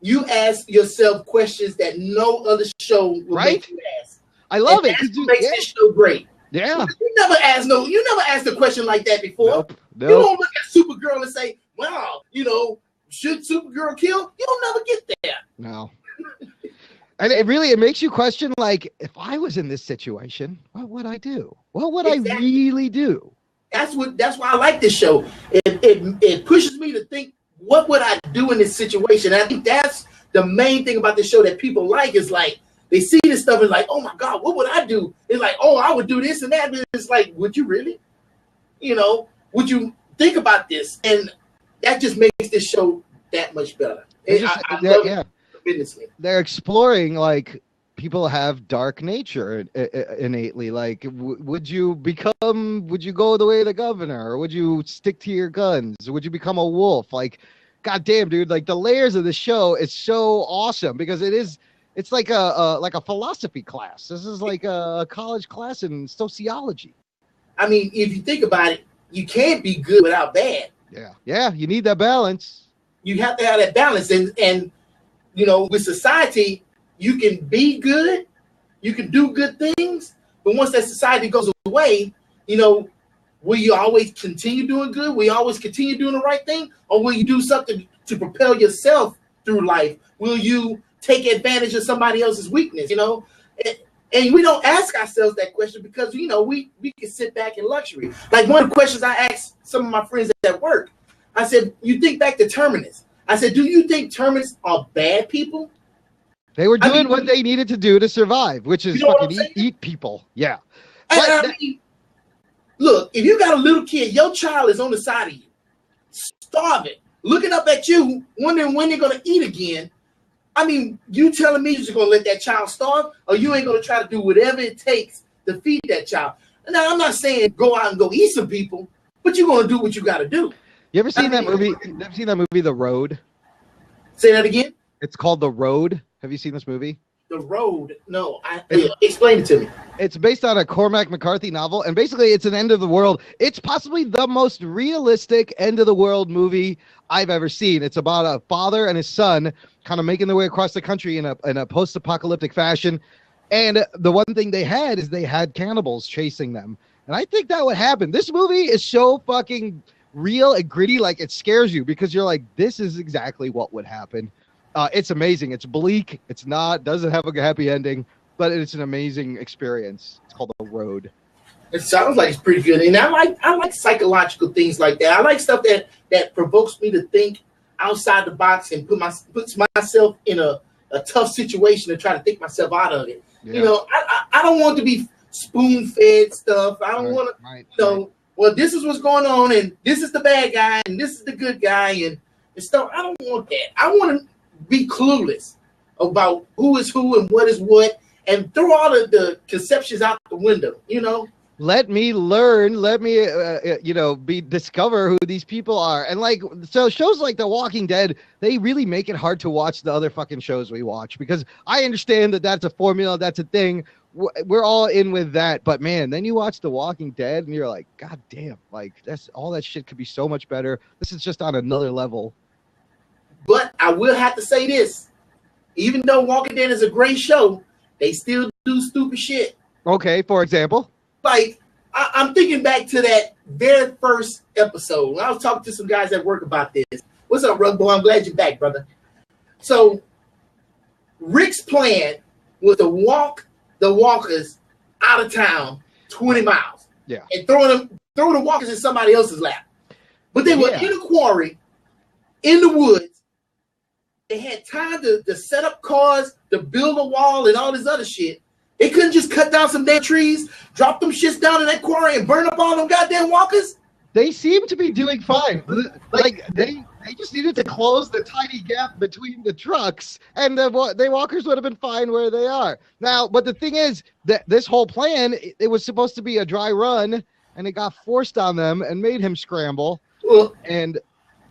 Speaker 8: you ask yourself questions that no other show will make you ask.
Speaker 1: I love it.
Speaker 8: That's what makes this show great.
Speaker 1: Yeah.
Speaker 8: You never asked a question like that before.
Speaker 1: Nope.
Speaker 8: You don't look at Supergirl and say, wow, should Supergirl kill? You don't never get there.
Speaker 1: No. And it makes you question, like, if I was in this situation, what would I do? What would I really do?
Speaker 8: That's why I like this show. It pushes me to think, what would I do in this situation? And I think that's the main thing about this show that people like is like, They see this stuff and like, oh my God, what would I do? It's like, oh, I would do this and that. It's like, would you really? You know, would you think about this? And that just makes this show that much better. I love it tremendously.
Speaker 1: They're exploring like people have dark nature innately. Like, would you go the way of the governor, or would you stick to your guns? Would you become a wolf? Like, goddamn, dude! Like the layers of the show is so awesome because it's like a philosophy class. This is like a college class in sociology.
Speaker 8: I mean, if you think about it, you can't be good without bad.
Speaker 1: Yeah, you need that balance.
Speaker 8: You have to have that balance, and you know, with society, you can be good, you can do good things, but once that society goes away, you know, will you always continue doing good? Will you always continue doing the right thing? Or will you do something to propel yourself through life? Will you take advantage of somebody else's weakness, you know? And we don't ask ourselves that question because, you know, we can sit back in luxury. Like one of the questions I asked some of my friends at work, I said, you think back to Terminus. I said, do you think Terminus are bad people?
Speaker 1: They were doing what they needed to do to survive, which is fucking eat people. Yeah.
Speaker 8: I mean, look, if you got a little kid, your child is on the side of you, starving, looking up at you, wondering when they're going to eat again. I mean, you telling me you're just going to let that child starve, or you ain't going to try to do whatever it takes to feed that child? Now, I'm not saying go out and go eat some people, but you're going to do what you got to do.
Speaker 1: You ever seen that movie? You ever seen that movie, The Road?
Speaker 8: Say that again?
Speaker 1: It's called The Road. Have you seen this movie?
Speaker 8: The Road? No. Explain it to me.
Speaker 1: It's based on a Cormac McCarthy novel, and basically it's an end of the world. It's possibly the most realistic end of the world movie I've ever seen. It's about a father and his son kind of making their way across the country in a post-apocalyptic fashion. And the one thing they had is they had cannibals chasing them. And I think that would happen. This movie is so fucking real and gritty, like it scares you because you're like, this is exactly what would happen. It's amazing. It's bleak. Doesn't have a happy ending, but it's an amazing experience. It's called The Road.
Speaker 8: It sounds like it's pretty good. And I like psychological things like that. I like stuff that provokes me to think outside the box and puts myself in a tough situation and try to think myself out of it. Yeah. You know, I don't want to be spoon-fed stuff. I don't want to, well, this is what's going on, and this is the bad guy, and this is the good guy, and stuff. I don't want that. I want to be clueless about who is who and what is what, and throw all of the conceptions out the window, you know?
Speaker 1: Let me learn. Let me, discover who these people are. And so shows like The Walking Dead, they really make it hard to watch the other fucking shows we watch because I understand that that's a formula, that's a thing. We're all in with that. But man, then you watch The Walking Dead and you're like, God damn, like that's all that shit could be so much better. This is just on another level.
Speaker 8: But I will have to say this, even though Walking Dead is a great show, they still do stupid shit.
Speaker 1: Okay, for example?
Speaker 8: Like, I'm thinking back to that very first episode. When I was talking to some guys at work about this. What's up, Rugboy? I'm glad you're back, brother. So, Rick's plan was to walk the walkers out of town 20 miles.
Speaker 1: Yeah.
Speaker 8: And throw the walkers in somebody else's lap. But they were in a quarry, in the woods. They had time to set up cars, to build a wall, and all this other shit. They couldn't just cut down some dead trees, drop them shits down in that quarry, and burn up all them goddamn walkers?
Speaker 1: They seem to be doing fine. Like they just needed to close the tiny gap between the trucks, and the walkers would have been fine where they are now. But the thing is that this whole plan, it was supposed to be a dry run, and it got forced on them and made him scramble.
Speaker 8: Well,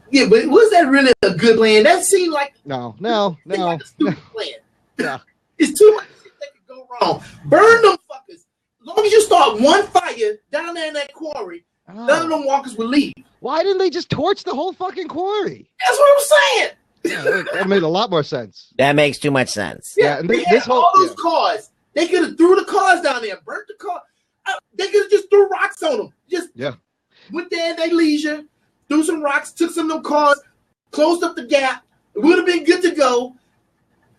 Speaker 8: yeah, but was that really a good plan? That seemed like
Speaker 1: no.
Speaker 8: Like a stupid plan.
Speaker 1: Yeah,
Speaker 8: it's too much shit that could go wrong. Burn them fuckers. As long as you start one fire down there in that quarry, none of them walkers will leave.
Speaker 1: Why didn't they just torch the whole fucking quarry?
Speaker 8: That's what I'm saying.
Speaker 1: Yeah, that made a lot more sense.
Speaker 4: That makes too much sense.
Speaker 8: Yeah, and all those cars. They could have threw the cars down there, burnt the car. They could have just threw rocks on them. Just went there at their leisure, threw some rocks, took some of them cars, closed up the gap. It would have been good to go.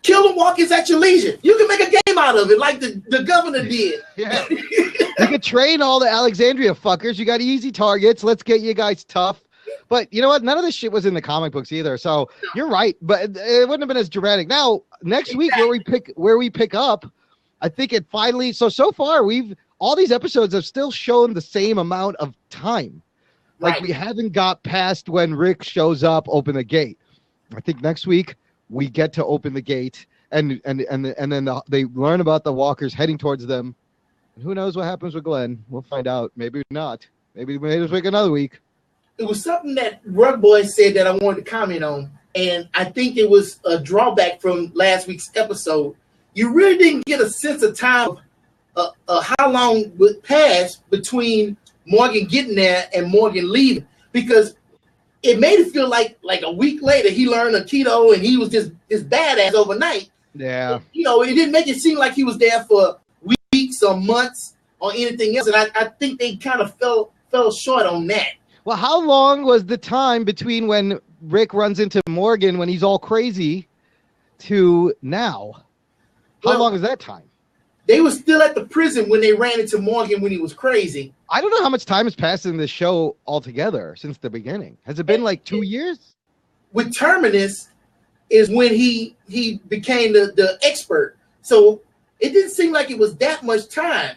Speaker 8: Kill the walkers at your leisure. You can make a game out of it like the governor did.
Speaker 1: Yeah. You could train all the Alexandria fuckers. You got easy targets. Let's get you guys tough. But you know what? None of this shit was in the comic books either. So you're right, but it wouldn't have been as dramatic. Now, next week where we pick up, I think it finally. So far all these episodes have still shown the same amount of time. Like
Speaker 8: Right.
Speaker 1: we haven't got past when Rick shows up, open the gate. I think next week we get to open the gate, and then they learn about the walkers heading towards them. And who knows what happens with Glenn? We'll find out. Maybe not. Maybe this week, another week.
Speaker 8: It was something that Rugboy said that I wanted to comment on, and I think it was a drawback from last week's episode. You really didn't get a sense of time of how long would pass between Morgan getting there and Morgan leaving, because it made it feel like a week later he learned Aikido and he was just this badass overnight.
Speaker 1: Yeah.
Speaker 8: You know, it didn't make it seem like he was there for weeks or months or anything else, and I think they kind of fell short on that.
Speaker 1: Well, how long was the time between when Rick runs into Morgan when he's all crazy to now? How long is that time?
Speaker 8: They were still at the prison when they ran into Morgan when he was crazy.
Speaker 1: I don't know how much time has passed in this show altogether since the beginning. Has it been like 2 years?
Speaker 8: With Terminus is when he became the expert. So it didn't seem like it was that much time.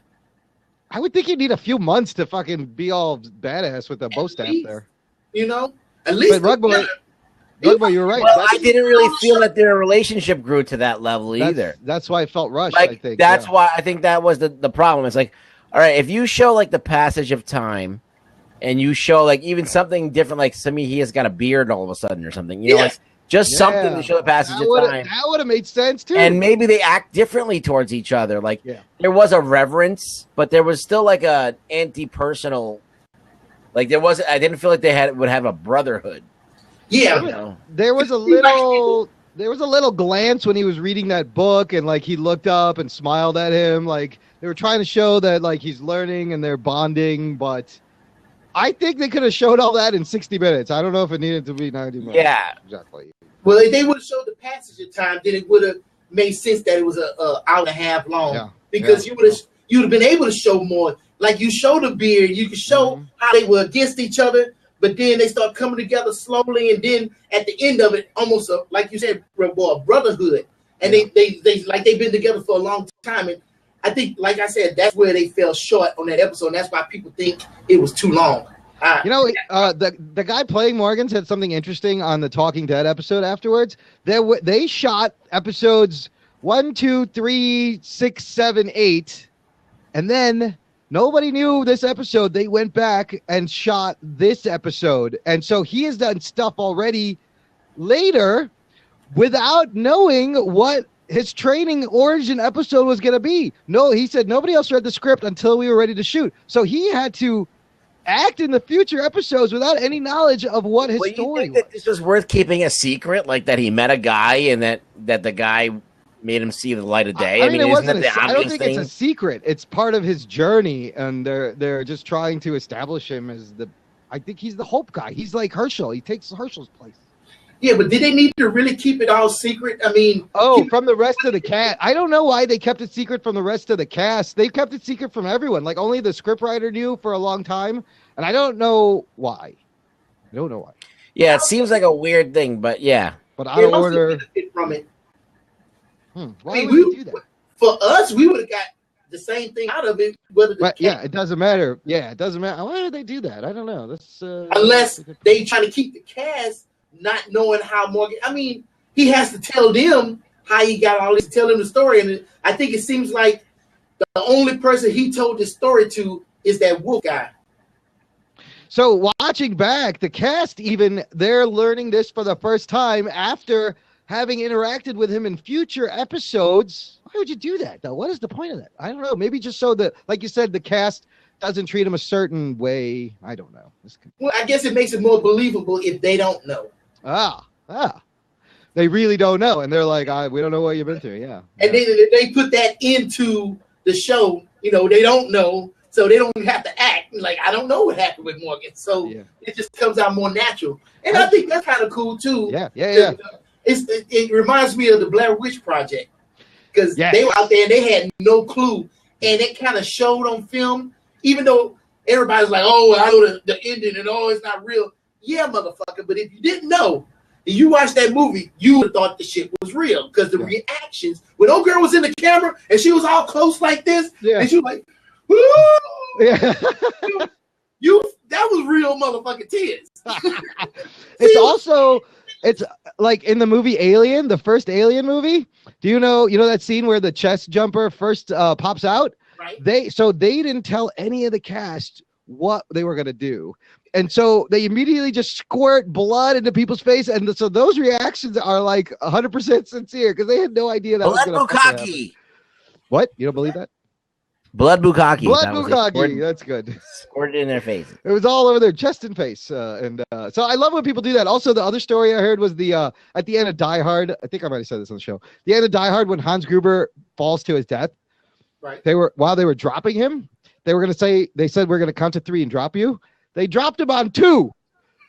Speaker 1: I would think you need a few months to fucking be all badass with the bow staff there.
Speaker 8: You know, at least.
Speaker 1: But Rugboy, you're right.
Speaker 4: Well, I didn't really feel that their relationship grew to that level either.
Speaker 1: That's why it felt rushed,
Speaker 4: Like,
Speaker 1: I think.
Speaker 4: that's why I think that was the problem. It's like, all right, if you show like the passage of time and you show like even something different, like he has got a beard all of a sudden or something, you know, like just something to show the passage of time.
Speaker 1: That would have made sense too.
Speaker 4: And maybe they act differently towards each other. Like there was a reverence, but there was still like a anti-personal. Like I didn't feel like they would have a brotherhood.
Speaker 8: Yeah,
Speaker 4: you know?
Speaker 1: There was a little glance when he was reading that book, and like he looked up and smiled at him. Like they were trying to show that like he's learning and they're bonding, but I think they could have showed all that in 60 minutes. I don't know if it needed to be 90 minutes.
Speaker 4: Yeah,
Speaker 1: exactly.
Speaker 8: Well, if they would have showed the passage of time, then it would have made sense that it was a hour and a half long. Because you would have been able to show more. Like you showed the beard, you could show how they were against each other, but then they start coming together slowly, and then at the end of it, almost like you said, a brotherhood. And they've been together for a long time. And I think, like I said, that's where they fell short on that episode. And that's why people think it was too long.
Speaker 1: The guy playing Morgan said something interesting on the Talking Dead episode afterwards. They shot episodes 1, 2, 3, 6, 7, 8, and then nobody knew this episode. They went back and shot this episode, and so he has done stuff already later without knowing what his training origin episode was going to be. No, he said nobody else read the script until we were ready to shoot, so he had to act in the future episodes without any knowledge of what his story was.
Speaker 4: That this was worth keeping a secret, like that he met a guy and that the guy made him see the light of day.
Speaker 1: I mean,
Speaker 4: isn't that the
Speaker 1: I don't
Speaker 4: obvious
Speaker 1: think
Speaker 4: thing?
Speaker 1: it's a secret. It's part of his journey, and they're just trying to establish him as I think he's the hope guy. He's like Herschel. He takes Herschel's place.
Speaker 8: Yeah, but did they need to really keep it all secret? I mean,
Speaker 1: from the rest of the cast. I don't know why they kept it secret from the rest of the cast. They kept it secret from everyone. Like only the scriptwriter knew for a long time, and I don't know why.
Speaker 4: Yeah, it seems like a weird thing, but yeah.
Speaker 1: But out of order
Speaker 8: from it.
Speaker 1: Why would you do that?
Speaker 8: For us, we would have got the same thing out of it.
Speaker 1: It doesn't matter. Yeah, it doesn't matter. Why would they do that? I don't know.
Speaker 8: Unless they try to keep the cast not knowing how Morgan. I mean, he has to tell them how he got all this. Tell them the story, and I think it seems like the only person he told this story to is that wolf guy.
Speaker 1: So watching back, the cast they're learning this for the first time after having interacted with him in future episodes. Why would you do that, though? What is the point of that? I don't know. Maybe just so that, like you said, the cast doesn't treat him a certain way. I don't know.
Speaker 8: Well, I guess it makes it more believable if they don't know.
Speaker 1: They really don't know, and they're like, we don't know what you've been through. Yeah.
Speaker 8: And they put that into the show. You know, they don't know, so they don't have to act like I don't know what happened with Morgan. So it just comes out more natural, and I think that's kind of cool too.
Speaker 1: Yeah.
Speaker 8: It reminds me of the Blair Witch Project because they were out there and they had no clue, and it kind of showed on film. Even though everybody's like, "Oh, I know the ending, and it's not real." yeah, motherfucker. But if you didn't know, and you watched that movie, you would have thought the shit was real because the reactions when old girl was in the camera and she was all close like this, and she was like, "Woo!"
Speaker 1: Yeah.
Speaker 8: That was real motherfucking tears.
Speaker 1: It's like in the movie Alien, the first Alien movie. Do you know that scene where the chest jumper first pops out?
Speaker 8: Right.
Speaker 1: They didn't tell any of the cast what they were gonna do, and so they immediately just squirt blood into people's face, and so those reactions are like 100% sincere because they had no idea that was gonna happen. What? You don't believe that?
Speaker 4: Blood bukkake.
Speaker 1: Blood bukkake. That's good.
Speaker 4: Squirted in their face.
Speaker 1: It was all over their chest and face, and so I love when people do that. Also, the other story I heard was the at the end of Die Hard. I think I might have said this on the show. The end of Die Hard when Hans Gruber falls to his death.
Speaker 8: Right.
Speaker 1: While they were dropping him, they said we're gonna count to 3 and drop you. They dropped him on 2.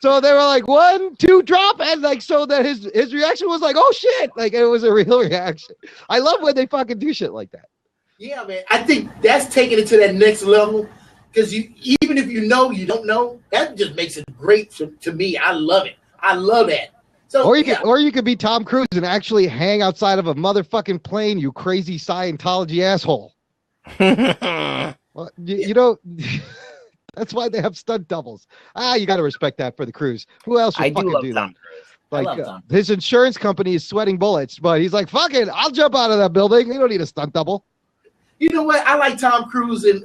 Speaker 1: So they were like 1, 2, drop, and like so that his reaction was like, oh shit, like it was a real reaction. I love when they fucking do shit like that.
Speaker 8: Yeah, man. I think that's taking it to that next level because even if you know you don't know, that just makes it great to me. I love it. I love that. So,
Speaker 1: or you could be Tom Cruise and actually hang outside of a motherfucking plane, you crazy Scientology asshole. Well, you know, that's why they have stunt doubles. You got to respect that for the Cruise. Who else would fucking do that?
Speaker 4: Tom Cruise.
Speaker 1: Like his insurance company is sweating bullets, but he's like, fuck it, I'll jump out of that building. You don't need a stunt double.
Speaker 8: You know what? I like Tom Cruise in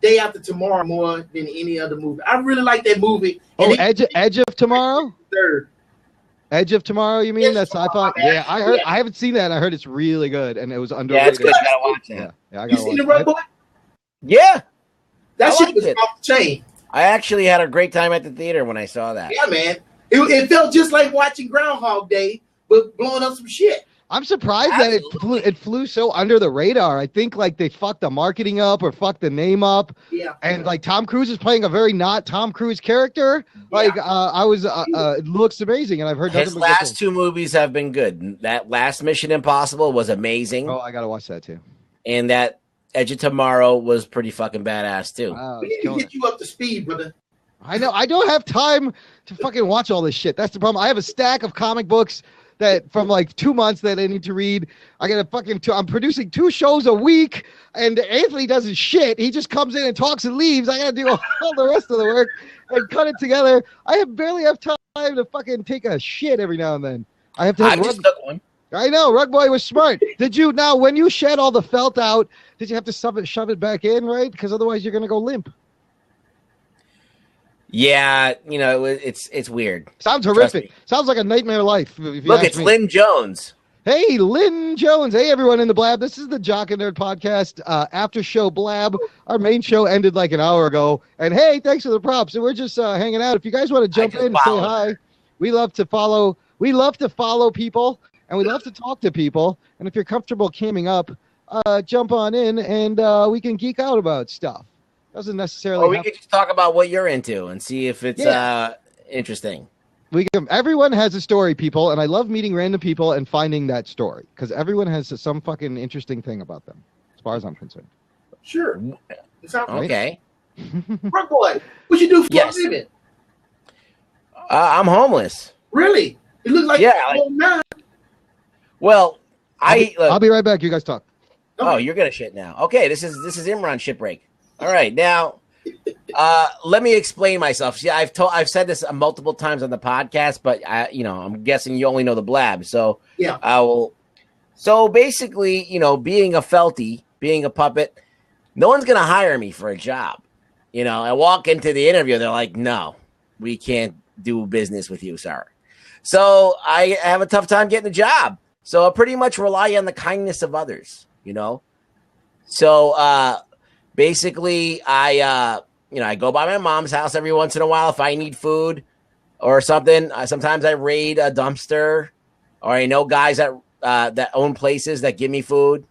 Speaker 8: Day After Tomorrow more than any other movie. I really like that movie.
Speaker 1: And Edge of Tomorrow?
Speaker 8: Third.
Speaker 1: Edge of Tomorrow, you mean? That's sci-fi? Yeah, I heard. I haven't seen that. I heard it's really good, and it was underrated.
Speaker 4: Yeah, it's good. You gotta watch that.
Speaker 1: Yeah, I
Speaker 8: you seen the Rugboy?
Speaker 4: Yeah.
Speaker 8: That shit was off the chain.
Speaker 4: I actually had a great time at the theater when I saw that.
Speaker 8: Yeah, man. It felt just like watching Groundhog Day, but blowing up some shit.
Speaker 1: I'm surprised that it flew so under the radar. I think like they fucked the marketing up or fucked the name up.
Speaker 8: Yeah.
Speaker 1: And like Tom Cruise is playing a very not Tom Cruise character. Like it looks amazing, and I've heard
Speaker 4: his last 2 movies have been good. That last Mission Impossible was amazing.
Speaker 1: Oh, I gotta watch that too.
Speaker 4: And that Edge of Tomorrow was pretty fucking badass too.
Speaker 8: We need to get you up to speed, brother.
Speaker 1: I know. I don't have time to fucking watch all this shit. That's the problem. I have a stack of comic books that from like 2 months that I need to read. I got I'm producing 2 shows a week, and Anthony does his shit. He just comes in and talks and leaves. I got to do all the rest of the work and cut it together. I barely have time to fucking take a shit every now and then. I just
Speaker 4: took one.
Speaker 1: I know. Rugboy was smart. Did you now when you shed all the felt out? Did you have to shove it back in, right? Because otherwise you're gonna go limp.
Speaker 4: Yeah, you know, it's weird.
Speaker 1: Sounds horrific. Sounds like a nightmare life.
Speaker 4: Look, it's Lynn Jones.
Speaker 1: Hey, Lynn Jones. Hey, everyone in the Blab. This is the Jock and Nerd podcast after show Blab. Our main show ended like an hour ago. And hey, thanks for the props. And we're just hanging out. If you guys want to jump in and say hi, we love to follow. We love to follow people, and we love to talk to people. And if you're comfortable camming up, jump on in, and we can geek out about stuff. Doesn't necessarily.
Speaker 4: Or we could just talk about what you're into and see if it's interesting.
Speaker 1: Everyone has a story, people, and I love meeting random people and finding that story because everyone has some fucking interesting thing about them, as far as I'm concerned.
Speaker 8: Sure.
Speaker 4: Okay.
Speaker 8: Rugboy, what you do for a living?
Speaker 4: I'm homeless.
Speaker 8: Really? It looks like
Speaker 4: Well,
Speaker 1: I'll be right back. You guys talk.
Speaker 4: Oh, you're gonna shit now. Okay, this is Imran Shipbreak. All right, now let me explain myself. See, I've said this multiple times on the podcast, but I'm guessing you only know the Blab. So
Speaker 8: yeah,
Speaker 4: I will. So basically, being a felty, being a puppet, no one's gonna hire me for a job. I walk into the interview, they're like, "No, we can't do business with you, sir." So I have a tough time getting a job. So I pretty much rely on the kindness of others. So basically, I go by my mom's house every once in a while if I need food or something. Sometimes I raid a dumpster, or I know guys that own places that give me food.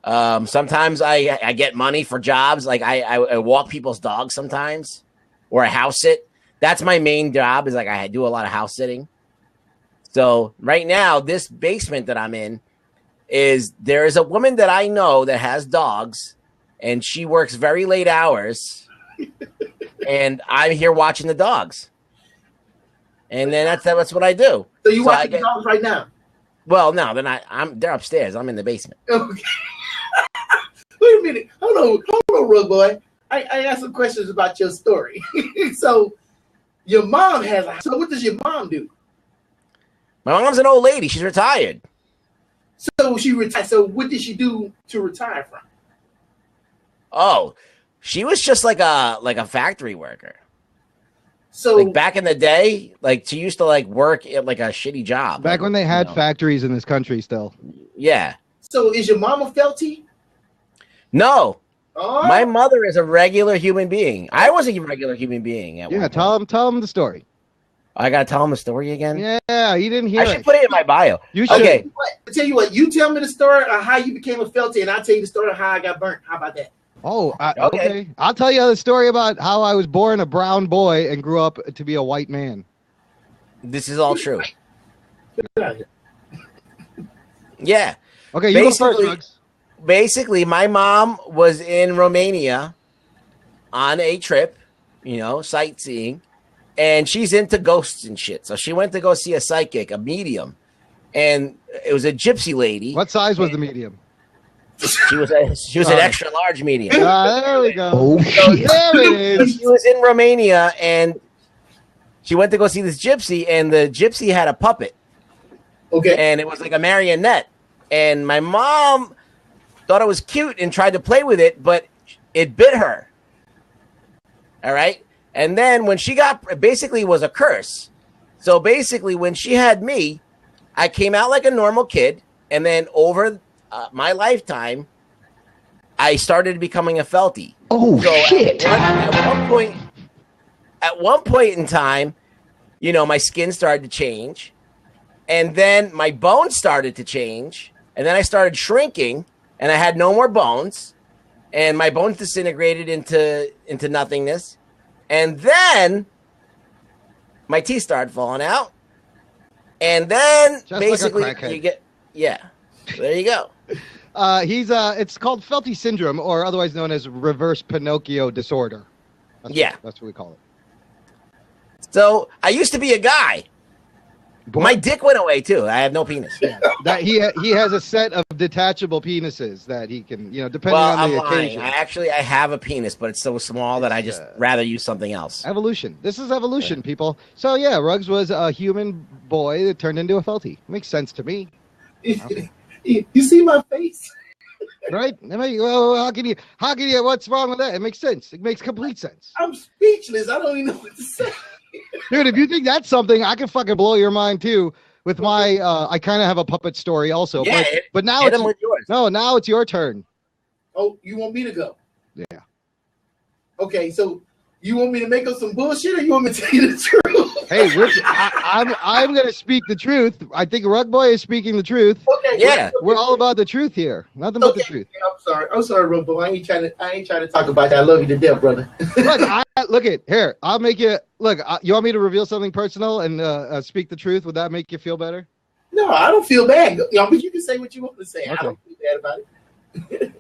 Speaker 4: Sometimes I get money for jobs, like I walk people's dogs sometimes, or I house sit. That's my main job. Is like I do a lot of house sitting. So right now, this basement that I'm in there is a woman that I know that has dogs, and she works very late hours, and I'm here watching the dogs. and then that's what I do.
Speaker 8: So you
Speaker 4: So
Speaker 8: watching the dogs right now?
Speaker 4: Well, no, they're upstairs. I'm in the basement.
Speaker 8: Okay. Wait a minute. Hold on, Rugboy. I got some questions about your story. So your mom so what does your mom do?
Speaker 4: My mom's an old lady. She's retired.
Speaker 8: So she retired. So what did she do to retire from?
Speaker 4: Oh, she was just like a factory worker.
Speaker 8: So
Speaker 4: like back in the day, like she used to like work at like a shitty job.
Speaker 1: Back
Speaker 4: like,
Speaker 1: when they had factories in this country still.
Speaker 4: Yeah.
Speaker 8: So is your mama felty?
Speaker 4: No.
Speaker 8: Oh.
Speaker 4: My mother is a regular human being. I was a regular human being. At one point.
Speaker 1: Tell him the story.
Speaker 4: I gotta tell him the story again.
Speaker 1: Yeah, he didn't hear
Speaker 4: I should put it in my bio.
Speaker 1: You should.
Speaker 4: Okay.
Speaker 8: I tell you what. You tell me the story of how you became a felty, and I'll tell you the story of how I got burnt. How about that?
Speaker 1: Oh, okay. I'll tell you the story about how I was born a brown boy and grew up to be a white man.
Speaker 4: This is all true. Yeah.
Speaker 1: Okay, you go first, Bugs.
Speaker 4: Basically, my mom was in Romania on a trip, sightseeing, and she's into ghosts and shit. So she went to go see a psychic, a medium, and it was a gypsy lady.
Speaker 1: What size was the medium?
Speaker 4: She was an extra large medium.
Speaker 1: There we go.
Speaker 2: Oh, shit.
Speaker 1: There it is.
Speaker 4: She was in Romania, and she went to go see this gypsy, and the gypsy had a puppet.
Speaker 8: Okay.
Speaker 4: And it was like a marionette. And my mom thought it was cute and tried to play with it, but it bit her. All right. And then when she basically it was a curse. So basically when she had me, I came out like a normal kid. And then over my lifetime, I started becoming a felty.
Speaker 2: Oh, shit.
Speaker 4: At one point in time, my skin started to change. And then my bones started to change. And then I started shrinking. And I had no more bones, and my bones disintegrated into nothingness. And then my teeth started falling out. And then
Speaker 1: Just
Speaker 4: basically
Speaker 1: like a crackhead.
Speaker 4: you get there you go.
Speaker 1: It's called Felty syndrome, or otherwise known as reverse Pinocchio disorder. That's what we call it.
Speaker 4: So I used to be a guy. My dick went away too. I have no penis.
Speaker 1: That he has a set of detachable penises that he can, depending on the occasion.
Speaker 4: I have a penis, but it's so small that I just rather use something else.
Speaker 1: Evolution. This is evolution, people. So yeah, Ruggs was a human boy that turned into a felty. Makes sense to me. Okay.
Speaker 8: You see my face?
Speaker 1: Right? How can you? What's wrong with that? It makes sense. It makes complete sense.
Speaker 8: I'm speechless. I don't even know what to say.
Speaker 1: Dude, if you think that's something, I can fucking blow your mind too. With my, I kind of have a puppet story also.
Speaker 4: Yeah,
Speaker 1: but now
Speaker 4: it's yours.
Speaker 1: No, now it's your turn.
Speaker 8: Oh, you want me to go?
Speaker 1: Yeah.
Speaker 8: Okay, so you want me to make up some bullshit, or you want me to tell you the truth?
Speaker 1: Hey, I'm gonna speak the truth. I think Rugboy is speaking the truth.
Speaker 8: Okay.
Speaker 4: Yeah.
Speaker 1: We're all about the truth here. Nothing but the truth.
Speaker 8: I'm sorry, Rugboy. I ain't trying to talk about that. I love you to death, brother.
Speaker 1: Look, here. I'll make you look. You want me to reveal something personal and speak the truth? Would that make you feel better?
Speaker 8: No, I don't feel bad. But you can say what you want to say.
Speaker 1: Okay.
Speaker 8: I don't feel bad about it.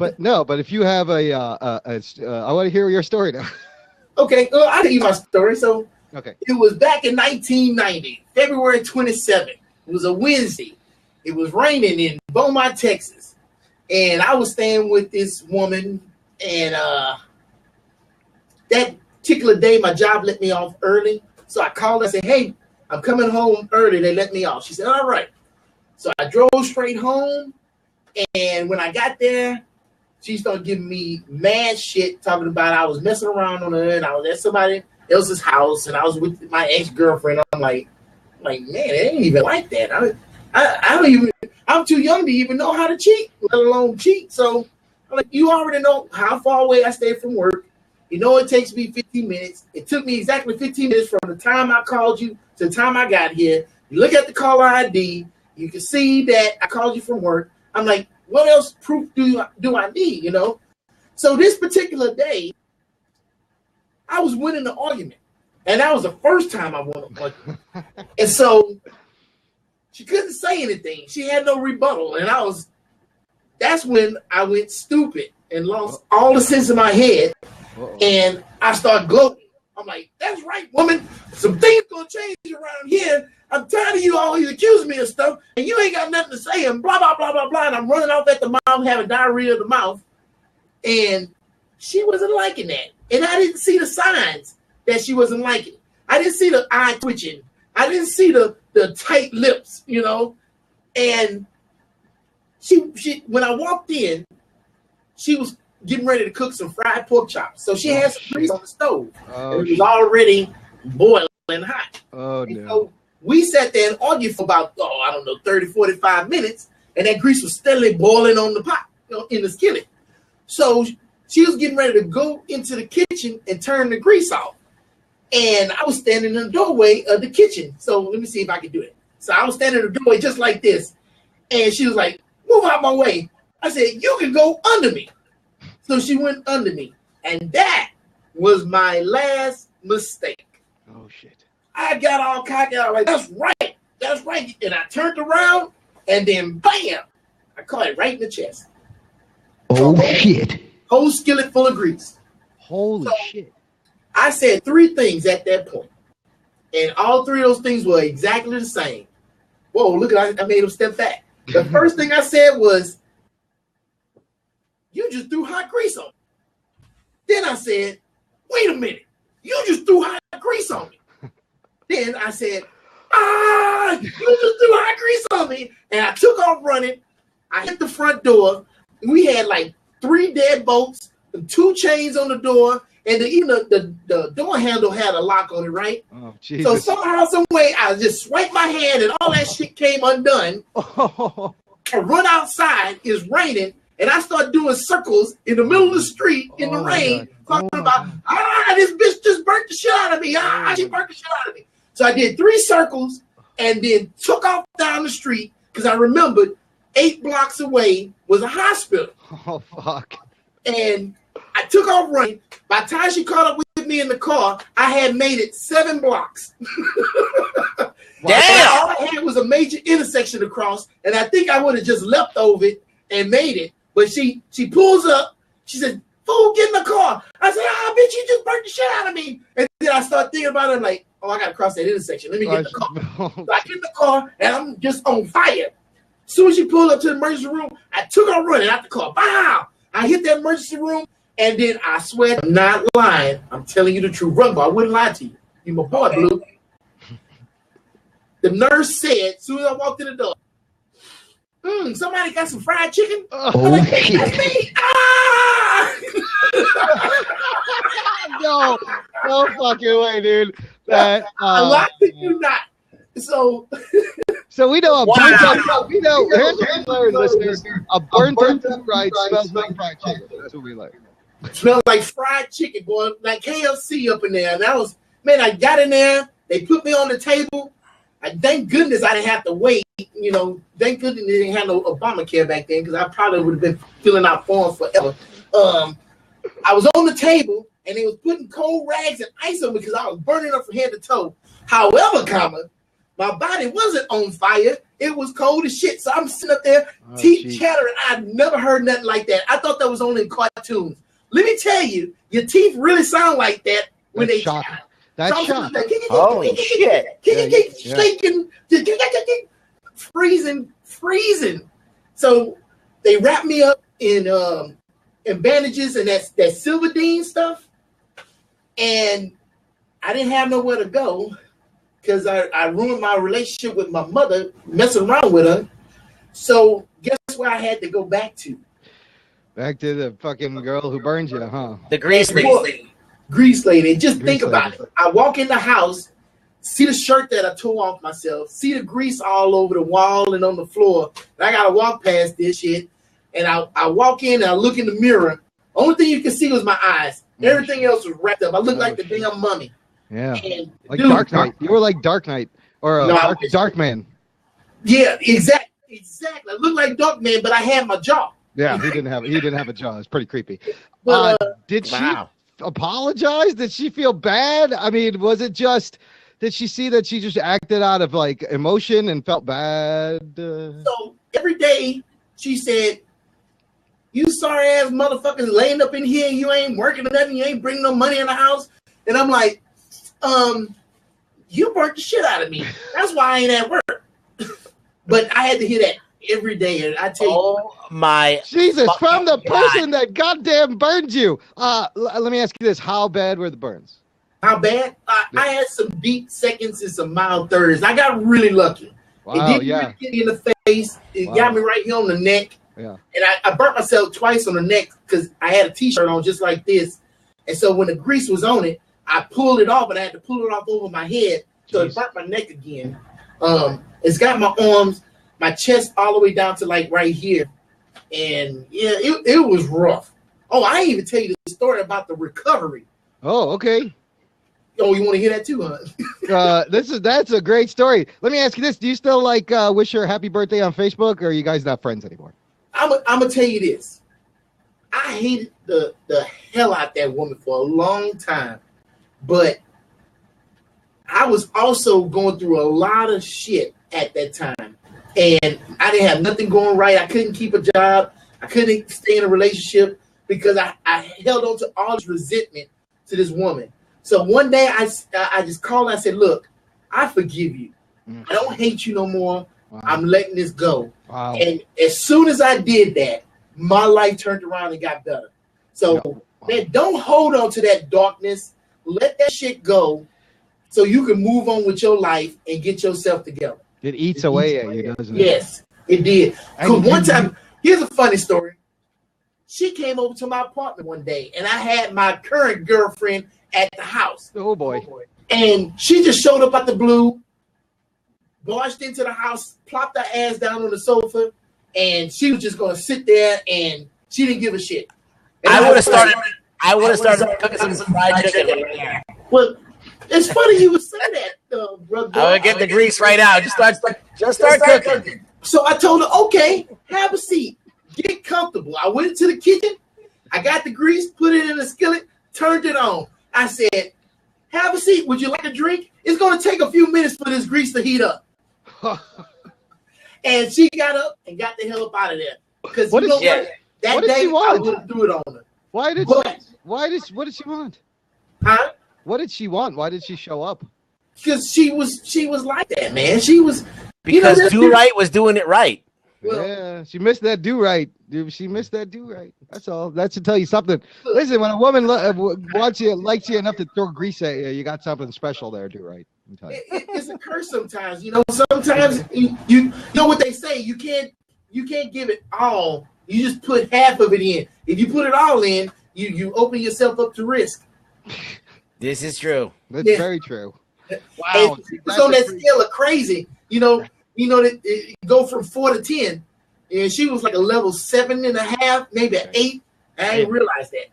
Speaker 1: But if you have I want to hear your story now.
Speaker 8: Okay, well, I'll tell you my story. So
Speaker 1: okay,
Speaker 8: it was back in 1990, February 27th. It was a Wednesday. It was raining in Beaumont, Texas, and I was staying with this woman. And that particular day, my job let me off early, so I called and said, "Hey, I'm coming home early." They let me off. She said, "All right." So I drove straight home, and when I got there, she started giving me mad shit, talking about I was messing around on her and I was at somebody else's house and I was with my ex-girlfriend. I'm like, man, it ain't even like that. I don't even, I'm too young to even know how to cheat, let alone cheat. So I'm like, you already know how far away I stay from work. You know it takes me 15 minutes. It took me exactly 15 minutes from the time I called you to the time I got here. You look at the caller ID. You can see that I called you from work. I'm like, what else proof do I need, So this particular day, I was winning the argument. And that was the first time I won an argument. And so she couldn't say anything. She had no rebuttal. And that's when I went stupid and lost all the sense in my head. And I started gloating. I'm like, that's right, woman. Some things gonna change around here. I'm tired of you always accusing me of stuff, and you ain't got nothing to say, and blah, blah, blah, blah, blah. And I'm running off at the mouth, having diarrhea of the mouth. And she wasn't liking that. And I didn't see the signs that she wasn't liking it. I didn't see the eye twitching. I didn't see the tight lips, you know. And she when I walked in, she was getting ready to cook some fried pork chops. So she had some grease on the stove. And it was already boiling hot.
Speaker 1: Oh,
Speaker 8: and
Speaker 1: no.
Speaker 8: so we sat there and argued for about, 30, 45 minutes. And that grease was steadily boiling on the pot, in the skillet. So she was getting ready to go into the kitchen and turn the grease off. And I was standing in the doorway of the kitchen. So let me see if I can do it. So I was standing in the doorway just like this. And she was like, move out my way. I said, you can go under me. So she went under me. And that was my last mistake.
Speaker 1: Oh, shit.
Speaker 8: I got all cocky. I was like, that's right. That's right. And I turned around and then bam, I caught it right in the chest.
Speaker 1: Oh, shit.
Speaker 8: Whole skillet full of grease.
Speaker 1: Holy shit.
Speaker 8: I said 3 things at that point. And all 3 of those things were exactly the same. Whoa, look at I made him step back. The first thing I said was, you just threw hot grease on me. Then I said, wait a minute. You just threw hot grease on me. Then I said, you just threw hot grease on me. And I took off running. I hit the front door. We had like 3 deadbolts, 2 chains on the door, and even the door handle had a lock on it, right?
Speaker 1: Oh, Jesus.
Speaker 8: So somehow, some way, I just swiped my hand and all that shit came undone. I run outside, it's raining, and I start doing circles in the middle of the street in the rain, talking about, this bitch just burnt the shit out of me. She burnt the shit out of me. So I did 3 circles and then took off down the street because I remembered 8 blocks away was a hospital.
Speaker 1: Oh, fuck.
Speaker 8: And I took off running. By the time she caught up with me in the car, I had made it 7 blocks.
Speaker 4: Damn!
Speaker 8: All I had was a major intersection to cross, and I think I would have just leapt over it and made it. But she pulls up. She said, fool, get in the car. I said, bitch, you just burnt the shit out of me. And then I start thinking about it. I'm like, I got to cross that intersection. Let me get in the car. So I get in the car, and I'm just on fire. As soon as she pulled up to the emergency room, I took her running out the car. Wow! I hit that emergency room, and then I swear, I'm not lying. I'm telling you the truth. Rugboy, I wouldn't lie to you. You my boy, Blue. The nurse said, as soon as I walked in the door, somebody got some fried chicken?
Speaker 1: Oh,
Speaker 8: like,
Speaker 1: shit.
Speaker 8: That's me.
Speaker 1: No fucking way, dude. That,
Speaker 8: I lied to you not. So
Speaker 1: we know a
Speaker 4: Wow.
Speaker 1: here's what we learned, listeners. A burnt up fried smells like fried chicken. That's what we learned.
Speaker 8: smelled like fried chicken, boy, like KFC up in there. And I got in there. They put me on the table. Thank goodness I didn't have to wait. Thank goodness they didn't have no Obamacare back then because I probably would have been filling out forms forever. I was on the table and they was putting cold rags and ice on me because I was burning up from head to toe. However, my body wasn't on fire. It was cold as shit. So I'm sitting up there, teeth chattering. I've never heard nothing like that. I thought that was only in cartoons. Let me tell you, your teeth really sound like that when they chatter.
Speaker 1: That's shocking.
Speaker 4: Holy shit.
Speaker 8: Shaking, freezing. So they wrapped me up in bandages and that Silverdine stuff. And I didn't have nowhere to go because I ruined my relationship with my mother, messing around with her. So guess where I had to go back to?
Speaker 1: Back to the fucking girl who burned you, huh?
Speaker 4: The grease lady.
Speaker 8: Grease lady. Just
Speaker 1: Grease
Speaker 8: think about
Speaker 1: lady.
Speaker 8: it. I walk in the house, see the shirt that I tore off myself, see the grease all over the wall and on the floor. And I gotta walk past this shit. And I walk in and I look in the mirror. Only thing you can see was my eyes. Everything else was wrapped up. I looked like the damn mummy.
Speaker 1: Yeah.
Speaker 8: And
Speaker 1: Like
Speaker 8: dude,
Speaker 1: Dark Knight. You were like Dark Knight or Dark Man.
Speaker 8: Yeah, exactly. I looked like Dark Man, but I had my jaw.
Speaker 1: Yeah, he didn't have a jaw. It's pretty creepy.
Speaker 8: But,
Speaker 1: Did
Speaker 4: Wow.
Speaker 1: she apologize? Did she feel bad? I mean, was it just did she see that she just acted out of like emotion and felt bad?
Speaker 8: So every day she said, "You sorry ass motherfuckers laying up in here, you ain't working or nothing, you ain't bringing no money in the house." And I'm like, You burnt the shit out of me. That's why I ain't at work. But I had to hear that every day, and I tell you,
Speaker 4: Oh my
Speaker 1: Jesus, from the
Speaker 4: God.
Speaker 1: person that goddamn burned you. Let me ask you this: how bad were the burns?
Speaker 8: how bad? I had some deep seconds and some mild thirds. I got really lucky.
Speaker 1: Wow,
Speaker 8: It didn't
Speaker 1: yeah.
Speaker 8: really get me in the face. It got me right here on the neck.
Speaker 1: Yeah.
Speaker 8: And I burnt myself twice on the neck because I had a t-shirt on just like this. And so when the grease was on it, I pulled it off, and I had to pull it off over my head. So it burnt my neck again. It's got my arms, my chest all the way down to like right here. And yeah, it was rough. Oh, I didn't even tell you the story about the recovery.
Speaker 1: Oh, okay.
Speaker 8: Oh, you want to hear that too, huh?
Speaker 1: That's a great story. Let me ask you this: do you still like wish her happy birthday on Facebook, or are you guys not friends anymore?
Speaker 8: I'm gonna tell you this. I hated the hell out that woman for a long time, but I was also going through a lot of shit at that time, and I didn't have nothing going right. I couldn't keep a job. I couldn't stay in a relationship because I held on to all this resentment to this woman. So one day I just called and I said, look, I forgive you. I don't hate you no more. Wow. I'm letting this go. Wow. And as soon as I did that, my life turned around and got better. So man, don't hold on to that darkness. Let that shit go so you can move on with your life and get yourself together.
Speaker 1: It eats away at you, doesn't it?
Speaker 8: Yes, it did. Because one time, here's a funny story. She came over to my apartment one day, and I had my current girlfriend at the house.
Speaker 1: Oh, boy.
Speaker 8: And she just showed up out the blue, barged into the house, plopped her ass down on the sofa, and she was just going to sit there, and she didn't give a shit. And
Speaker 4: I would have started cooking some fried chicken.
Speaker 8: Well, it's funny you would say that, Rugboy.
Speaker 4: I would get the grease right out. Just start cooking.
Speaker 8: So I told her, okay, have a seat. Get comfortable. I went into the kitchen. I got the grease, put it in the skillet, turned it on. I said, have a seat. Would you like a drink? It's going to take a few minutes for this grease to heat up. And she got up and got the hell up out of there. Because you know what? That day, I would have threw it on her.
Speaker 1: What did she want?
Speaker 8: Huh?
Speaker 1: What did she want? Why did she show up?
Speaker 8: Because she was like that, man. She was
Speaker 4: because Do Right was doing it right.
Speaker 8: Well,
Speaker 1: yeah, she missed that do right. Dude, she missed that do right. That's all. That should tell you something. Listen, when a woman wants you, likes you enough to throw grease at you, you got something special there. Do right.
Speaker 8: It's a curse sometimes. You know, sometimes you know what they say. You can't give it all. You just put half of it in. If you put it all in, you open yourself up to risk.
Speaker 4: This is true.
Speaker 1: That's very true. Wow.
Speaker 8: It's on that scale of crazy. You know that it go from 4 to 10, and she was like a level 7.5, maybe an 8. I didn't realize that.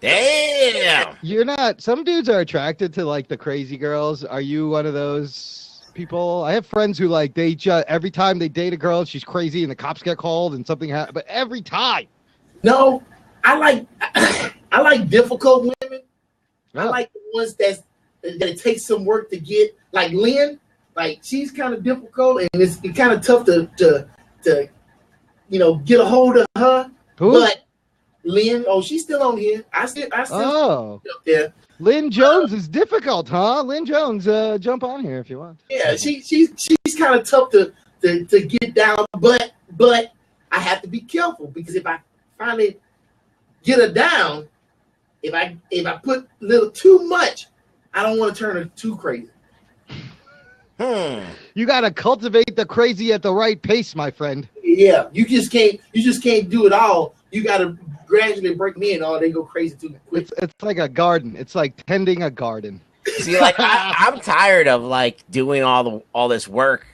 Speaker 4: Damn.
Speaker 1: You're not. Some dudes are attracted to like the crazy girls. Are you one of those people? I have friends who like they just every time they date a girl, she's crazy, and the cops get called, and something happens. But every time.
Speaker 8: No, I like difficult women.
Speaker 1: Oh.
Speaker 8: I like the ones that it takes some work to get. Like Lynn. Like she's kind of difficult, and it's kind of tough to get a hold of her.
Speaker 1: Who?
Speaker 8: But Lynn, she's still on here. I still up there.
Speaker 1: Lynn Jones is difficult, huh? Lynn Jones, jump on here if you want.
Speaker 8: Yeah, she's kind of tough to get down, but I have to be careful because if I finally get her down, if I put a little too much, I don't want to turn her too crazy.
Speaker 1: You gotta cultivate the crazy at the right pace, my friend.
Speaker 8: Yeah, you just can't do it all. You gotta gradually break me in, or they go crazy too quick.
Speaker 1: It's like a garden. It's like tending a garden.
Speaker 4: See, like I'm tired of like doing all this work.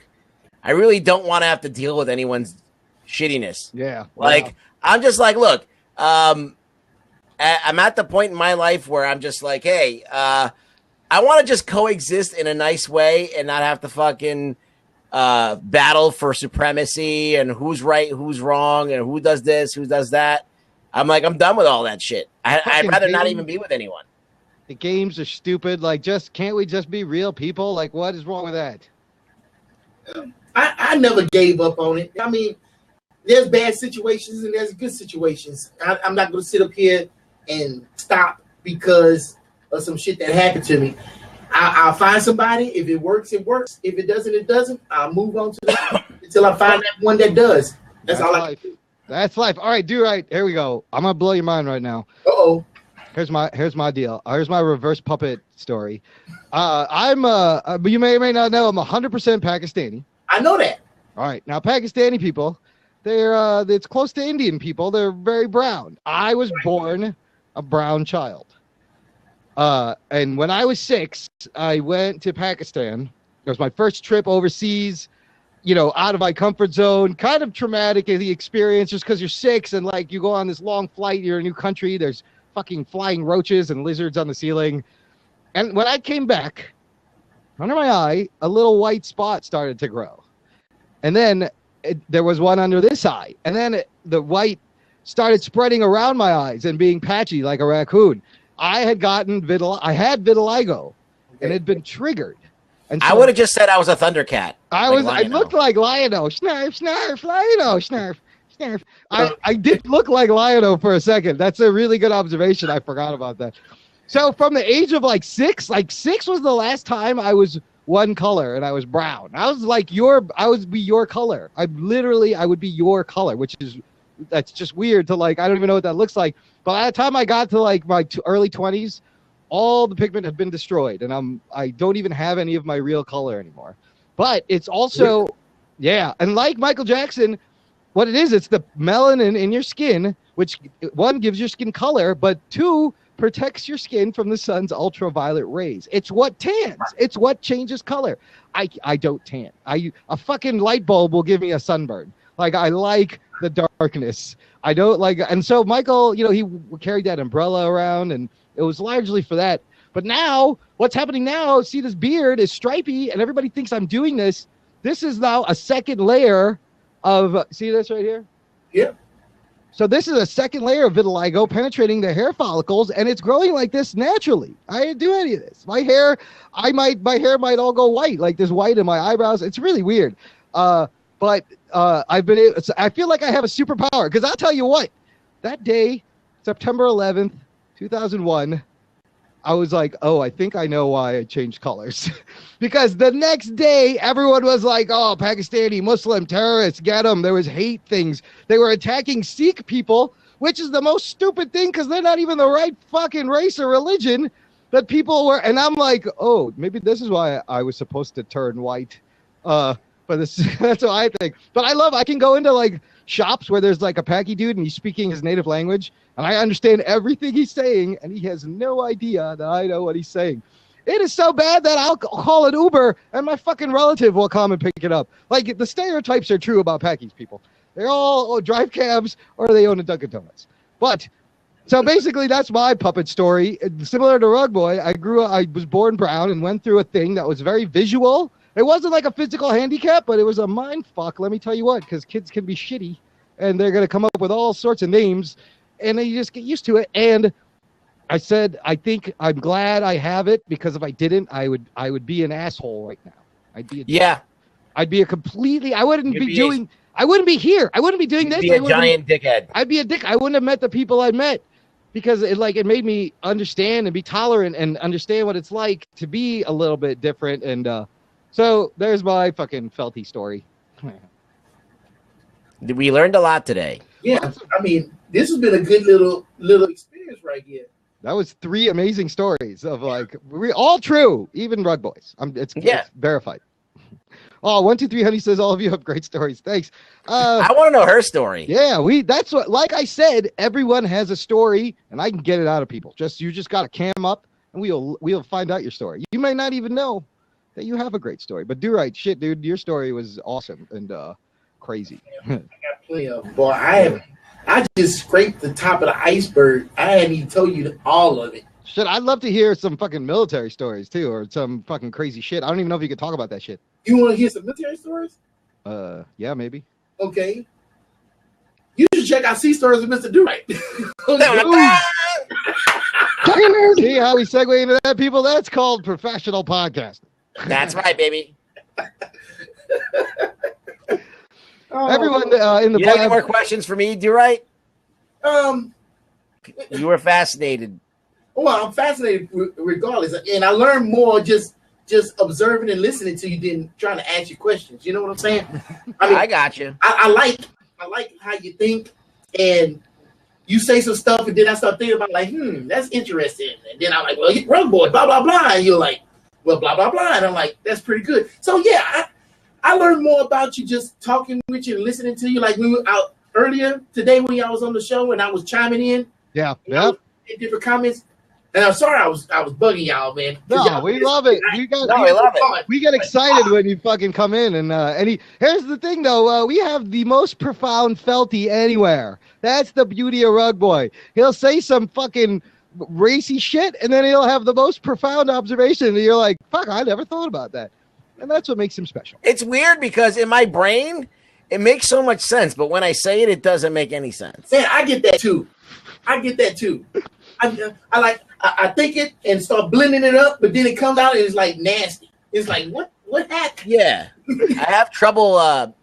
Speaker 4: I really don't want to have to deal with anyone's shittiness.
Speaker 1: Yeah.
Speaker 4: Like I'm just like, look, I'm at the point in my life where I'm just like, hey, I want to just coexist in a nice way and not have to fucking battle for supremacy and who's right, who's wrong, and who does this, who does that. I'm done with all that shit. I'd rather not even be with anyone.
Speaker 1: The games are stupid. Like, can't we just be real people? Like, what is wrong with that?
Speaker 8: I never gave up on it. I mean, there's bad situations and there's good situations. I'm not going to sit up here and stop because of some shit that happened to me. I'll find somebody. If it works, it works. If it doesn't, it doesn't. I'll move on to the until I find that one that does. That's all
Speaker 1: life. That's life. All right, do right. Here we go. I'm gonna blow your mind right now.
Speaker 8: Uh-oh.
Speaker 1: Here's my deal. Here's my reverse puppet story. You may or may not know I'm 100% Pakistani.
Speaker 8: I know that.
Speaker 1: All right, now Pakistani people, it's close to Indian people. They're very brown. I was born a brown child. And when I was 6, I went to Pakistan. It was my first trip overseas, out of my comfort zone, kind of traumatic the experience just because you're 6 and like you go on this long flight, you're in a new country, there's fucking flying roaches and lizards on the ceiling. And when I came back, under my eye, a little white spot started to grow. And then there was one under this eye. And then the white started spreading around my eyes and being patchy like a raccoon. I had gotten vitiligo and it had been triggered. And so
Speaker 4: I would have just said I was a Thundercat.
Speaker 1: I looked like Lion-O. Snarf, snarf, Lion-O, snarf, snarf. I did look like Lion-O for a second. That's a really good observation. I forgot about that. So from the age of 6 was the last time I was one color and I was brown. I was I would be your color. I would be your color, that's just weird to I don't even know what that looks like. But by the time I got to my early 20s, all the pigment had been destroyed, and I don't even have any of my real color anymore. But it's also, and like Michael Jackson, what it is, it's the melanin in your skin, which 1 gives your skin color, but 2 protects your skin from the sun's ultraviolet rays. It's what tans. It's what changes color. I don't tan. A fucking light bulb will give me a sunburn. I like the darkness. I don't like, and so Michael, he carried that umbrella around, and it was largely for that. But now, what's happening now, see, this beard is stripy, and everybody thinks I'm doing this. This is now a second layer of, see this right here?
Speaker 8: Yeah.
Speaker 1: So this is a second layer of vitiligo penetrating the hair follicles, and it's growing like this naturally. I didn't do any of this. My hair might all go white, like there's white in my eyebrows. It's really weird. But I feel like I have a superpower, because I'll tell you what, that day, September 11th, 2001, I was like, oh, I think I know why I changed colors. Because the next day, everyone was like, oh, Pakistani, Muslim, terrorists, get them. There was hate things. They were attacking Sikh people, which is the most stupid thing because they're not even the right fucking race or religion that people were. And I'm like, oh, maybe this is why I was supposed to turn white. But that's what I think. But I can go into shops where there's a Paki dude and he's speaking his native language, and I understand everything he's saying, and he has no idea that I know what he's saying. It is so bad that I'll call an Uber and my fucking relative will come and pick it up. The stereotypes are true about Pakis people. They all drive cabs or they own a Dunkin' Donuts. But so basically that's my puppet story. Similar to Rugboy, I was born brown and went through a thing that was very visual. It wasn't like a physical handicap, but it was a mind fuck, let me tell you what, because kids can be shitty, and they're going to come up with all sorts of names, and then you just get used to it. And I said, I think I'm glad I have it, because if I didn't, I would be an asshole right now. I'd be a completely, I wouldn't be here. I wouldn't be doing this.
Speaker 4: Be a giant dickhead.
Speaker 1: I'd be a dick. I wouldn't have met the people I met, because it made me understand and be tolerant and understand what it's like to be a little bit different. And so there's my fucking Felty story.
Speaker 4: We learned a lot today.
Speaker 8: Yeah, I mean, this has been a good little experience right here.
Speaker 1: That was 3 amazing stories of all true, even Rugboys. It's verified. Oh, 123 Honey says all of you have great stories. Thanks.
Speaker 4: I want to know her story.
Speaker 1: Yeah, that's what. Like I said, everyone has a story, and I can get it out of people. You just got to cam up, and we'll find out your story. You may not even know that you have a great story, but do right shit, dude. Your story was awesome and crazy.
Speaker 8: I got plenty of them. Boy, I just scraped the top of the iceberg. I hadn't even told you all of it.
Speaker 1: Shit, I'd love to hear some fucking military stories too, or some fucking crazy shit. I don't even know if you could talk about that shit.
Speaker 8: You want to hear some military stories?
Speaker 1: Yeah, maybe.
Speaker 8: Okay. You should check out Sea Stories with Mr. Do-Right.
Speaker 1: See how we segue into that, people? That's called professional podcasting.
Speaker 4: That's right, baby.
Speaker 1: Everyone in the
Speaker 4: you have any more questions for me, Do-Right?
Speaker 8: You
Speaker 4: were fascinated.
Speaker 8: Well, I'm fascinated regardless, and I learn more just observing and listening to you than trying to ask you questions. You know what I'm saying? I mean,
Speaker 4: I got you.
Speaker 8: I like how you think, and you say some stuff, and then I start thinking about like, that's interesting, and then I'm like, well, you Rugboy, blah blah blah, and you're like, well, blah blah blah, and I'm like, that's pretty good. So yeah, I learned more about you just talking with you and listening to you. Like we were out earlier today when y'all was on the show, and I was chiming in.
Speaker 1: Yeah.
Speaker 8: Different comments. And I'm sorry I was bugging y'all, man.
Speaker 1: No, we love it. We love
Speaker 4: it.
Speaker 1: We get excited when you fucking come in, and here's the thing though, we have the most profound felty anywhere. That's the beauty of Rugboy. He'll say some fucking racy shit, and then he'll have the most profound observation, and you're like, fuck, I never thought about that. And that's what makes him special.
Speaker 4: It's weird because in my brain, it makes so much sense, but when I say it, it doesn't make any sense.
Speaker 8: Man, I get that too. I think it and start blending it up, but then it comes out and it's like nasty. It's like, what happened?
Speaker 4: Yeah. I have trouble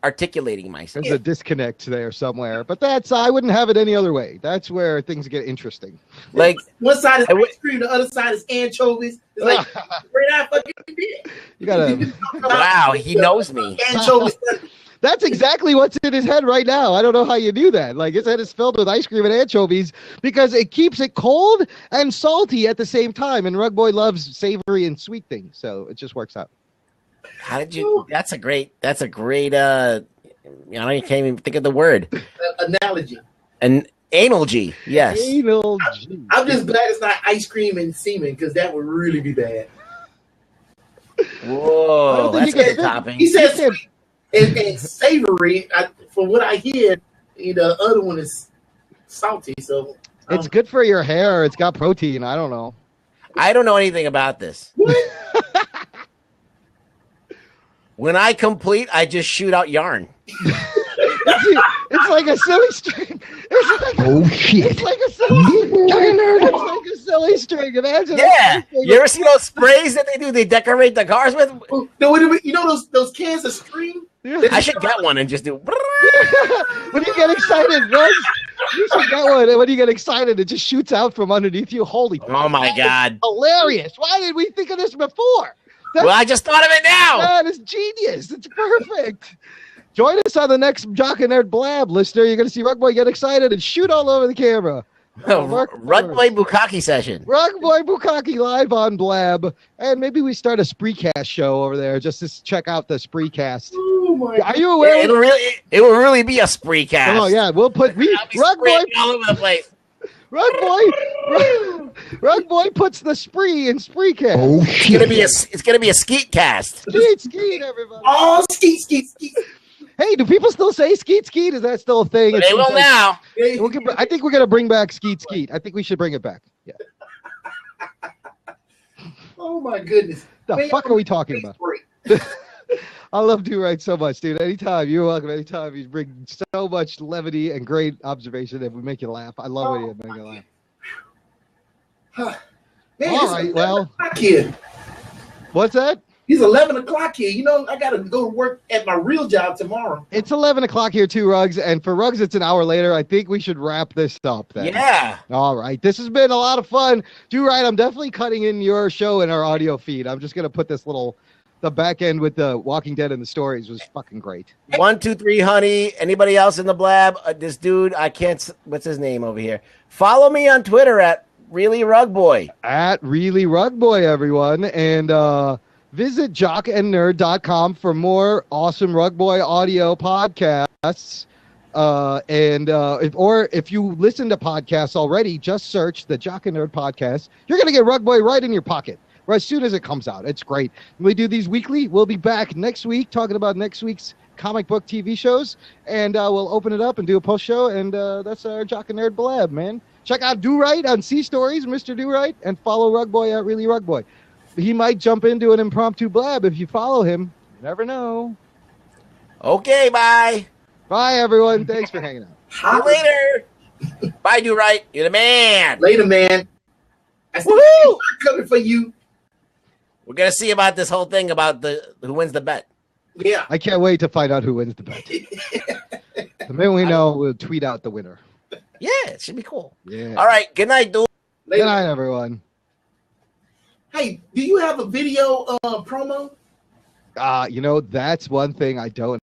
Speaker 4: articulating myself.
Speaker 1: There's a disconnect there somewhere, but I wouldn't have it any other way. That's where things get interesting.
Speaker 4: Like
Speaker 8: one side is ice cream, the other side is anchovies. It's like, where did I fucking did?
Speaker 1: You gotta.
Speaker 4: Wow, he knows me.
Speaker 8: Anchovies.
Speaker 1: That's exactly what's in his head right now. I don't know how you do that. Like, his head is filled with ice cream and anchovies because it keeps it cold and salty at the same time. And Rugboy loves savory and sweet things, so it just works out.
Speaker 4: How did you? That's a great. I can't even think of the word.
Speaker 8: Analogy.
Speaker 4: An analogy. Yes.
Speaker 1: Analogy.
Speaker 8: I'm just glad it's not ice cream and semen because that would really be bad.
Speaker 4: Whoa, that's a good topping.
Speaker 8: He says sweet and savory. From what I hear, the other one is salty. So
Speaker 1: it's good for your hair. It's got protein. I don't know.
Speaker 4: I don't know anything about this. When I complete, I just shoot out yarn.
Speaker 1: It's like a silly string.
Speaker 2: Shit.
Speaker 1: It's like a silly string. It's like a silly string. Imagine.
Speaker 4: Yeah. You ever see those sprays that they do? They decorate the cars with.
Speaker 8: No, you know those cans of string?
Speaker 4: I should get one and just do.
Speaker 1: When you get excited, Russ, you should get one. And when you get excited, it just shoots out from underneath you. Holy!
Speaker 4: Oh my God!
Speaker 1: Hilarious! Why did we think of this before?
Speaker 4: Well, I just thought of it now.
Speaker 1: That is genius. It's perfect. Join us on the next Jock and Nerd Blab, listener. You're going to see Rugboy get excited and shoot all over the camera.
Speaker 4: Rugboy Bukkake session.
Speaker 1: Rugboy Bukkake live on Blab. And maybe we start a Spreecast show over there just to check out the Spreecast.
Speaker 8: Oh my!
Speaker 1: Are you aware?
Speaker 4: It will really be a Spreecast.
Speaker 1: Oh yeah, we'll put Rugboy
Speaker 4: all over the place.
Speaker 1: Rugboy puts the spree in Spreecast.
Speaker 2: Oh, shit.
Speaker 4: It's gonna be a skeet cast.
Speaker 1: Skeet, everybody.
Speaker 8: Oh, skeet.
Speaker 1: Hey, do people still say skeet? Is that still a thing?
Speaker 4: They will now.
Speaker 1: I think we're gonna bring back skeet. I think we should bring it back. Yeah.
Speaker 8: Oh my goodness.
Speaker 1: The fuck are we talking about? I love Do Right so much, dude. Anytime, you're welcome. Anytime, you bring so much levity and great observation that we make you laugh. I love when you make you laugh.
Speaker 8: Man,
Speaker 1: all right, well,
Speaker 8: kid.
Speaker 1: What's that?
Speaker 8: He's 11 o'clock here. I got to go to work at my real job tomorrow.
Speaker 1: It's 11 o'clock here too, Ruggs. And for Ruggs, it's an hour later. I think we should wrap this up then.
Speaker 4: Yeah.
Speaker 1: All right. This has been a lot of fun. Do right. I'm definitely cutting in your show in our audio feed. I'm just going to put the back end with the Walking Dead and the stories was fucking great.
Speaker 4: 1, 2, 3, honey. Anybody else in the blab? This dude, I can't. What's his name over here? Follow me on Twitter at Really Rugboy.
Speaker 1: At Really Rugboy, everyone. And, visit jockandnerd.com for more awesome Rugboy audio podcasts. If you listen to podcasts already, just search the Jock and Nerd podcast. You're going to get Rugboy right in your pocket right as soon as it comes out. It's great. We do these weekly. We'll be back next week talking about next week's comic book TV shows, and we'll open it up and do a post show, and that's our Jock and Nerd Blab, man. Check out Do Right on C Stories, Mr. Do Right, and follow Rugboy at Really Rugboy. He might jump into an impromptu blab if you follow him. You never know.
Speaker 4: Okay, bye.
Speaker 1: Bye, everyone. Thanks for hanging out.
Speaker 4: See you later. Bye, Do Right. You're the man.
Speaker 8: Later, man. I'm coming for you.
Speaker 4: We're going to see about this whole thing about who wins the bet.
Speaker 8: Yeah.
Speaker 1: I can't wait to find out who wins the bet. The minute we know, we'll tweet out the winner.
Speaker 4: Yeah, it should be cool.
Speaker 1: Yeah.
Speaker 4: All right. Good night, dude.
Speaker 1: Good night, everyone.
Speaker 8: Hey, do you have a video promo?
Speaker 1: That's one thing I don't